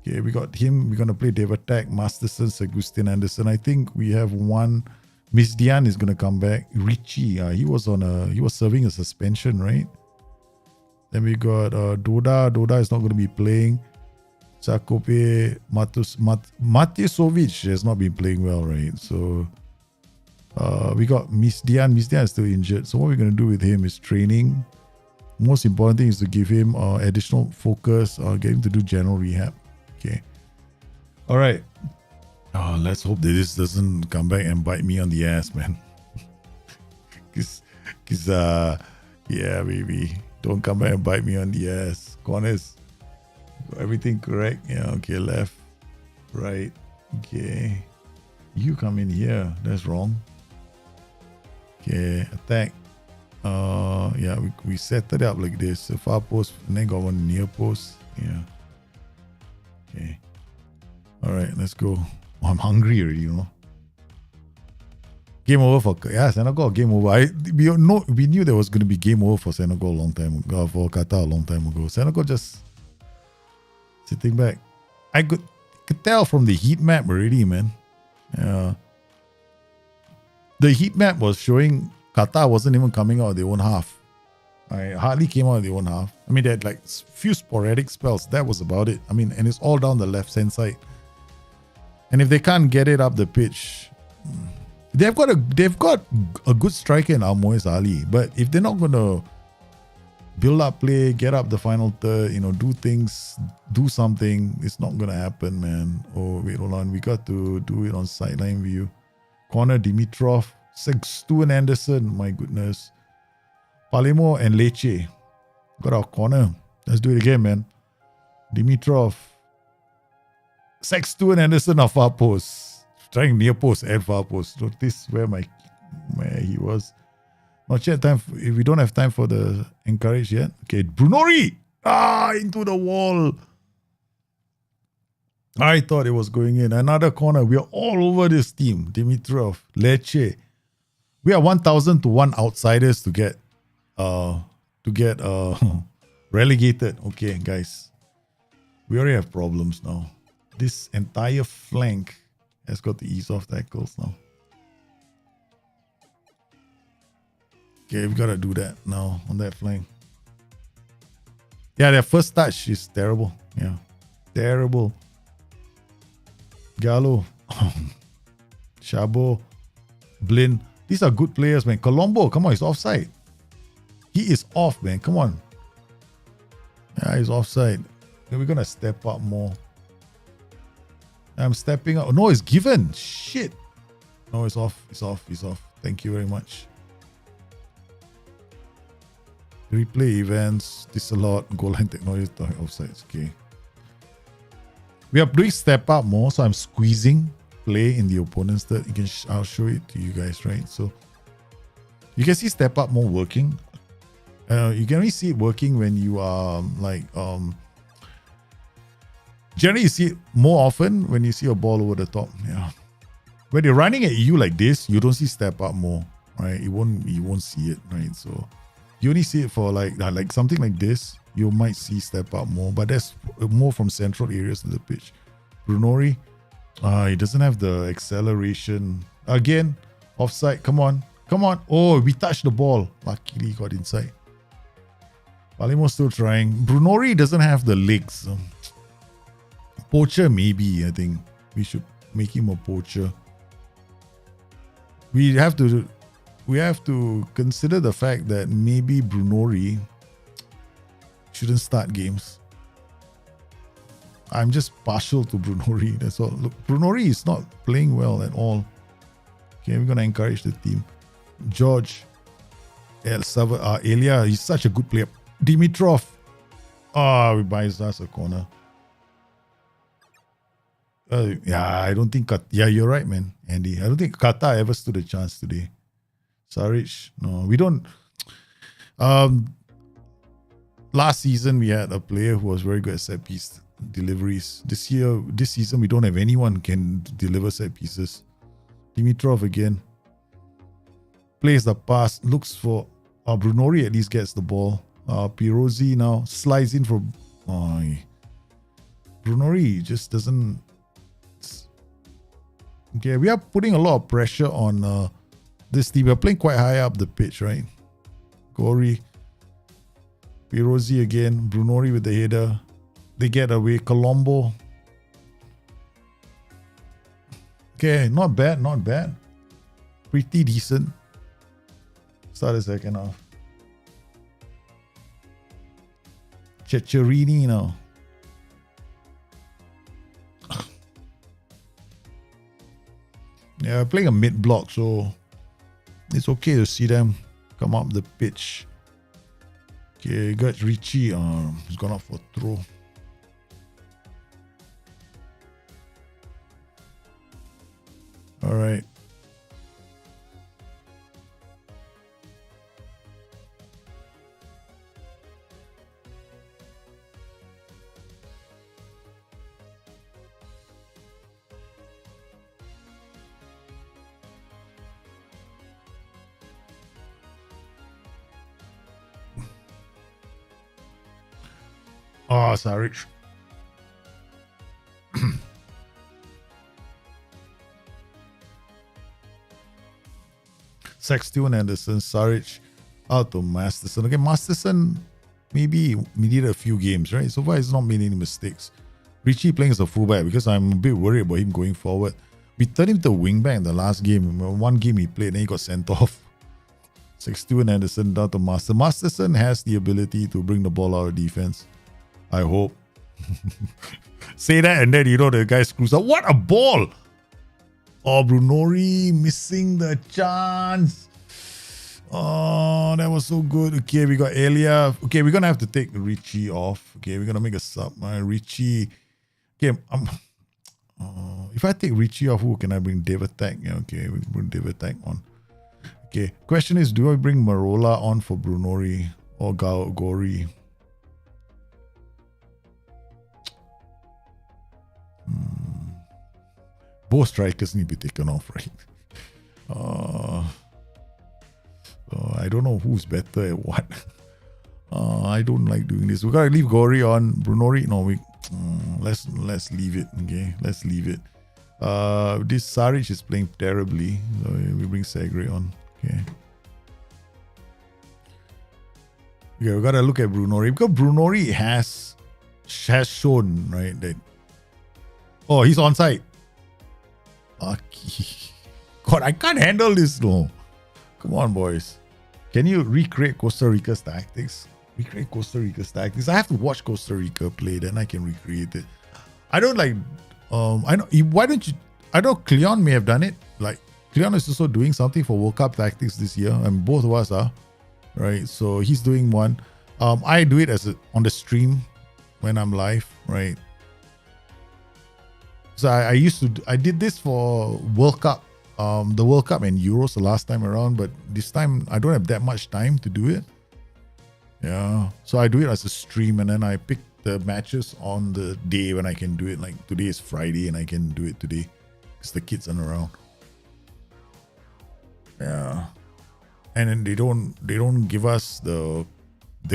Okay, we got him. We're going to play David Tech, Masterson, Agustin Anderson. I think we have one. Miss Dian is going to come back. Richie, he was serving a suspension, right? Then we got Doda. Doda is not going to be playing. Sakope, Matesovic has not been playing well, right? So we got Miss Dian. Miss Dian is still injured. So what we're going to do with him is training. Most important thing is to give him additional focus, get him to do general rehab. Okay. All right. Let's hope that this doesn't come back and bite me on the ass, man. Cause yeah, baby. Don't come back and bite me on the ass. Corners. Everything correct? Yeah, okay. Left. Right. Okay. You come in here. That's wrong. Okay. Attack. Yeah, we set it up like this. A far post, and then got one near post. Yeah. Okay. All right, let's go. Oh, I'm hungry already, Game over for Senegal. Game over. We knew there was going to be game over for Senegal a long time ago, for Qatar a long time ago. Senegal just sitting back. I could tell from the heat map already, man. Yeah. The heat map was showing Qatar wasn't even coming out of their own half. I hardly came out of their own half. I mean, they had like few sporadic spells. That was about it. I mean, and it's all down the left-hand side. And if they can't get it up the pitch, they've got a good striker in Almoez Ali. But if they're not gonna build up play, get up the final third, do things, do something, it's not gonna happen, man. Oh wait, hold on. We got to do it on sideline view. Corner Dimitrov, Stuart Anderson, my goodness. Palemo and Leche. Got our corner. Let's do it again, man. Dimitrov. Stuart Anderson of far post. Trying near post and far post. Notice where he was. Not yet time. If we don't have time for the encourage yet. Okay, Brunori. Into the wall. I thought it was going in. Another corner. We are all over this team. Dimitrov, Leche. We are 1,000 to 1 outsiders to get relegated. Okay, guys. We already have problems now. This entire flank has got to ease off tackles now. Okay, we gotta do that now on that flank. Yeah, their first touch is terrible. Yeah, terrible. Gallo, Shabo, Blin. These are good players, man. Colombo, come on, he's offside. He is off, man. Come on. Yeah, he's offside. We're gonna step up more. I'm stepping up. No, it's given. Shit. No, it's off. It's off. It's off. Thank you very much. Replay events. Disallowed. Goal line technology. Offsides. Okay. We are doing step up more. So I'm squeezing play in the opponent's third. I'll show it to you guys, right? So you can see step up more working. You can only see it working when you are generally you see it more often when you see a ball over the top. Yeah. When they're running at you like this, you don't see step up more, right? You won't see it, right? So you only see it for like something like this. You might see step up more, but that's more from central areas of the pitch. Brunori, he doesn't have the acceleration. Again, offside. Come on. Come on. Oh, we touched the ball. Luckily, got inside. Palimo still trying. Brunori doesn't have the legs. Poacher, maybe. I think we should make him a poacher. We have to consider the fact that maybe Brunori shouldn't start games. I'm just partial to Brunori. That's all. Look, Brunori is not playing well at all. Okay, we're gonna encourage the team. George, Elia, he's such a good player. Dimitrov. We buys us a corner. Yeah, I don't think. Yeah, you're right, man, Andy. I don't think Qatar ever stood a chance today. Saric, no, we don't. Last season we had a player who was very good at set piece deliveries. This season we don't have anyone who can deliver set pieces. Dimitrov again plays the pass, looks for Brunori at least gets the ball. Pirozzi now slides in for Brunori just doesn't. Okay, we are putting a lot of pressure on this team. We're playing quite high up the pitch, right? Gori, Pirozzi again, Brunori with the header. They get away. Colombo. Okay, not bad, not bad. Pretty decent. Start the second half. Ceccherini now. Yeah, playing a mid block, so it's okay to see them come up the pitch. Okay, got Richie. He's gone up for throw. All right. Oh, sorry. Sexton, Anderson, Saric out to Masterson. Okay, Masterson maybe needed a few games, right? So far, he's not made any mistakes. Richie playing as a fullback because I'm a bit worried about him going forward. We turned him to wingback in the last game. One game he played, then he got sent off. Sexton, Anderson down to Masterson. Masterson has the ability to bring the ball out of defense. I hope. Say that and then, the guy screws up. What a ball! Oh, Brunori missing the chance. Oh, that was so good. Okay, we got Elia. Okay, we're going to have to take Richie off. Okay, we're going to make a sub. Richie. Okay, if I take Richie off, who can I bring? David Tag. Yeah, okay, we bring David Tag on. Okay, question is, do I bring Marola on for Brunori or Gori? Both strikers need to be taken off, right? I don't know who's better at what. I don't like doing this. We gotta leave Gori on. Brunori, no, let's leave it. Okay, let's leave it. This Saric is playing terribly, so we bring Segre on. Okay. Okay, we gotta look at Brunori because Brunori has shown, right, that. Oh, he's onside. God, I can't handle this, no. Come on, boys. Can you recreate Costa Rica's tactics? Recreate Costa Rica's tactics. I have to watch Costa Rica play, then I can recreate it. I don't like. I know. Why don't you? I know Cleon may have done it. Like Cleon is also doing something for World Cup tactics this year, and both of us are, right? So he's doing one. I do it on the stream when I'm live, right? So I did this for World Cup, the World Cup and Euros the last time around, but this time I don't have that much time to do it. Yeah, so I do it as a stream and then I pick the matches on the day when I can do it. Like today is Friday and I can do it today because the kids aren't around. Yeah, and then they don't give us the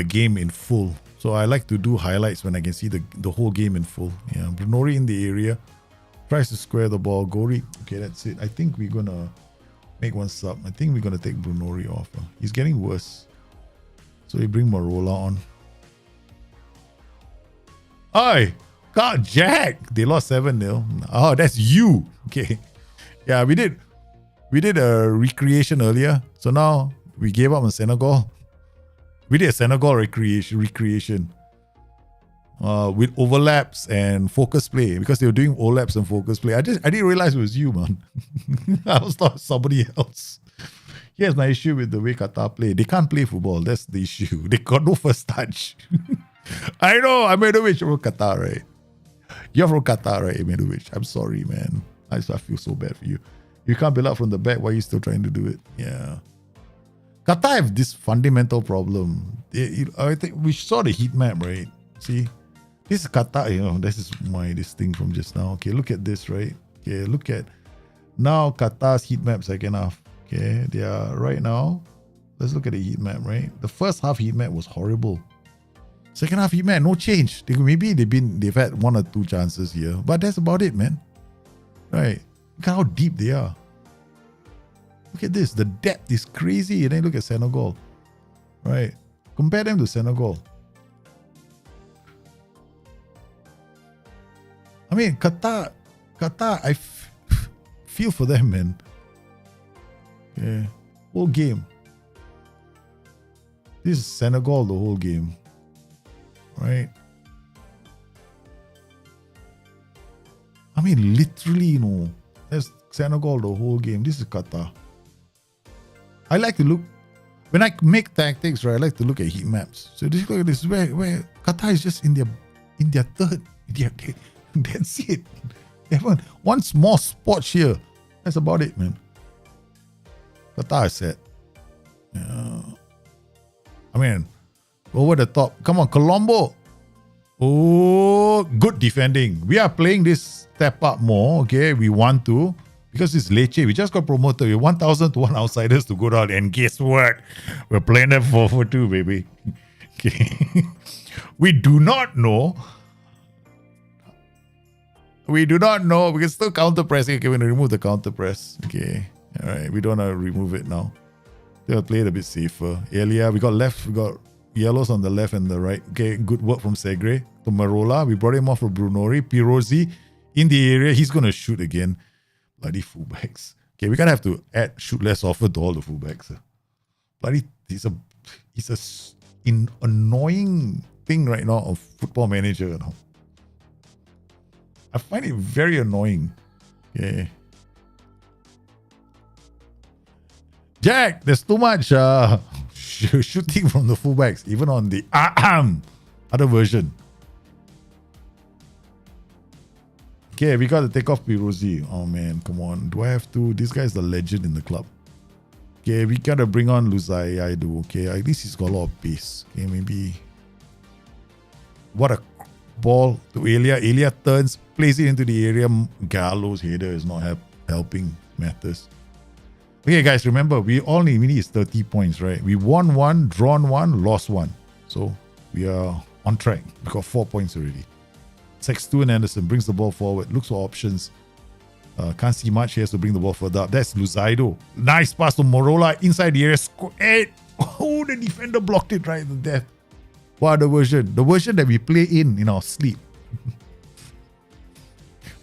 game in full. So I like to do highlights when I can see the whole game in full. Yeah, Brunori in the area. Tries to square the ball. Gori. Okay, that's it. I think we're gonna make one sub. I think we're going to take Brunori off. He's getting worse. So we bring Marola on. Oi! God, Jack! They lost 7-0. Oh, that's you. Okay. Yeah, we did a recreation earlier. So now we gave up on Senegal. We did a Senegal recreation. With overlaps and focus play, because they were doing overlaps and focus play. I didn't realize it was you, man. I was thought somebody else. Here's my issue with the way Qatar play. They can't play football. That's the issue. They got no first touch. I know. I'm Medovic from Qatar, right? You're from Qatar, right, Medovic? I'm sorry, man. I feel so bad for you. You can't build up from the back. Why are you still trying to do it? Yeah. Qatar have this fundamental problem. I think we saw the heat map, right? See? This is Qatar, this is this thing from just now. Okay, look at this, right? Okay, look at now Qatar's heat map second half. Okay, they are right now. Let's look at the heat map, right? The first half heat map was horrible. Second half heat map, no change. Maybe they've had 1 or 2 chances here, but that's about it, man. Right? Look at how deep they are. Look at this. The depth is crazy. And then look at Senegal. Right? Compare them to Senegal. I mean, Qatar, I feel for them, man. Yeah, whole game. This is Senegal the whole game, right? I mean, literally, that's Senegal the whole game. This is Qatar. I like to look, when I make tactics, right, I like to look at heat maps. So just look at this, where Qatar is just in their third. That's it. They have one small spot here. That's about it, man. Qatar is set. Yeah. I mean, over the top. Come on, Colombo. Oh, good defending. We are playing this step up more. Okay, we want to. Because it's Lecce. We just got promoted. We 1,000 to 1 outsiders to go down. And guess what? We're playing them 4-4-2, baby. Okay. We do not know. We do not know. We can still counter pressing. Okay, we're going to remove the counter press. Okay. All right. We don't want to remove it now. They'll play it a bit safer. Earlier, we got yellows on the left and the right. Okay, good work from Segre to Marola. We brought him off for Brunori. Pirozzi in the area. He's going to shoot again. Bloody fullbacks. Okay, we're going to have to add shoot less often to all the fullbacks. Bloody, he's an annoying thing right now of Football Manager. I find it very annoying. Yeah. Jack, there's too much shooting from the fullbacks, even on the other version. Okay, we got to take off Pirozzi. Oh man, come on. Do I have to? This guy's the legend in the club. Okay, we got to bring on Luzai. I do. Okay, at least he's got a lot of pace. Okay, maybe. What a ball to Elia. Elia turns, plays it into the area. Gallo's header is not helping matters. Okay, guys, remember, we need is 30 points, right? We won 1, drawn 1, lost 1. So we are on track. We got 4 points already. Sextu and Anderson brings the ball forward, looks for options. Can't see much. He has to bring the ball further up. That's Luzaido. Nice pass to Marola inside the area. Oh, the defender blocked it right to death. What other version? The version that we play in our sleep.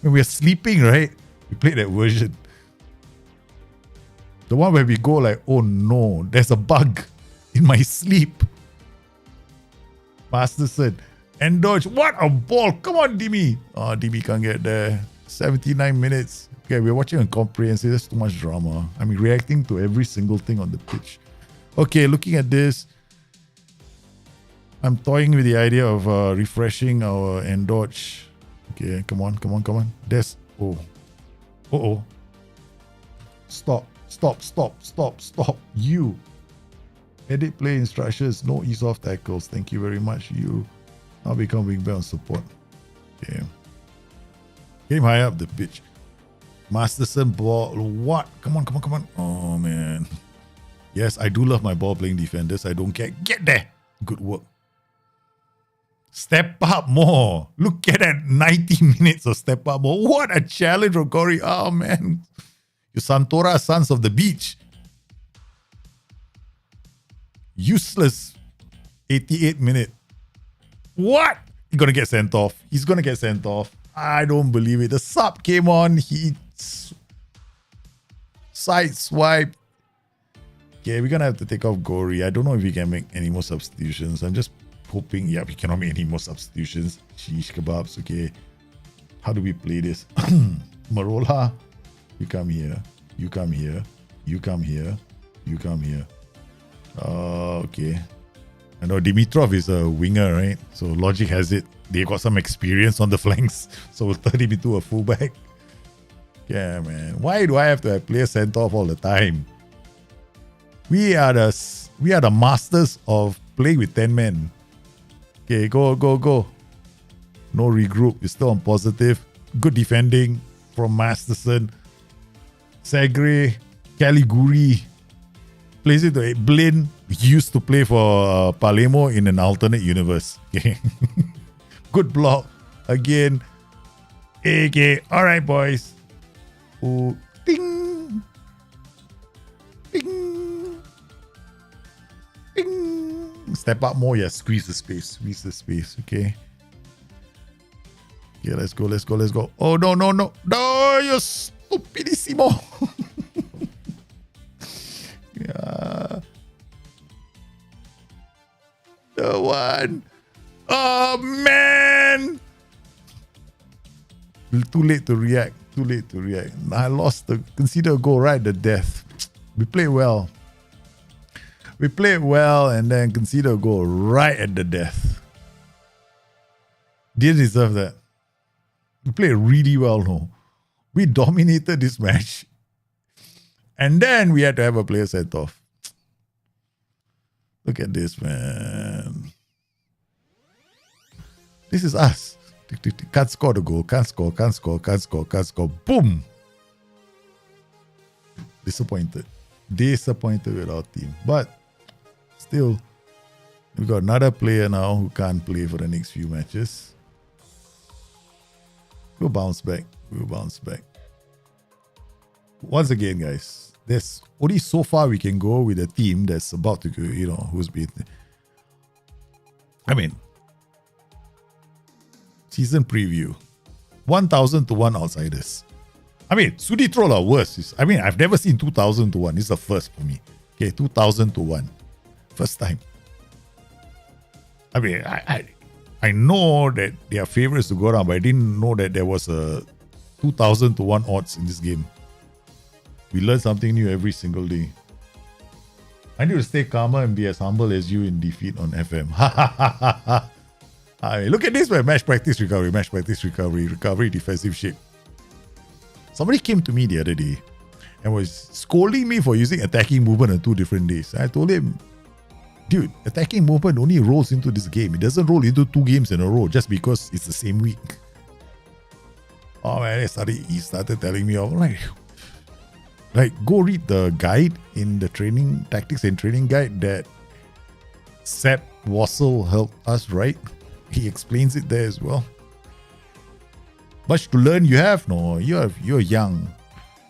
When we're sleeping, right? We play that version. The one where we go like, oh no, there's a bug in my sleep. Masterson. And Dodge. What a ball. Come on, Dimi. Oh, Dimi can't get there. 79 minutes. Okay, we're watching a comprehensive. There's too much drama. I mean, reacting to every single thing on the pitch. Okay, looking at this. I'm toying with the idea of refreshing our Dodge. Okay, come on. There's... Oh. Uh-oh. Stop. You. Edit play instructions. No ease-off tackles. Thank you very much. You. I'll become wingback on support. Okay. Get him high up the pitch. Masterson ball. What? Come on. Oh, man. Yes, I do love my ball-playing defenders. I don't care. Get there. Good work. Step up more. Look at that 90 minutes of step up more. What a challenge from Corey. Oh, man. You Santora sons of the beach. Useless. 88th minute. What? He's going to get sent off. He's going to get sent off. I don't believe it. The sub came on. He sideswiped. Okay, we're going to have to take off Gory. I don't know if we can make any more substitutions. I'm just hoping. Yeah, we cannot make any more substitutions. Sheesh kebabs. Okay. How do we play this? Marola, you come here. You come here. You come here. You come here. Okay. I know Dimitrov is a winger, right? So logic has it. They got some experience on the flanks. So we'll turn him into a fullback. Yeah, man. Why do I have to have players sent off all the time? We are the masters of playing with 10 men. Okay, go. No regroup. You're still on positive. Good defending from Masterson. Segre, Caliguri. Plays it to Blin. Used to play for Palermo in an alternate universe. Okay. Good block. Again. Okay. All right, boys. Ooh. Ding. Ding. Ding. Step up more. Yeah, squeeze the space. Okay. Yeah, let's go. Oh, no. No, you're stupidissimo. Yeah. The one. Oh, man. Too late to react. I lost consider a goal right at the death. We played well. And then consider a goal right at the death. Didn't deserve that. We played really well, no. We dominated this match. And then we had to have a player sent off. Look at this, man. This is us. Can't score the goal. Can't score. Boom. Disappointed with our team. But still, we've got another player now who can't play for the next few matches. We'll bounce back. Once again, guys, there's only so far we can go with a team that's about to go, who's beaten. I mean, season preview. 1,000 to 1 outsiders. I mean, Sudi Troll are worse. I've never seen 2,000 to 1. This is the first for me. Okay, 2,000 to 1. First time. I mean, I know that they are favorites to go down, but I didn't know that there was a 2,000 to 1 odds in this game. We learn something new every single day. I need to stay calmer and be as humble as you in defeat on FM. Look at this, man. Match practice recovery, defensive shape. Somebody came to me the other day and was scolding me for using attacking movement on 2 different days. I told him, dude, attacking movement only rolls into this game. It doesn't roll into 2 games in a row just because it's the same week. Oh man, he started telling me, like, go read the guide in the training, tactics and training guide that Sepp Wassel helped us write. He explains it there as well. Much to learn you have. No, you're young.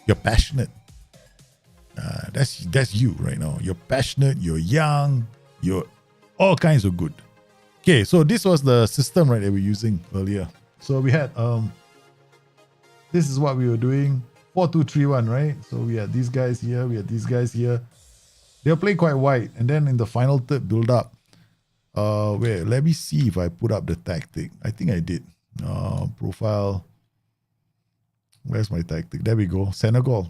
You're passionate. That's you right now. You're passionate. You're young. You're all kinds of good. Okay, so this was the system, right, that we're using earlier. So we had this is what we were doing. 4-2-3-1, right? So we had these guys here. They were playing quite wide, and then in the final third build up. Wait, let me see if I put up the tactic. I think I did. Profile. Where's my tactic? There we go. Senegal.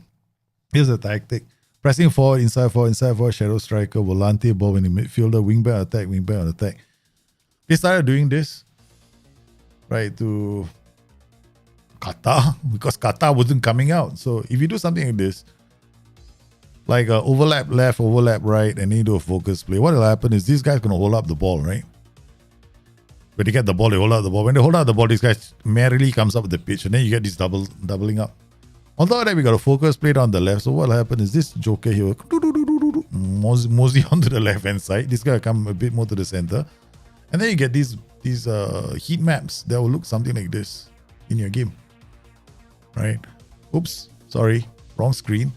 Here's the tactic. Pressing forward, inside forward, shadow striker, volante, ball in the midfielder, wingback attack. They started doing this, right, to Qatar, because Qatar wasn't coming out. So if you do something like this, like overlap left, overlap right, and then you do a focus play, what will happen is these guys going to hold up the ball, right? When they get the ball, they hold up the ball. When they hold up the ball, these guys merrily comes up with the pitch, and then you get this doubling up. On top of that, we got a focus play down the left. So what will happen is this joker here will mosey onto the left-hand side. This guy will come a bit more to the center. And then you get these heat maps that will look something like this in your game. Right? Oops, sorry. Wrong screen.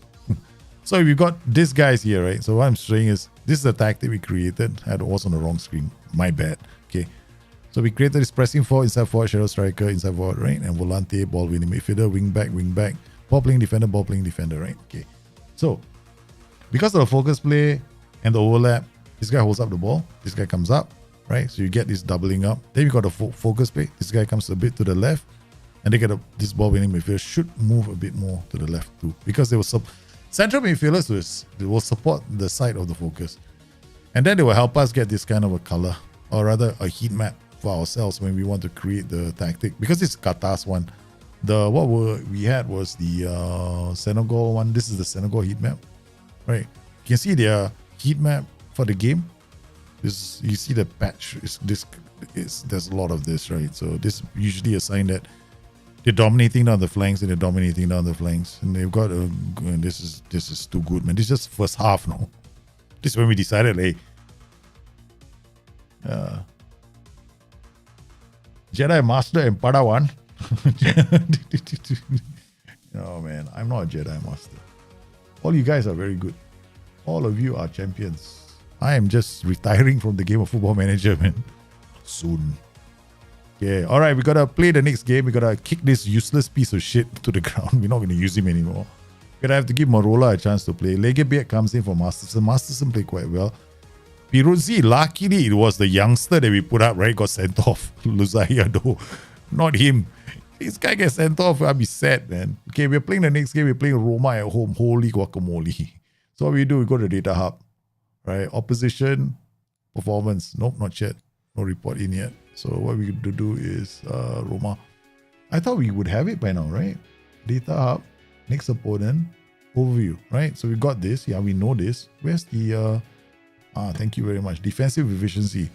So we've got these guys here, right? So what I'm saying is, this is the tactic we created. I was on the wrong screen. My bad. Okay. So we created this pressing forward, inside forward, shadow striker, inside forward, right? And volante, ball winning midfielder, wing back, ball playing defender, right? Okay. So because of the focus play and the overlap, this guy holds up the ball. This guy comes up, right? So you get this doubling up. Then you got the focus play. This guy comes a bit to the left, and they get this ball winning midfielder should move a bit more to the left too, because they will central midfielders will support the side of the focus, and then they will help us get this kind of a color, or rather a heat map for ourselves when we want to create the tactic. Because it's Qatar's one. We had was the Senegal one. This is the Senegal heat map, right? You can see their heat map for the game. You see the patch. There's a lot of this, right? So this usually a sign that they're dominating down the flanks, and they've got this is too good, man. This is just first half now. This is when we decided, hey, Jedi Master and Padawan. No, man, I'm not a Jedi Master. All you guys are very good. All of you are champions. I am just retiring from the game of Football Manager, man. Soon. Okay, alright, we gotta play the next game. We gotta kick this useless piece of shit to the ground. We're not gonna use him anymore. We're gonna have to give Morola a chance to play. Legebeat comes in for Masterson. Masterson played quite well. Piruzzi, luckily it was the youngster that we put up, right? Got sent off. Luzaya though. Not him. This guy gets sent off, I'll be sad, man. Okay, we're playing the next game. We're playing Roma at home. Holy guacamole. So what we do, we go to Data Hub. Right? Opposition, performance. Nope, not yet. No report in yet. So what we do is Roma. I thought we would have it by now, right? Data Hub, next opponent, overview, right? So we got this. Yeah, we know this. Where's the... thank you very much. Defensive efficiency.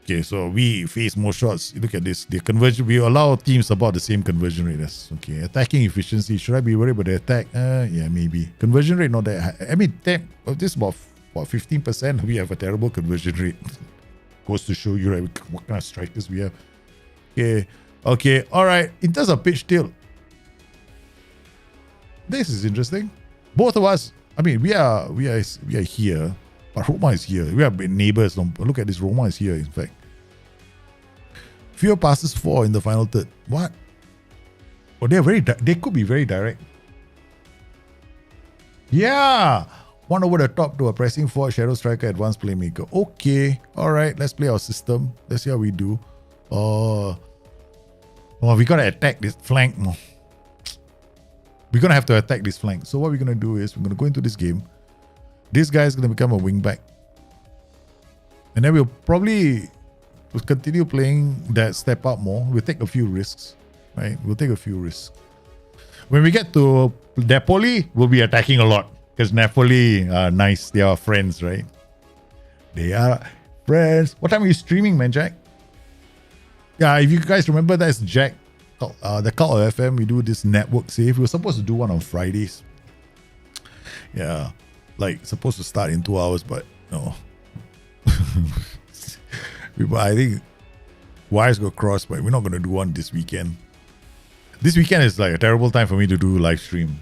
Okay, so we face more shots. Look at this. The conversion, we allow teams about the same conversion rate as. Okay, attacking efficiency. Should I be worried about the attack? Yeah, maybe. Conversion rate not that high. I mean, this is about 15%. We have a terrible conversion rate. Goes to show you, right, what kind of strikers we have. Okay, all right. In terms of pitch tilt, this is interesting. Both of us. I mean, we are here. But Roma is here. We are neighbors. Look at this. Roma is here, in fact. Fewer passes 4 in the final third. What? Oh, they could be very direct. Yeah. One over the top to a pressing forward, shadow striker, advanced playmaker. Okay. All right. Let's play our system. Let's see how we do. We got to attack this flank. We're going to have to attack this flank. So what we're going to do is we're going to go into this game. This guy is going to become a wing back. And then we'll continue playing that step up more. We'll take a few risks, right? When we get to Napoli, we'll be attacking a lot. Because Napoli are nice. They are friends, right? They are friends. What time are you streaming, man, Jack? Yeah, if you guys remember, that's Jack. The Cult of FM, we do this network save. We were supposed to do one on Fridays. Yeah. Like, supposed to start in 2 hours, but no. I think wires got crossed, but we're not going to do one this weekend. This weekend is like a terrible time for me to do live stream.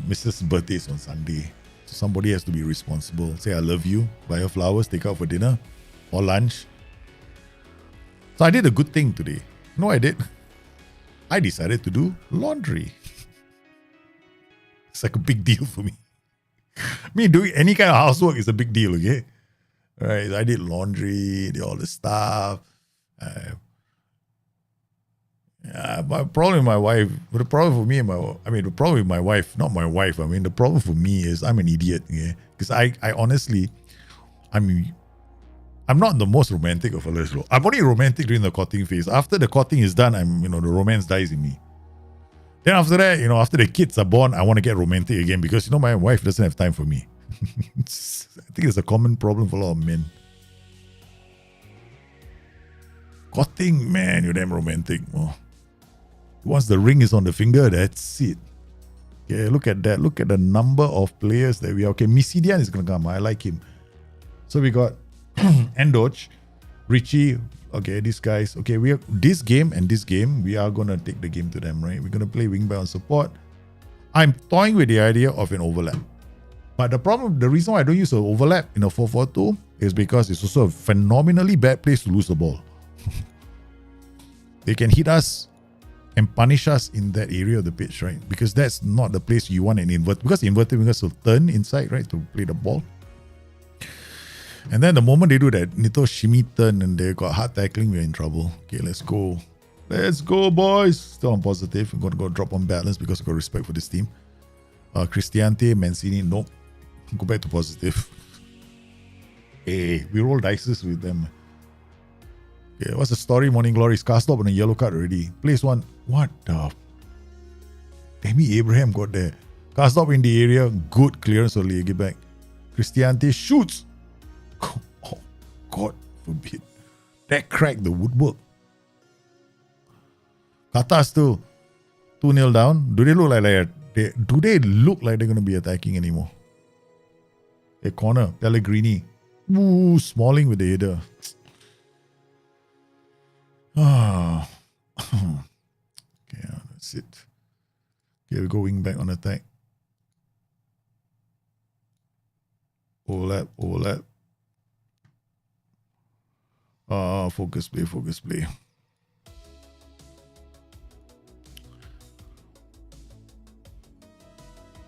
Mrs. birthday is on Sunday. So somebody has to be responsible. Say I love you, buy her flowers, take her out for dinner or lunch. So I did a good thing today. No, I did. I decided to do laundry. It's like a big deal for me. Me doing any kind of housework is a big deal, okay? All right, I did laundry, did all this stuff. My problem with my wife, the problem for me and the problem with my wife, not my wife. I mean, the problem for me is I'm an idiot, yeah? Because I honestly, I'm not the most romantic of fellas. I'm only romantic during the courting phase. After the courting is done, the romance dies in me. Then after that, after the kids are born, I want to get romantic again because, my wife doesn't have time for me. I think it's a common problem for a lot of men. Courting, man, you're damn romantic. Oh. Once the ring is on the finger, that's it. Okay, look at that. Look at the number of players that we have. Okay, Misidian is going to come. I like him. So we got Endoch, Richie. Okay, these guys. Okay, this game, we are going to take the game to them, right? We're going to play wingback on support. I'm toying with the idea of an overlap. But the reason why I don't use an overlap in a 4-4-2 is because it's also a phenomenally bad place to lose the ball. They can hit us and punish us in that area of the pitch, right? Because that's not the place you want an invert. Because inverted wingers will turn inside, right, to play the ball. And then the moment they do that little shimmy turn and they got hard tackling, we're in trouble. Okay, let's go. Let's go, boys. Still on positive. I'm going to go drop on balance because I've got respect for this team. Cristiante, Mancini, nope. Go back to positive. Hey, we roll dices with them. Okay, what's the story? Morning Glories. Cast up on a yellow card already. Place one. What the? Tammy Abraham got there. Cast up in the area. Good clearance only. Get back. Cristiante shoots. Oh, God forbid. That cracked the woodwork. Qatar still 2-0 down. Do they look like they're going to be attacking anymore? A corner. Pellegrini. Ooh, Smalling with the header. Ah. Okay, that's it. Okay, we're going back on attack. Overlap. Focus play.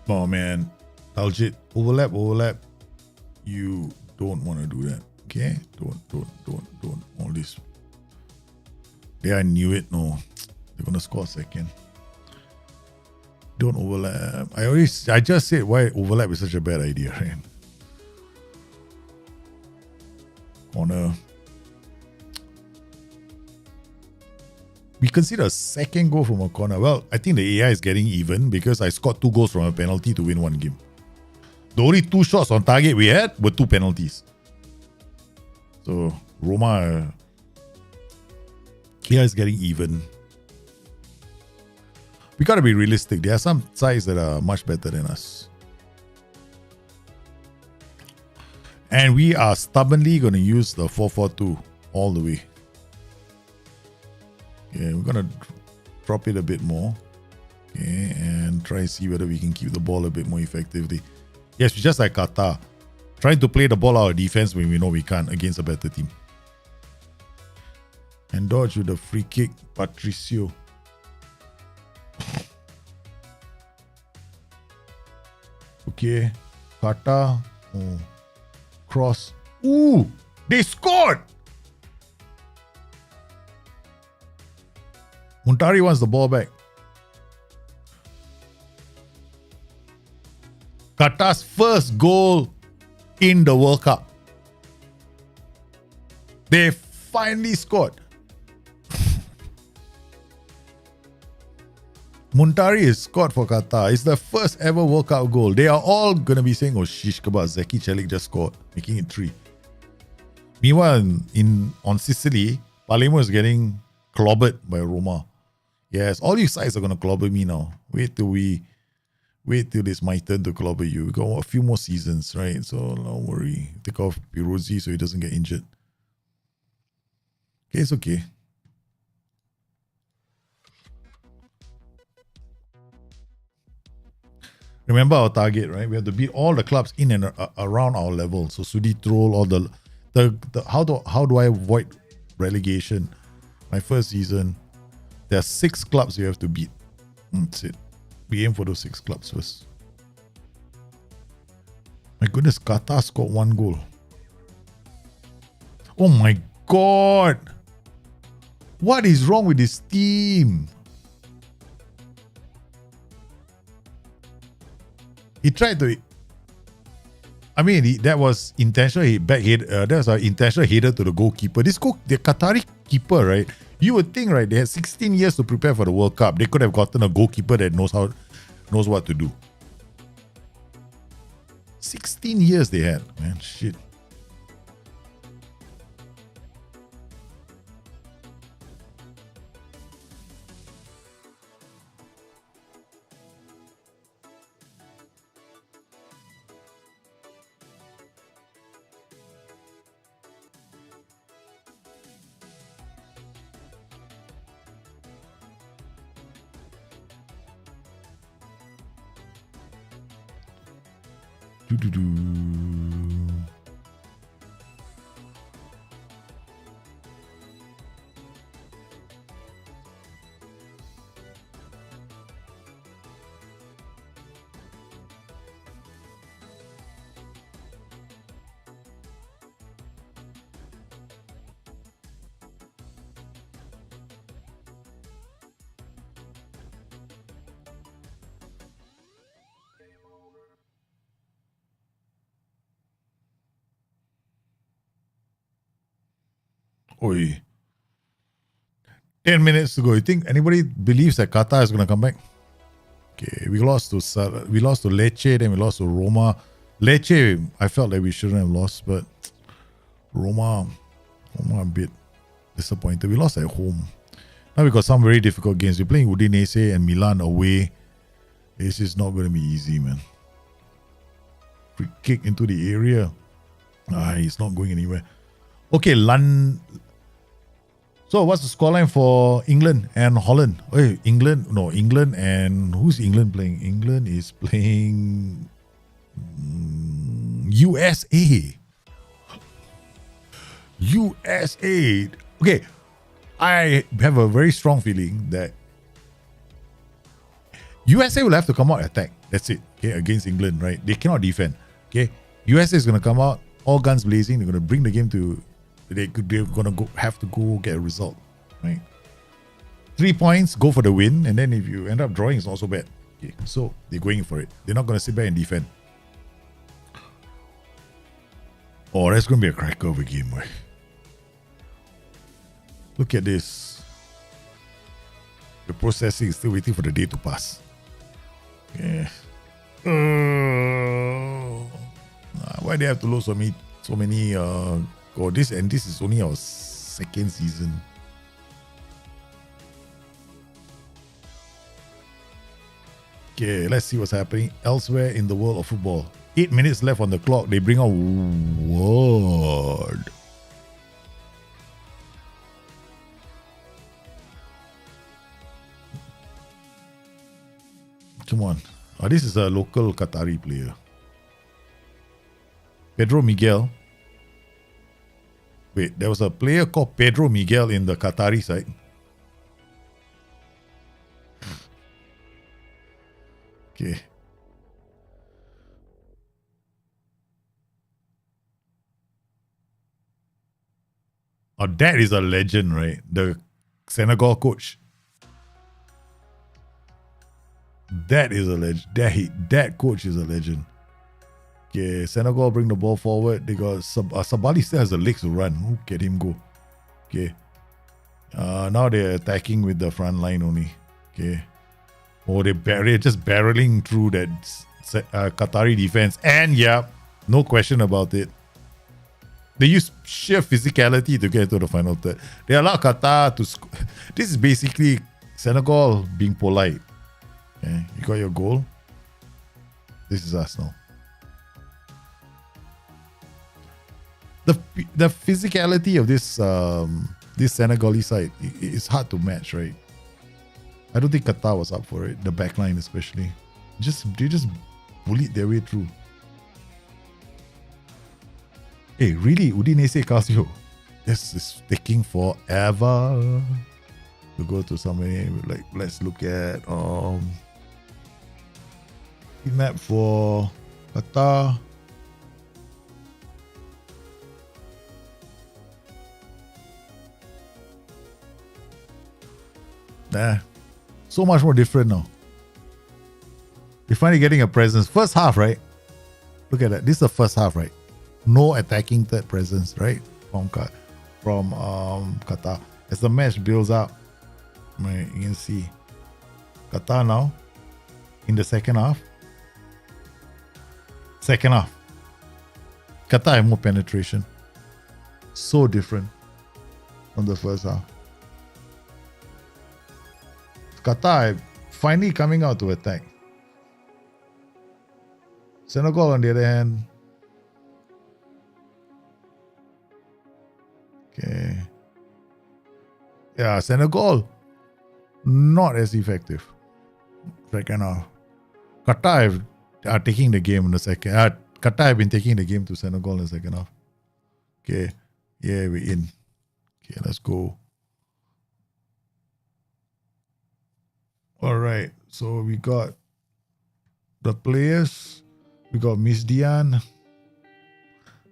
Oh man. Taljit. Overlap. You don't want to do that. Okay? Don't. All this. Yeah, I knew it. No. They're gonna score a second. Don't overlap. I just said why overlap is such a bad idea, right? Corner. We consider a second goal from a corner. Well, I think the AI is getting even because I scored 2 goals from a penalty to win 1 game. The only 2 shots on target we had were 2 penalties. So, Roma, AI is getting even. We gotta be realistic. There are some sides that are much better than us. And we are stubbornly going to use the 4-4-2 all the way. Okay, we're going to drop it a bit more. Okay, and try and see whether we can keep the ball a bit more effectively. Yes, just like Qatar. Trying to play the ball out of defense when we know we can't against a better team. And dodge with the free kick, Patricio. Okay, Qatar. Oh. Cross. Ooh, they scored! Muntari wants the ball back. Qatar's first goal in the World Cup. They finally scored. Muntari is scored for Qatar. It's the first ever World Cup goal. They are all going to be saying, oh, shish kebab, Zeki Celik just scored, making it 3. Meanwhile, on Sicily, Palermo is getting clobbered by Roma. Yes, all you sides are going to clobber me now. Wait till it's my turn to clobber you. We got a few more seasons, right? So don't worry. Take off Pirozzi so he doesn't get injured. Okay, it's okay. Remember our target, right? We have to beat all the clubs in and around our level. So Sudi Troll, all the how do I avoid relegation? My first season, there are 6 clubs you have to beat. That's it. We aim for those 6 clubs first. My goodness, Qatar scored 1 goal. Oh my God! What is wrong with this team? He tried to. I mean, that was intentional. That was an intentional header to the goalkeeper. The Qatari keeper, right? You would think, right? They had 16 years to prepare for the World Cup. They could have gotten a goalkeeper that knows what to do. 16 years they had, man. Shit. Do-do-do. Oi. 10 minutes to go. You think anybody believes that Qatar is going to come back? Okay, we lost to Lecce, then we lost to Roma. Lecce, I felt like we shouldn't have lost, but Roma a bit disappointed. We lost at home. Now we got some very difficult games. We're playing Udinese and Milan away. This is not going to be easy, man. Free kick into the area. He's not going anywhere. Okay, So what's the scoreline for England and Holland? England and who's England playing? England is playing USA. USA. Okay, I have a very strong feeling that USA will have to come out and attack. That's it. Okay, against England, right? They cannot defend. Okay, USA is going to come out, all guns blazing. They're going to bring the game to. They're going to have to go get a result, right? 3 points, go for the win, and then if you end up drawing, it's not so bad. Okay, so they're going for it. They're not going to sit back and defend. Oh, that's going to be a cracker of a game, right? Look at this. The processing is still waiting for the day to pass. Yeah. Why do they have to load so many this is only our second season. Okay, let's see what's happening elsewhere in the world of football. 8 minutes left on the clock. They bring out Ward. Come on. This is a local Qatari player. Pedro Miguel. Wait, there was a player called Pedro Miguel in the Qatari side. Okay. Oh, that is a legend, right? The Senegal coach. That is a legend. That coach is a legend. Okay, Senegal bring the ball forward. They got Sabali still has the legs to run. Who can him go? Okay. Now they're attacking with the front line only. Okay. Oh, they're just barreling through that Qatari defense. And yeah, no question about it. They use sheer physicality to get to the final third. They allow Qatar to score. This is basically Senegal being polite. Okay, you got your goal. This is us now. The physicality of this Senegalese side is hard to match, right? I don't think Qatar was up for it. The backline especially, they just bullied their way through. Hey, really, Udinese Casio? This is taking forever to go to somebody. Like, let's look at map for Qatar. So much more different now. You're finally getting a presence. First half, right? Look at that. This is the first half, right? No attacking third presence, right? From Qatar. As the match builds up, right, you can see Qatar now in the second half. Qatar have more penetration. So different from the first half. Qatar finally coming out to attack. Senegal, on the other hand, okay, yeah, Senegal not as effective. Second half, Qatar are taking the game in the second. Qatar have been taking the game to Senegal in the second half. Okay. Yeah, we're in. Okay, let's go. All right. So we got the players. We got Miss Diane,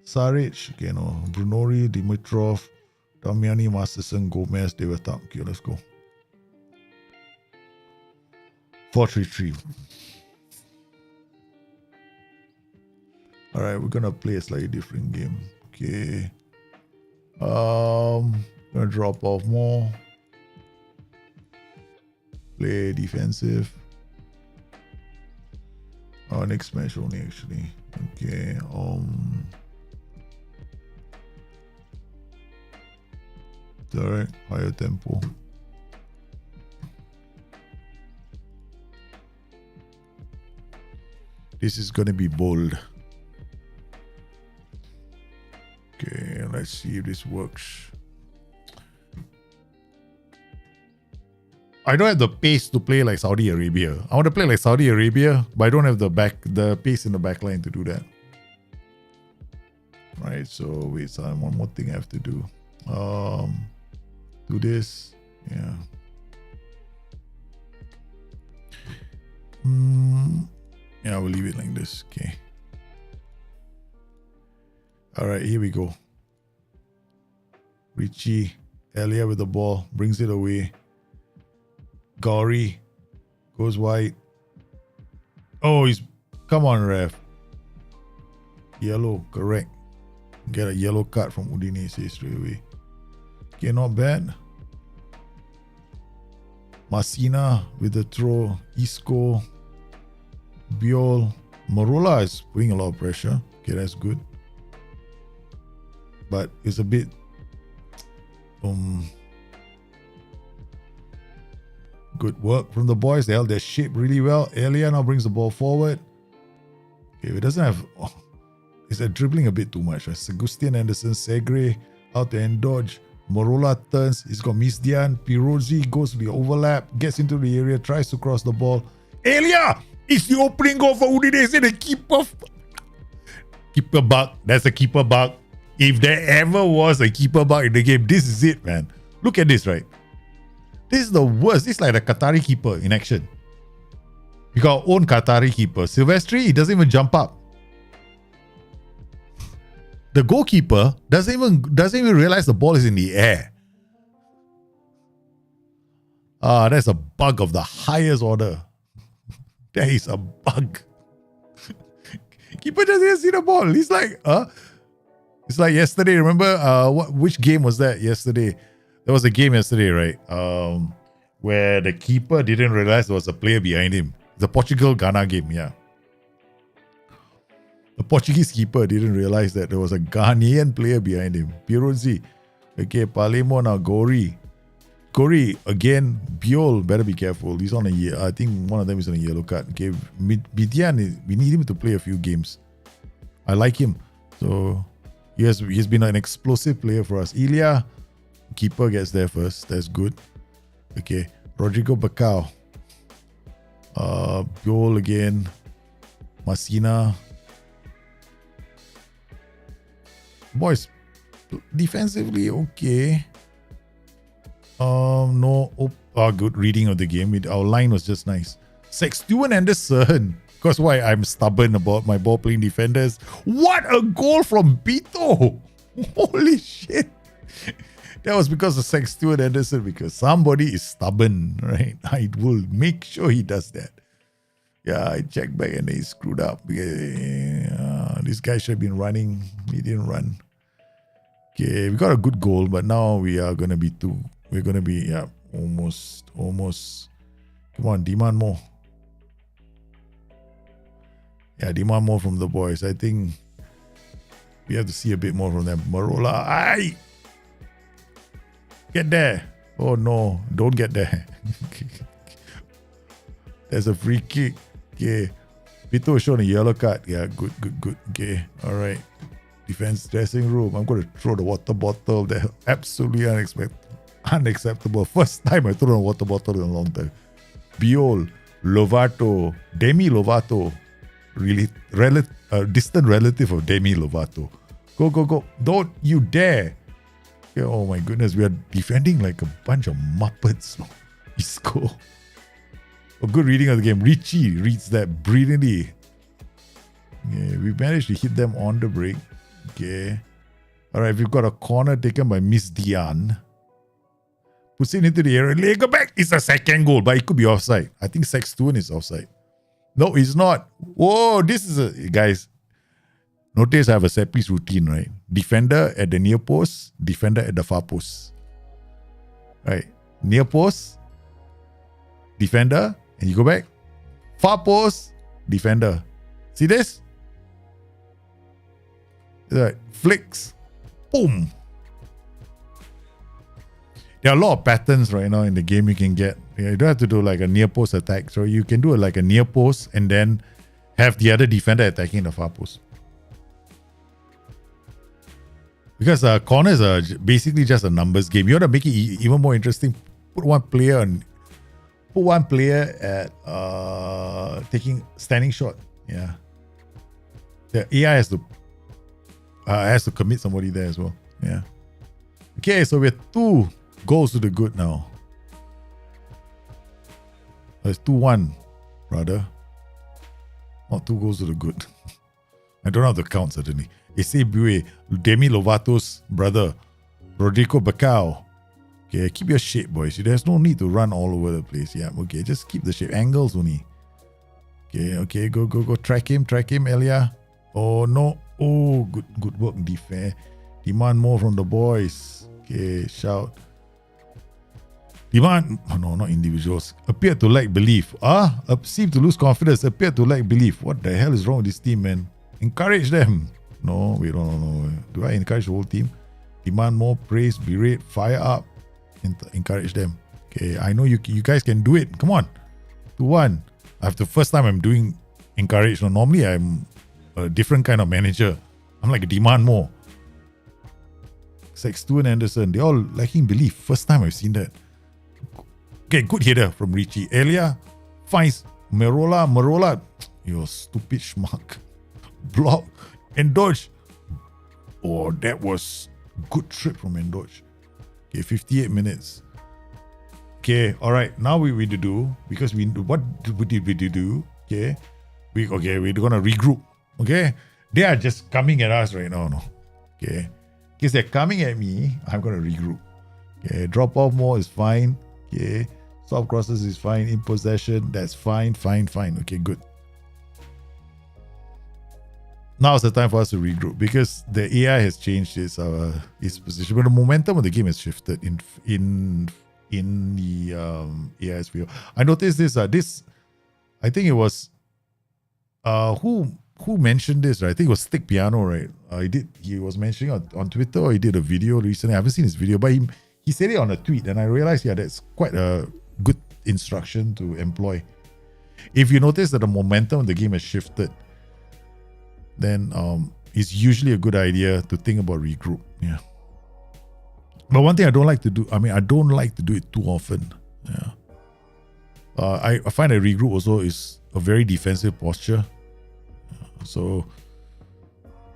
Saric, okay, no, Brunori, Dimitrov, Damiani, Masterson, Gomez, they were top. Okay, let's go. 4-3-3. All right, we're gonna play a slightly different game. Okay. Gonna drop off more. Play defensive. Next match only actually. Okay. Alright, higher tempo. This is gonna be bold. Okay, let's see if this works. I don't have the pace to play like Saudi Arabia. I want to play like Saudi Arabia, but I don't have the pace in the back line to do that. Right, so wait, so one more thing I have to do. Do this. Yeah. Yeah, we'll leave it like this. Okay. All right, here we go. Richie, Elia with the ball, brings it away. Gauri goes wide. Oh, come on, ref. Yellow, correct. Get a yellow card from Udinese straight away. Okay, not bad. Masina with the throw. Isco, Biol, Marola is putting a lot of pressure. Okay, that's good. But it's a bit good work from the boys. They held their shape really well. Elia now brings the ball forward. Okay, it doesn't have. It's dribbling a bit too much. Segustian Anderson, Segre out there and dodge. Marola turns. He's got Misdian. Pirozzi goes to the overlap, gets into the area, tries to cross the ball. Elia! It's the opening goal for Udinese. The keeper bug. That's a keeper bug. If there ever was a keeper bug in the game, this is it, man. Look at this, right? This is the worst. This is like the Qatari keeper in action. You got our own Qatari keeper. Silvestri, he doesn't even jump up. The goalkeeper doesn't even realize the ball is in the air. That's a bug of the highest order. That is a bug. Keeper doesn't even see the ball. He's like, It's like yesterday. Remember which game was that yesterday? There was a game yesterday, right? Where the keeper didn't realize there was a player behind him. The Portugal-Ghana game, yeah. The Portuguese keeper didn't realize that there was a Ghanaian player behind him. Pirozzi. Okay, Palemo now, Gori. Gori, again, Biol, better be careful. He's on I think one of them is on a yellow card. Okay, Bidian, we need him to play a few games. I like him. So, he's been an explosive player for us. Ilya, keeper gets there first. That's good. Okay, Rodrigo Bacau. Biol again. Masina. Boys, defensively okay. Good reading of the game. Our line was just nice. Sextuan Anderson. Because why? I'm stubborn about my ball playing defenders. What a goal from Bito! Holy shit! That was because of Sextuan Anderson. Because somebody is stubborn, right? I will make sure he does that. Yeah, I checked back and he screwed up. This guy should have been running. He didn't run. Okay, we got a good goal, but now we are going to be we're going to be, yeah, almost. Come on, demand more. Yeah, demand more from the boys. I think we have to see a bit more from them. Marola, aye! Get there. Oh no, don't get there. There's a free kick. Okay. Pito shown a yellow card. Yeah, good. Okay, all right. Defense dressing room. I'm going to throw the water bottle. That's absolutely unacceptable. First time I threw a water bottle in a long time. Biol, Lovato, Demi Lovato. really distant relative of Demi Lovato. Go, go, go. Don't you dare. Yeah, oh my goodness, we are defending like a bunch of Muppets. Isco. A good reading of the game. Richie reads that brilliantly. Yeah, we managed to hit them on the break. Okay. Alright, we've got a corner taken by Miss Diane. Puts it into the area. Leg back. It's a second goal, but it could be offside. I think Sexton is offside. No, it's not. Whoa, this is a... Guys, notice I have a set piece routine, right? Defender at the near post, defender at the far post. Right. Near post, defender, and you go back. Far post, defender. See this? Right. Flicks. Boom. There are a lot of patterns right now in the game you can get. You don't have to do like a near post attack. So you can do like a near post and then have the other defender attacking the far post. Because corners are basically just a numbers game. You want to make it even more interesting. Put one player at taking standing shot. Yeah. The AI has to commit somebody there as well. Yeah. Okay, so we're 2 goals to the good now. It's 2-1, rather. Not 2 goals to the good. I don't know how to count, certainly. Issei Bue, Demi Lovato's brother, Rodrigo Bacau. Okay, keep your shape, boys. There's no need to run all over the place. Yeah, okay, just keep the shape. Angles only. Okay, go. Track him, Elia. Oh, no. Oh, good work, defense. Demand more from the boys. Okay, shout. Demand, oh no, not individuals. Appear to lack belief. Seem to lose confidence. Appear to lack belief. What the hell is wrong with this team, man? Encourage them. No, we don't know. Do I encourage the whole team? Demand more, praise, berate, fire up. Encourage them. Okay, I know you guys can do it. Come on. 2-1. After the first time I'm doing encourage. No, normally I'm a different kind of manager. I'm like demand more. Sexton and Anderson, they're all lacking belief. First time I've seen that. Okay, good header from Richie. Elia finds Marola. You stupid schmuck. Block. Endoge. Oh, that was good trip from Endoge. Okay, 58 minutes. Okay, all right. Now we need to do, because what did we do? Okay, we're gonna regroup. Okay, they are just coming at us right now. No, okay, because they're coming at me, I'm gonna regroup. Okay, drop off more is fine. Okay, soft crosses is fine. In possession, that's fine. Okay, good. Now is the time for us to regroup, because the AI has changed its position, but the momentum of the game has shifted in the AI's view. I noticed this. I think it was who mentioned this, right? I think it was Stick Piano, right? He was mentioning on Twitter, or he did a video recently. I haven't seen his video, but he said it on a tweet, and I realized, yeah, that's quite a good instruction to employ. If you notice that the momentum of the game has shifted, then it's usually a good idea to think about regroup. Yeah. But one thing I don't like to do, I don't like to do it too often. Yeah. I find that regroup also is a very defensive posture. So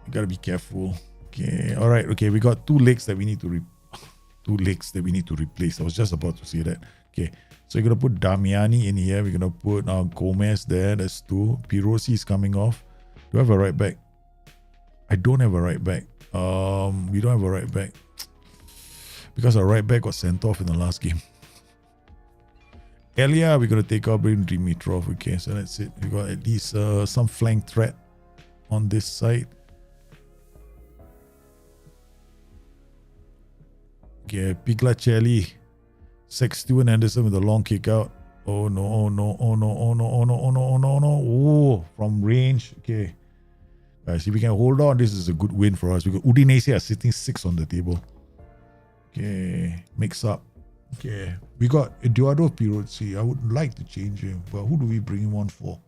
you gotta be careful. Okay. All right. Okay. We got two legs that we need to replace. I was just about to say that. Okay. So you're gonna put Damiani in here. We're gonna put Gomez there. That's 2. Pirosi is coming off. Do I have a right back? I don't have a right back. We don't have a right back because our right back got sent off in the last game. Elia, we're gonna take out Dimitrov. Okay, so that's it. We got at least some flank threat on this side. Okay, Pigliacelli, Sexton Anderson with a long kick out. Oh no, from range. Okay. Guys, if we can hold on, this is a good win for us. We got Udinese are sitting 6 on the table. Okay, mix up. Okay, we got Eduardo Pirozzi. I would like to change him, but who do we bring him on for?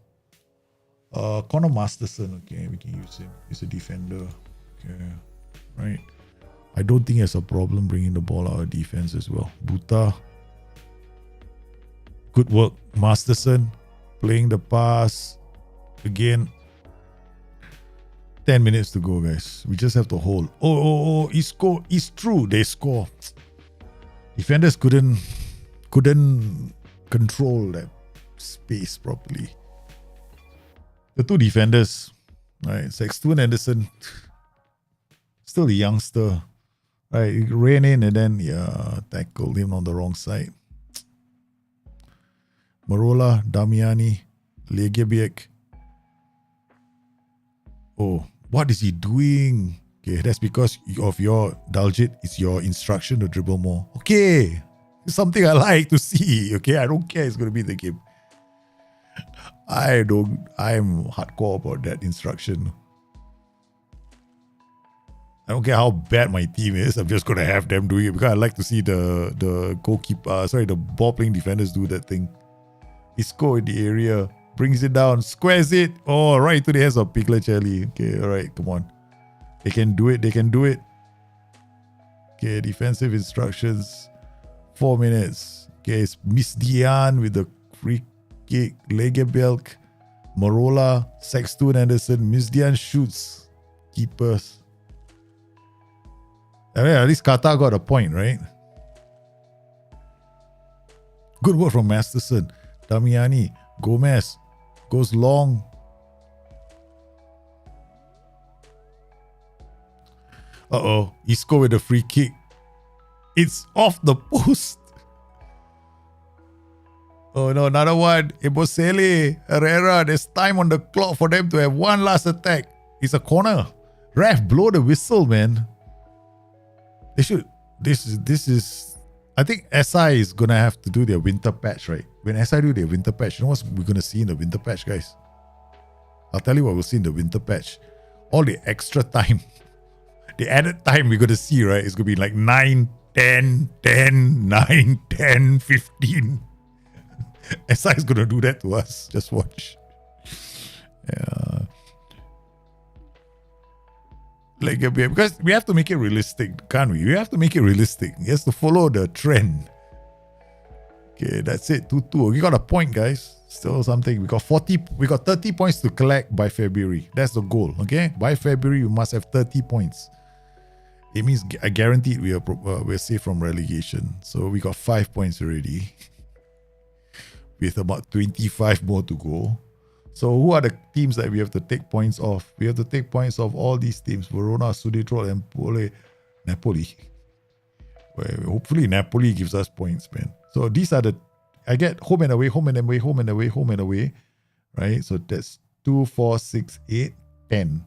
Connor Masterson. Okay, we can use him. He's a defender. Okay, right. I don't think there's a problem bringing the ball out of defense as well. Buta. Good work. Masterson playing the pass. Again, 10 minutes to go, guys. We just have to hold. Oh, it's true. They score. Defenders couldn't control that space properly. The two defenders, right? Sexton Anderson, still a youngster, right? He ran in and then tackled him on the wrong side. Marola, Damiani, Legebiek. Oh, what is he doing? Okay, that's because of your Daljit. It's your instruction to dribble more. Okay, it's something I like to see. Okay, I don't care. It's going to be the game. I'm hardcore about that instruction. I don't care how bad my team is. I'm just going to have them do it because I like to see the goalkeeper, the ball playing defenders do that thing. Isco in the area, brings it down, squares it. Oh, right into the hands of Pigliacelli. Okay, all right, come on. They can do it. Okay, defensive instructions. 4 minutes. Okay, it's Miss Dian with the free kick. Legebelk, Marola, Sexton Anderson. Miss Dian shoots. Keepers. I mean, at least Qatar got a point, right? Good work from Masterson. Damiani, Gomez goes long. Isco with a free kick. It's off the post. Oh no, another one. Ebosele, Herrera. There's time on the clock for them to have one last attack. It's a corner. Ref, blow the whistle, man. They should. This is. I think SI is gonna have to do their winter patch, right? When SI do their winter patch, you know what we're gonna see in the winter patch, guys? I'll tell you what we'll see in the winter patch. All the extra time, the added time we're gonna see, right? It's gonna be like 9, 10, 10, 9, 10, 15. SI is gonna do that to us. Just watch. Yeah. Because we have to make it realistic, can't we? We have to make it realistic. It has to follow the trend. Okay, that's it. 2-2. We got a point, guys. Still something. We got 30 points to collect by February. That's the goal. Okay, by February we must have 30 points. It means I guarantee we're safe from relegation. So we got 5 points already, with about 25 more to go. So who are the teams that we have to take points off? We have to take points off all these teams. Verona, Sudetro, and Napoli. Well, hopefully Napoli gives us points, man. So these are I get home and away, home and away, home and away, home and away. Right? So that's 2, 4, 6, 8, 10.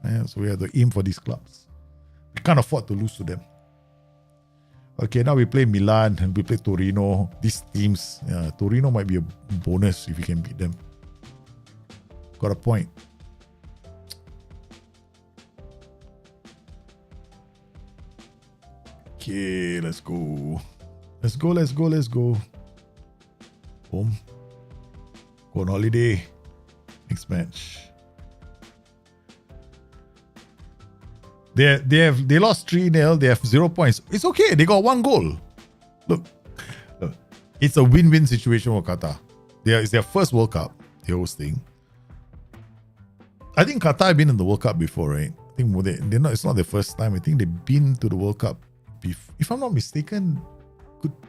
Yeah, so we have to aim for these clubs. We can't afford to lose to them. Okay, now we play Milan and we play Torino. These teams, Torino might be a bonus if we can beat them. Got a point. Okay, let's go. Let's go. Home. Go on holiday. Next match. They lost 3-0. They have 0 points. It's okay. They got 1 goal. Look. It's a win-win situation for Qatar. It's their first World Cup they're hosting. I think Qatar have been in the World Cup before, right? I think it's not their first time. I think they've been to the World Cup. If I'm not mistaken,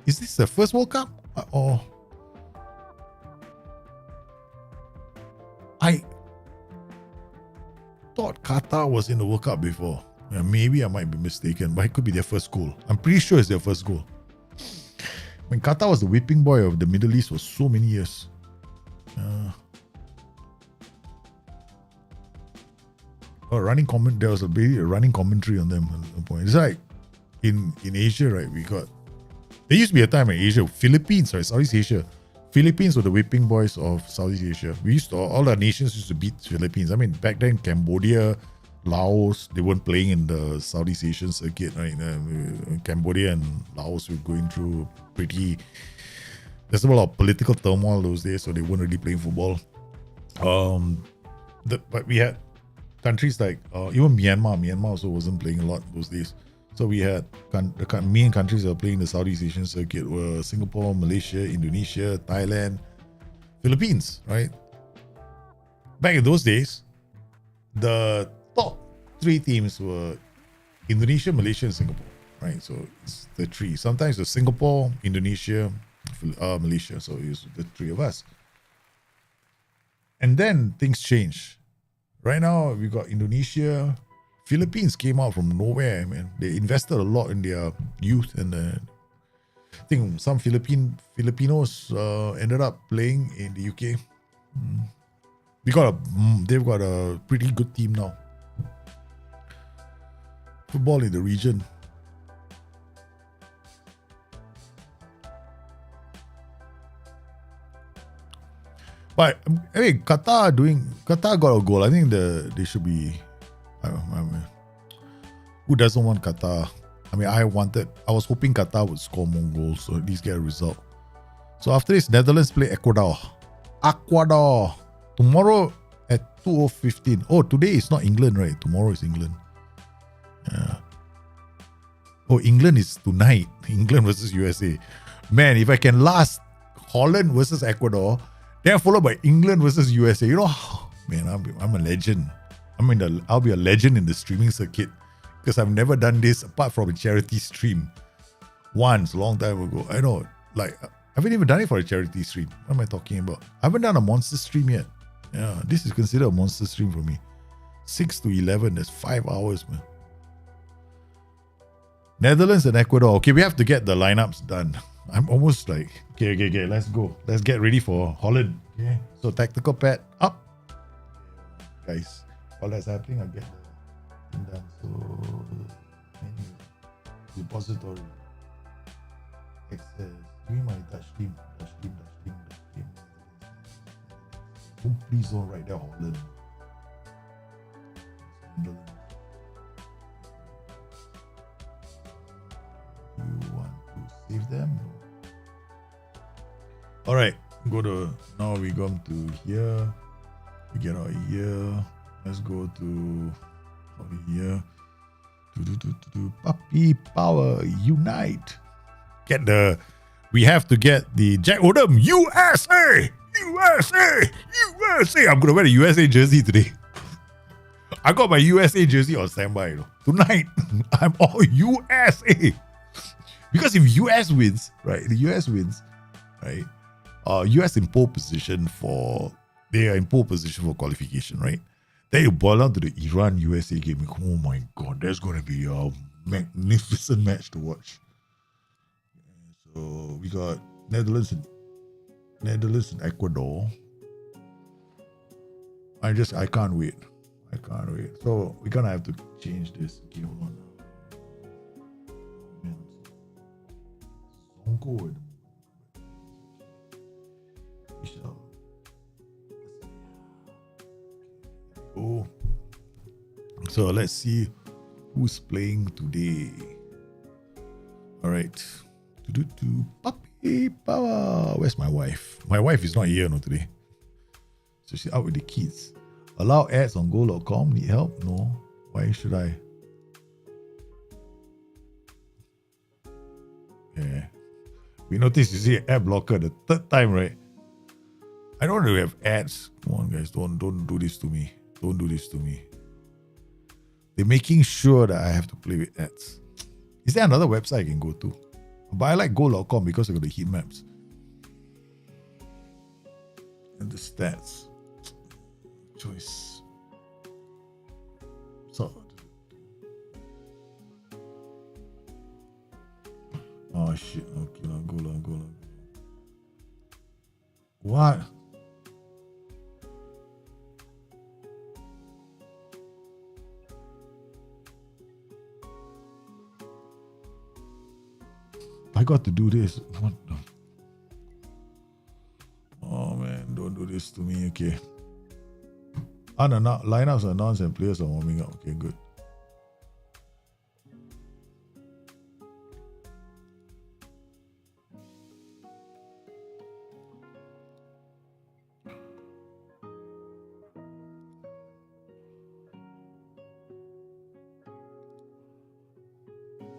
is this the first World Cup? Or I thought Qatar was in the World Cup before. Yeah, maybe I might be mistaken, but it could be their first goal. I'm pretty sure it's their first goal. When Qatar was the whipping boy of the Middle East for so many years. There was a running commentary on them at some point. It's like in Asia, right? There used to be a time in Asia, Southeast Asia. Philippines were the whipping boys of Southeast Asia. All the nations used to beat Philippines. I mean, back then, Cambodia, Laos, they weren't playing in the Southeast Asian circuit, right? Cambodia and Laos were going through there's a lot of political turmoil those days, so they weren't really playing football. But we had countries like even Myanmar also wasn't playing a lot those days. So we had the main countries that were playing the Southeast Asian circuit were Singapore, Malaysia, Indonesia, Thailand, Philippines, right? Back in those days, the top 3 teams were Indonesia, Malaysia, and Singapore. Right, so it's the 3. Sometimes it's Singapore, Indonesia, Malaysia. So it's the 3 of us. And then things change. Right now we got Indonesia. Philippines came out from nowhere, man. They invested a lot in their youth, and I think some Filipinos ended up playing in the UK. They've got a pretty good team now. Football in the region. But hey, Qatar got a goal. I think they should be. Who doesn't want Qatar? I mean, I was hoping Qatar would score more goals, so at least get a result. So after this, Netherlands play Ecuador. Tomorrow at 2:15. Oh, today is not England, right? Tomorrow is England. Yeah. Oh, England is tonight. England versus USA. Man, if I can last Holland versus Ecuador, then followed by England versus USA. You know, man, I'm a legend. I'll be a legend in the streaming circuit because I've never done this apart from a charity stream. Once, a long time ago. I know, like, I haven't even done it for a charity stream. What am I talking about? I haven't done a monster stream yet. Yeah, this is considered a monster stream for me. 6 to 11, that's 5 hours, man. Netherlands and Ecuador. Okay, we have to get the lineups done. I'm almost like, okay, let's go. Let's get ready for Holland. Okay, so tactical pad up. Guys, while that's happening, I'll get the thing done. So, menu, repository, access, doing my touch team. Oh, please don't write down Holland. You want to save them? All right, now we go to here. We get out here. Let's go to over here. Puppy Power Unite. We have to get the Jack Odom USA. I'm gonna wear the USA jersey today. I got my USA jersey on standby. Tonight, I'm all USA. Because if US wins, right? The US wins, right? US in pole position they are in pole position for qualification, right? Then you boil down to the Iran USA game. Oh my God, that's gonna be a magnificent match to watch. So we got Netherlands and Ecuador. I can't wait. So we're gonna have to change this. Okay, hold on. Good. Oh, so let's see who's playing today. All right. Puppy Power. Where's my wife? My wife is not here today. So she's out with the kids. Allow ads on goal.com. Need help? No. Why should I? Yeah. We noticed, you see, an ad blocker the 3rd time, right? I don't really have ads. Come on, guys. Don't do this to me. Don't do this to me. They're making sure that I have to play with ads. Is there another website I can go to? But I like goal.com because I got the heat maps. And the stats. Choice. So. Oh shit. Okay, go. What? I got to do this. What the? Oh man, don't do this to me. Okay. Lineups are announced and players are warming up. Okay, good.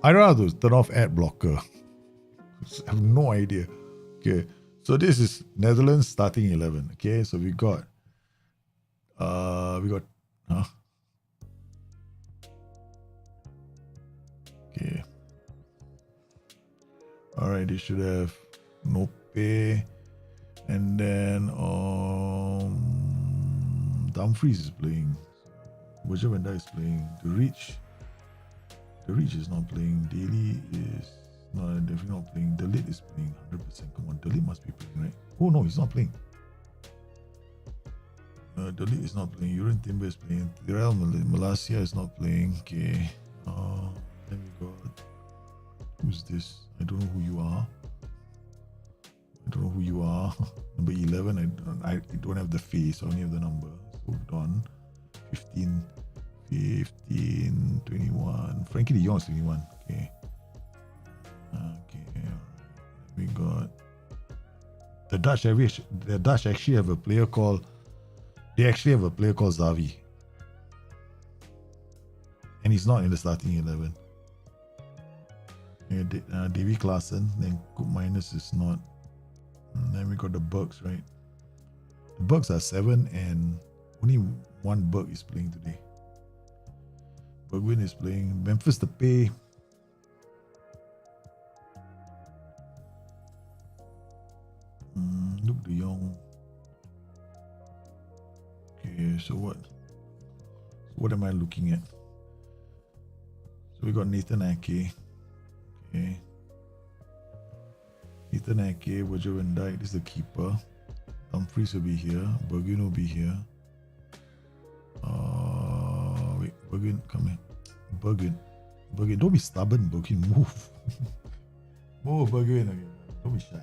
I don't know how to turn off ad blocker. I have no idea. Okay, so this is Netherlands starting 11. Okay, so we got Alright, they should have no pay. And then Dumfries is playing. Virgil van Dijk is playing. The Reach is not playing. Daly is definitely not playing. The Lit is playing 100%. Come on, the Lit must be playing, right? Oh no, he's not playing. The Lit is not playing. Uran Timber is playing. Real Malasia is not playing. Okay. Then we got, who's this? I don't know who you are. Number 11. I don't have the face. I only have the number. So done. 15, 21. Frankie de Jong is 21. Okay. Alright. We got the Dutch. The Dutch actually have a player called. They actually have a player called Xavi, and he's not in the starting 11. Davy Klaassen. Then Cook Minus is not. And then we got the Bucks, right? The Bucks are 7 and only one Buck is playing today. Bergwijn is playing. Memphis Depay. Luke de Jong. Okay, so what am I looking at? So we got Nathan Ake. Okay. Nathan Ake, Virgil van Dijk, this is the keeper. Dumfries will be here. Bergwijn will be here. Wait, Bergwijn, come here. Bergwijn, don't be stubborn, Bergwijn, move. Move, Bergwijn again. Don't be shy.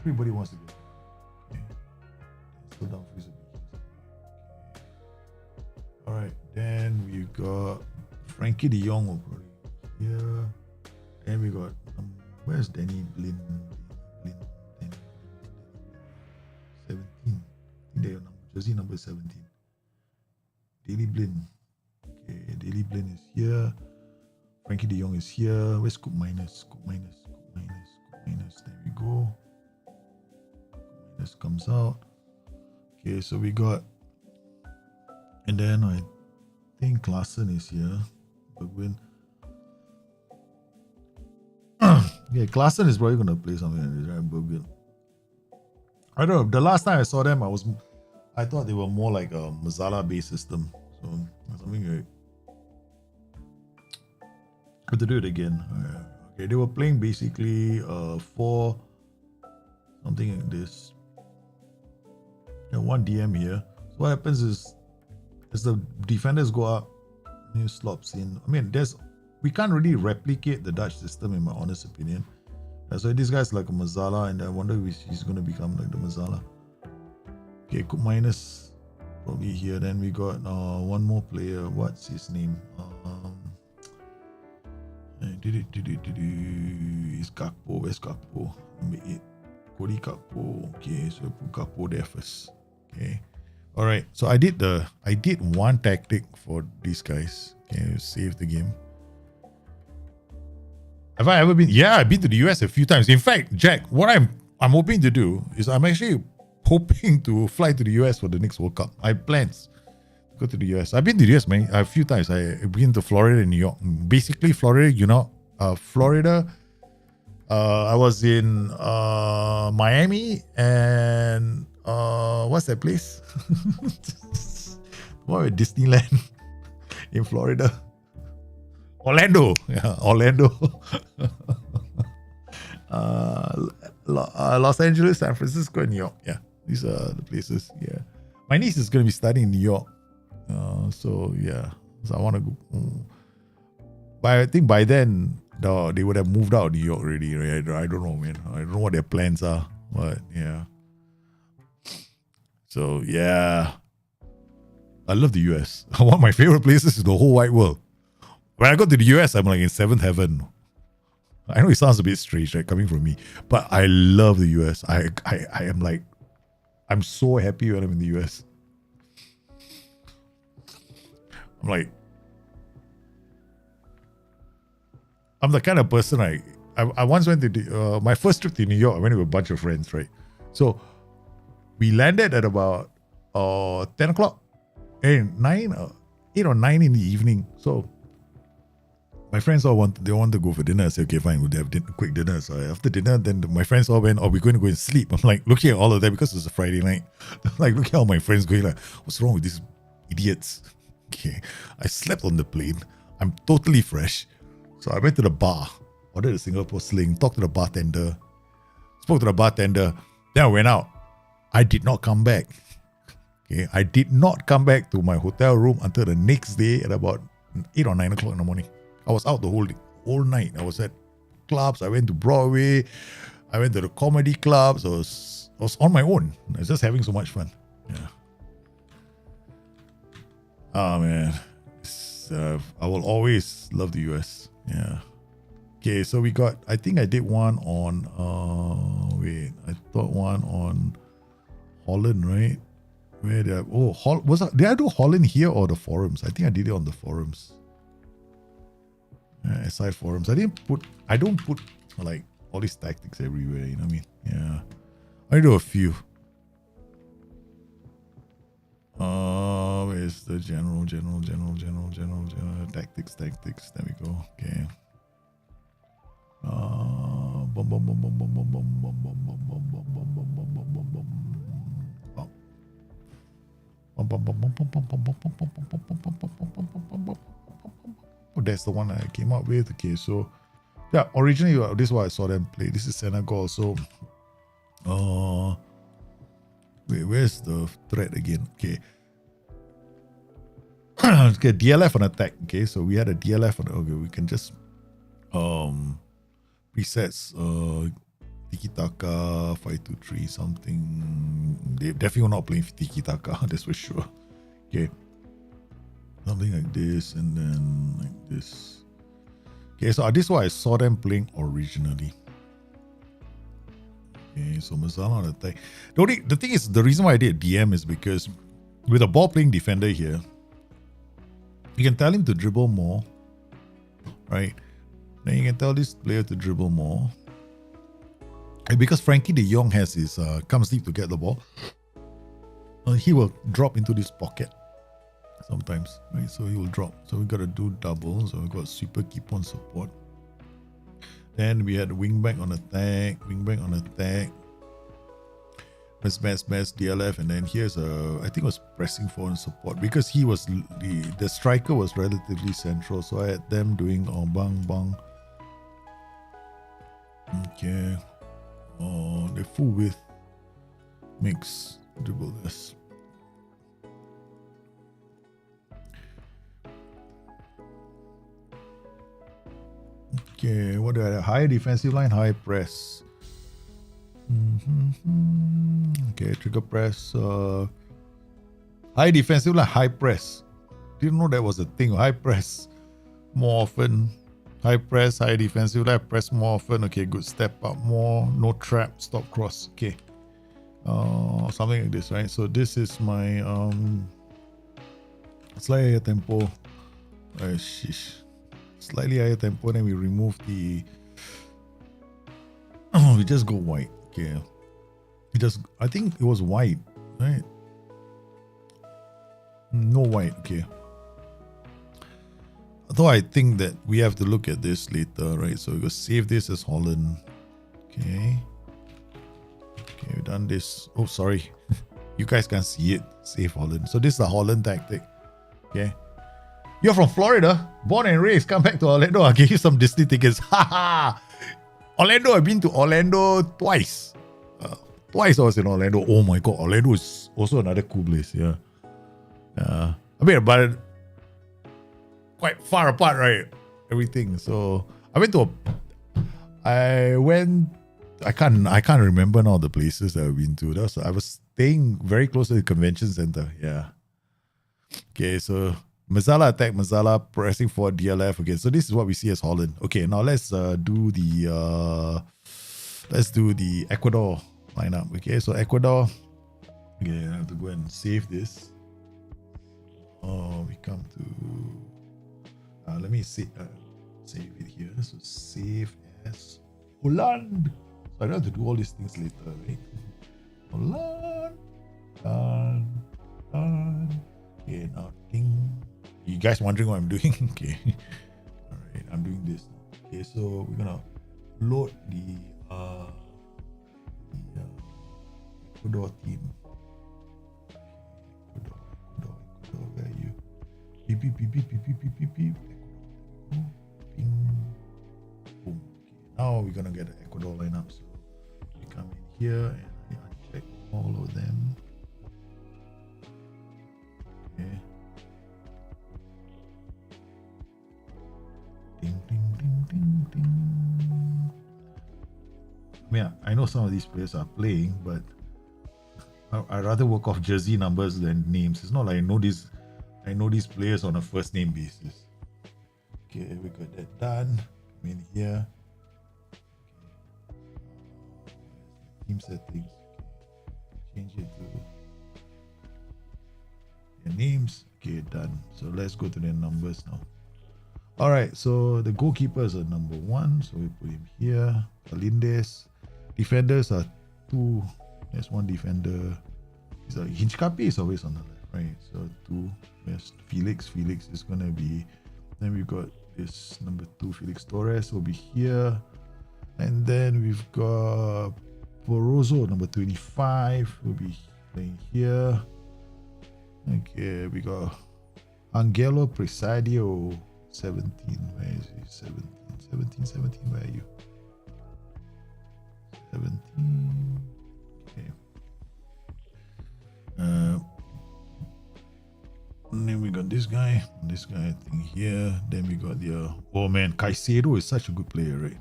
Everybody wants to go. Okay. So Dumfries will be here. Okay. Alright, then we got Frankie de Jong will probably be here. And we got where's Danny Blin? 17. I think they're your number. Jersey number 17. Daley Blin. Okay, Daley Blin is here. Frankie de Jong is here. Where's Cook Minus? There we go. Cook Minus comes out. Okay, so we got, and then I think Klaassen is here. Bergwijn. Yeah, Klaassen is probably gonna play something like this, right? Bergwijn. I don't know. The last time I saw them, I thought they were more like a Mazzala-based system. So something like. But to do it again. Okay, they were playing basically 4 something like this. One DM here. So what happens is, as the defenders go up, new slops in. I mean, we can't really replicate the Dutch system in my honest opinion. So this guy's like a Mazzala, and I wonder if he's going to become like the Mazzala. Okay, Cook Minus probably here. Then we got one more player. What's his name? It's Gakpo. Where's Gakpo? Number 8. Cody Gakpo. Okay, so put Gakpo there first. Okay. Alright, so I did one tactic for these guys. Okay, save the game. Have I ever been? Yeah, I've been to the US a few times. In fact, Jack, what I'm hoping to do is I'm actually hoping to fly to the US for the next World Cup. I have plans to go to the US. I've been to the US a few times. I've been to Florida and New York. Basically, Florida, Florida. I was in Miami and what's that place? What, Disneyland in Florida? Orlando. Yeah, Orlando. Los Angeles, San Francisco, and New York. Yeah, these are the places. Yeah, my niece is going to be studying in New York. So I want to go. But I think by then they would have moved out of New York already. Right? I don't know, man. I don't know what their plans are. But yeah. So yeah, I love the US. One of my favorite places in the whole wide world. When I go to the US, I'm like in 7th heaven. I know it sounds a bit strange, right, coming from me, but I love the US. I am like, I'm so happy when I'm in the US. I'm like, I'm the kind of person I once went to my first trip to New York. I went with a bunch of friends, right? So we landed at about 10 o'clock, 8 or 9 in the evening. So my friends all want to go for dinner. I said, okay, fine, we'll have quick dinner. So after dinner, then my friends all went, oh, we're going to go and sleep. I'm like, looking at all of them because it's a Friday night. Like, look at all my friends going like, what's wrong with these idiots? Okay, I slept on the plane. I'm totally fresh. So I went to the bar, ordered a Singapore sling, talked to the bartender, spoke to the bartender. Then I went out. I did not come back. Okay, I did not come back to my hotel room until the next day at about 8 or 9 o'clock in the morning. I was out the whole night. I was at clubs. I went to Broadway. I went to the comedy clubs. I was on my own. I was just having so much fun. Yeah. Oh man, I will always love the US. Yeah. Okay, so we got. I think I did one on. I thought one on Holland, right? Where did did I do Holland here or the forums? I think I did it on the forums. SI forums. I don't put like all these tactics everywhere, you know what I mean? Yeah. I do a few. Where's the general tactics. There we go. Okay. Oh, that's the one I came up with. Okay, so yeah, originally this is what I saw them play. This is Senegal. So, wait, where's the thread again? Okay, okay, DLF on attack. Okay, so we had a DLF on. Okay, we can just presets tiki taka 5-2-3 something. They definitely were not playing tiki taka. That's for sure. Okay. Something like this and then like this. Okay, so this is what I saw them playing originally. Okay, so Mazala on attack. The thing is, the reason why I did DM is because with a ball playing defender here, you can tell him to dribble more, right? Then you can tell this player to dribble more. And because Frankie de Jong has his comes deep to get the ball, he will drop into this pocket. Sometimes, right? So he will drop. So we got to do double. So we got super keep on support. Then we had wing back on attack, best DLF, and then here's I think it was pressing for support because he was the striker was relatively central. So I had them doing bang. Okay. The full width mix dribble this. Okay, what do I have? High defensive line, high press. Okay, trigger press. High defensive line, high press. Didn't know that was a thing. High press more often. High press, high defensive line, press more often. Okay, good. Step up more. No trap. Stop cross. Okay. Something like this, right? So this is my slightly higher tempo. Slightly higher tempo, then we remove the we just go white. Okay, I think it was white, right? No white. Okay, although I think that we have to look at this later, right? So we go save this as Holland. Okay, we've done this. Oh, sorry, you guys can't see it. Save Holland. So this is the Holland tactic. Okay. You're from Florida, born and raised, come back to Orlando. I'll give you some Disney tickets. Haha! Orlando, I've been to Orlando twice. Twice I was in Orlando. Oh my god, Orlando is also another cool place. Yeah. I mean, but quite far apart, right? Everything. So I can't remember now the places that I've been to. I was staying very close to the convention center. Yeah. Okay, so Mazala attack, Mazala pressing for DLF. Okay, so this is what we see as Holland. Okay, now let's do the Ecuador lineup. Okay, so Ecuador. Okay, I have to go and save this. We come to let me save it here. So save as Holland. So I don't have to do all these things later, right? Holland. Okay, now ding. You guys wondering what I'm doing? Okay. Alright, I'm doing So we're gonna load the Ecuador team. Ecuador, where are you? Beep, beep, beep, beep, beep, beep, beep, beep, beep. Ecuador, ping, boom. Okay, now we're gonna get the Ecuador lineup. So we come in here and I uncheck all of them. Okay. Ding, ding, ding, ding, ding. Yeah, I know some of these players are playing, but I rather work off jersey numbers than names. It's not like I know these players on a first name basis. Okay, we got that done. Come in here. Okay. Team settings. Okay. Change it to their names. Okay, done. So let's go to their numbers now. All right, so the goalkeepers are number 1, so we put him here. Falindes. Defenders are 2. There's 1 defender. Hinchkapi is always on the left, right? So 2. There's Felix. Felix is gonna be. Then we've got this number 2, Felix Torres will be here, and then we've got Porozo, number 25, will be playing here. Okay, we got Angelo Presidio, 17. Where is he? 17. Where are you? 17. Okay. And then we got this guy I think here. Then we got the oh man, Caicedo is such a good player, right?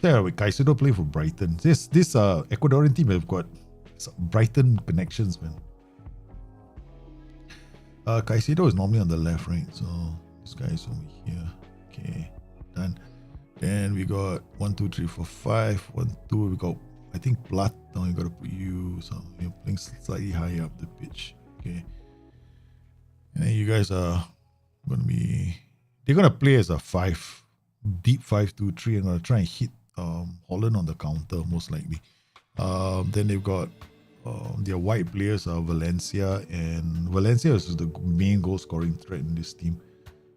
Yeah, with Caicedo play for Brighton. This Ecuadorian team have got Brighton connections, man. Caicedo is normally on the left, right? So this guy is over here. Okay, done. Then we got 1, 2, 3, 4, 5. 1, 2. We got, I think, Plata. We gotta put you. So you're playing slightly higher up the pitch. Okay. And then you guys are gonna be. They're gonna play as a 5, deep 5-2-3. I'm gonna try and hit Holland on the counter most likely. Then they've got their white players are Valencia, and Valencia is the main goal scoring threat in this team.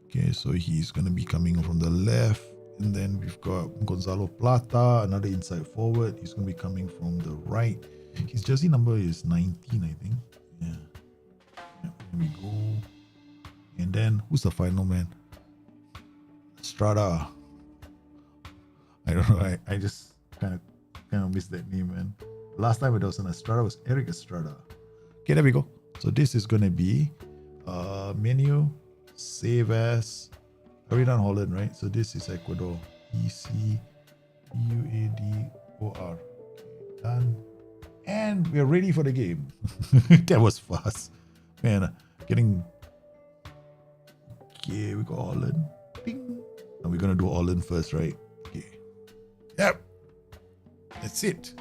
Okay, so he's gonna be coming from the left. And then we've got Gonzalo Plata, another inside forward. He's going to be coming from the right. His jersey number is 19, I think. Yeah. There we go. And then, who's the final man? Estrada. I don't know. I just kind of missed that name, man. Last time it was an Estrada was Eric Estrada. Okay, there we go. So this is going to be menu, save as. Already done Holland, right? So this is Ecuador. ECUADOR. Okay, done. And we're ready for the game. That was fast. Man, getting... Okay, we got Holland. Ding. And we're going to do Holland first, right? Okay. Yep. That's it.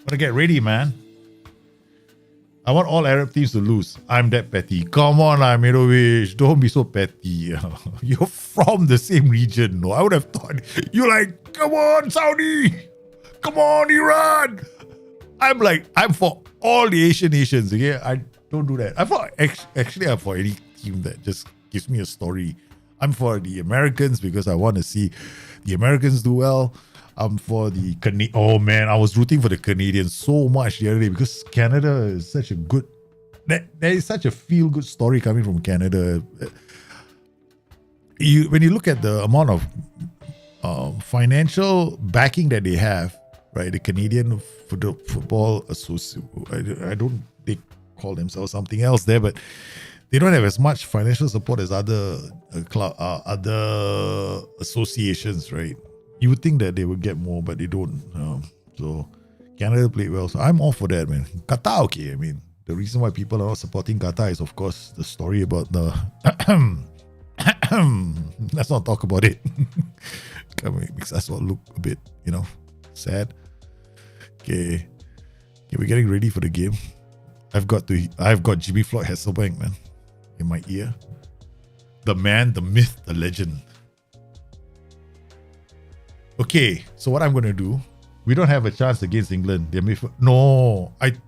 Gotta get ready, man. I want all Arab teams to lose. I'm that petty. Come on, Amirovic. Don't be so petty. You're from the same region. No, I would have thought you're like, come on, Saudi. Come on, Iran. I'm for all the Asian nations. Okay, I don't do that. I'm for any team that just gives me a story. I'm for the Americans because I want to see the Americans do well. I'm for the oh man, I was rooting for the Canadians so much the other day because Canada is such a good. There is such a feel-good story coming from Canada. When you look at the amount of financial backing that they have, right? The Canadian Football Association. They call themselves something else there, but they don't have as much financial support as other associations, right? You would think that they would get more, but they don't. So Canada played well. So I'm all for that, man. Qatar, okay. I mean, the reason why people are not supporting Qatar is, of course, the story about the... Let's not talk about it. It makes us all look a bit, sad. Okay, we're getting ready for the game. I've got Jimmy Floyd Hasselbank, man, in my ear. The man, the myth, the legend. Okay, so what I'm going to do, we don't have a chance against England.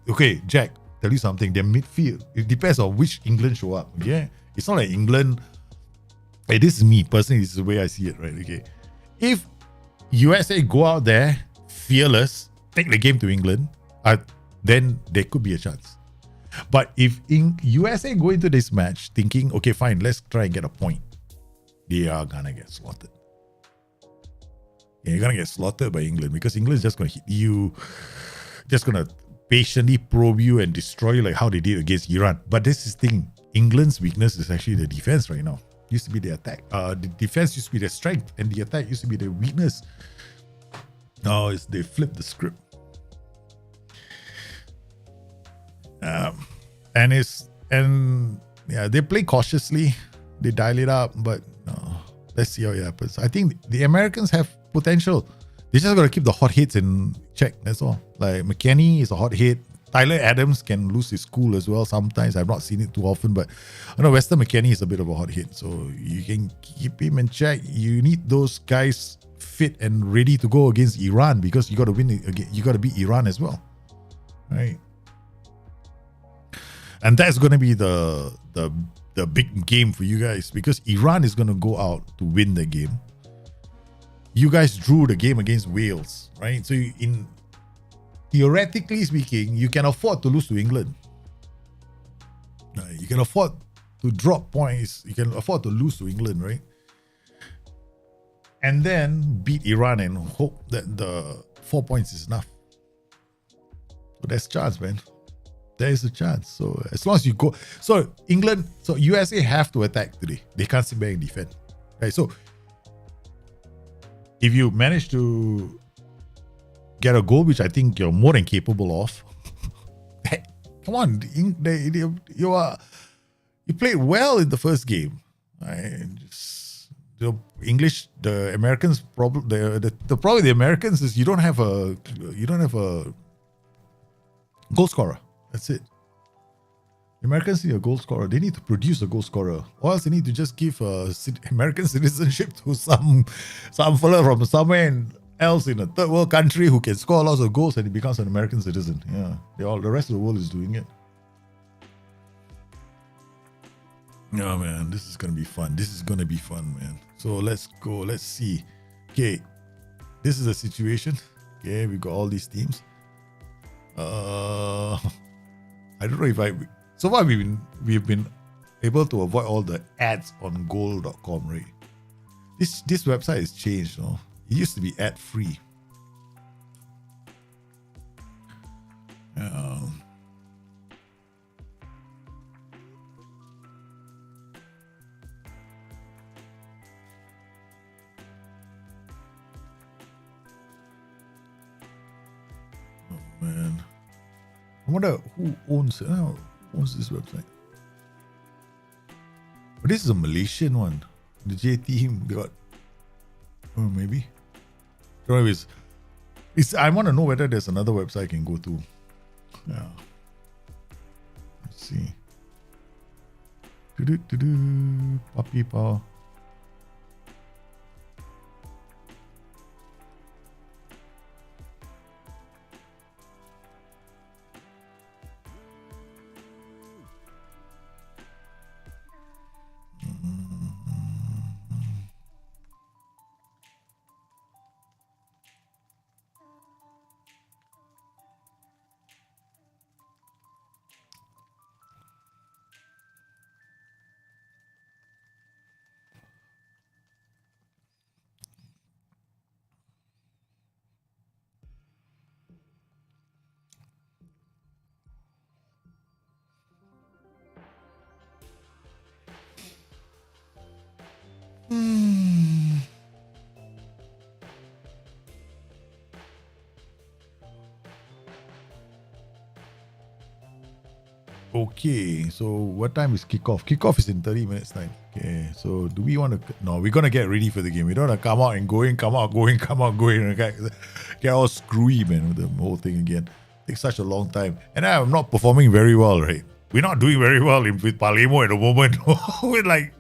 Okay, Jack, tell you something. Their midfield, it depends on which England show up. Okay, it's not like England. Hey, this is me personally. This is the way I see it, right? Okay, if USA go out there, fearless, take the game to England, then there could be a chance. But if USA go into this match thinking, okay, fine, let's try and get a point, they are gonna get slaughtered. Yeah, you're gonna get slaughtered by England because England's just gonna hit you, just gonna patiently probe you and destroy you like how they did against Iran. But this is the thing, England's weakness is actually the defense right now. Used to be the attack. The defense used to be their strength, and the attack used to be their weakness. Now they flipped the script. They play cautiously, they dial it up, but let's see how it happens. I think the Americans have potential. They just gotta keep the hot hits in check. That's all. Like McKennie is a hot hit. Tyler Adams can lose his cool as well sometimes. I've not seen it too often, but I know Weston McKennie is a bit of a hot hit, so you can keep him in check. You need those guys fit and ready to go against Iran because you got to win it again. You got to beat Iran as well, right? And that's going to be the big game for you guys because Iran is going to go out to win the game. You guys drew the game against Wales, right? So theoretically speaking, you can afford to lose to England. You can afford to drop points. You can afford to lose to England, right? And then beat Iran and hope that the 4 points is enough. So there's a chance, man. There is a chance. So as long as you go, so USA have to attack today. They can't sit back and defend, right? So if you manage to get a goal, which I think you're more than capable of, come on, you played well in the first game. Right? The Americans problem. The problem with the Americans is you don't have a goal scorer. That's it. The Americans need a goal scorer. They need to produce a goal scorer, or else they need to just give American citizenship to some fella from somewhere else in a third world country who can score lots of goals and he becomes an American citizen. Yeah, the rest of the world is doing it. Oh man, this is gonna be fun. This is gonna be fun, man. So let's go. Let's see. Okay, this is the situation. Okay, we got all these teams. I don't know if so far we've been able to avoid all the ads on goal.com, right? This website has changed, no? It used to be ad free. Man, I wonder who owns this website. But this is a Malaysian one. The J team got, maybe. I don't know if it's. I want to know whether there's another website I can go to. Yeah. Let's see. Puppy power. Okay, so what time is kickoff? Kickoff is in 30 minutes time. Okay, so do we want to? No, we're gonna get ready for the game. We don't want to come out and going, come out, going, come out, going. Okay, get all screwy, man, with the whole thing again. Takes such a long time, and I'm not performing very well, right? We're not doing very well with Palemo at the moment. We're like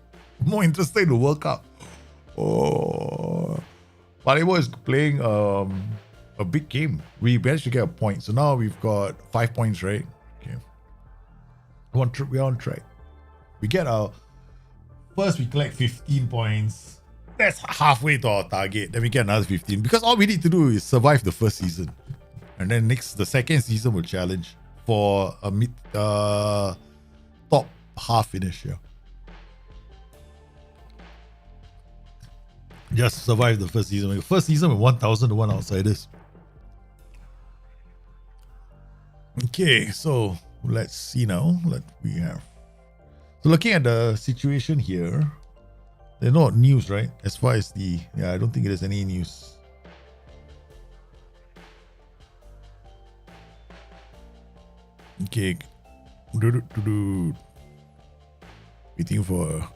more interested in the World Cup. Oh, Palemo is playing a big game. We managed to get a point, so now we've got 5 points, right? We're on track. We get our first. We collect 15 points. That's halfway to our target. Then we get another 15. Because all we need to do is survive the first season. And then the second season will challenge for a top half finish here. Just survive the first season. First season with 1,001 outsiders. Okay, so let's see now what we have. So looking at the situation here, there's no news, right? As far as I don't think there's any news. Okay. Waiting for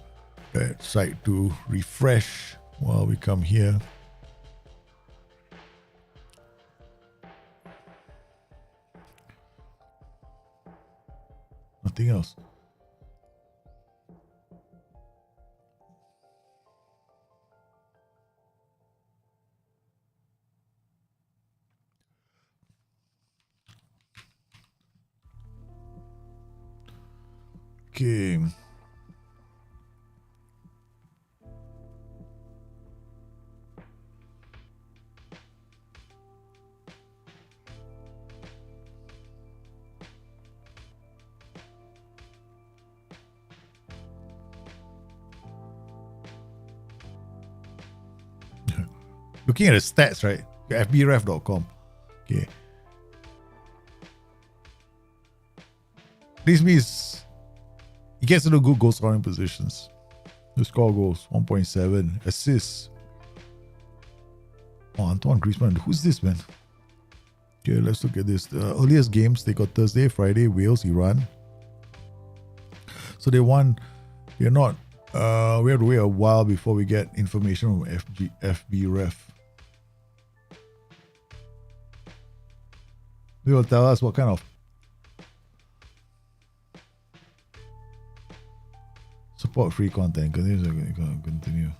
that site to refresh while we come here. Nothing else. Okay. Looking at the stats, right? FBref.com. Okay. This means he gets into good goal scoring positions. The score goals 1.7. Assists. Oh, Antoine Griezmann. Who's this, man? Okay, let's look at this. The earliest games, they got Thursday, Friday, Wales, Iran. So they won. They're not. We have to wait a while before we get information from FBref. They will tell us what kind of support free content. Continue.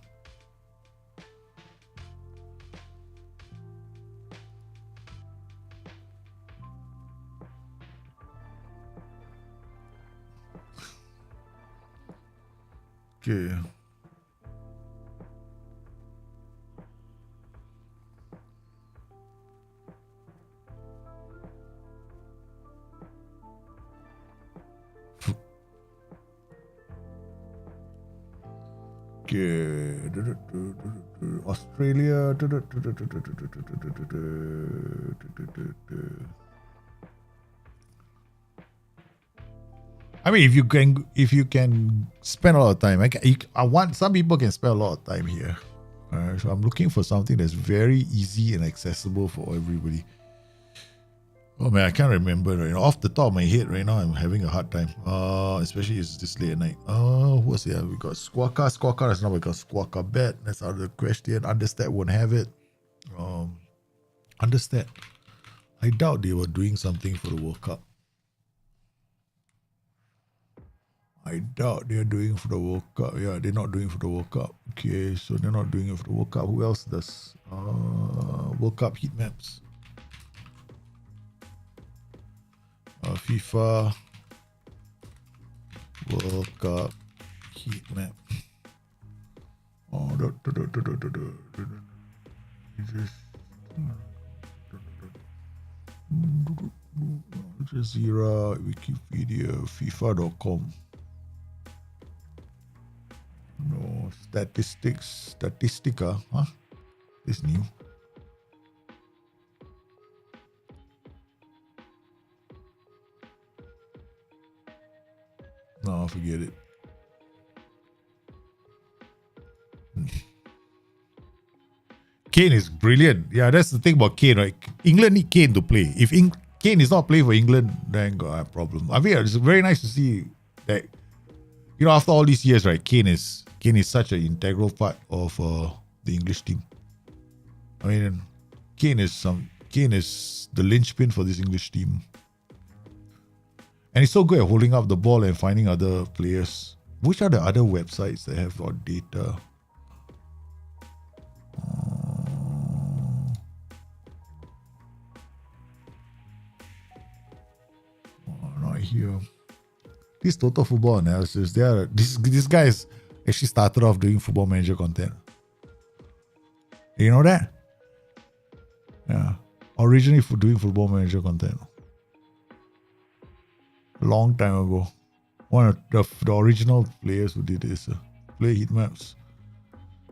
Okay. Australia. I mean, if you can spend a lot of time, I want some people can spend a lot of time here. So I'm looking for something that's very easy and accessible for everybody. Oh man, I can't remember right now. Off the top of my head right now, I'm having a hard time. Especially it's this late at night. What's it? We got Squawka. Squawka, that's not because Squawka bet. That's out of the question. Understat won't have it. Understat. I doubt they were doing something for the World Cup. I doubt they're doing for the World Cup. Yeah, they're not doing for the World Cup. Okay, so they're not doing it for the World Cup. Who else does? World Cup heat maps. FIFA World Cup heat map. Jazeera, Wikipedia, FIFA.com. No, Statistica. Huh? This new. No, forget it. Kane is brilliant. Yeah, that's the thing about Kane, right? England need Kane to play. If Kane is not playing for England, then got a problem. I mean, it's very nice to see that, you know, after all these years, right, Kane is such an integral part of the English team. I mean, Kane is the linchpin for this English team. And he's so good at holding up the ball and finding other players. Which are the other websites that have got data? Not here. This Total Football Analysis. These guys actually started off doing Football Manager content. You know that? Yeah. Originally for doing Football Manager content. A long time ago. One of the original players who did this. Play heat maps.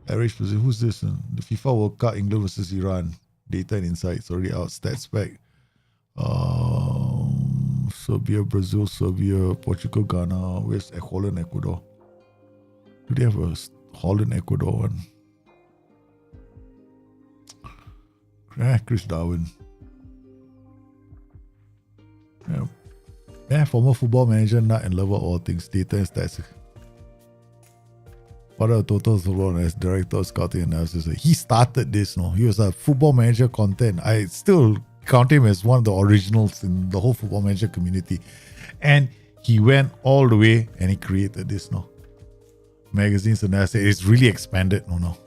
Average position. Who's this? The FIFA World Cup, England versus Iran. Data and insights already out. Stats spec. Serbia, Brazil, Serbia, Portugal, Ghana. Where's Holland, Ecuador? Do they have a Holland, Ecuador one? Chris Darwin. Yeah, former Football Manager, nut and lover of all things, data and stats. What are total football as director of scouting analysis? He started this, no? He was a Football Manager content. I still count him as one of the originals in the whole Football Manager community. And he went all the way and he created this, no? Magazines analysis. It's really expanded, no?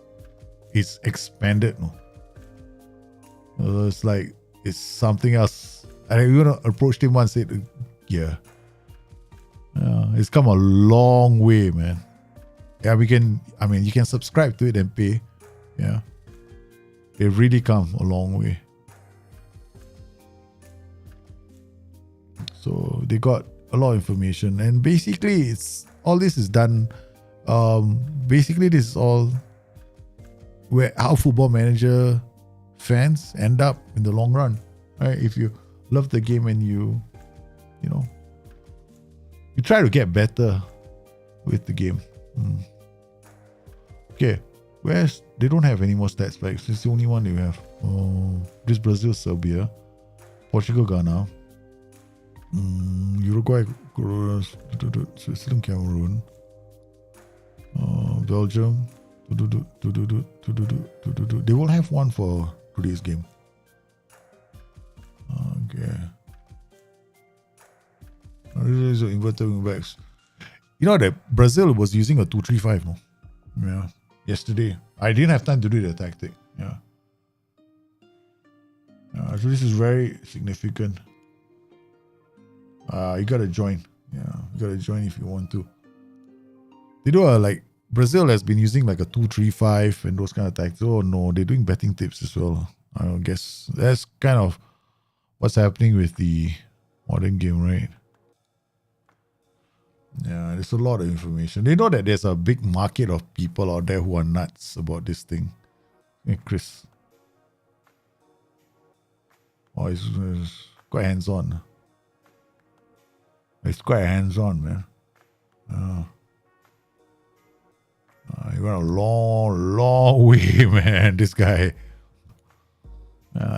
It's expanded, no? It's like, it's something else. I even approached him once and said, yeah. It's come a long way, man. Yeah, you can subscribe to it and pay. Yeah. It really come a long way. So they got a lot of information. And basically, all this is done. Basically, this is all how Football Manager fans end up in the long run. Right? If you love the game and you try to get better with the game. Okay, they don't have any more stats packs. It's the only one they have. This Brazil, Serbia, Portugal, Ghana, Uruguay, Switzerland, Cameroon, Belgium. They will have one for today's game. Okay. This is inverted wingbacks. You know that Brazil was using a 2-3-5, no? Yeah. Yesterday. I didn't have time to do the tactic. Yeah. So this is very significant. You gotta join. Yeah. You gotta join if you want to. They do Brazil has been using like a 2-3-5 and those kind of tactics. Oh no, they're doing betting tips as well. I guess that's kind of what's happening with the modern game, right? Yeah, there's a lot of information. They know that there's a big market of people out there who are nuts about this thing. Hey, Chris. Oh, it's quite hands-on. It's quite hands-on, man. He went a long, long way, man. This guy.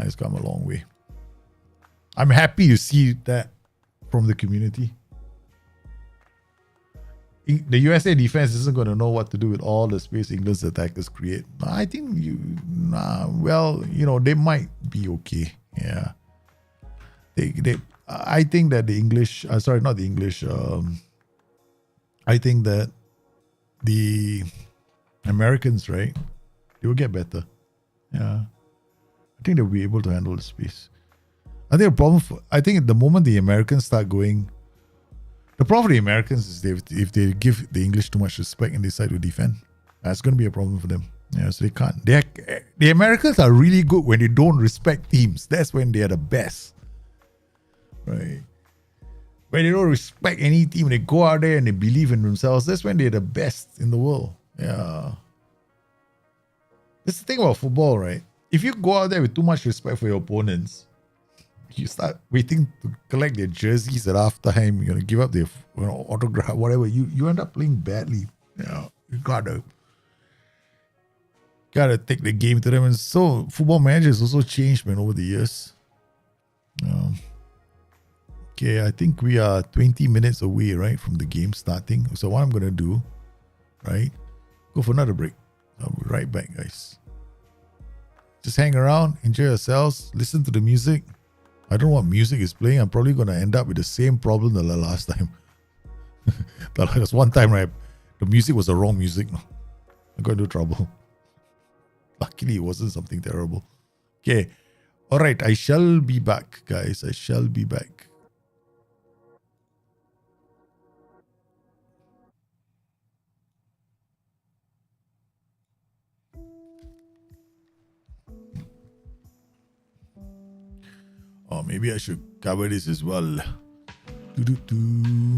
He's come a long way. I'm happy to see that from the community. The USA defense isn't going to know what to do with all the space England's attackers create. I think they might be okay. Yeah. I think that the English, not the English, I think that the Americans, right, they will get better. Yeah. I think they'll be able to handle the space. I think the moment the Americans start going, the problem for the Americans is if they give the English too much respect and decide to defend, that's going to be a problem for them. Yeah, so they can't. The Americans are really good when they don't respect teams. That's when they are the best. Right? When they don't respect any team, they go out there and they believe in themselves, that's when they're the best in the world. Yeah. That's the thing about football, right? If you go out there with too much respect for your opponents, you start waiting to collect their jerseys at halftime, you're going to give up their autograph, whatever, you end up playing badly. Yeah. You gotta take the game to them. And so Football Manager has also changed, man, over the years. Okay, I think we are 20 minutes away, right, from the game starting. So what I'm going to do, right, go for another break. I'll be right back, guys. Just hang around, enjoy yourselves, listen to the music. I don't know what music is playing. I'm probably going to end up with the same problem that the last time. There was one time, right, the music was the wrong music. I got into trouble. Luckily, it wasn't something terrible. Okay. All right. I shall be back, guys. I shall be back. Or maybe I should cover this as well. Doo-doo-doo.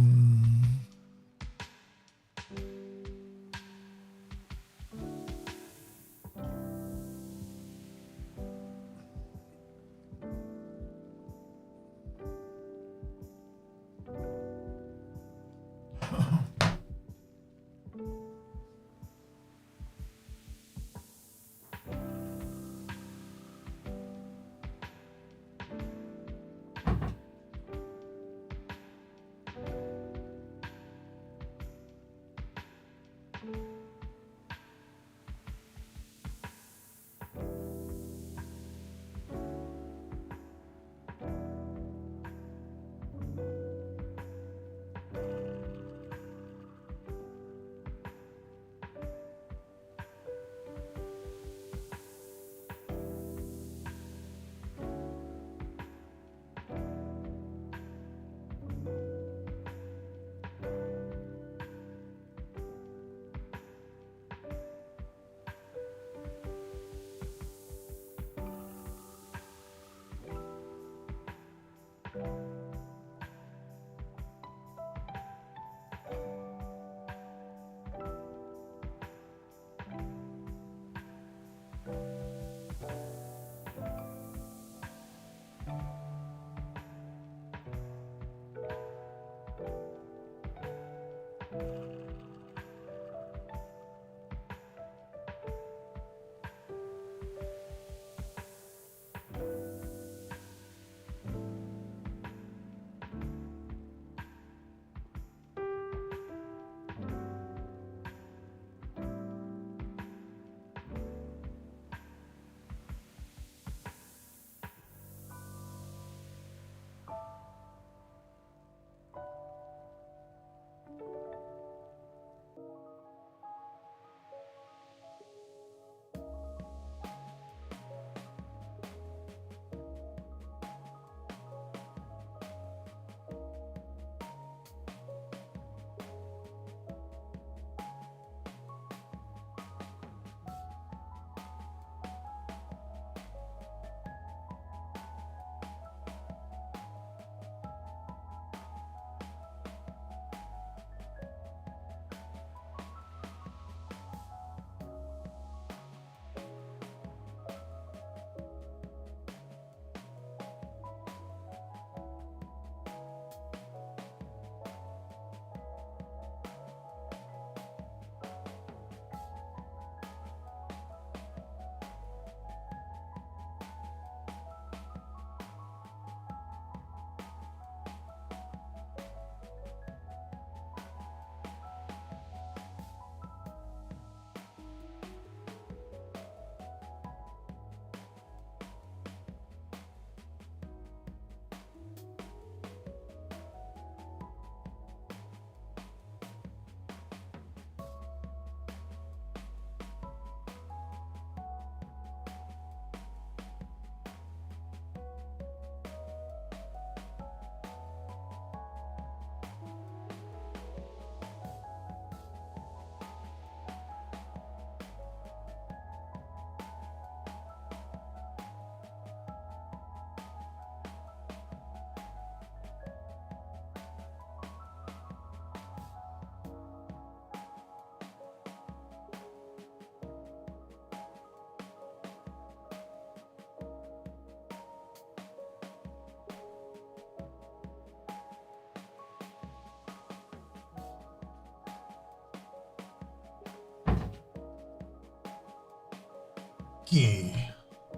Okay,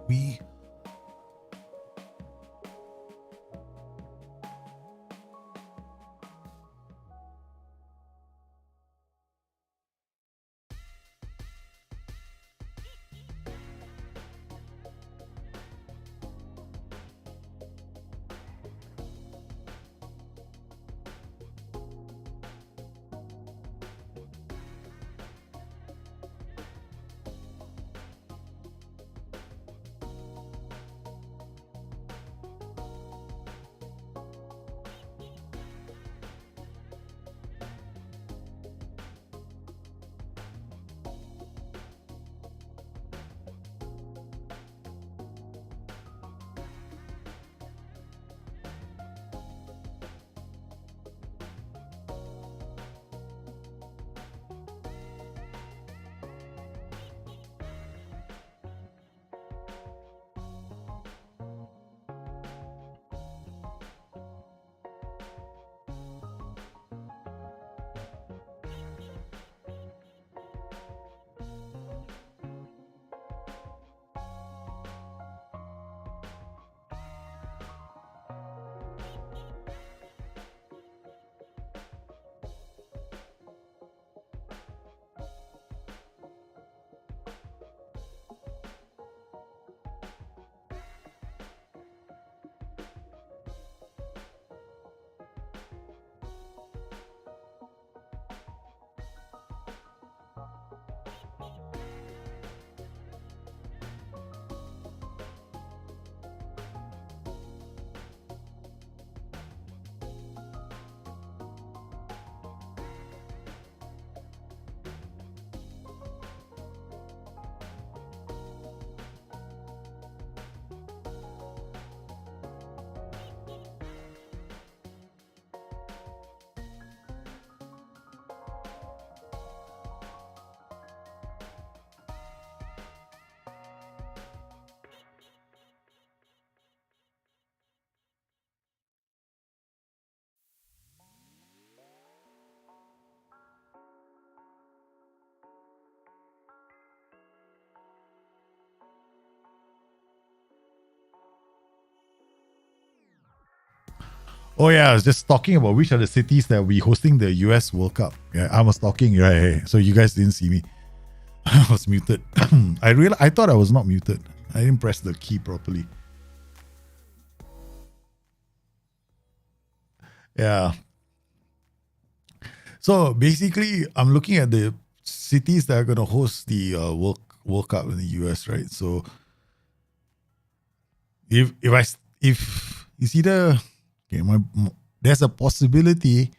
we Oh yeah, I was just talking about which are the cities that will be hosting the US World Cup. Yeah, I was talking, right? So you guys didn't see me. I was muted. I thought I was not muted. I didn't press the key properly. Yeah. So basically, I'm looking at the cities that are going to host the World Cup in the US, right? So if it's either okay, there's a possibility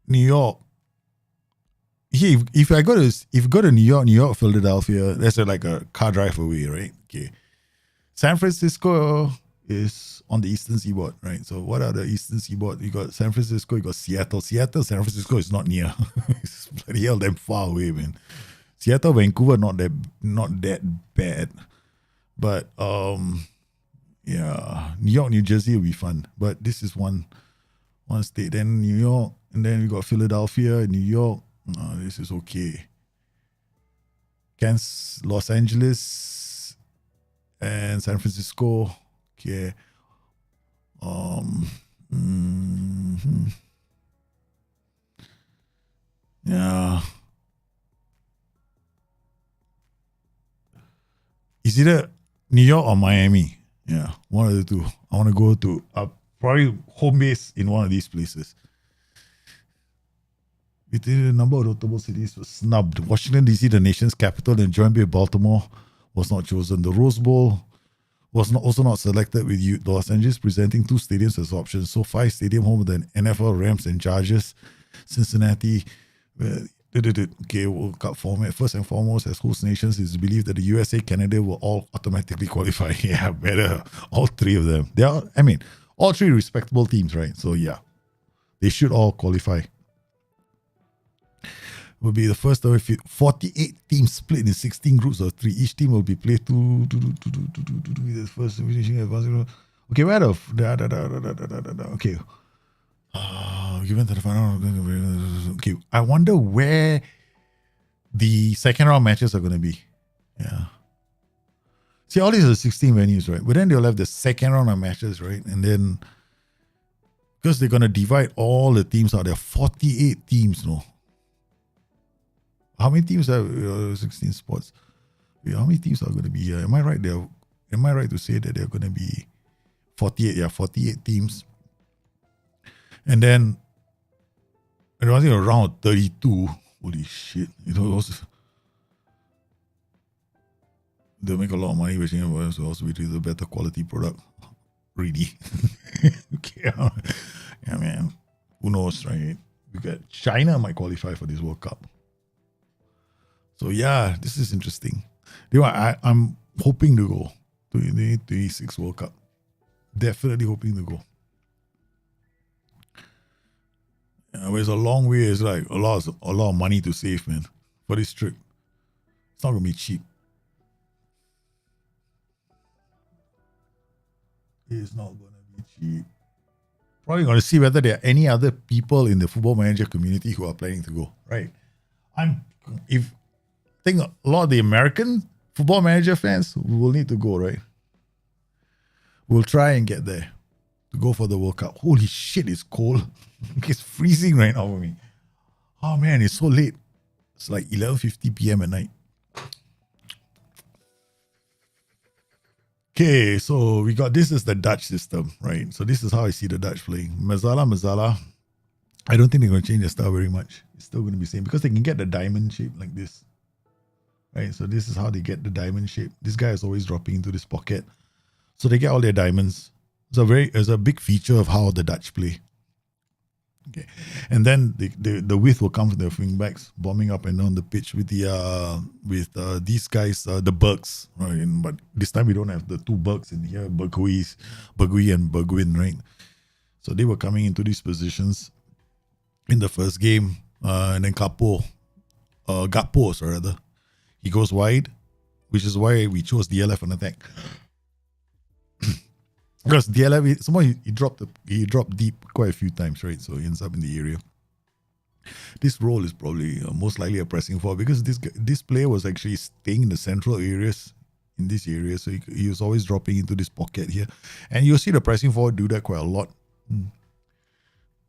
New York. If you go to New York, Philadelphia, that's like a car drive away, right? Okay. San Francisco is on the eastern seaboard, right? So what are the eastern seaboard? You got San Francisco, you got Seattle. San Francisco is not near. It's bloody hell damn far away, man. Seattle, Vancouver, not that bad. But yeah, New York, New Jersey will be fun. But this is one state. Then New York, and then we got Philadelphia, New York. This is okay. Kansas, Los Angeles, and San Francisco. Okay. Yeah. Is either New York or Miami. Yeah, one of the two. I want to go to probably home base in one of these places. Between the number of notable cities was snubbed. Washington, D.C., the nation's capital, and joined by Baltimore was not chosen. The Rose Bowl was also not selected, with Los Angeles presenting 2 stadiums as options. So 5 stadium home with the NFL, Rams, and Chargers. Cincinnati, World Cup format. First and foremost, as host nations, it's believed that the USA, Canada will all automatically qualify. Yeah, better. All 3 of them. They are, all 3 respectable teams, right? So yeah, they should all qualify. Will be the first of 48 teams split in 16 groups of 3. Each team will be played to the first finishing advance. Okay, where the okay. Given to the final. Okay, I wonder where the second round matches are going to be. Yeah. See, all these are 16 venues, right? But then they'll have the second round of matches, right? And then because they're going to divide all the teams out, there are 48 teams, no. How many teams have 16 spots? Wait, how many teams are going to be here? Am I right there? Am I right to say that they're going to be 48? Yeah, 48 teams. And then it was around 32. Holy shit. They'll make a lot of money, which will also be a better quality product. Really. Okay. Yeah, man. Who knows, right? China might qualify for this World Cup. So yeah, this is interesting. I'm hoping to go to the 2026 World Cup. Definitely hoping to go. Yeah, but it's a long way. It's like a lot of money to save, man, for this trip. It's not gonna be cheap. It's not gonna be cheap. Probably gonna see whether there are any other people in the Football Manager community who are planning to go. Right. I think a lot of the American Football Manager fans will need to go, right? We'll try and get there to go for the World Cup. Holy shit, it's cold. It's freezing right now for me. Oh man, it's so late. It's like 11:50 p.m. at night. Okay, so we got, this is the Dutch system, right? So this is how I see the Dutch playing. Mazzala. I don't think they're going to change their style very much. It's still going to be the same because they can get the diamond shape like this. Right, so this is how they get the diamond shape. This guy is always dropping into this pocket. So they get all their diamonds. It's a big feature of how the Dutch play. Okay, and then the width will come from the wing backs, bombing up and down the pitch with these guys, the Bergs, right? But this time we don't have the 2 Bergs in here, Bergui and Bergwijn, right? So they were coming into these positions in the first game, and then Gakpo, he goes wide, which is why we chose DLF on attack. Because DLF, he dropped deep quite a few times, right? So he ends up in the area. This role is probably most likely a pressing forward because this player was actually staying in the central areas in this area. So he was always dropping into this pocket here. And you'll see the pressing forward do that quite a lot.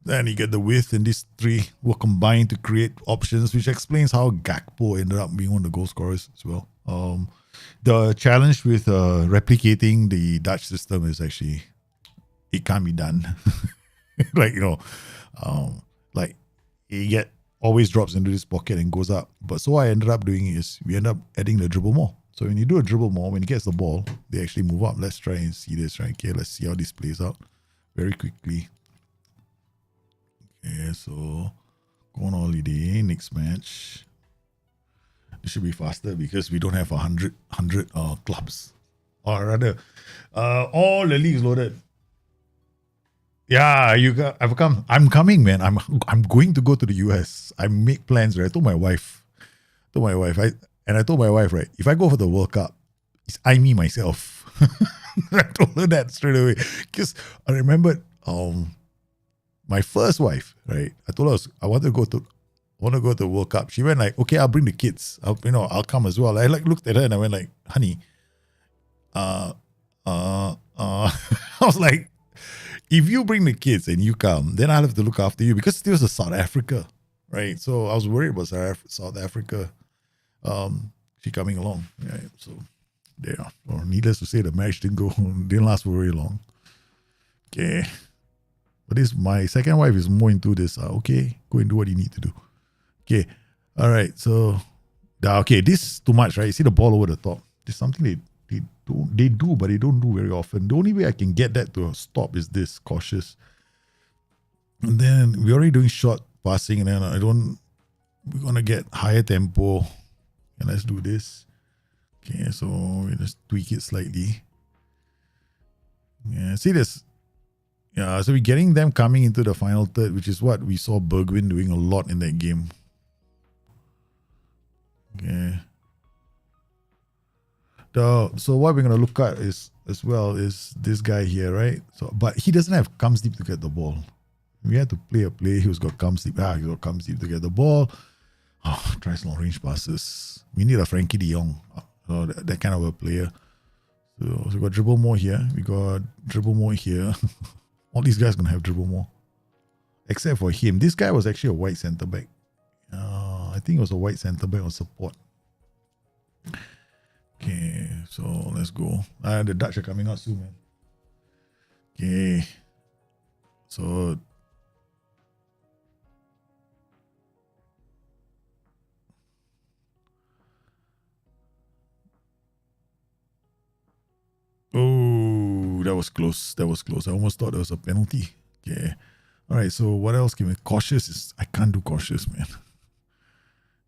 Then you get the width, and these three will combine to create options, which explains how Gakpo ended up being one of the goal scorers as well. The challenge with replicating the Dutch system is actually it can't be done. Like, like he always drops into this pocket and goes up. But so what I ended up doing is we end up adding the dribble more. So when you do a dribble more, when he gets the ball, they actually move up. Let's try and see this, right? Okay, let's see how this plays out very quickly. Okay, so go on holiday, next match. It should be faster because we don't have 100 clubs. Or rather, all the leagues loaded. Yeah, I'm coming, man. I'm going to go to the US. I make plans, right? I told my wife, right, if I go for the World Cup, it's me myself. I told her that straight away. Because I remembered my first wife, right? I told her I want to go to the World Cup. She went like, okay, I'll bring the kids. I'll come as well. I looked at her and I went like, honey, I was like, if you bring the kids and you come, then I'll have to look after you because it was a South Africa, right? So I was worried about South Africa. She coming along, right? So there. Or needless to say, the marriage didn't last for very long. Okay. But my second wife is more into this. Okay, go and do what you need to do. Okay, all right. So, okay, this is too much, right? You see the ball over the top. This is something they do, but they don't do very often. The only way I can get that to stop is this, cautious. And then we're already doing short passing, and then we're gonna get higher tempo. And let's do this. Okay, so we just tweak it slightly. Yeah, see this. Yeah, so we're getting them coming into the final third, which is what we saw Bergwijn doing a lot in that game. Okay. So what we're going to look at is this guy here, right? So, but he doesn't have comes deep to get the ball. We had to play a play. He was got comes deep. He got comes deep to get the ball. Tries long range passes. We need a Frankie de Jong, that kind of a player. So we got dribble more here. We got dribble more here. All these guys gonna have dribble more, except for him. This guy was actually a white centre back. I think it was a white centre back on support. Okay, so let's go. The Dutch are coming out soon, man. Okay, so that was close. I almost thought there was a penalty. Okay. All right. So what else can we? Cautious I can't do cautious, man.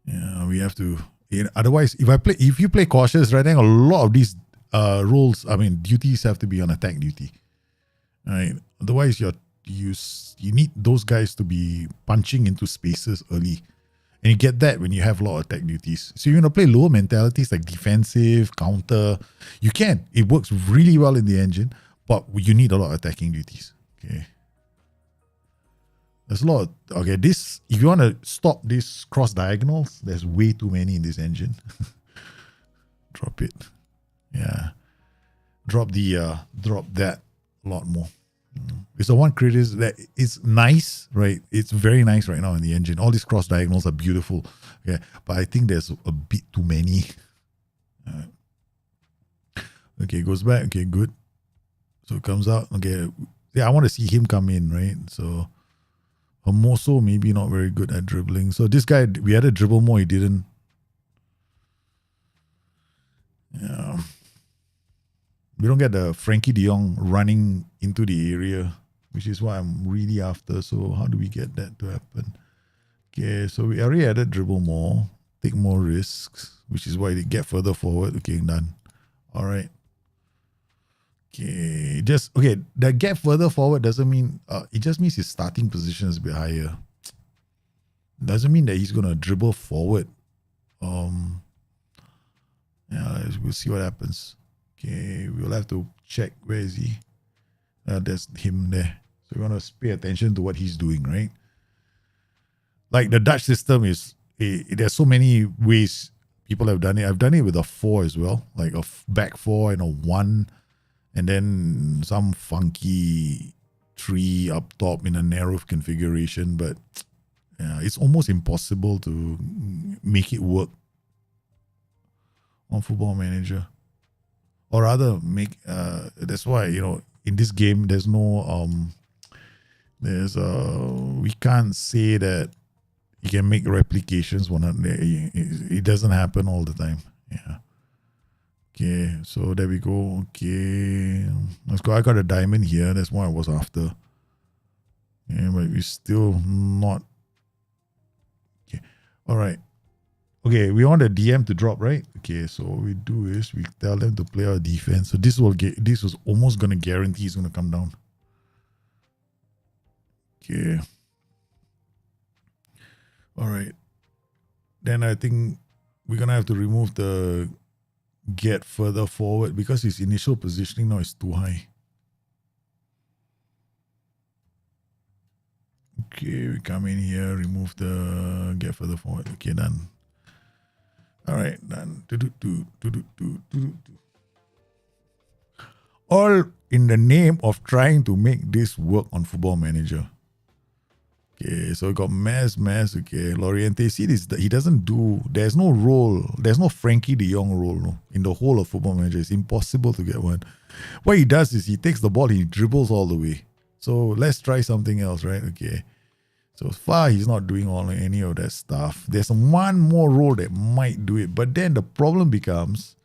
Yeah, we have to. Otherwise, if you play cautious, right, then a lot of these duties have to be on attack duty. All right. Otherwise, you need those guys to be punching into spaces early. And you get that when you have a lot of attack duties. So you're going to play lower mentalities like defensive, counter. You can. It works really well in the engine, but you need a lot of attacking duties. Okay. There's a lot. If you want to stop these cross diagonals, there's way too many in this engine. Drop it. Yeah. Drop that a lot more. It's the one criticism that it's nice, right? It's very nice right now in the engine. All these cross diagonals are beautiful. Okay. But I think there's a bit too many. Okay, it goes back. Okay, good. So it comes out. Okay. Yeah, I want to see him come in, right? So Hermoso maybe not very good at dribbling. So this guy, we had a dribble more, he didn't. Yeah. We don't get the Frankie de Jong running into the area, which is what I'm really after. So how do we get that to happen? Okay, so we already added dribble more, take more risks, which is why they get further forward. Okay, done. All right. Okay, that get further forward doesn't mean, it just means his starting position is a bit higher. Doesn't mean that he's going to dribble forward. Yeah, we'll see what happens. Okay, we'll have to check. Where is he? There's him there. So we want to pay attention to what he's doing, right? Like the Dutch system is, there's so many ways People have done it. I've done it with a 4 as well, like a back 4 and a 1, and then some funky 3 up top in a narrow configuration. But it's almost impossible to make it work on Football Manager. Or rather, that's why, in this game, there's no, we can't say that you can make replications. It doesn't happen all the time. Yeah. Okay, so there we go. Okay, let's go. I got a diamond here. That's what I was after. Yeah, but we're still not. Okay, all right. Okay, we want the DM to drop, right? Okay, so what we do is we tell them to play our defense. So this was almost gonna guarantee it's gonna come down. Okay. All right. Then I think we're gonna have to remove the get further forward because his initial positioning now is too high. Okay, we come in here, remove the get further forward. Okay, done. All right, done. All in the name of trying to make this work on Football Manager. Okay, so we got Maz. Okay, Loriente. See this? He doesn't do. There's no role. There's no Frankie De Jong role in the whole of Football Manager. It's impossible to get one. What he does is he takes the ball, he dribbles all the way. So let's try something else, right? Okay. So far, he's not doing any of that stuff. There's one more role that might do it, but then the problem becomes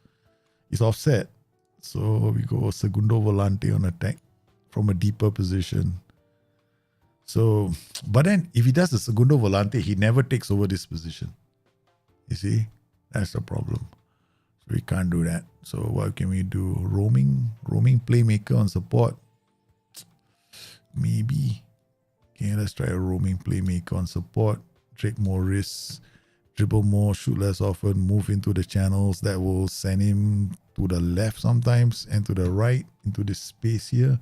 it's offset. So we go Segundo Volante on attack from a deeper position. So, but then if he does the Segundo Volante, he never takes over this position. You see? That's the problem. So we can't do that. So what can we do? Roaming playmaker on support. Maybe. Okay, let's try a roaming playmaker on support. Take more risks, dribble more, shoot less often, move into the channels. That will send him to the left sometimes and to the right into this space here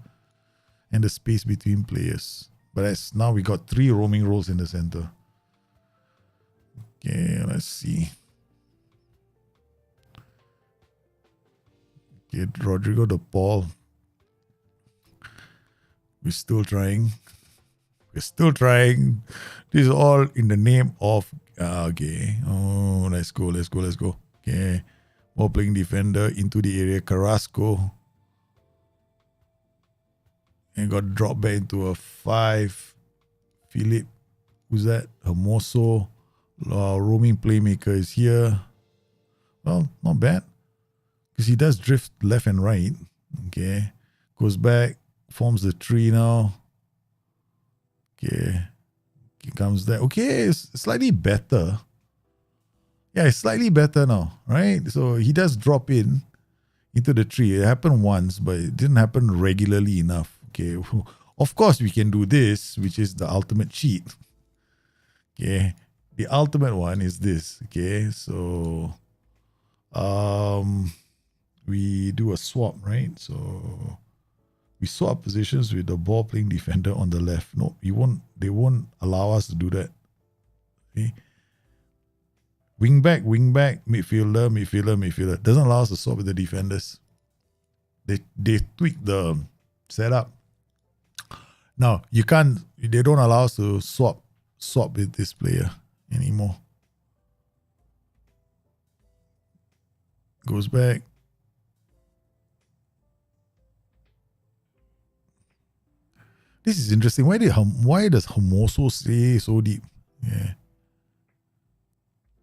and the space between players. But now we got 3 roaming roles in the center. Okay, let's see. Okay, Rodrigo De Paul. We're still trying. This is all in the name of okay. Oh, let's go. Okay. Ball playing defender into the area. Carrasco. And got dropped back into a 5. Philip. Who's that? Hermoso. Roaming playmaker is here. Well, not bad. Because he does drift left and right. Okay. Goes back. Forms the tree now. Okay. He comes there. Okay, it's slightly better. Yeah, it's slightly better now, right? So he does drop into the tree. It happened once, but it didn't happen regularly enough. Okay. Of course, we can do this, which is the ultimate cheat. Okay. The ultimate one is this. Okay. So we do a swap, right? So we swap positions with the ball playing defender on the left. No, they won't allow us to do that. Okay. Wing back, midfielder. Doesn't allow us to swap with the defenders. They tweak the setup. Now they don't allow us to swap with this player anymore. Goes back. This is interesting. Why does Hermoso stay so deep? Yeah.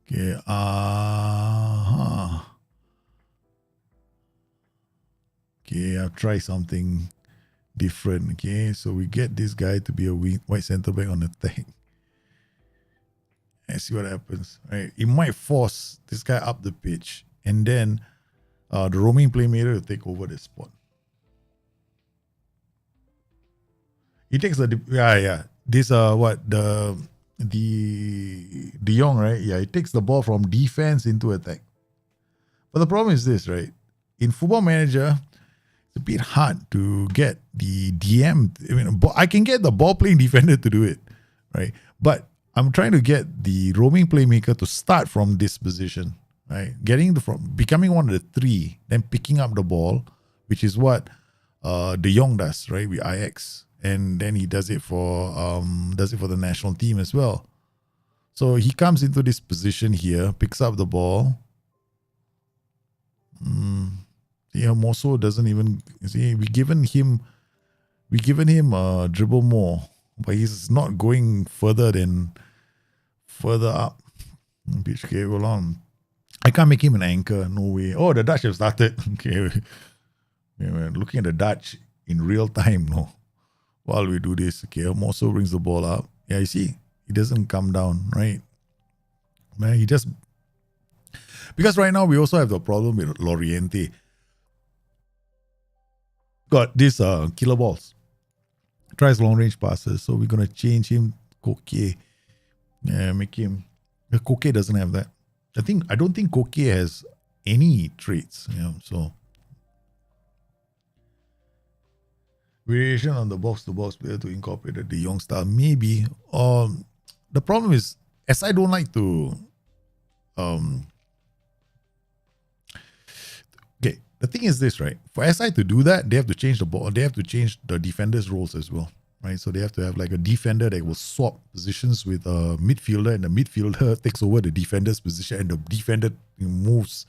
Okay. Okay, I'll try something different. Okay, so we get this guy to be a white centre back on attack. And see what happens. Right. It might force this guy up the pitch, and then the roaming playmaker will take over the spot. He takes this De Jong, right? Yeah, he takes the ball from defense into attack. But the problem is this, right? In Football Manager, it's a bit hard to get the DM. I can get the ball playing defender to do it, right? But I'm trying to get the roaming playmaker to start from this position, right? Becoming one of the three, then picking up the ball, which is what De Jong does, right? With Ajax, and then he does it for the national team as well. So he comes into this position here, picks up the ball. Mosso doesn't even see. We given him dribble more, but he's not going further up. Okay, hold on. I can't make him an anchor. No way. Oh, the Dutch have started. Okay, we're looking at the Dutch in real time. No, while we do this, okay, Mosso brings the ball up. Yeah, you see, he doesn't come down, right? Man, he just because right now we also have the problem with Loriente. Got this killer balls. Tries long range passes, so we're gonna change him. Koke. Yeah, make him. Koke doesn't have that. I don't think Koke has any traits. So variation on the box to box player to incorporate the De Jong style. Maybe. The problem is SI don't like to okay, the thing is this, right? For SI to do that, they have to change the ball. They have to change the defenders' roles as well, right? So they have to have like a defender that will swap positions with a midfielder, and the midfielder takes over the defender's position, and the defender moves.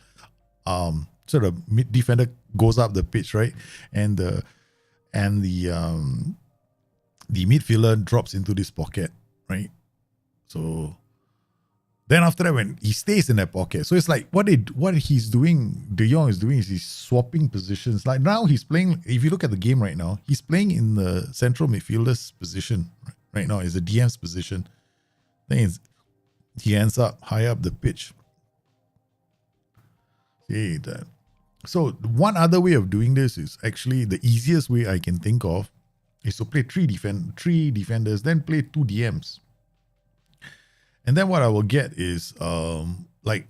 So the defender goes up the pitch, right? And the midfielder drops into this pocket, right? So then after that, when he stays in that pocket, so it's like what he's doing, De Jong is doing is he's swapping positions. Like now he's playing, if you look at the game right now, he's playing in the central midfielder's position right now, is the DM's position. Then he ends up high up the pitch. See that. So one other way of doing this is actually the easiest way I can think of is to play three defenders, then play two DMs. And then what I will get is like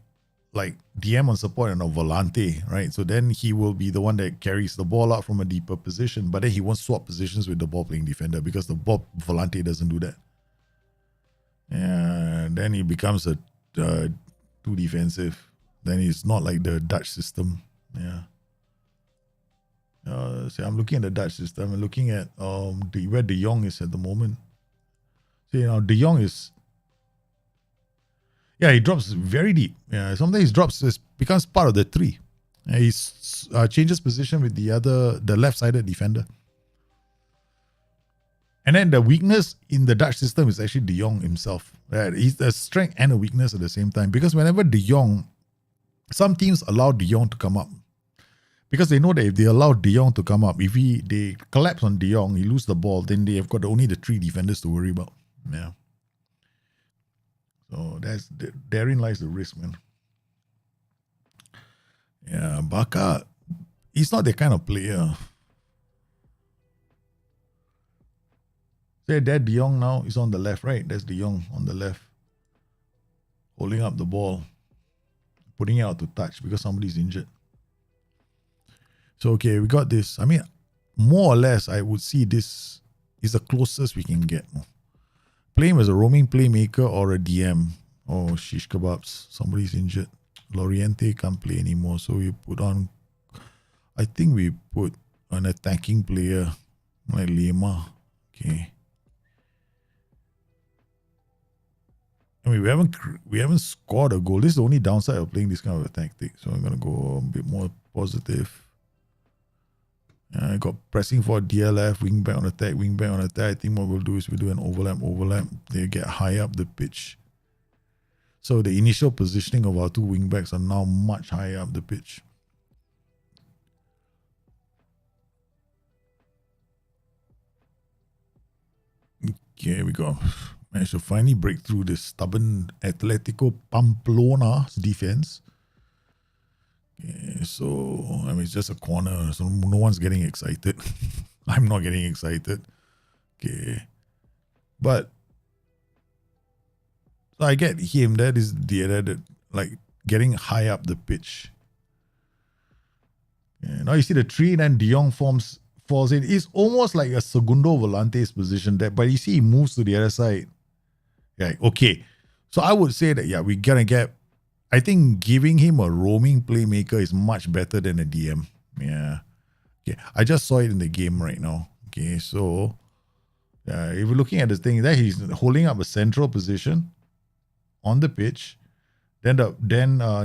DM on support and a volante, right? So then he will be the one that carries the ball out from a deeper position, but then he won't swap positions with the ball playing defender because the ball volante doesn't do that. And then he becomes a too defensive. Then it's not like the Dutch system. Yeah. So I'm looking at the Dutch system. I'm looking at where De Jong is at the moment. So De Jong is. Yeah, he drops very deep. Yeah, sometimes he drops, becomes part of the three. He changes position with the left-sided defender. And then the weakness in the Dutch system is actually De Jong himself. Right? He's a strength and a weakness at the same time. Because whenever De Jong, some teams allow De Jong to come up. Because they know that if they allow De Jong to come up, if they collapse on De Jong, he lose the ball, then they have got only the three defenders to worry about. Yeah. So therein lies the risk, man. Yeah, Baka, he's not that kind of player. Say that De Jong now is on the left, right? That's De Jong on the left. Holding up the ball. Putting it out to touch because somebody's injured. So, okay, we got this. I mean, more or less, I would see this is the closest we can get. Play him as a roaming playmaker or a DM. Oh, shish kebabs. Somebody's injured. Loriente can't play anymore. So we put an attacking player like Lema. Okay. I mean, we haven't scored a goal. This is the only downside of playing this kind of a tactic. So I'm going to go a bit more positive. I got pressing for DLF, wing back on attack. I think what we'll do is we'll do an overlap. They get high up the pitch. So the initial positioning of our two wing backs are now much higher up the pitch. Okay, we managed to finally break through this stubborn Atletico Pamplona's defense. Okay, so, I mean, it's just a corner, so no one's getting excited. I'm not getting excited. Okay. But, so I get him. That is like getting high up the pitch. Okay, now you see the tree, then De Jong falls in. It's almost like a Segundo Volante's position there, but you see he moves to the other side. Yeah, okay. So I would say that, yeah, we're going to get I think giving him a roaming playmaker is much better than a DM. Yeah. Okay. I just saw it in the game right now. Okay. So if you're looking at the thing there, he's holding up a central position on the pitch. Then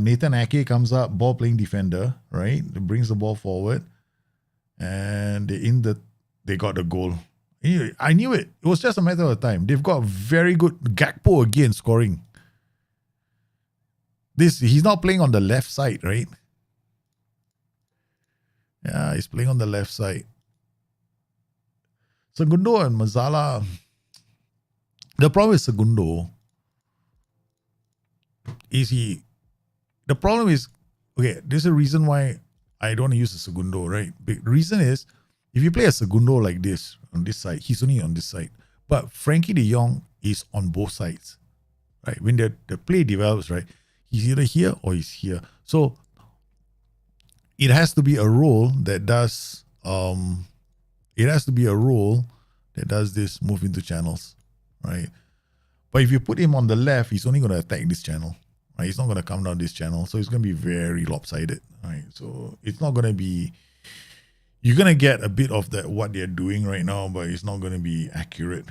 Nathan Ake comes up, ball playing defender, right? Brings the ball forward. And they got the goal. I knew it. It was just a matter of time. They've got very good Gakpo again scoring. He's not playing on the left side, right? Yeah, he's playing on the left side. Segundo and Mazzala. The problem with Segundo is the problem is, okay, there's a reason why I don't want to use a Segundo, right? The reason is, if you play a Segundo like this, on this side, he's only on this side. But Frankie de Jong is on both sides, right? When the play develops, right, he's either here or he's here. So it has to be a role that does this move into channels, right? But if you put him on the left, he's only going to attack this channel, right? He's not going to come down this channel. So it's going to be very lopsided, right? So it's not going to be, you're going to get a bit of that what they're doing right now, but it's not going to be accurate.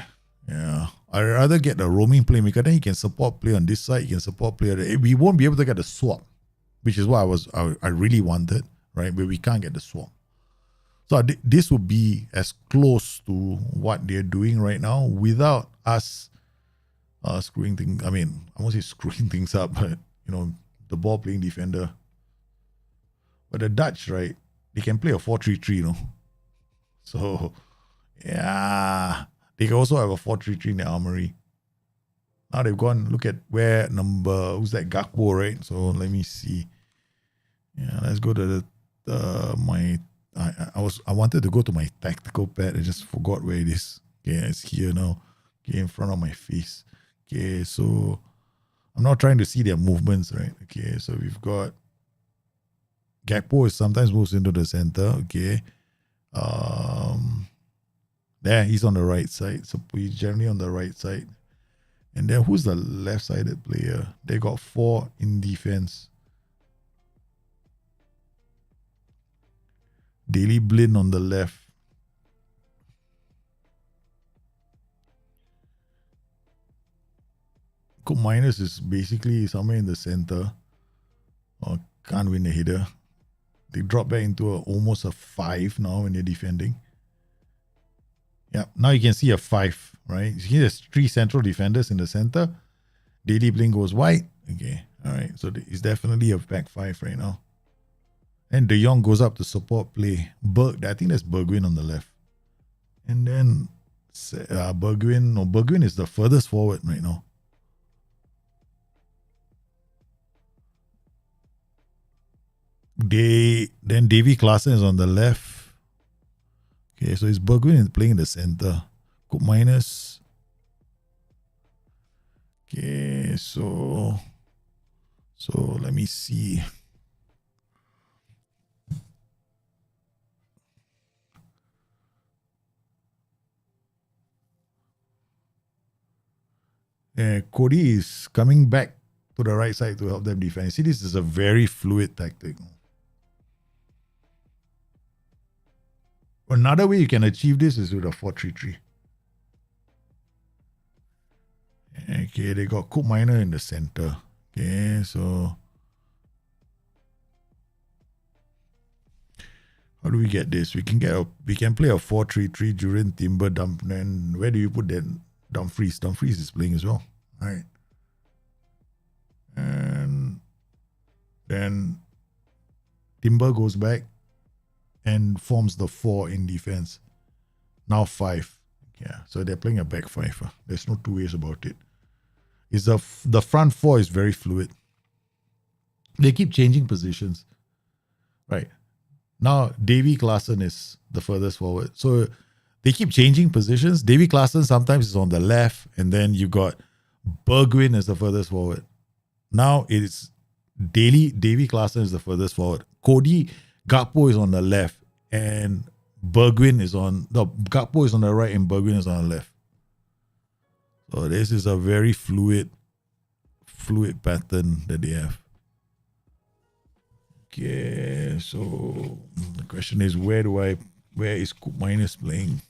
Yeah. I'd rather get a roaming playmaker. Then he can support play on this side. He can support play on the, we won't be able to get the swap, which is what I really wanted, right? But we can't get the swap. So this would be as close to what they're doing right now without us screwing things. I mean, I won't say screwing things up, but the ball playing defender. But the Dutch, right? They can play a 4-3-3, So, yeah. They can also have a 4-3-3 in the armory. Now they've gone, look at who's that, Gakpo, right? So let me see. Yeah, let's go to I wanted to go to my tactical pad. I just forgot where it is. Okay, it's here now. Okay, in front of my face. Okay, so I'm not trying to see their movements, right? Okay, so we've got Gakpo sometimes moves into the center. Okay. There, he's on the right side. So he's generally on the right side. And then who's the left-sided player? They got 4 in defense. Daley Blind on the left. Cook Miners is basically somewhere in the center. Or can't win the header. They drop back into almost a 5 now when they're defending. Yeah, now you can see a 5, right? You see there's 3 central defenders in the center. Daley Blind goes wide. Okay, all right. So it's definitely a back 5 right now. And De Jong goes up to support play. I think that's Bergwijn on the left. And then Bergwijn is the furthest forward right now. Then Davy Klaassen is on the left. Okay, so it's Bergwijn playing in the center. Cook Miners. Okay, so let me see. Cody is coming back to the right side to help them defend. See, this is a very fluid tactic. Another way you can achieve this is with a 4-3-3. Okay, they got Cook Miner in the center. Okay, so how do we get this? We can play a 4-3-3 during Timber Dump. And where do you put that? Dumfries. Dumfries is playing as well. All right. And then Timber goes back and forms the 4 in defense. Now 5. Yeah, so they're playing a back 5. There's no two ways about it. The front 4 is very fluid. They keep changing positions. Right. Now Davy Klaassen is the furthest forward. So they keep changing positions. Davy Klaassen sometimes is on the left, and then you got Bergwijn as the furthest forward. Now it's Davy Klaassen is the furthest forward. Cody Gakpo is on the left, and Gakpo is on the right, and Bergwijn is on the left. So this is a very fluid pattern that they have. Okay, so the question is where is Coop Miners playing?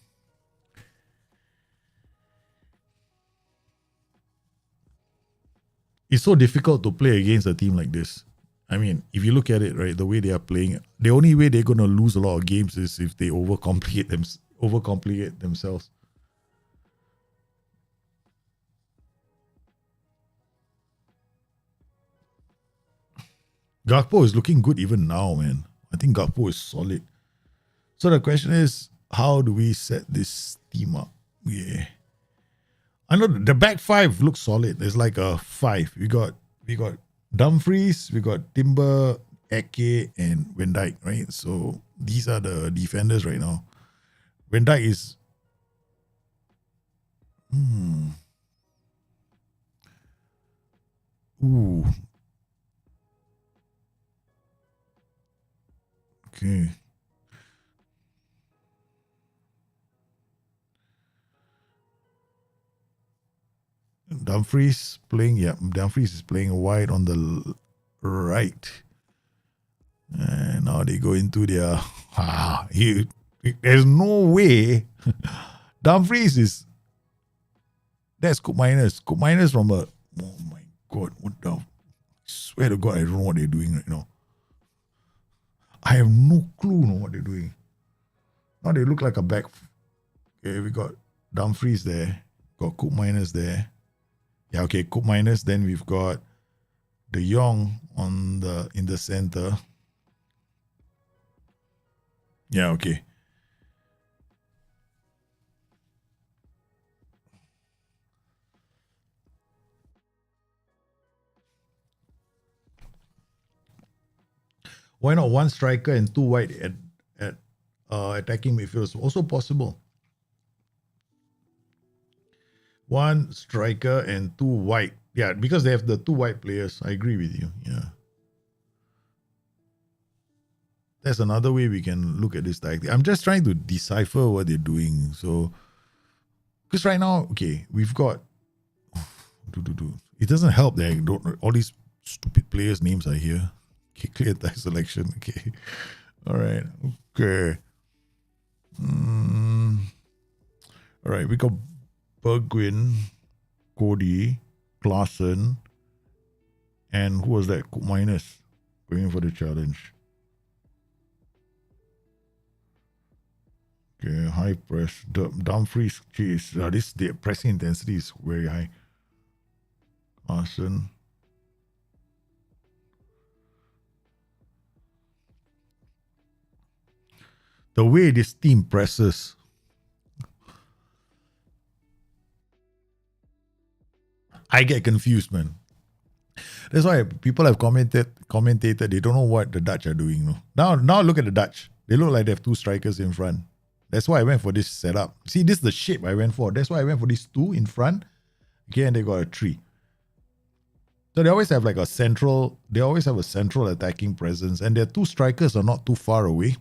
It's so difficult to play against a team like this. I mean, if you look at it, right, the way they are playing, the only way they're gonna lose a lot of games is if they overcomplicate themselves. Gakpo is looking good even now, man. I think Gakpo is solid. So the question is, how do we set this team up? Yeah. I know the back five looks solid. There's like a five. We got Dumfries, we got Timber, Eke, and Van Dijk, right? So these are the defenders right now. Van Dijk is Ooh. Okay. Dumfries is playing wide on the right. And now they go into their there's no way Dumfries is that's Coop Miners. Coop Miners from a oh my god, what the swear to God I don't know what they're doing right now. I have no clue what they're doing. Now they look like a back. Okay, we got Dumfries there. Got Coop Miners there. Yeah, okay, Coop Miners. Then we've got De Jong in the center. Yeah, okay. Why not one striker and two wide at attacking midfielders? Also possible. One striker and two wide. Yeah, because they have the two wide players. I agree with you. Yeah. That's another way we can look at this tactic. I'm just trying to decipher what they're doing. So, because right now, okay, we've got. It doesn't help that all these stupid players' names are here. Okay, clear attack selection. Okay. All right. Okay. All right. We got Bergwijn, Cody, Klaassen, and who was that? Coop Miners going for the challenge. Okay, high press. Dumfries chase. The pressing intensity is very high. Klaassen. The way this team presses. I get confused, man. That's why people have commented they don't know what the Dutch are doing. No? Now look at the Dutch. They look like they have two strikers in front. That's why I went for this setup. See, this is the shape I went for. That's why I went for these two in front. Okay, and they got a three. So they always have like a central attacking presence. And their two strikers are not too far away.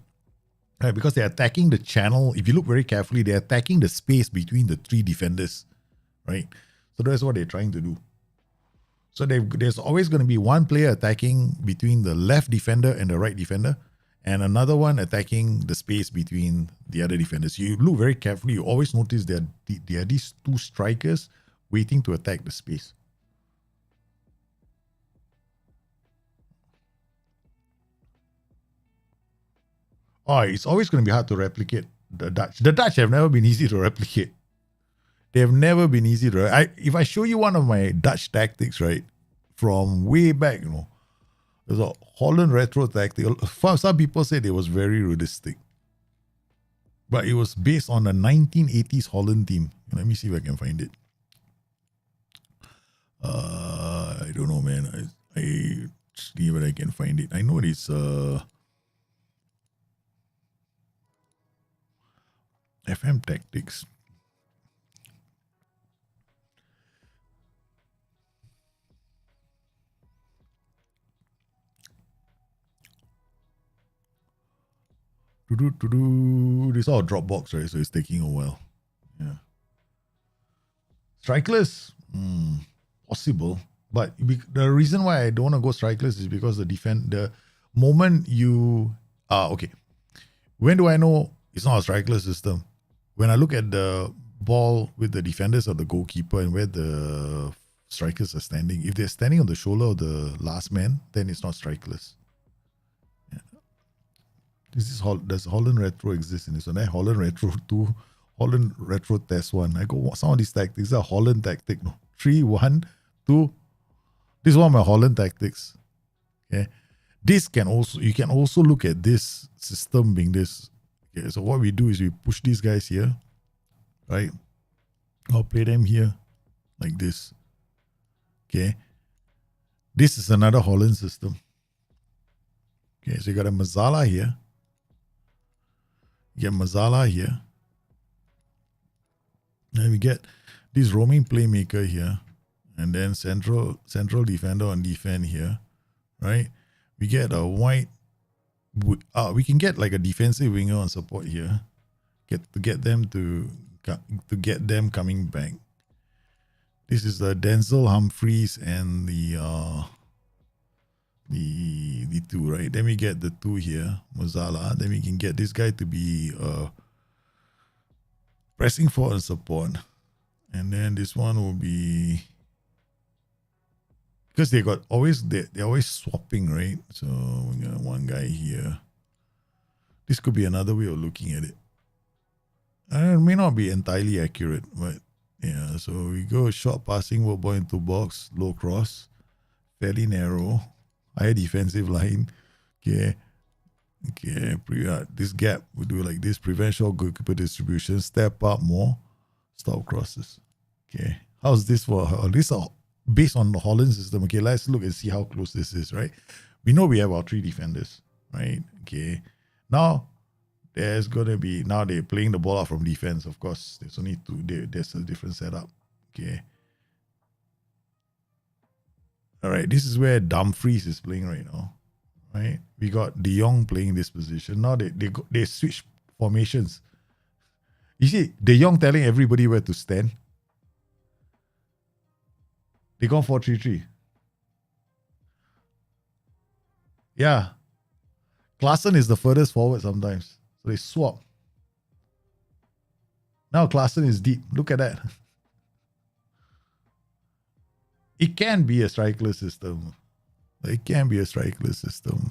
Right, because they're attacking the channel. If you look very carefully, they're attacking the space between the three defenders. Right? So that's what they're trying to do. So there's always going to be one player attacking between the left defender and the right defender, and another one attacking the space between the other defenders. You look very carefully, you always notice there are these two strikers waiting to attack the space. Oh, it's always going to be hard to replicate the Dutch. The Dutch have never been easy to replicate. They have never been easy to. If I show you one of my Dutch tactics, right, from way back, there's a Holland retro tactic. Some people said it was very rudistic, but it was based on a 1980s Holland team. Let me see if I can find it. I don't know, man. I see if I can find it. I know it's FM tactics. This is all Dropbox, right? So it's taking a while. Yeah. Strikeless? Possible. But the reason why I don't want to go strikeless is because moment you okay. When do I know it's not a strikeless system? When I look at the ball with the defenders or the goalkeeper and where the strikers are standing, if they're standing on the shoulder of the last man, then it's not strikeless. Yeah. Does Holland Retro exist in this one? Holland Retro 2, Holland Retro Test 1. I go, some of these tactics are Holland tactic. No. 3, 1, 2. This is one of my Holland tactics. Okay. This can also, you can also look at this system being this. Okay, so what we do is we push these guys here, right? I'll play them here like this. Okay. This is another Holland system. Okay, so you got a Mazzala here. You get Mazzala here. And we get this roaming playmaker here. And then central defender on defend here. Right? We get a wide. We can get like a defensive winger on support here. To get them coming back. This is the Denzel Humphreys and the two, right? Then we get the two here, Mazzala. Then we can get this guy to be pressing forward and support. And then this one will be, because they're always swapping, right? So we got one guy here. This could be another way of looking at it. It may not be entirely accurate, but yeah. So we go short passing, work ball into box, low cross, fairly narrow, higher defensive line. Okay. This gap we do like this: prevent short goalkeeper distribution, step up more, stop crosses. Okay. How's this for? This is based on the Holland system. Okay, let's look and see how close this is, right? We know we have our 3 defenders, right? Okay. Now, there's going to be, now they're playing the ball out from defense, of course. There's only 2, there's a different setup. Okay. All right, this is where Dumfries is playing right now, right? We got De Jong playing this position. Now they switch formations. You see, De Jong telling everybody where to stand. They gone 4-3-3. Yeah. Klaassen is the furthest forward sometimes. So they swap. Now Klaassen is deep. Look at that. It can be a strikeless system. It can be a strikeless system.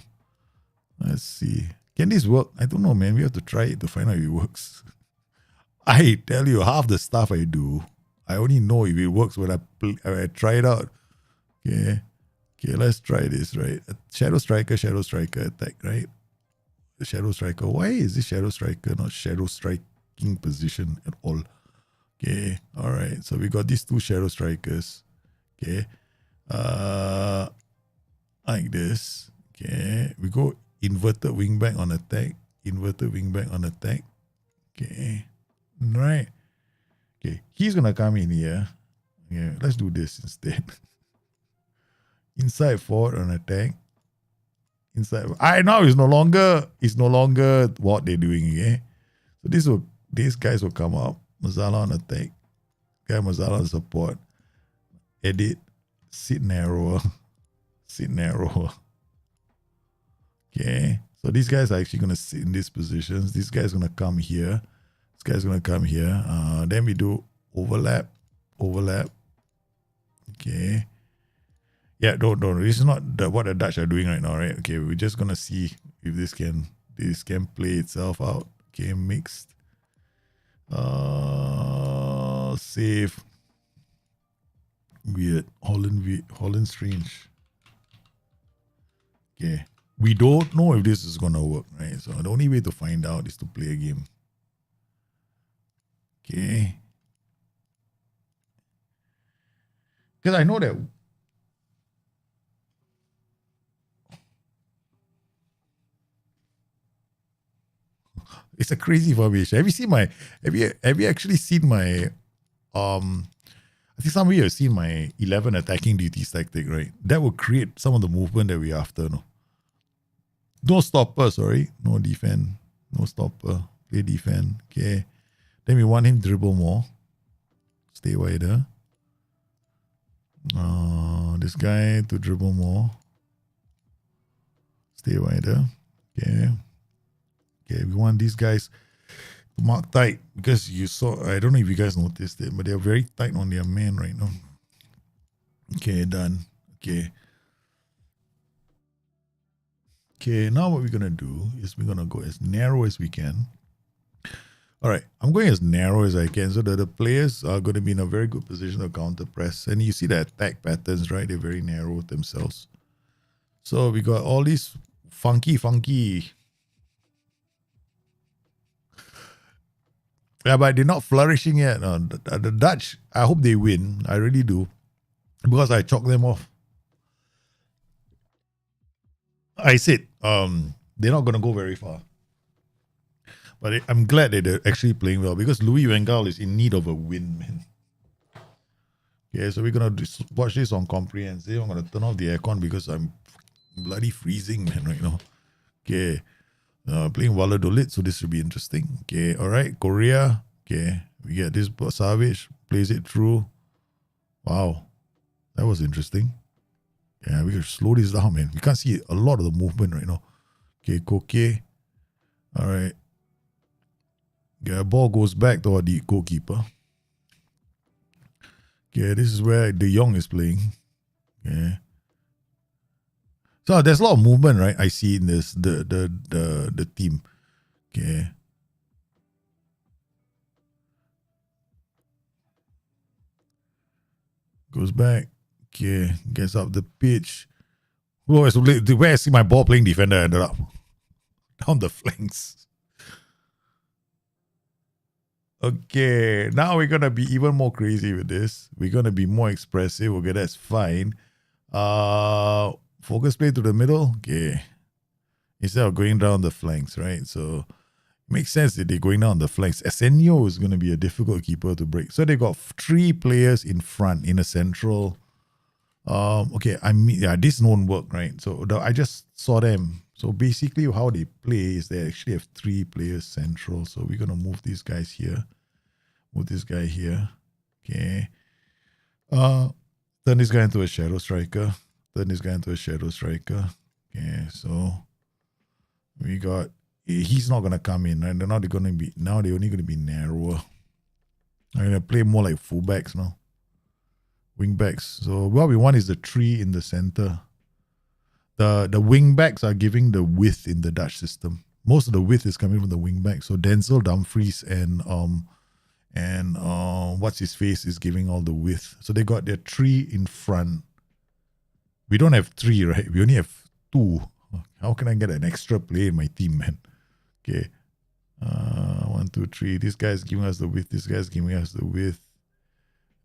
Let's see. Can this work? I don't know, man. We have to try it to find out if it works. I tell you, half the stuff I do, I only know if it works when I try it out. Okay, let's try this, right? Shadow striker attack, right? The shadow striker. Why is this shadow striker not shadow striking position at all? Okay, all right. So we got these 2 shadow strikers. Okay, like this. Okay, we go inverted wingback on attack. Okay, right. Okay, he's gonna come in here. Okay, let's do this instead. Inside forward on attack. Inside. Now it's no longer what they're doing. Okay, so these guys will come up. Mazzala on attack. Mazzala on support. Edit. Sit narrower. Okay, so these guys are actually gonna sit in these positions. This guy's gonna come here. This guy's gonna come here. Then we do overlap. Okay. Yeah, don't. This is not what the Dutch are doing right now, right? Okay, we're just gonna see if this can play itself out. Okay, mixed. Save. Weird. Holland strange. Okay. We don't know if this is gonna work, right? So the only way to find out is to play a game. Okay. Because I know that it's a crazy formation. Have you actually seen my I think some of you have seen my 11 attacking duties tactic, right? That will create some of the movement that we're after, no? No stopper, sorry. No defend. No stopper. Play defend. Okay. Then we want him to dribble more. Stay wider. This guy to dribble more. Stay wider. Okay. Okay, we want these guys to mark tight because you saw, I don't know if you guys noticed it, but they're very tight on their man right now. Okay, done. Okay. Okay, now what we're going to do is we're going to go as narrow as we can. All right, I'm going as narrow as I can so that the players are going to be in a very good position to counter press. And you see the attack patterns, right? They're very narrow themselves. So we got all these funky. Yeah, but they're not flourishing yet. The Dutch, I hope they win. I really do. Because I chalk them off. I said they're not going to go very far. But I'm glad that they're actually playing well because Louis van Gaal is in need of a win, man. Okay, so we're going to watch this on comprehensive. I'm going to turn off the aircon because I'm bloody freezing, man, right now. Okay. Playing Valladolid, so this should be interesting. Okay, all right. Korea. Okay, we get this Savage. Plays it through. Wow. That was interesting. Yeah, we can slow this down, man. We can't see a lot of the movement right now. Okay, Koke. All right. Okay, ball goes back to the goalkeeper. Okay, this is where De Jong is playing. Okay. So there's a lot of movement, right? I see in this the team. Okay. Goes back. Okay, gets up the pitch. Where I see my ball playing defender ended up? Down the flanks. Okay, now we're gonna be even more crazy with this. We're gonna be more expressive. Okay, that's fine. Focus play to the middle. Okay. Instead of going down the flanks, right? So it makes sense that they're going down the flanks. Esenio is gonna be a difficult keeper to break. So they got 3 players in front in a central. Okay, this won't work, right? So I just saw them. So basically how they play is they actually have 3 players central. So we're going to move these guys here. Move this guy here. Okay. Turn this guy into a shadow striker. Turn this guy into a shadow striker. Okay, so we got, he's not going to come in, right? Now they're only going to be narrower. I'm going to play more like fullbacks now. Wing backs. So what we want is the 3 in the center. The wing backs are giving the width in the Dutch system. Most of the width is coming from the wing back. So Denzel Dumfries and what's his face is giving all the width. So they got their 3 in front. We don't have 3, right? We only have 2. How can I get an extra player in my team, man? Okay. 1, 2, 3. This guy's giving us the width. This guy's giving us the width.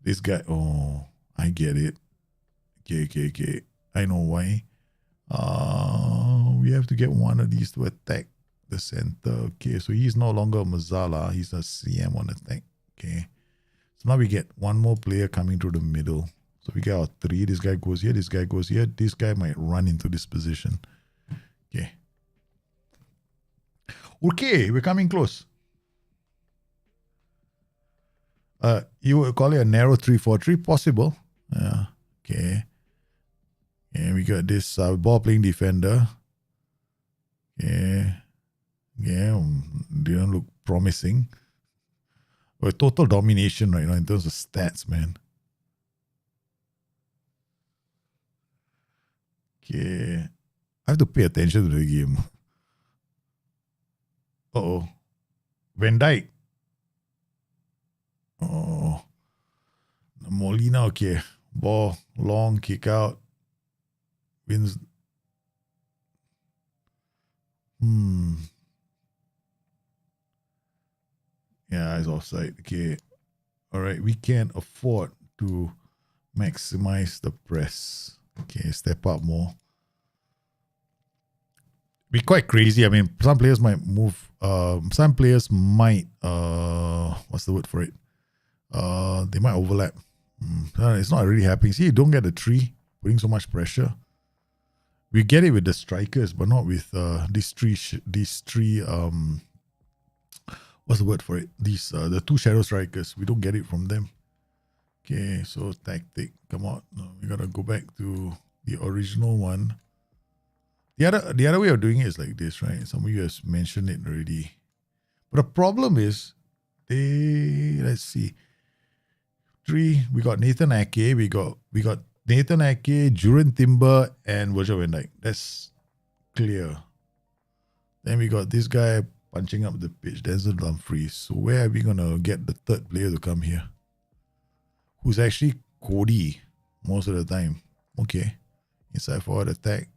This guy, oh, I get it. Okay. I know why. We have to get one of these to attack the center. Okay, so he's no longer a Mazzala. He's a CM on attack. Okay. So now we get one more player coming through the middle. So we get our 3. This guy goes here. This guy goes here. This guy might run into this position. Okay. Okay, we're coming close. You would call it a narrow 3-4-3, possible. Yeah. Okay. And we got this ball playing defender. Yeah. Didn't look promising. But total domination right now in terms of stats, man. Okay. I have to pay attention to the game. Uh-oh. Van Dijk. Oh. Molina, okay. Ball, long, kick out. Wins. Yeah, it's offside. Okay. All right. We can't afford to maximize the press. Okay, step up more. Be quite crazy. I mean, some players might move. Some players might. What's the word for it? They might overlap. It's not really happening. See, you don't get the 3 putting so much pressure. We get it with the strikers, but not with these three. What's the word for it? The 2 shadow strikers. We don't get it from them. Okay, so tactic. Come on, we gotta go back to the original one. The other way of doing it is like this, right? Some of you have mentioned it already. But the problem is, let's see. 3, we got Nathan Ake, we got Nathan Ake, Juran Timber, and Virgil van Dijk. That's clear. Then we got this guy punching up the pitch, Denzel Dumfries. So where are we gonna get the third player to come here? Who's actually Cody most of the time. Okay. Inside forward attack.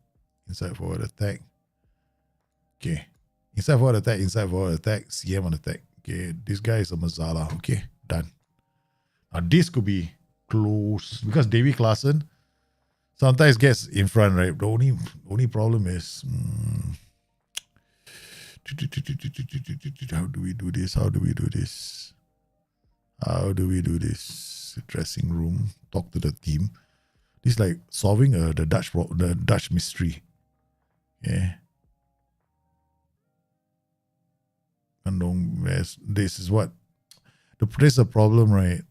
Inside forward attack. Okay. Inside forward attack, CM on attack. Okay, this guy is a Mazala. Okay, done. Now this could be close because Davy Klaassen sometimes gets in front, right? The only problem is how do we do this? Dressing room. Talk to the team. This is like solving the Dutch mystery. Yeah. This is what there's a problem, right?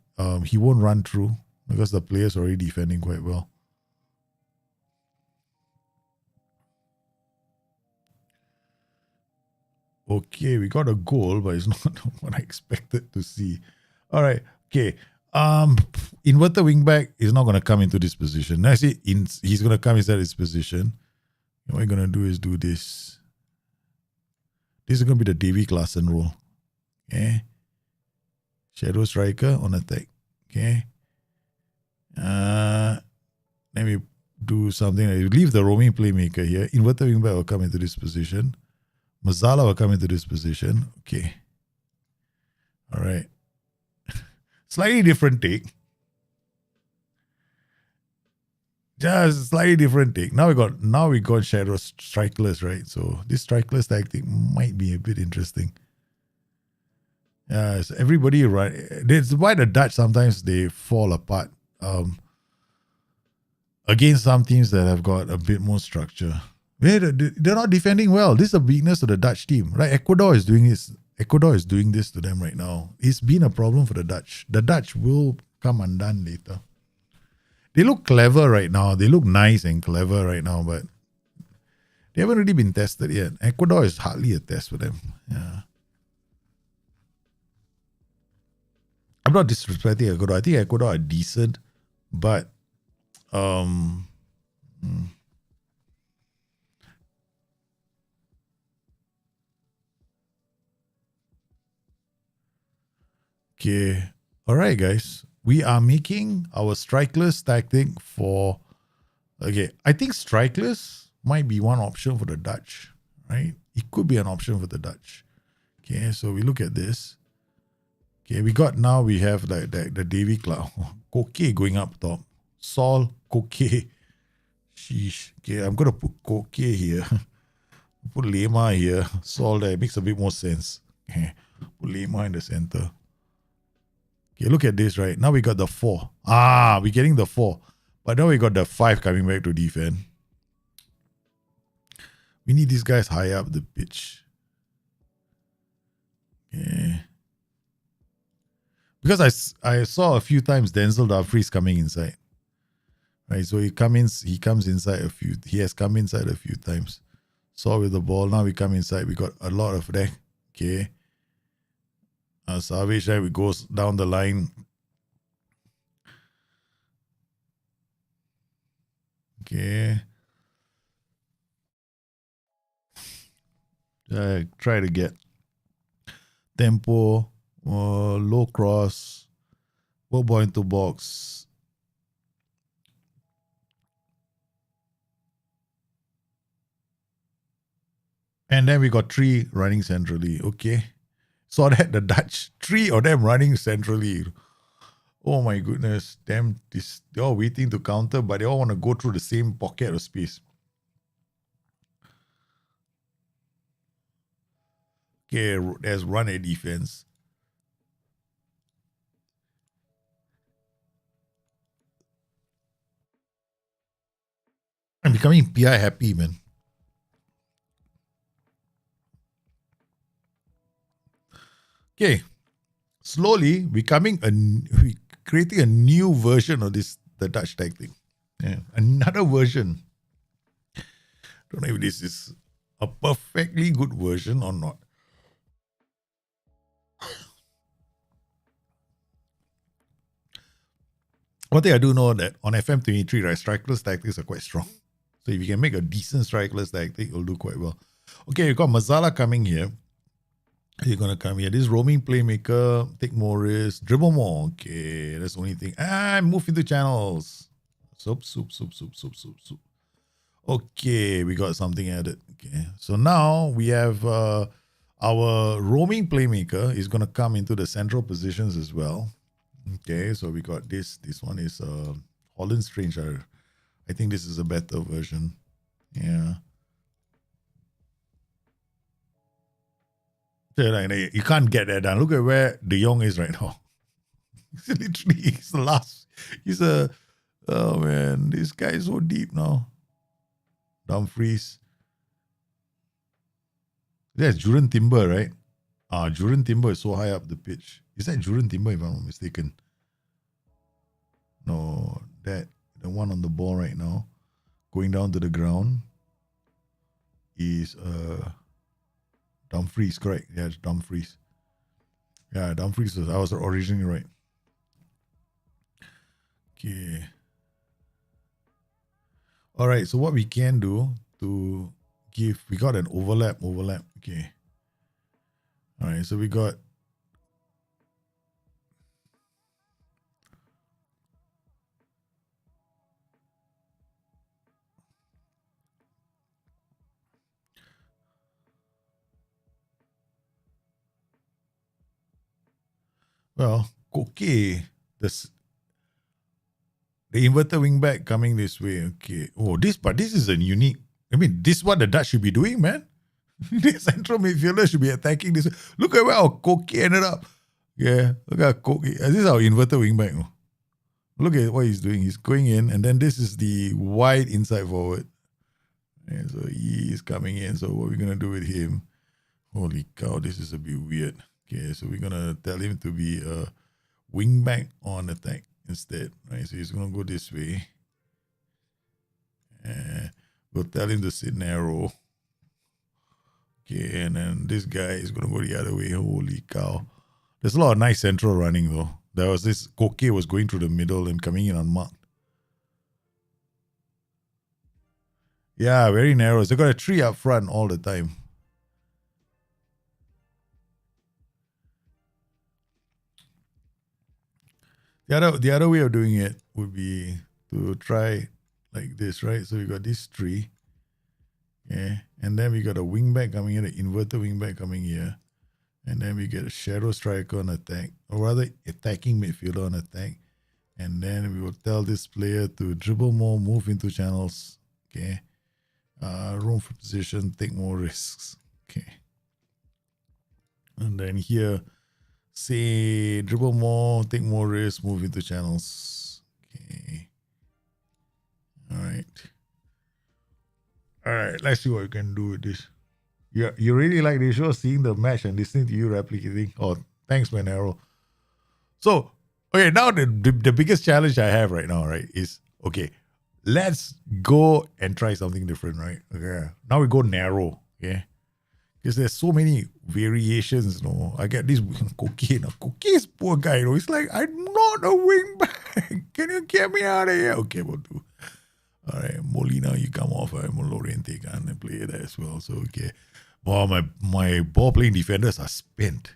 He won't run through because the player's already defending quite well. Okay, we got a goal, but it's not what I expected to see. All right, okay. Inverted wingback is not going to come into this position. I see he's going to come inside this position. What we're going to do is do this. This is going to be the Davy Klaassen role. Okay. Shadow striker on attack. Okay. Let me do something. Leave the roaming playmaker here. Inverted wingback will come into this position. Mazala will come into this position. Okay. All right. Slightly different take. Just slightly different take. Now we got Shadow Strikeless, right? So this Strikeless tactic might be a bit interesting. Yeah, so everybody right. That's why the Dutch sometimes they fall apart against some teams that have got a bit more structure. They're not defending well. This is a weakness of the Dutch team, right? Ecuador is doing this to them right now. It's been a problem for the Dutch. The Dutch will come undone later. They look clever right now. They look nice and clever right now, but they haven't really been tested yet. Ecuador is hardly a test for them. Yeah. I'm not disrespecting Ecuador. I think Ecuador are decent, but okay. All right, guys. We are making our Strikeless tactic for... Okay, I think Strikeless might be one option for the Dutch, right? It could be an option for the Dutch. Okay, so we look at this. Okay, we have like the Davy Cloud. Koke going up top. Sol, Koke. Sheesh. Okay, I'm going to put Koke here. Put Lema here. Sol there. It makes a bit more sense. Okay, put Lema in the center. Okay, look at this, right? Now we got the 4. We're getting the 4. But now we got the 5 coming back to defend. We need these guys high up the pitch. Okay. Because I saw a few times Denzel Dumfries coming inside. Right, so he comes inside he has come inside a few times. Saw with the ball, now we come inside. We got a lot of that. Okay. Savage, right? We goes down the line. Okay. Try to get tempo, low cross, low ball into box. And then we got 3 running centrally. Okay. Saw that the Dutch, 3 of them running centrally. Oh my goodness. They're all waiting to counter, but they all want to go through the same pocket of space. Okay, there's run a defense. I'm becoming PI happy, man. Okay, slowly we creating a new version of the Dutch tactic. Yeah, another version. Don't know if this is a perfectly good version or not. One thing I do know that on FM23, right, strikeless tactics are quite strong. So if you can make a decent strikeless tactic, you'll do quite well. Okay, you got Mazala coming here. You're going to come here. This roaming playmaker, take more risk, dribble more. Okay, that's the only thing. Move into channels. Soup. Okay, we got something added. Okay, so now we have our roaming playmaker is going to come into the central positions as well. Okay, so we got this. This one is Holland Strange. I think this is a better version. Yeah. You can't get that done. Look at where De Jong is right now. He's the last. Oh man, this guy is so deep now. Dumfries. That's Juran Timber, right? Juran Timber is so high up the pitch. Is that Juran Timber, if I'm not mistaken? No, the one on the ball right now, going down to the ground, is Dumfries, correct? Yeah, it's Dumfries. Yeah, Dumfries. I was originally right. Okay. All right. So what we can do to give, we got an overlap. Okay. All right. So we got. Well, okay. The inverted wingback coming this way. Okay. Oh, this is a unique. I mean, this is what the Dutch should be doing, man. The central midfielder should be attacking this. Look at where our Koke ended up. Yeah, look at Koke. This is our inverted wingback. Look at what he's doing. He's going in, and then this is the wide inside forward. And so he's coming in. So what are we gonna do with him? Holy cow, this is a bit weird. Okay, so we're gonna tell him to be a wingback on attack instead. Right, so he's gonna go this way. And we'll tell him to sit narrow. Okay, and then this guy is gonna go the other way. Holy cow. There's a lot of nice central running though. There was this Koke was going through the middle and coming in unmarked. Yeah, very narrow. They got a tree up front all the time. The other way of doing it would be to try like this, right? So we got this tree. Yeah. And then we got a wingback coming here, the inverted wingback coming here. And then we get a shadow striker on attack, or rather attacking midfielder on attack. And then we will tell this player to dribble more, move into channels. Okay. Roam for position, take more risks. Okay. And then here, say dribble more, take more risks, move into channels. Okay. All right. Let's see what we can do with this. You really like this show, seeing the match and listening to you replicating. Oh, thanks, Manero. So, okay, now the biggest challenge I have right now, right, is okay. Let's go and try something different, right? Okay. Now we go narrow. Okay. Because there's so many variations, I get this Koke. Koke is poor guy, He's like, I'm not a wingback. Can you get me out of here? Okay, we'll do. All right, Molina, you come off. Lorente can play that as well. So, okay. Wow, my ball playing defenders are spent.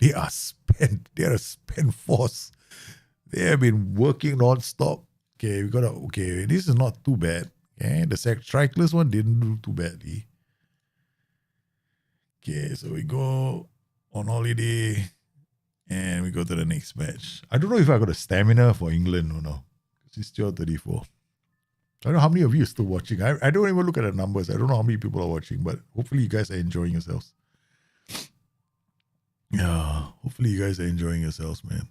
They are spent. They are a spent force. They have been working non-stop. Okay, this is not too bad. Okay, the strikeless one didn't do too badly. Okay, so we go on holiday and we go to the next match. I don't know if I got a stamina for England or no. It's still 34. I don't know how many of you are still watching. I don't even look at the numbers. I don't know how many people are watching, but hopefully you guys are enjoying yourselves. Yeah, hopefully you guys are enjoying yourselves, man.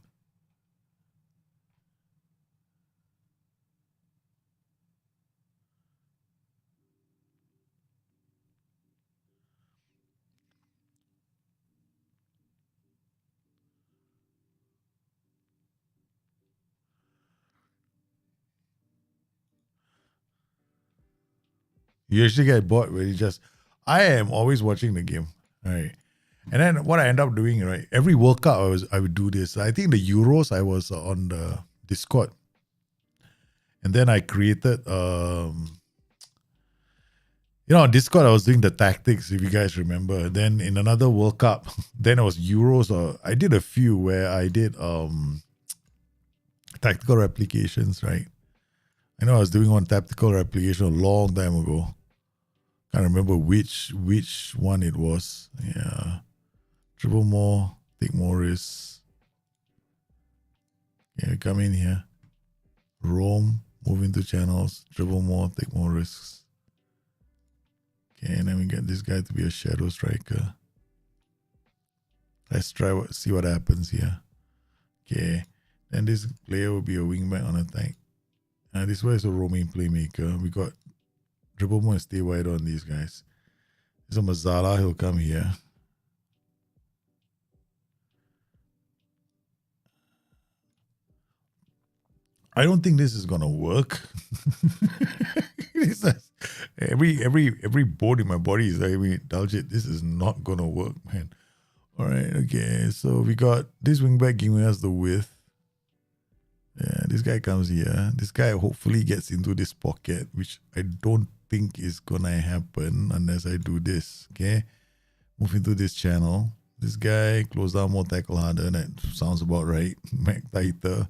You actually get bored when you just, I am always watching the game. Right. And then what I end up doing, right? Every World Cup I would do this. I think the Euros I was on the Discord. And then I created on Discord I was doing the tactics, if you guys remember. Then in another World Cup, then it was Euros, or I did a few where I did tactical replications, right? I know I was doing one tactical replication a long time ago. Can't remember which one it was. Yeah. Dribble more, take more risks. Yeah, come in here. Roam, move into channels, dribble more, take more risks. Okay, and then we get this guy to be a shadow striker. Let's try see what happens here. Okay, then this player will be a wingback on attack. This one is a roaming playmaker. We got dribble more and stay wide on these guys. There's a Mazala, he'll come here. I don't think this is gonna work. every bone in my body is like, Daljit, this is not gonna work, man. All right, okay. So we got this wingback giving us the width. Yeah, this guy comes here. This guy hopefully gets into this pocket, which I don't think is gonna happen unless I do this. Okay, move into this channel. This guy close down more, tackle harder. That sounds about right. Mac tighter.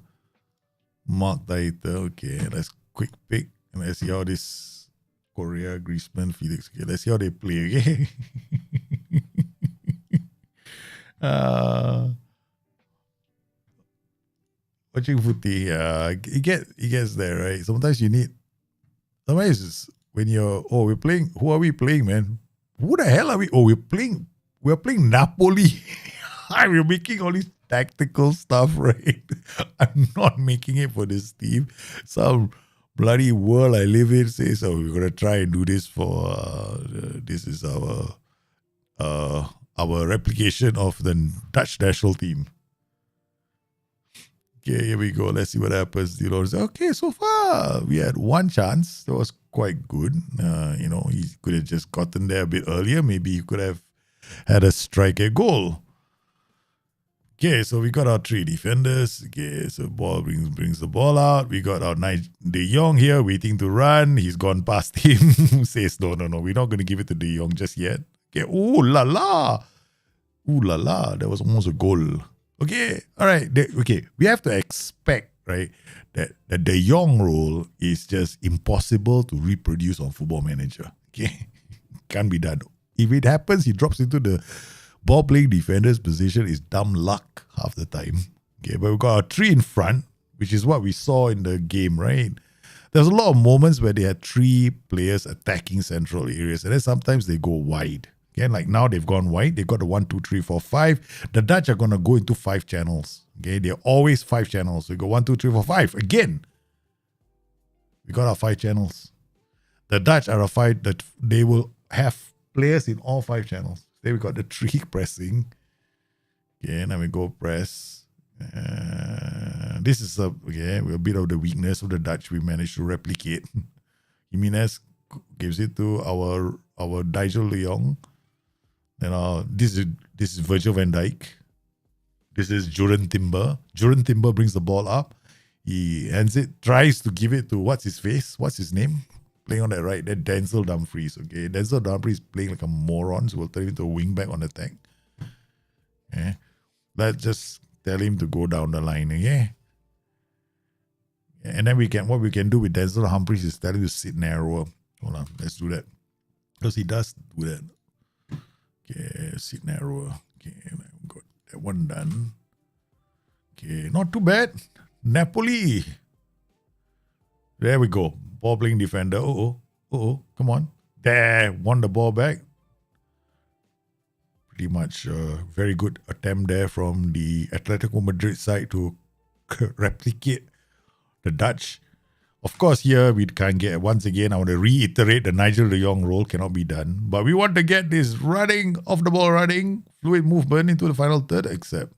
Mark tighter. Okay, let's quick pick and let's see how this Korea, Griezmann, Felix. Okay, let's see how they play. Okay. Watching footy, it gets there, right? Sometimes it's when we're playing, who are we playing, man? Who the hell are we? We're playing Napoli. We're making all these tactical stuff, right? I'm not making it for this team. Some bloody world I live in says, we're going to try and do this for, this is our replication of the Dutch national team. Okay, here we go. Let's see what happens. Okay, so far we had one chance. That was quite good. He could have just gotten there a bit earlier. Maybe he could have had a strike at goal. Okay, so we got our three defenders. Okay, so ball brings the ball out. We got our De Jong here waiting to run. He's gone past him. Says, no, we're not going to give it to De Jong just yet. Okay, ooh la la. That was almost a goal. Okay, all right. Okay, we have to expect, right, that the De Jong role is just impossible to reproduce on Football Manager. Okay, can't be done. If it happens, he drops into the ball-playing defender's position. Is dumb luck half the time. Okay, but we got our three in front, which is what we saw in the game, right? There's a lot of moments where they had three players attacking central areas, and then sometimes they go wide. Okay, like now they've gone wide. They've got the 1, 2, 3, 4, 5. The Dutch are going to go into 5 channels. Okay, they're always 5 channels. We go 1, 2, 3, 4, 5. Again, we got our 5 channels. The Dutch are a 5 that they will have players in all 5 channels. Then we got the 3 pressing. Okay, now we go press. This is a bit of the weakness of the Dutch. We managed to replicate. Jimenez gives it to our Nigel de Jong. Then this is Virgil van Dijk. This is Juran Timber. Juran Timber brings the ball up. He hands it, tries to give it to what's his name? Playing on that right, then Denzel Dumfries. Okay, Denzel Dumfries playing like a moron, so we'll turn him into a wingback on attack. Okay, let's just tell him to go down the line. Okay, and then what we can do with Denzel Dumfries is tell him to sit narrower. Hold on, let's do that because he does do that. Okay, sit narrower. Okay, got that one done. Okay, not too bad. Napoli. There we go. Ball playing defender. Come on. There, won the ball back. Pretty much very good attempt there from the Atletico Madrid side to replicate the Dutch. Of course, here we can't get, once again, I want to reiterate the Nigel de Jong role cannot be done. But we want to get this running, off the ball running, fluid movement into the final third, except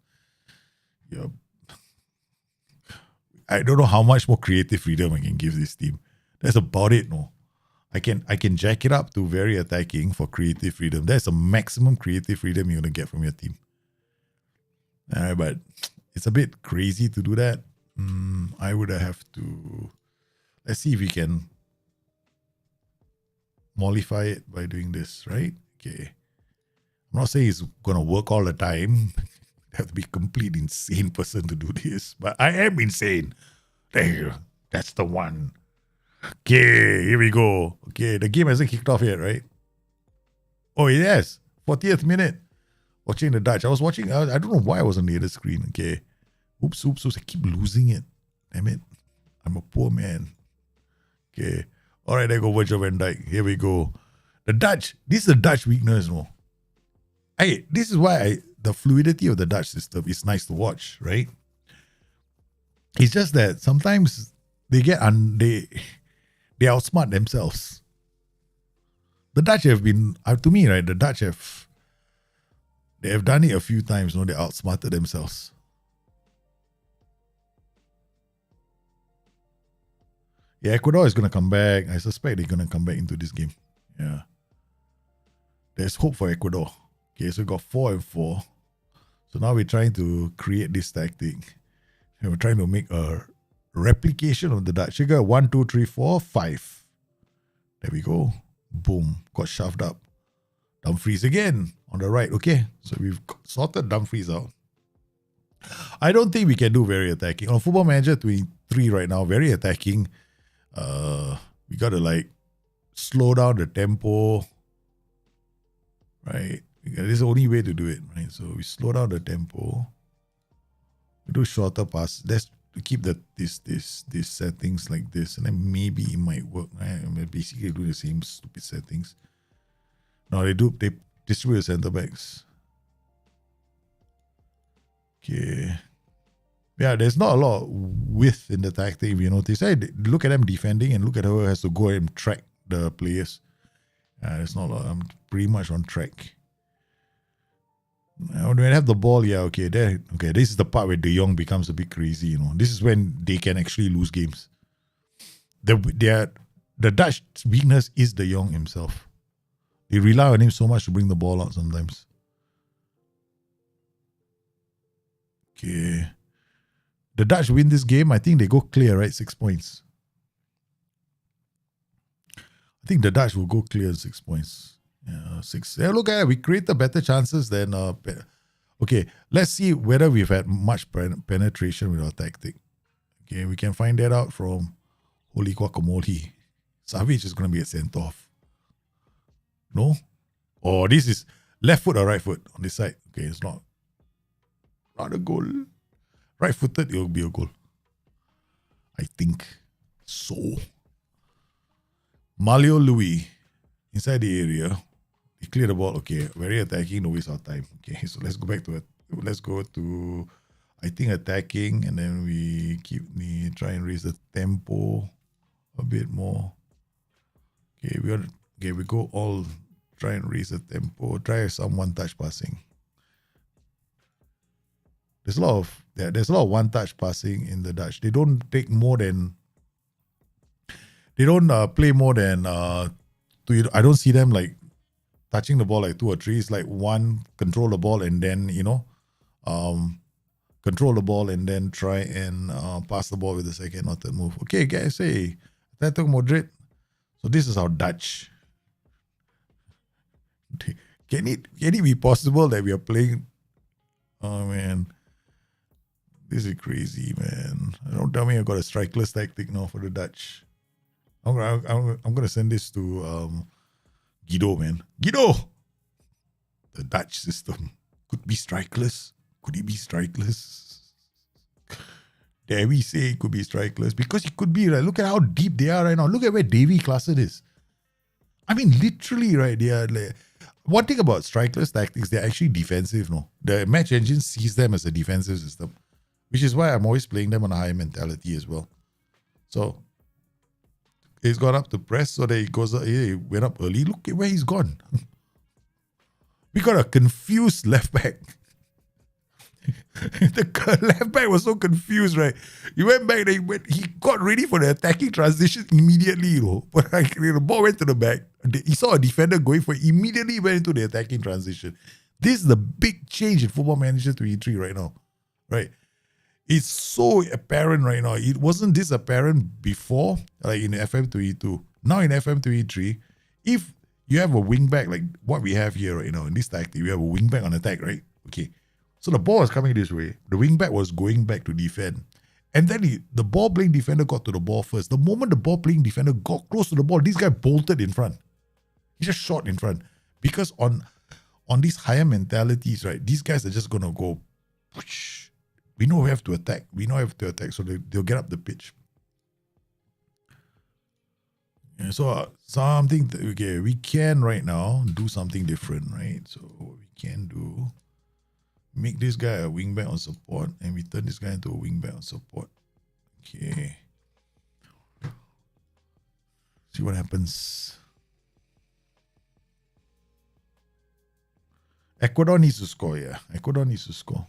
I don't know how much more creative freedom I can give this team. That's about it, no. I can jack it up to very attacking for creative freedom. That's a maximum creative freedom you're gonna get from your team. All right, but it's a bit crazy to do that. I would have to. Let's see if we can mollify it by doing this, right? Okay. I'm not saying it's gonna work all the time. You have to be a complete insane person to do this, but I am insane. There, that's the one. Okay, here we go. Okay, the game hasn't kicked off yet, right? Oh, it has. 40th minute. Watching the Dutch. I was watching, I don't know why I was on the other screen. Okay. Oops. I keep losing it. Damn it. I'm a poor man. Okay. All right, there go Virgil van Dijk. Here we go. The Dutch. This is the Dutch weakness, no? This is why the fluidity of the Dutch system is nice to watch, right? It's just that sometimes they get they outsmart themselves. The Dutch have been, to me, right, the Dutch they have done it a few times, they outsmarted themselves. Yeah, Ecuador is going to come back. I suspect they're going to come back into this game. Yeah. There's hope for Ecuador. Okay, so we got 4 and 4. So now we're trying to create this tactic. And we're trying to make a replication of the Dutch. You got 1, 2, 3, 4, 5. There we go. Boom. Got shoved up. Dumfries again on the right. Okay. So we've sorted Dumfries out. I don't think we can do very attacking. On Football Manager 23 right now, very attacking. We got to slow down the tempo. Right. This is the only way to do it. Right. So we slow down the tempo. We do shorter pass. Let's keep these settings like this, and then maybe it might work. Right? I mean, basically do the same stupid settings. No, they distribute the center backs. Okay. Yeah, there's not a lot of width in the tactic, if you notice. Hey, look at them defending and look at who has to go and track the players. There's not a lot. I'm pretty much on track. Now, when I have the ball, yeah, okay, there. Okay, this is the part where De Jong becomes a bit crazy, This is when they can actually lose games. The Dutch weakness is De Jong himself. They rely on him so much to bring the ball out sometimes. Okay. The Dutch win this game. I think they go clear, right? 6 points. I think the Dutch will go clear 6 points. Yeah, 6. Yeah, look at it. We created better chances than... Okay, let's see whether we've had much penetration with our tactic. Okay, we can find that out from Holy Guacamole. Savage is going to be a sent-off. No? Oh, this is left foot or right foot on this side. Okay, it's not a goal. Right-footed, it will be a goal. I think so. Malio Louis inside the area. He cleared the ball. Okay, very attacking, no waste of time. Okay, so let's go back to it. Let's go to, I think, attacking, and then we try and raise the tempo a bit more. Okay, we go all try and raise the tempo. Try some one-touch passing. There's a lot of one-touch passing in the Dutch. They don't take more than. They don't play more than. I don't see them touching the ball like 2 or 3. It's like one, control the ball and then control the ball and then try and pass the ball with the second or third move. Okay, guys, hey, Atletico Madrid. So this is our Dutch. Can it be possible that we are playing? Oh man. This is crazy, man. Don't tell me I got a strikeless tactic now for the Dutch. I'm gonna send this to Guido, man. Guido! The Dutch system could be strikeless. Could it be strikeless? Dare we say it could be strikeless? Because it could be, right? Look at how deep they are right now. Look at where Davy Klaassen is. I mean, literally, right? They are one thing about strikeless tactics, they're actually defensive, no? The match engine sees them as a defensive system, which is why I'm always playing them on a high mentality as well. So he's gone up to press, so that he went up early. Look at where he's gone. We got a confused left back. The left back was so confused, right? He went back, he got ready for the attacking transition immediately, you know. But like, the ball went to the back. He saw a defender going for it, immediately went into the attacking transition. This is the big change in Football Manager 23 right now, right? It's so apparent right now. It wasn't this apparent before, like in FM22. Now in FM23, if you have a wing back like what we have here right now in this tactic, we have a wing back on attack, right? Okay. So the ball was coming this way. The wing back was going back to defend. And then the ball playing defender got to the ball first. The moment the ball playing defender got close to the ball, this guy bolted in front. He just shot in front. Because on these higher mentalities, right, these guys are just going to go, whoosh. We know we have to attack. So they'll get up the pitch. Yeah, so we can right now do something different, right? So what we can do, make this guy a wingback on support, and we turn this guy into a wingback on support. Okay. See what happens. Ecuador needs to score, yeah. Ecuador needs to score.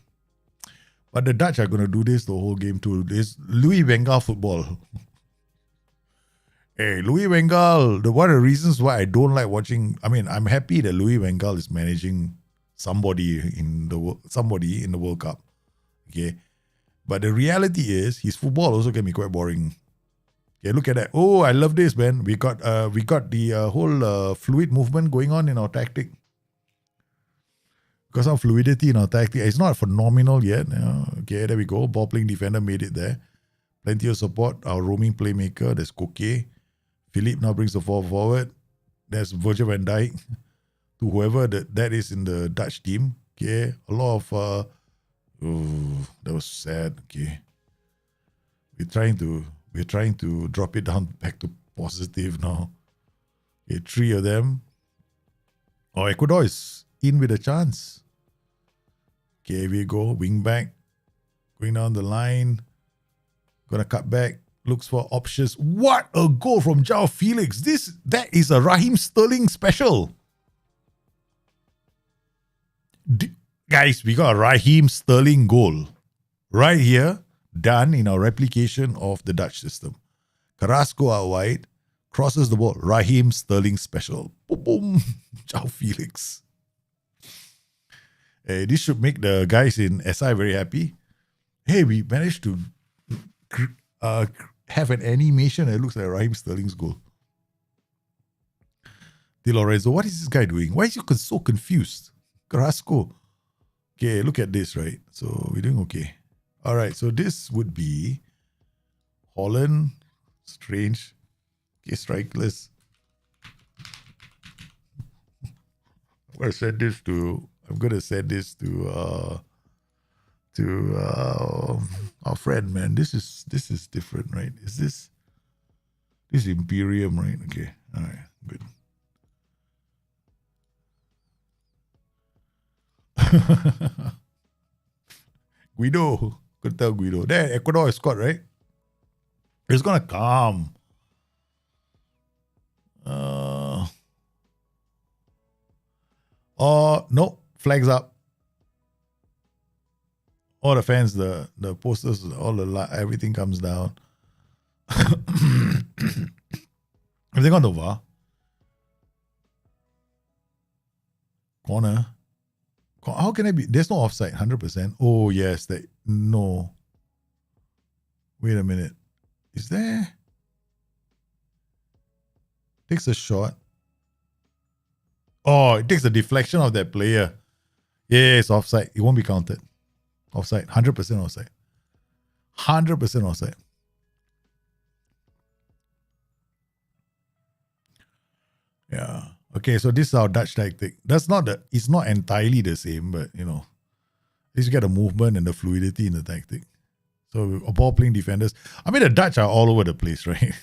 But the Dutch are going to do this the whole game too. This Louis van Gaal football. Hey, Louis van Gaal, one of the reasons why I don't like watching, I'm happy that Louis van Gaal is managing somebody in the World Cup. Okay. But the reality is his football also can be quite boring. Okay, look at that. Oh, I love this, man. We got the whole fluid movement going on in our tactic. Because of fluidity in our tactic. It's not phenomenal yet. Okay, there we go. Ball playing defender made it there. Plenty of support. Our roaming playmaker, that's Koke. Philippe now brings the ball forward. There's Virgil van Dijk. To whoever that is in the Dutch team. Okay, a lot of... that was sad. Okay. We're trying to drop it down back to positive now. Okay, 3 of them. Oh, Ecuador is in with a chance. Okay, here we go. Wing back. Going down the line. Gonna cut back. Looks for options. What a goal from João Felix. That is a Raheem Sterling special. Guys, we got a Raheem Sterling goal. Right here. Done in our replication of the Dutch system. Carrasco out wide. Crosses the ball. Raheem Sterling special. Boom, boom. João Felix. This should make the guys in SI very happy. Hey, we managed to have an animation that looks like Raheem Sterling's goal. Di Lorenzo, what is this guy doing? Why is he so confused? Carrasco. Okay, look at this, right? So we're doing okay. All right, so this would be Holland. Strange. Okay, Strikeless. I'm going to send this to our friend, man. This is different, right? This is Imperium, right? Okay. All right. Good. Guido. Could tell Guido. There, Ecuador is scored, right? It's gonna come. No, flags up. All the fans, the posters, everything comes down. Everything on the VAR. Corner. How can it be? There's no offside, 100%. Oh, yes. No. Wait a minute. Is there? Takes a shot. Oh, it takes a deflection of that player. Yeah, it's offside. It won't be counted. Offside. 100% offside. 100% offside. Yeah. Okay, so this is our Dutch tactic. It's not entirely the same, but at least you get the movement and the fluidity in the tactic. So ball playing defenders. The Dutch are all over the place, right?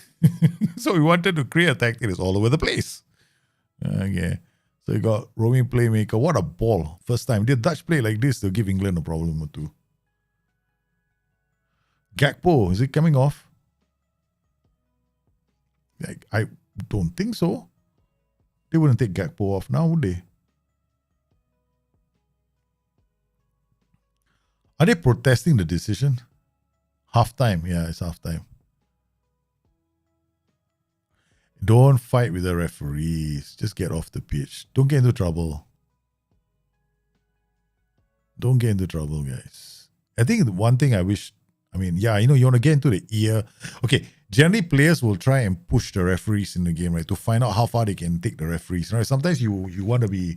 So we wanted to create a tactic that's all over the place. Okay. So you got roaming playmaker. What a ball. First time. The Dutch play like this, they'll give England a problem or two. Gakpo, is it coming off? I don't think so. They wouldn't take Gakpo off now, would they? Are they protesting the decision? Halftime. Yeah, it's halftime. Don't fight with the referees. Just get off the pitch. Don't get into trouble. Don't get into trouble, guys. I think the one thing I wish, you want to get into the ear. Okay, generally players will try and push the referees in the game, right, to find out how far they can take the referees. Right? Sometimes you want to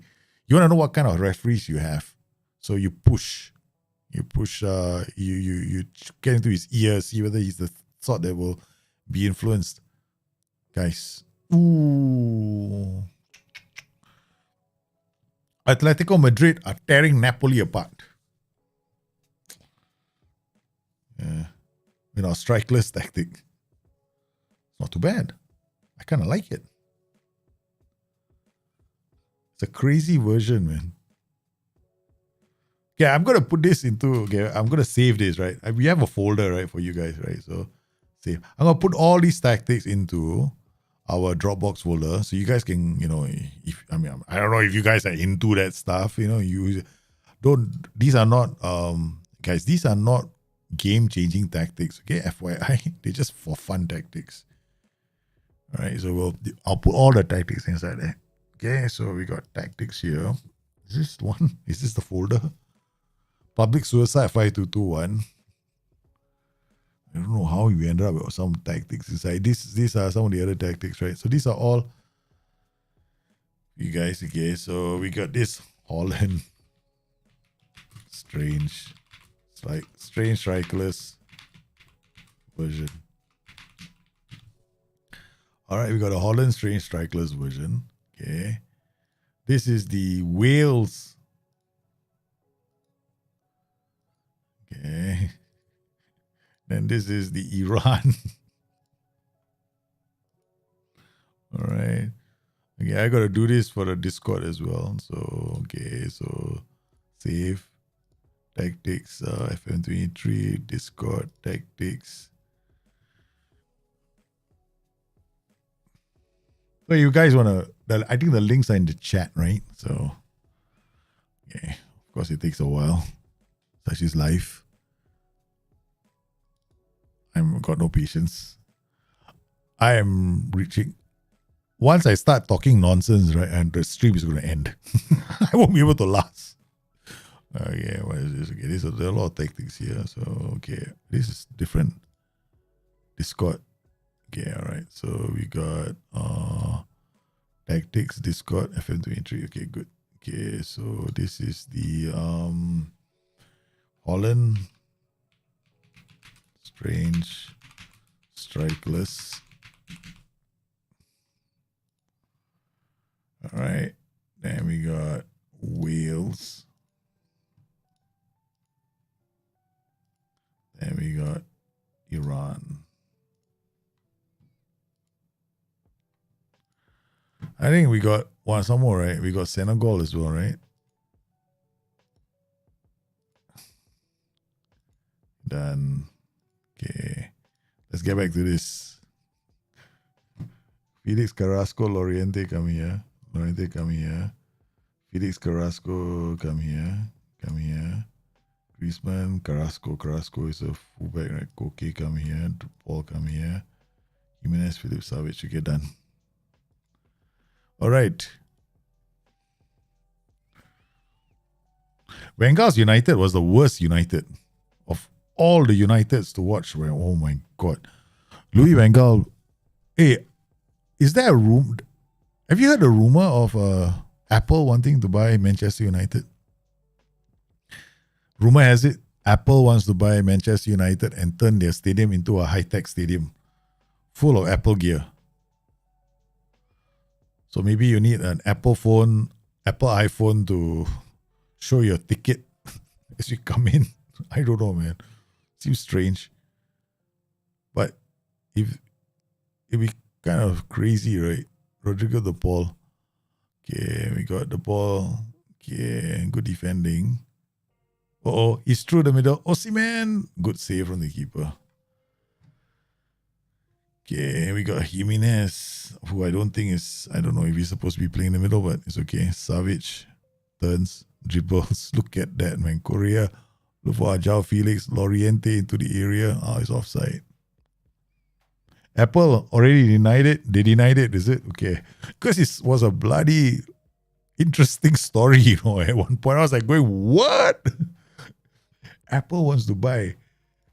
know what kind of referees you have. So you push. You get into his ear, see whether he's the sort that will be influenced. Guys. Ooh. Atletico Madrid are tearing Napoli apart. Yeah. Strikeless tactic. Not too bad. I kind of like it. It's a crazy version, man. Okay, I'm going to put this I'm going to save this, right? We have a folder, right, for you guys, right? So, save. I'm going to put all these tactics into our Dropbox folder. So you guys can, I don't know if you guys are into that stuff, these are not, guys, these are not game-changing tactics, okay? FYI, they're just for fun tactics. All right, so I'll put all the tactics inside there. Okay, so we got tactics here. Is this one? Is this the folder? Public Suicide 5221. I don't know how we ended up with some tactics inside. These are some of the other tactics, right? So these are all you guys, okay? So we got this Holland. Strange Strikeless version. All right, we got a Holland Strange Strikeless version. Okay. This is the Wales. Okay. Then this is the Iran. All right. Okay, I got to do this for the Discord as well. So, okay, so save. Tactics, FM23, Discord, tactics. So you guys want to, I think the links are in the chat, right? So, okay. Of course, it takes a while. Such is life. I've got no patience. I am reaching. Once I start talking nonsense, right, and the stream is going to end. I won't be able to last. Okay, what is this? Okay, there are a lot of tactics here. So, okay, this is different. Discord. Okay, all right. So we got tactics, Discord, FM23. Okay, good. Okay, so this is the Holland Strange Strikeless. All right. Then we got Wales. Then we got Iran. I think we got some more, right? We got Senegal as well, right? Done. Okay. Let's get back to this. Felix Carrasco, Loriente, come here. Loriente, come here. Felix Carrasco, come here. Come here. Griezmann, Carrasco is a fullback, right? Koke, come here. Paul, come here. Jimenez, Philip Savage. Okay, done. All right. Wengal's United was the worst United of all the Uniteds to watch. Oh my God. Louis van Gaal. Hey, is there a room? Have you heard a rumor of Apple wanting to buy Manchester United? Rumor has it, Apple wants to buy Manchester United and turn their stadium into a high-tech stadium full of Apple gear. So maybe you need an Apple iPhone to show your ticket as you come in. I don't know, man. Seems strange. But it'd be kind of crazy, right? Rodrigo De Paul. Okay, we got the ball. Okay, good defending. Oh, he's through the middle. Osimhen. Good save from the keeper. Okay, we got Jimenez, who I don't know if he's supposed to be playing in the middle, but it's okay. Savage turns, dribbles. Look at that, man. Korea Look for Ajao Felix Loriente into the area. It's offside. Apple already denied it. They denied it, is it? Okay. Because it was a bloody interesting story, At one point I was like going, what? Apple wants to buy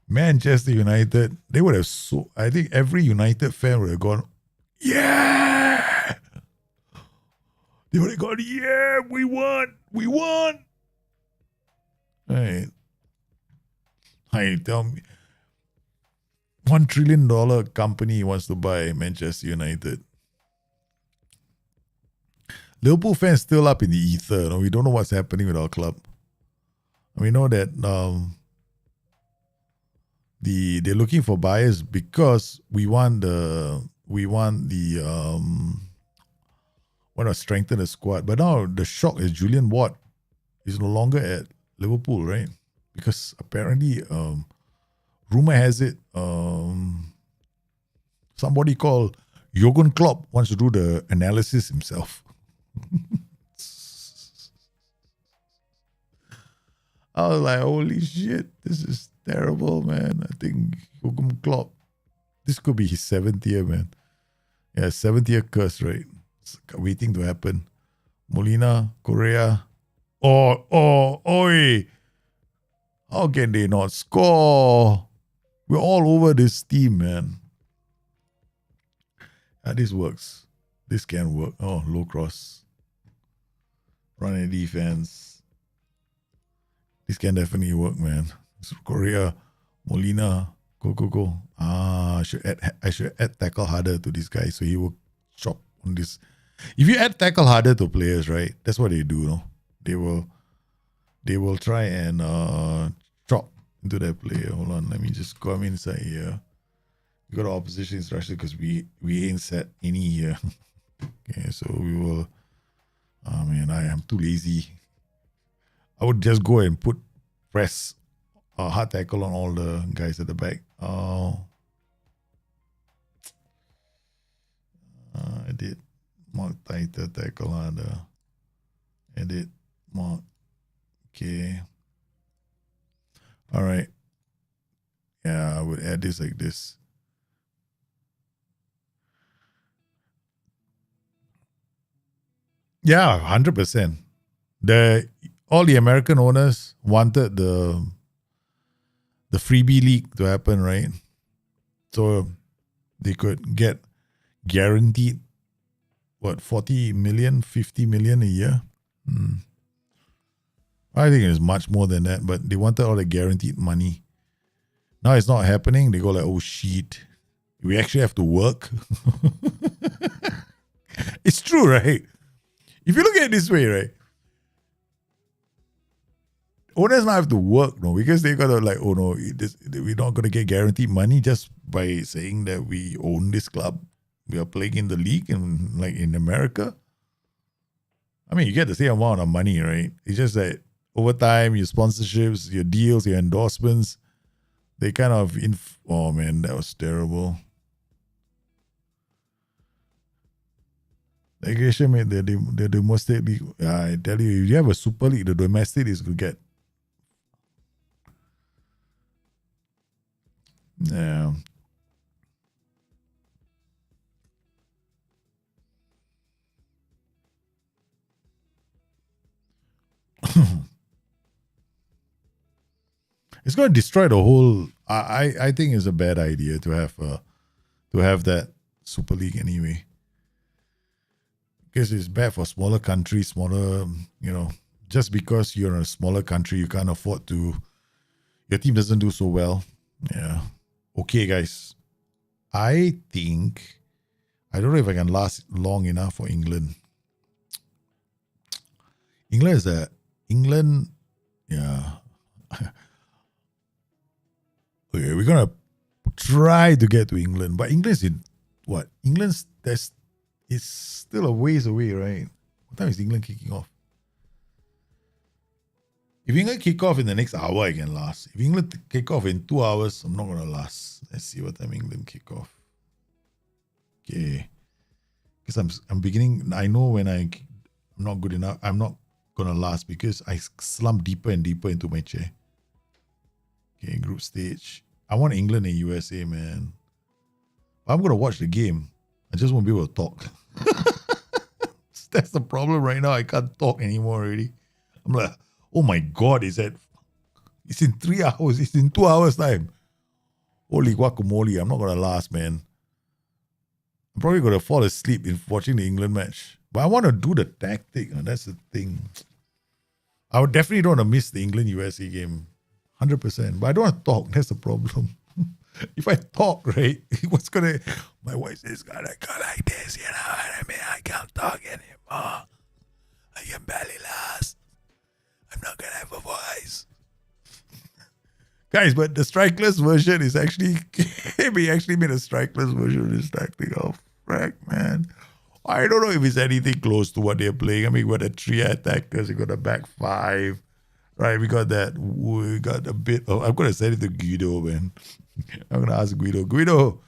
Manchester United. They would have I think every United fan would have gone, yeah! They would have gone, yeah, we won! Right. Hey, tell me. $1 trillion company wants to buy Manchester United. Liverpool fans still up in the ether. We don't know what's happening with our club. We know that they're looking for buyers because we want to strengthen the squad. But now the shock is Julian Ward is no longer at Liverpool, right? Because apparently, rumor has it, somebody called Jurgen Klopp wants to do the analysis himself. I was like, holy shit, this is terrible, man. I think Jurgen Klopp, this could be his 7th year, man. Yeah, 7th year curse, right? It's waiting to happen. Molina, Correa. Oi. How can they not score? We're all over this team, man. This works. This can work. Low cross. Run and defense. This can definitely work, man. Korea, Molina, go. I should add tackle harder to this guy so he will chop on this. If you add tackle harder to players, right? That's what they do, no? They will try and chop into that player. Hold on, let me just come inside here. We got opposition instruction because we ain't set any here. Okay, so we will. Oh man, I am too lazy. I would just go and press a hard tackle on all the guys at the back. Edit, mark tighter, tackle harder. Edit, mark. Okay. All right. Yeah, I would add this like this. Yeah, 100%. All the American owners wanted the freebie league to happen, right? So they could get guaranteed 40 million, 50 million a year. I think it's much more than that, but they wanted all the guaranteed money. Now it's not happening. They go like, oh shit, we actually have to work. It's true, right? If you look at it this way, right? Owners now have to work, no, because they got to like, oh no, we're not going to get guaranteed money just by saying that we own this club. We are playing in the league and like in America. I mean, you get the same amount of money, right? It's just that over time, your sponsorships, your deals, your endorsements, they kind of, oh man, that was terrible. Like Asia made the domestic league. I tell you, if you have a super league, the domestic is to get. Yeah. It's going to destroy the whole. I think it's a bad idea to have that super league anyway. Because it's bad for smaller countries, just because you're in a smaller country, you can't afford to, your team doesn't do so well. Yeah. Okay, guys. I think, I don't know if I can last long enough for England. England, yeah. Okay, we're going to try to get to England, but England's in what? It's still a ways away, right? What time is England kicking off? If England kick off in the next hour, I can last. If England kick off in 2 hours, I'm not going to last. Let's see what time England kick off. Okay. Because I'm beginning, I know when I'm not good enough, I'm not going to last because I slump deeper and deeper into my chair. Okay, group stage. I want England and USA, man. I'm gonna watch the game. I just won't be able to talk. That's the problem right now. I can't talk anymore already. I'm like, oh my god, it's in 3 hours, it's in 2 hours time. Holy guacamole, I'm not gonna last, man. I'm probably gonna fall asleep in watching the England match. But I want to do the tactic, and that's the thing. I would definitely don't want to miss the England USA game. 100%. But I don't want to talk, that's the problem. If I talk, right, what's gonna my voice is gonna go like this, you know what I mean? I can't talk anymore. I can barely last. I'm not gonna have a voice. Guys, but the Strikeless version is actually we actually made a Strikeless version of this tactic. Oh frack, man. I don't know if it's anything close to what they're playing. I mean, we got a 3 attackers, we got a back 5. Right, we got a bit of, I'm gonna send it to Guido, man. I'm gonna ask Guido.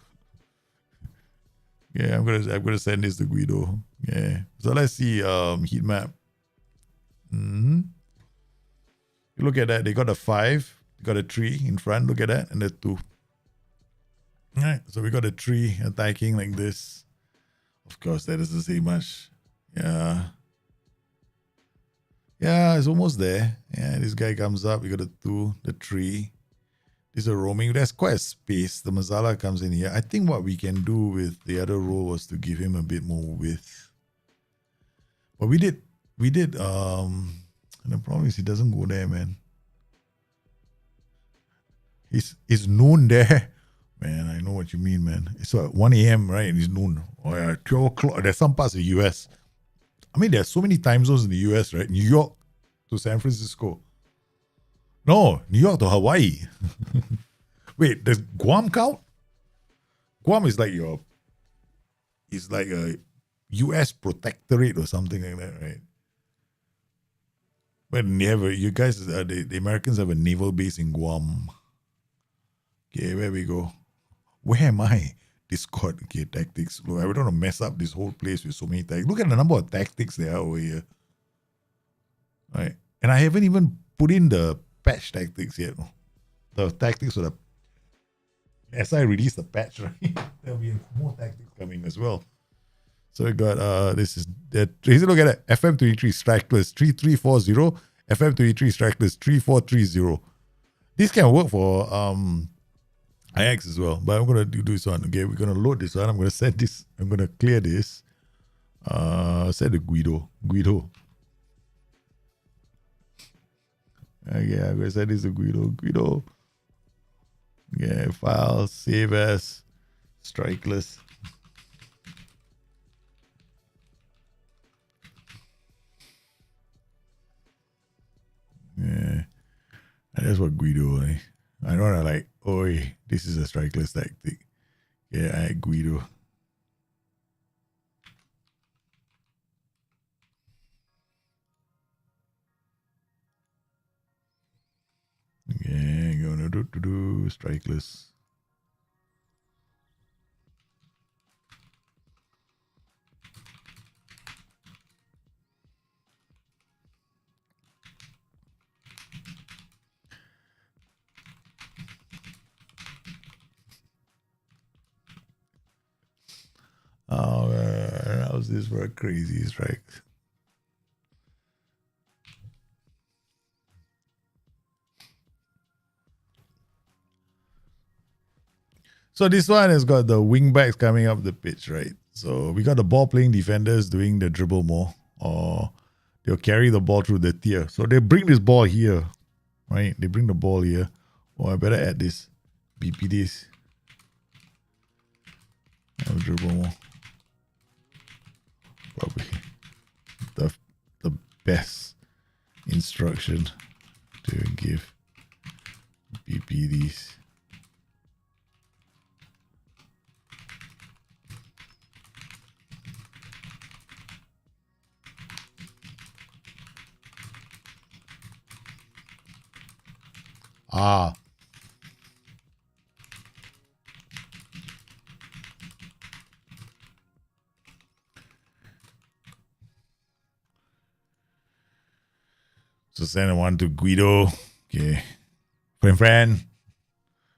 Yeah, I'm gonna send this to Guido. Yeah. So let's see heat map. You look at that, they got a 5, they got a 3 in front, look at that, and a 2. Alright, so we got a 3 attacking like this. Of course, that doesn't say much. Yeah. Yeah, it's almost there. Yeah, this guy comes up. We got a 2, the 3. This is a roaming. There's quite a space. The Mazala comes in here. I think what we can do with the other row was to give him a bit more width. But we did, and the problem is he doesn't go there, man. It's noon there. Man, I know what you mean, man. It's 1 a.m., right? And it's noon. Oh, yeah, 12 o'clock. There's some parts of the U.S. I mean, there's so many time zones in the U.S., right? New York to San Francisco. No, New York to Hawaii. Wait, does Guam count? Guam is like it's like a U.S. protectorate or something like that, right? But you guys, the Americans have a naval base in Guam. Okay, where we go? Where am I? Discord, okay, tactics. Look, I don't want to mess up this whole place with so many tactics. Look at the number of tactics there are over here. All right. And I haven't even put in the patch tactics yet. The tactics for the... As I release the patch, right? There'll be more tactics coming as well. So we got, this is... Look at that. FM23 Strikeless 3340. FM23 Strikeless 3430. This can work for... IX as well, but I'm gonna do this one. Okay, we're gonna load this one. I'm gonna send this. I'm gonna clear this. Send to Guido. Okay, I'm gonna send this to Guido. Yeah, file, save as, Strikeless. Yeah, and that's what Guido. I don't wanna like. Oi, this is a Strikeless tactic. Yeah, I Guido. Yeah, gonna do Strikeless. Oh, how's this for a crazy strike? So this one has got the wing backs coming up the pitch, right? So we got the ball playing defenders doing the dribble more, or they'll carry the ball through the tier. So they bring this ball here, right? They bring the ball here. Oh, I better add this. BP this. I'll dribble more. Probably the best instruction to give BP these. Ah. So send one to Guido. Okay. Friend.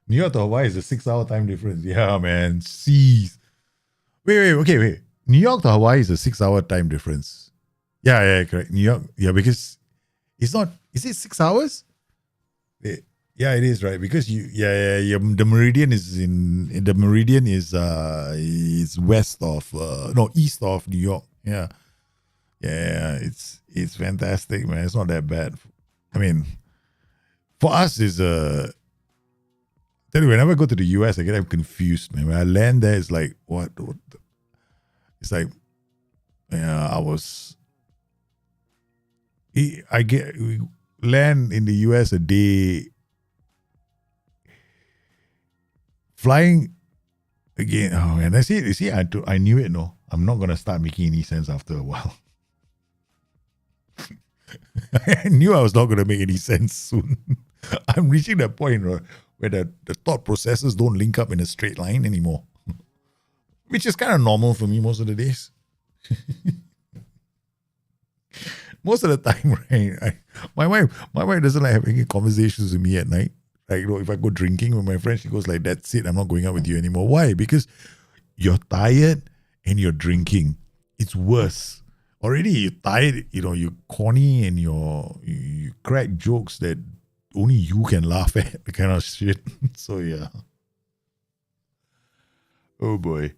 New York to Hawaii is a 6-hour time difference. Yeah, man. Jeez. Wait. New York to Hawaii is a 6-hour time difference. Yeah, correct. New York, yeah, because it's not, is it 6 hours? Yeah, it is, right? Because the meridian is west of, east of New York. Yeah. It's fantastic, man. It's not that bad. I mean, for us is tell you, whenever I go to the US, I get confused, man. When I land there, it's like what it's like. Yeah, we land in the US a day, flying again. Oh man, I see. I knew it. No, I'm not gonna start making any sense after a while. I knew I was not gonna make any sense soon. I'm reaching that point where the thought processes don't link up in a straight line anymore, which is kind of normal for me most of the days. Most of the time, right? My wife doesn't like having conversations with me at night. Like, if I go drinking with my friends, she goes like, "That's it. I'm not going out with you anymore." Why? Because you're tired and you're drinking. It's worse. Already you're tired. You're corny and you crack jokes that only you can laugh at, the kind of shit. So yeah. Oh boy.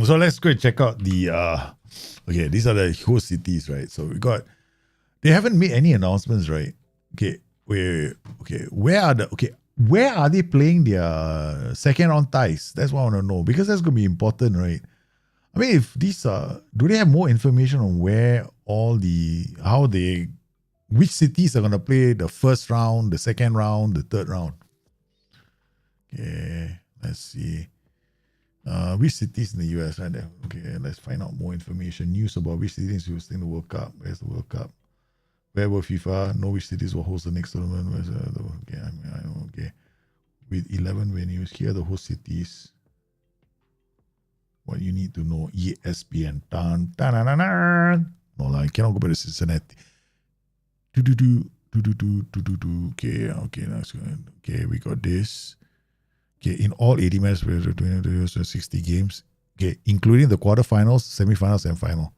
So let's go and check out the okay, these are the host cities, right? So they haven't made any announcements, right? Where are they playing their second round ties? That's what I want to know, because that's gonna be important, right? I mean, if these do they have more information on which cities are gonna play the first round, the second round, the third round? Okay, let's see. Which cities in the US, right? Okay, let's find out more information. News about which cities will host the World Cup. Where's the World Cup? Where will FIFA know which cities will host the next tournament? Okay. With 11 venues, here are the host cities. What you need to know: ESPN. No, I cannot go back to Cincinnati. Okay, that's good. Okay, we got this. Okay, in all 80 matches, we are doing 60 games. Okay, including the quarterfinals, semifinals, and final.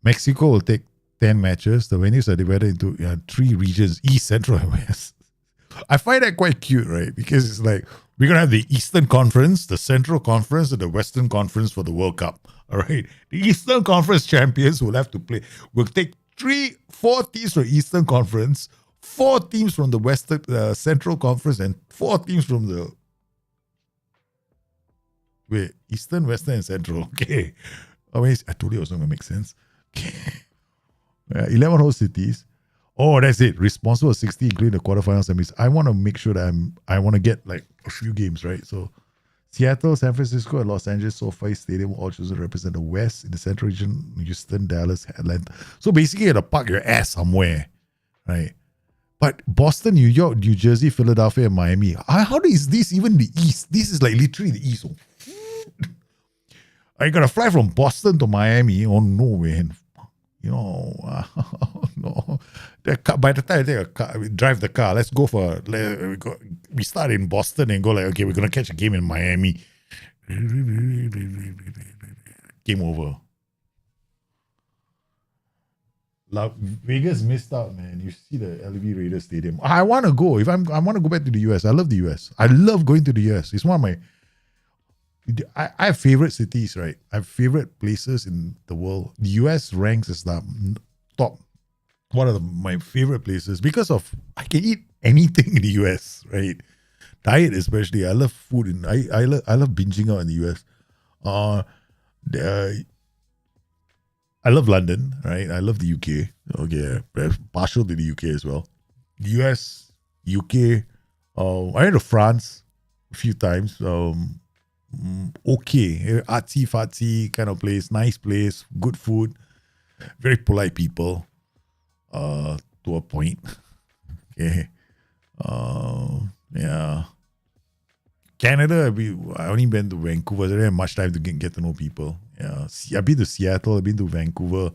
Mexico will take 10 matches. The venues are divided into 3 regions: East, Central, and West. I find that quite cute, right? Because it's like we're gonna have the Eastern Conference, the Central Conference, and the Western Conference for the World Cup. All right, the Eastern Conference champions will have to play. We'll take 4 teams from Eastern Conference, 4 teams from the Western Central Conference, and 4 teams from the Eastern, Western, and Central. Okay. I told you it was not going to make sense. Okay. 11 host cities. Oh, that's it. Responsible for 60, including the quarterfinals, semis. I want to make sure that I want to get like a few games, right? So Seattle, San Francisco, and Los Angeles SoFi Stadium all chosen to represent the West. In the Central region, Houston, Dallas, Atlanta. So basically, you have to park your ass somewhere, right? But Boston, New York, New Jersey, Philadelphia, and Miami. How is this even the East? This is like literally the East. I gotta fly from Boston to Miami. Oh no, man! No. By the time I take a car, we drive the car. Let's go we start in Boston and go like, okay, we're gonna catch a game in Miami. Game over. Vegas missed out, man. You see the LV Raiders Stadium. I want to go. I want to go back to the US. I love the US. I love going to the US. It's one of my. I have favorite cities, right? I have favorite places in the world. The US ranks as the top, one of my favorite places because of I can eat anything in the US, right? Diet especially. I love food and I love binging out in the US. I love London, right? I love the UK. Okay, partial to the UK as well. The US, UK. I went to France a few times. Okay, artsy-fartsy kind of place, nice place, good food, very polite people, to a point. Okay, yeah. Canada, I only been to Vancouver. I didn't have much time to get to know people. Yeah, I've been to Seattle. I've been to Vancouver.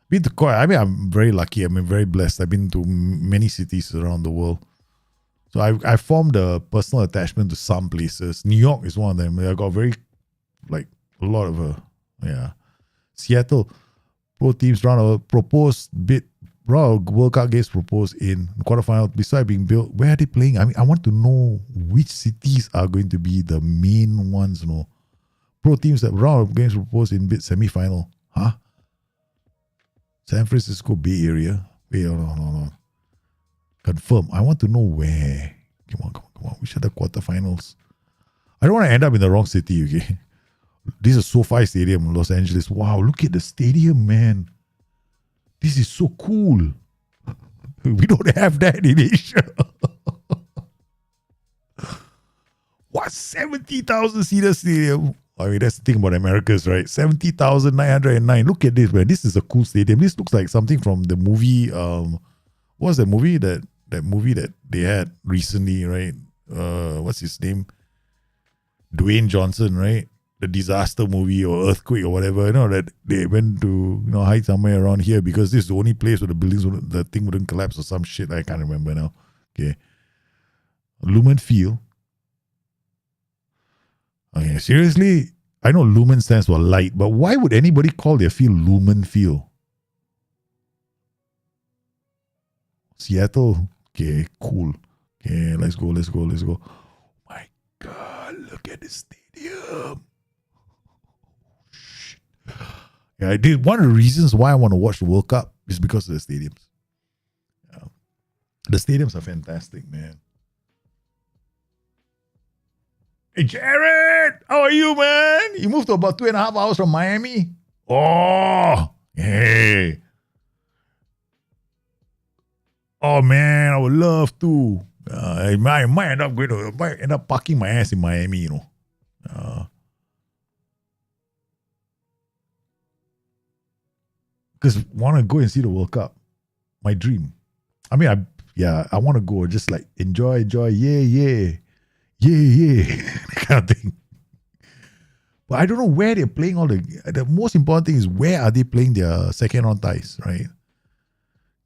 Been to quite. I mean, I'm very lucky. I'm very blessed. I've been to many cities around the world. So I formed a personal attachment to some places. New York is one of them. I got very, like, a lot of Seattle pro teams round of proposed bid. World Cup games proposed in quarterfinal. Besides being built, where are they playing? I mean, I want to know which cities are going to be the main ones. You know, pro teams that round of games proposed in bid semi-final. Huh? San Francisco Bay Area. Wait, no. Confirm. I want to know where. Come on. Which are the quarterfinals? I don't want to end up in the wrong city, okay? This is SoFi Stadium, Los Angeles. Wow, look at the stadium, man. This is so cool. We don't have that in Asia. What? 70,000 seater stadium. I mean, that's the thing about Americas, right? 70,909. Look at this, man. This is a cool stadium. This looks like something from the movie. What's the movie that movie that they had recently, right? What's his name? Dwayne Johnson, right? The disaster movie or earthquake or whatever. You know, that they went to, hide somewhere around here because this is the only place where the thing wouldn't collapse or some shit. I can't remember now. Okay. Lumen Field. Okay, seriously? I know lumen stands for light, but why would anybody call their field Lumen Field? Seattle. Okay, cool. Okay, let's go. My God, look at this stadium. Shit. Yeah, I did. One of the reasons why I want to watch the World Cup is because of the stadiums. Yeah. The stadiums are fantastic, man. Hey, Jared, how are you, man? You moved to about 2.5 hours from Miami? Oh, hey. Oh, man, I would love to. I might end up parking my ass in Miami, Because want to go and see the World Cup. My dream. I mean, I want to go, just like enjoy, yeah. Kind of thing. But I don't know where they're playing all the most important thing is where are they playing their second round ties, right?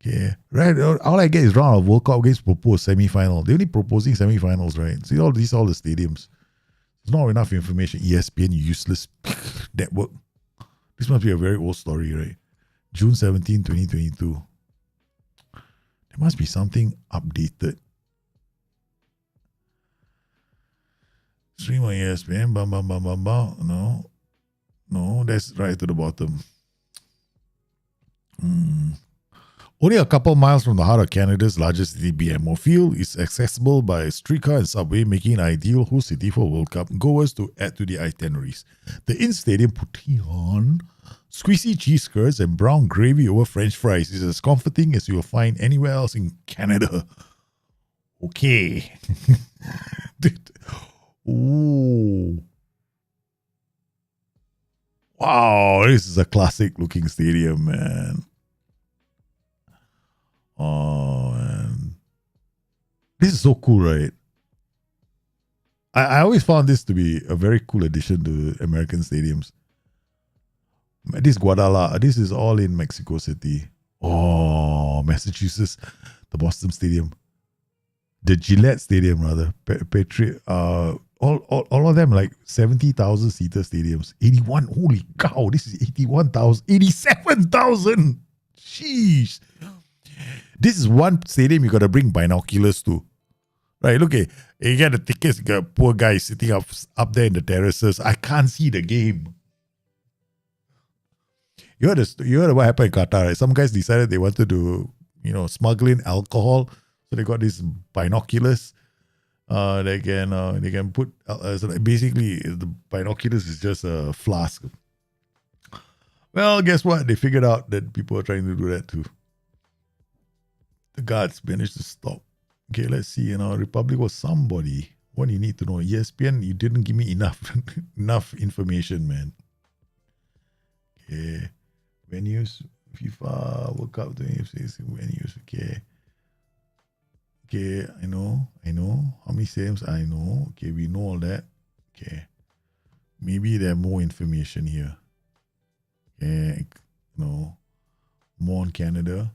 Okay. Right. All I get is round of World Cup games proposed semi-final. They're only proposing semi-finals, right? See all the stadiums. There's not enough information. ESPN useless network. This must be a very old story, right? June 17, 2022. There must be something updated. Stream on ESPN, No, that's right to the bottom. Only a couple miles from the heart of Canada's largest city, BMO Field is accessible by streetcar and subway, making an ideal host city for World Cup goers to add to the itineraries. The in-stadium poutine, squeezy cheese curds, and brown gravy over French fries is as comforting as you will find anywhere else in Canada. Okay. Ooh. Wow, this is a classic looking stadium, man. Oh, man. This is so cool, right? I always found this to be a very cool addition to American stadiums. This Guadalajara, this is all in Mexico City. Oh, Massachusetts, the Boston Stadium. The Gillette Stadium, rather. Patriot, all of them like 70,000 seater stadiums. 81, holy cow, this is 81,000, 87,000. Sheesh. This is one stadium you got to bring binoculars to. Right, look at you get the tickets, you got a poor guy sitting up there in the terraces. I can't see the game. You heard what happened in Qatar, right? Some guys decided they wanted to, smuggle in alcohol. So they got these binoculars. They can put so basically the binoculars is just a flask. Well, guess what? They figured out that people are trying to do that too. The guards managed to stop. Okay, let's see. Republic was somebody. What do you need to know? ESPN, you didn't give me enough information, man. Okay, venues, FIFA World Cup, venues. Okay, I know. How many stadiums? I know. Okay, we know all that. Okay. Maybe there's more information here. Okay, no. Mon Canada.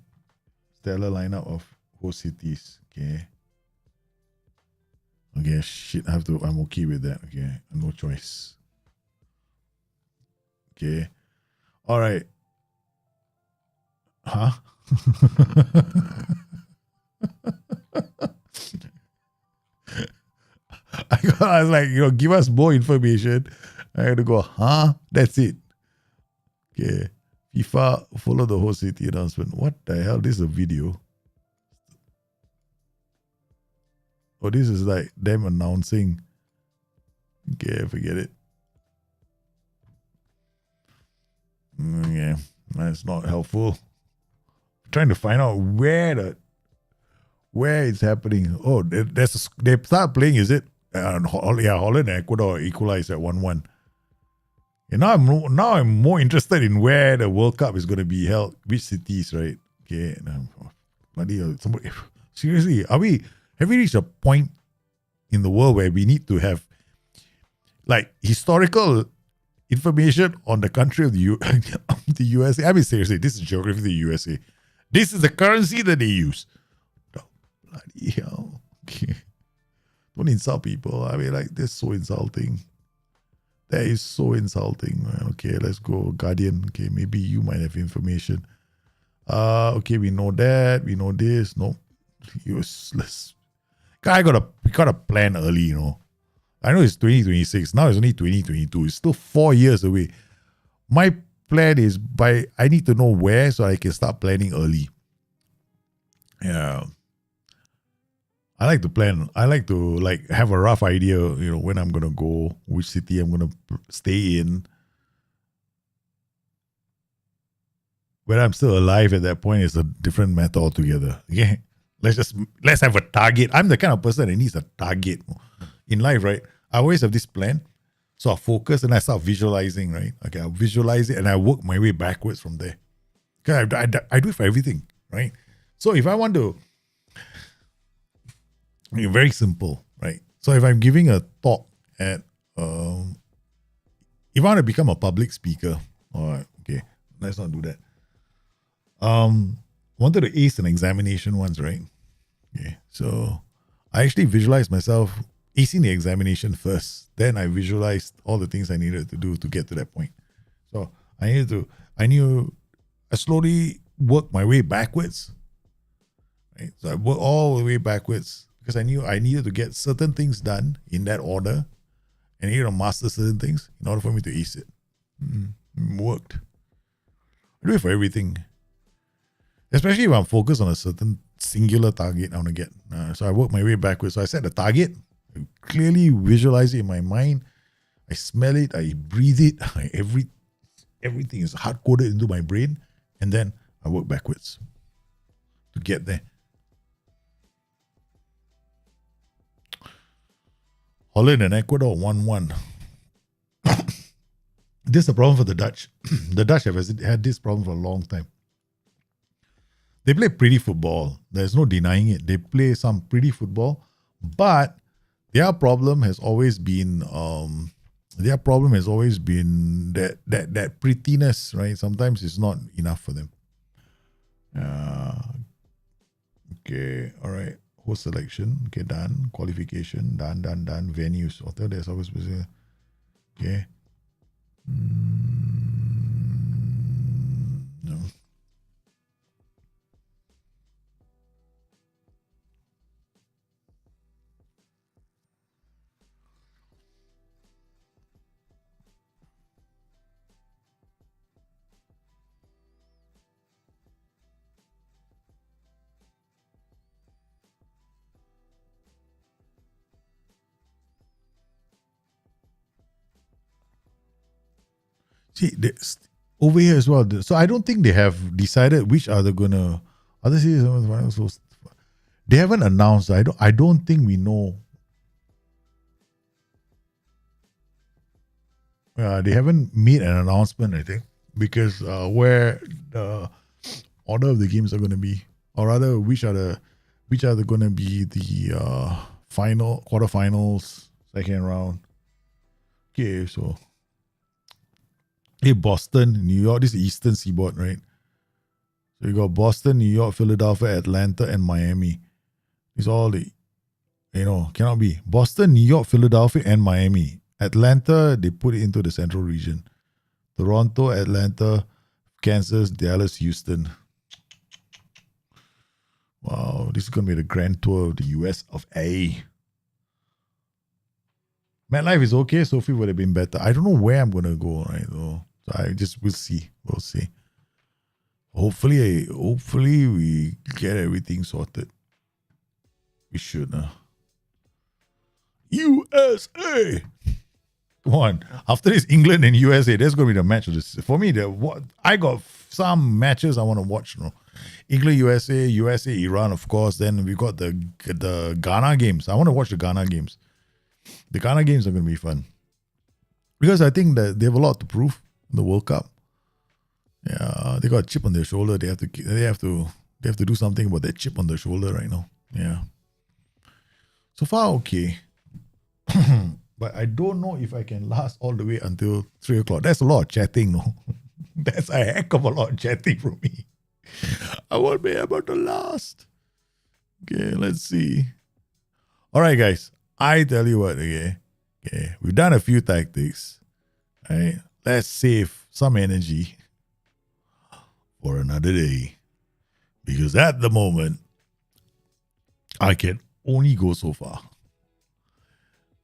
Stellar lineup of host cities. Okay. Okay, shit, I'm okay with that. Okay, no choice. Okay. All right. Huh? I was like, give us more information. I had to go, huh? That's it. Okay. FIFA follow the host city announcement. What the hell? This is a video. Oh, this is like them announcing. Okay, forget it. Okay, that's not helpful. I'm trying to find out where it's happening. Oh, they start playing. Is it? Holland and Ecuador equalized at 1-1. And now I'm more interested in where the World Cup is going to be held, which cities, right? Okay, seriously, have we reached a point in the world where we need to have like historical information on the country of the USA? I mean, seriously, this is geography of the USA. This is the currency that they use. Oh, bloody hell. Okay. Don't insult people. I mean, like, that's so insulting. That is so insulting. Okay, let's go. Guardian. Okay, maybe you might have information. Okay, we know that. We know this. No, useless. We got a plan early, I know it's 2026. Now it's only 2022. It's still 4 years away. My plan is I need to know where so I can start planning early. Yeah. I like to plan. I like to have a rough idea, when I'm going to go, which city I'm going to stay in. Whether I'm still alive at that point is a different matter altogether. Okay? Let's have a target. I'm the kind of person that needs a target in life, right? I always have this plan. So I focus and I start visualizing, right? Okay, I visualize it and I work my way backwards from there. Okay, I do it for everything, right? So if I want to, very simple, right? So if I'm giving a talk at, if I want to become a public speaker, all right, okay, let's not do that. Wanted to ace an examination once, right? Okay, so I actually visualized myself acing the examination first. Then I visualized all the things I needed to do to get to that point. So I slowly worked my way backwards. Right? So I worked all the way backwards because I knew I needed to get certain things done in that order and I needed to master certain things in order for me to ace it. Worked. I do it for everything. Especially if I'm focused on a certain singular target I want to get. So I work my way backwards. So I set a target, I clearly visualize it in my mind. I smell it, I breathe it. Everything is hard-coded into my brain. And then I work backwards to get there. Holland and Ecuador 1-1. This is a problem for the Dutch. The Dutch have had this problem for a long time. They play pretty football. There's no denying it. They play some pretty football, but their problem has always been that prettiness, right? Sometimes it's not enough for them. Okay, all right. Host selection, okay, done. Qualification, done. Venues, hotel, there's always specific. Okay. No. See, over here as well. So I don't think they have decided which are they gonna. Other cities, they haven't announced. I don't think we know. They haven't made an announcement. I think because where the order of the games are going to be, or rather, which are going to be the final quarterfinals, second round. Okay, so. Hey, Boston, New York, this is the Eastern Seaboard, right? So you got Boston, New York, Philadelphia, Atlanta, and Miami. These all the, cannot be. Boston, New York, Philadelphia, and Miami. Atlanta, they put it into the central region. Toronto, Atlanta, Kansas, Dallas, Houston. Wow, this is going to be the grand tour of the US of A. MetLife is okay. Sophie would have been better. I don't know where I'm going to go, right? So we'll see. We'll see. Hopefully we get everything sorted. We should. USA! Come on. After this, England and USA, that's going to be the match of this. For me, I got some matches I want to watch. England, USA, Iran, of course. Then we got the Ghana games. I want to watch the Ghana games. The Ghana games are going to be fun. Because I think that they have a lot to prove in the World Cup. Yeah, they got a chip on their shoulder. They have to do something about that chip on their shoulder right now. Yeah. So far, okay. But I don't know if I can last all the way until 3 o'clock. That's a lot of chatting, no? That's a heck of a lot of chatting from me. I won't be able to last. Okay, let's see. All right, guys. I tell you what, okay. We've done a few tactics. All right. Let's save some energy for another day. Because at the moment, I can only go so far.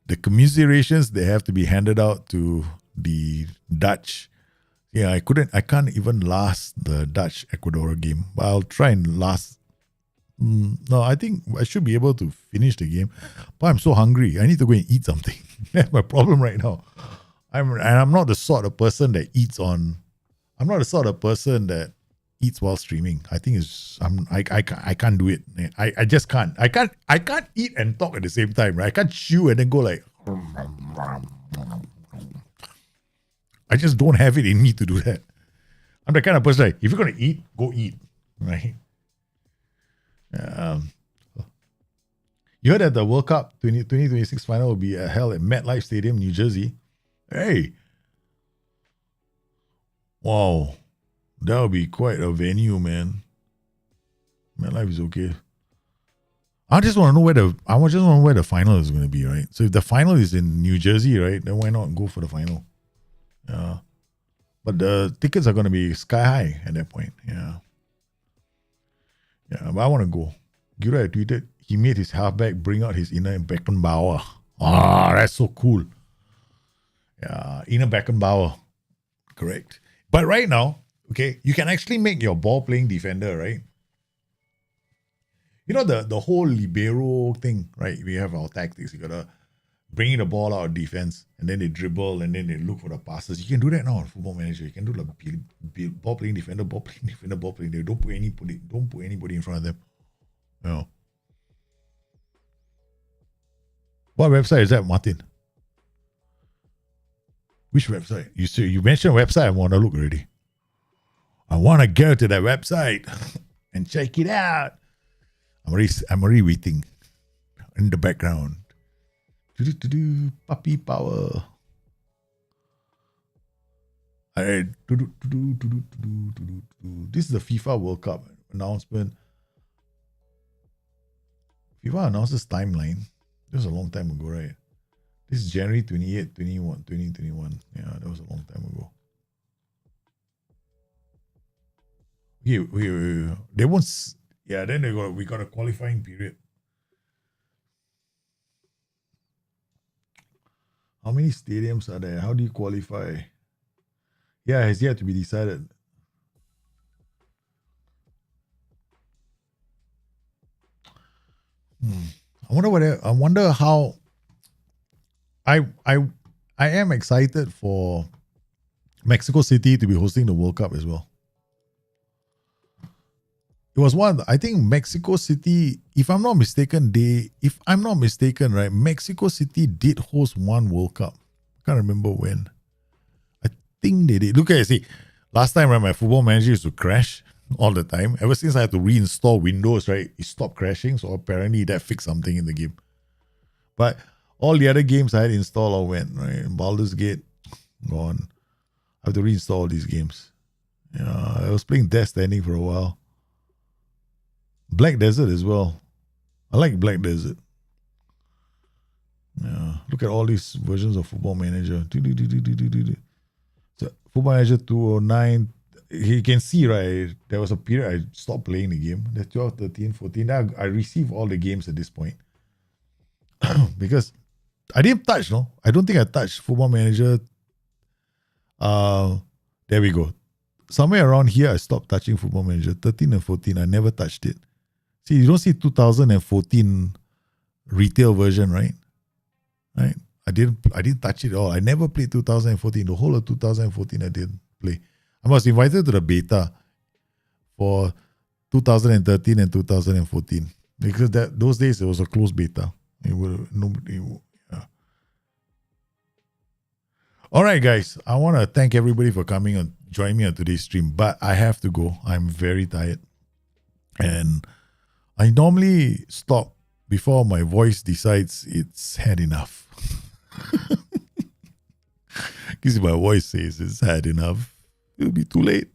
The commiserations, they have to be handed out to the Dutch. Yeah, I can't even last the Dutch-Ecuador game. But I'll try and last. No, I think I should be able to finish the game. But I'm so hungry. I need to go and eat something. That's my problem right now. I'm not the sort of person that eats on. I'm not the sort of person that eats while streaming. I think I can't do it. I just can't. I can't eat and talk at the same time, right? I can't chew and then go like. I just don't have it in me to do that. I'm the kind of person like, if you're gonna eat, go eat, right? You heard that the World Cup 2026 final will be held at MetLife Stadium, New Jersey. Hey, wow. That would be quite a venue, man. MetLife is okay. I just want to know where the final is going to be, right? So if the final is in New Jersey, right, then why not go for the final? Yeah. But the tickets are going to be sky high at that point. Yeah. Yeah, but I want to go. Giro had tweeted, he made his halfback bring out his inner Beckenbauer. Ah, that's so cool. Yeah, inner Beckenbauer. Correct. But right now, okay, you can actually make your ball-playing defender, right? You know the whole libero thing, right? We have our tactics. You gotta bring the ball out of defense, and then they dribble, and then they look for the passes. You can do that now on Football Manager. You can do like ball-playing defender, ball-playing defender, ball-playing defender. Don't put anybody in front of them. You know. What website is that, Martin? Which website? You mentioned a website. I want to look already. I want to go to that website and check it out. I'm already waiting in the background. Puppy power. Alright. This is the FIFA World Cup announcement. FIFA announces timeline. This was a long time ago, right? This is January 28, 2021. Yeah, that was a long time ago. Wait. They won't. Yeah, then we got a qualifying period. How many stadiums are there? How do you qualify? Yeah, it has yet to be decided. I wonder how. I am excited for Mexico City to be hosting the World Cup as well. It was I think Mexico City, if I'm not mistaken, right, Mexico City did host one World Cup. I can't remember when. I think they did. Look at it, see, last time, right, my Football Manager used to crash all the time. Ever since I had to reinstall Windows, right, it stopped crashing. So apparently that fixed something in the game. But all the other games I had installed all went, right? Baldur's Gate, gone. I have to reinstall all these games. I was playing Death Stranding for a while. Black Desert as well. I like Black Desert. Yeah, look at all these versions of Football Manager. So Football Manager 209. You can see, right, there was a period I stopped playing the game. The 12, 13, 14. Now I receive all the games at this point. Because I didn't touch, no? I don't think I touched Football Manager. There we go. Somewhere around here, I stopped touching Football Manager. 13 and 14, I never touched it. See, you don't see 2014 retail version, right? Right? I didn't touch it at all. I never played 2014. The whole of 2014, I didn't play. I was invited to the beta for 2013 and 2014 because those days it was a closed beta. Yeah. All right, guys. I want to thank everybody for coming and joining me on today's stream, but I have to go. I'm very tired, and I normally stop before my voice decides it's had enough. Because my voice says it's had enough, it'll be too late.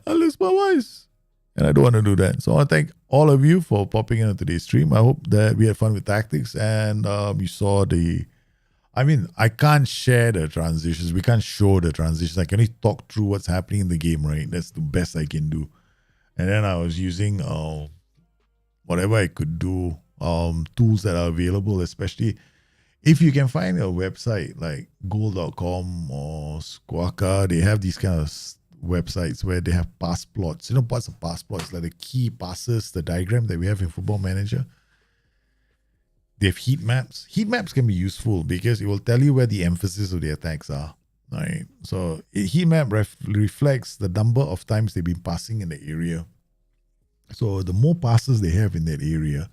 I lose my voice. And I don't want to do that. So I want to thank all of you for popping in on today's stream. I hope that we had fun with tactics and you saw I can't share the transitions. We can't show the transitions. I can only talk through what's happening in the game, right? That's the best I can do. And then I was using whatever I could do, tools that are available, especially if you can find a website like goal.com or Squawka. They have these kind of websites where they have pass plots. You know what's a pass plot? It's like the key passes, the diagram that we have in Football Manager. They have heat maps. Heat maps can be useful because it will tell you where the emphasis of the attacks are. Right? So a heat map reflects the number of times they've been passing in the area. So the more passes they have in that area,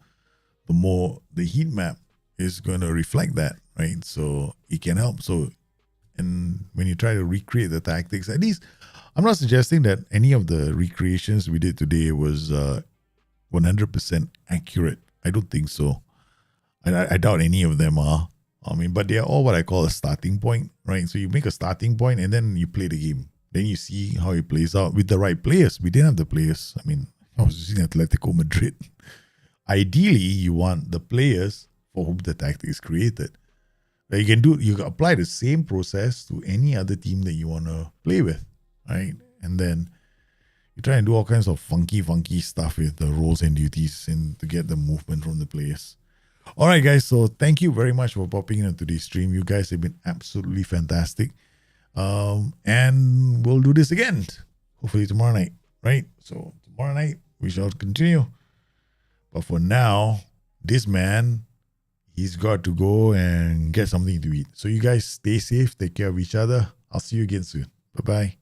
the more the heat map is going to reflect that, right? So it can help. So, and when you try to recreate the tactics, at least I'm not suggesting that any of the recreations we did today was 100% accurate. I don't think so. I doubt any of them are. But they are all what I call a starting point, right? So you make a starting point and then you play the game. Then you see how it plays out with the right players. We didn't have the players. I was using Atletico Madrid. Ideally, you want the players for whom the tactic is created. You can apply the same process to any other team that you want to play with, right? And then you try and do all kinds of funky stuff with the roles and duties and to get the movement from the players. All right, guys. So thank you very much for popping in on today's stream. You guys have been absolutely fantastic. And we'll do this again, hopefully tomorrow night, right? So tomorrow night we shall continue. But for now, this man, he's got to go and get something to eat. So you guys stay safe, take care of each other. I'll see you again soon. Bye-bye.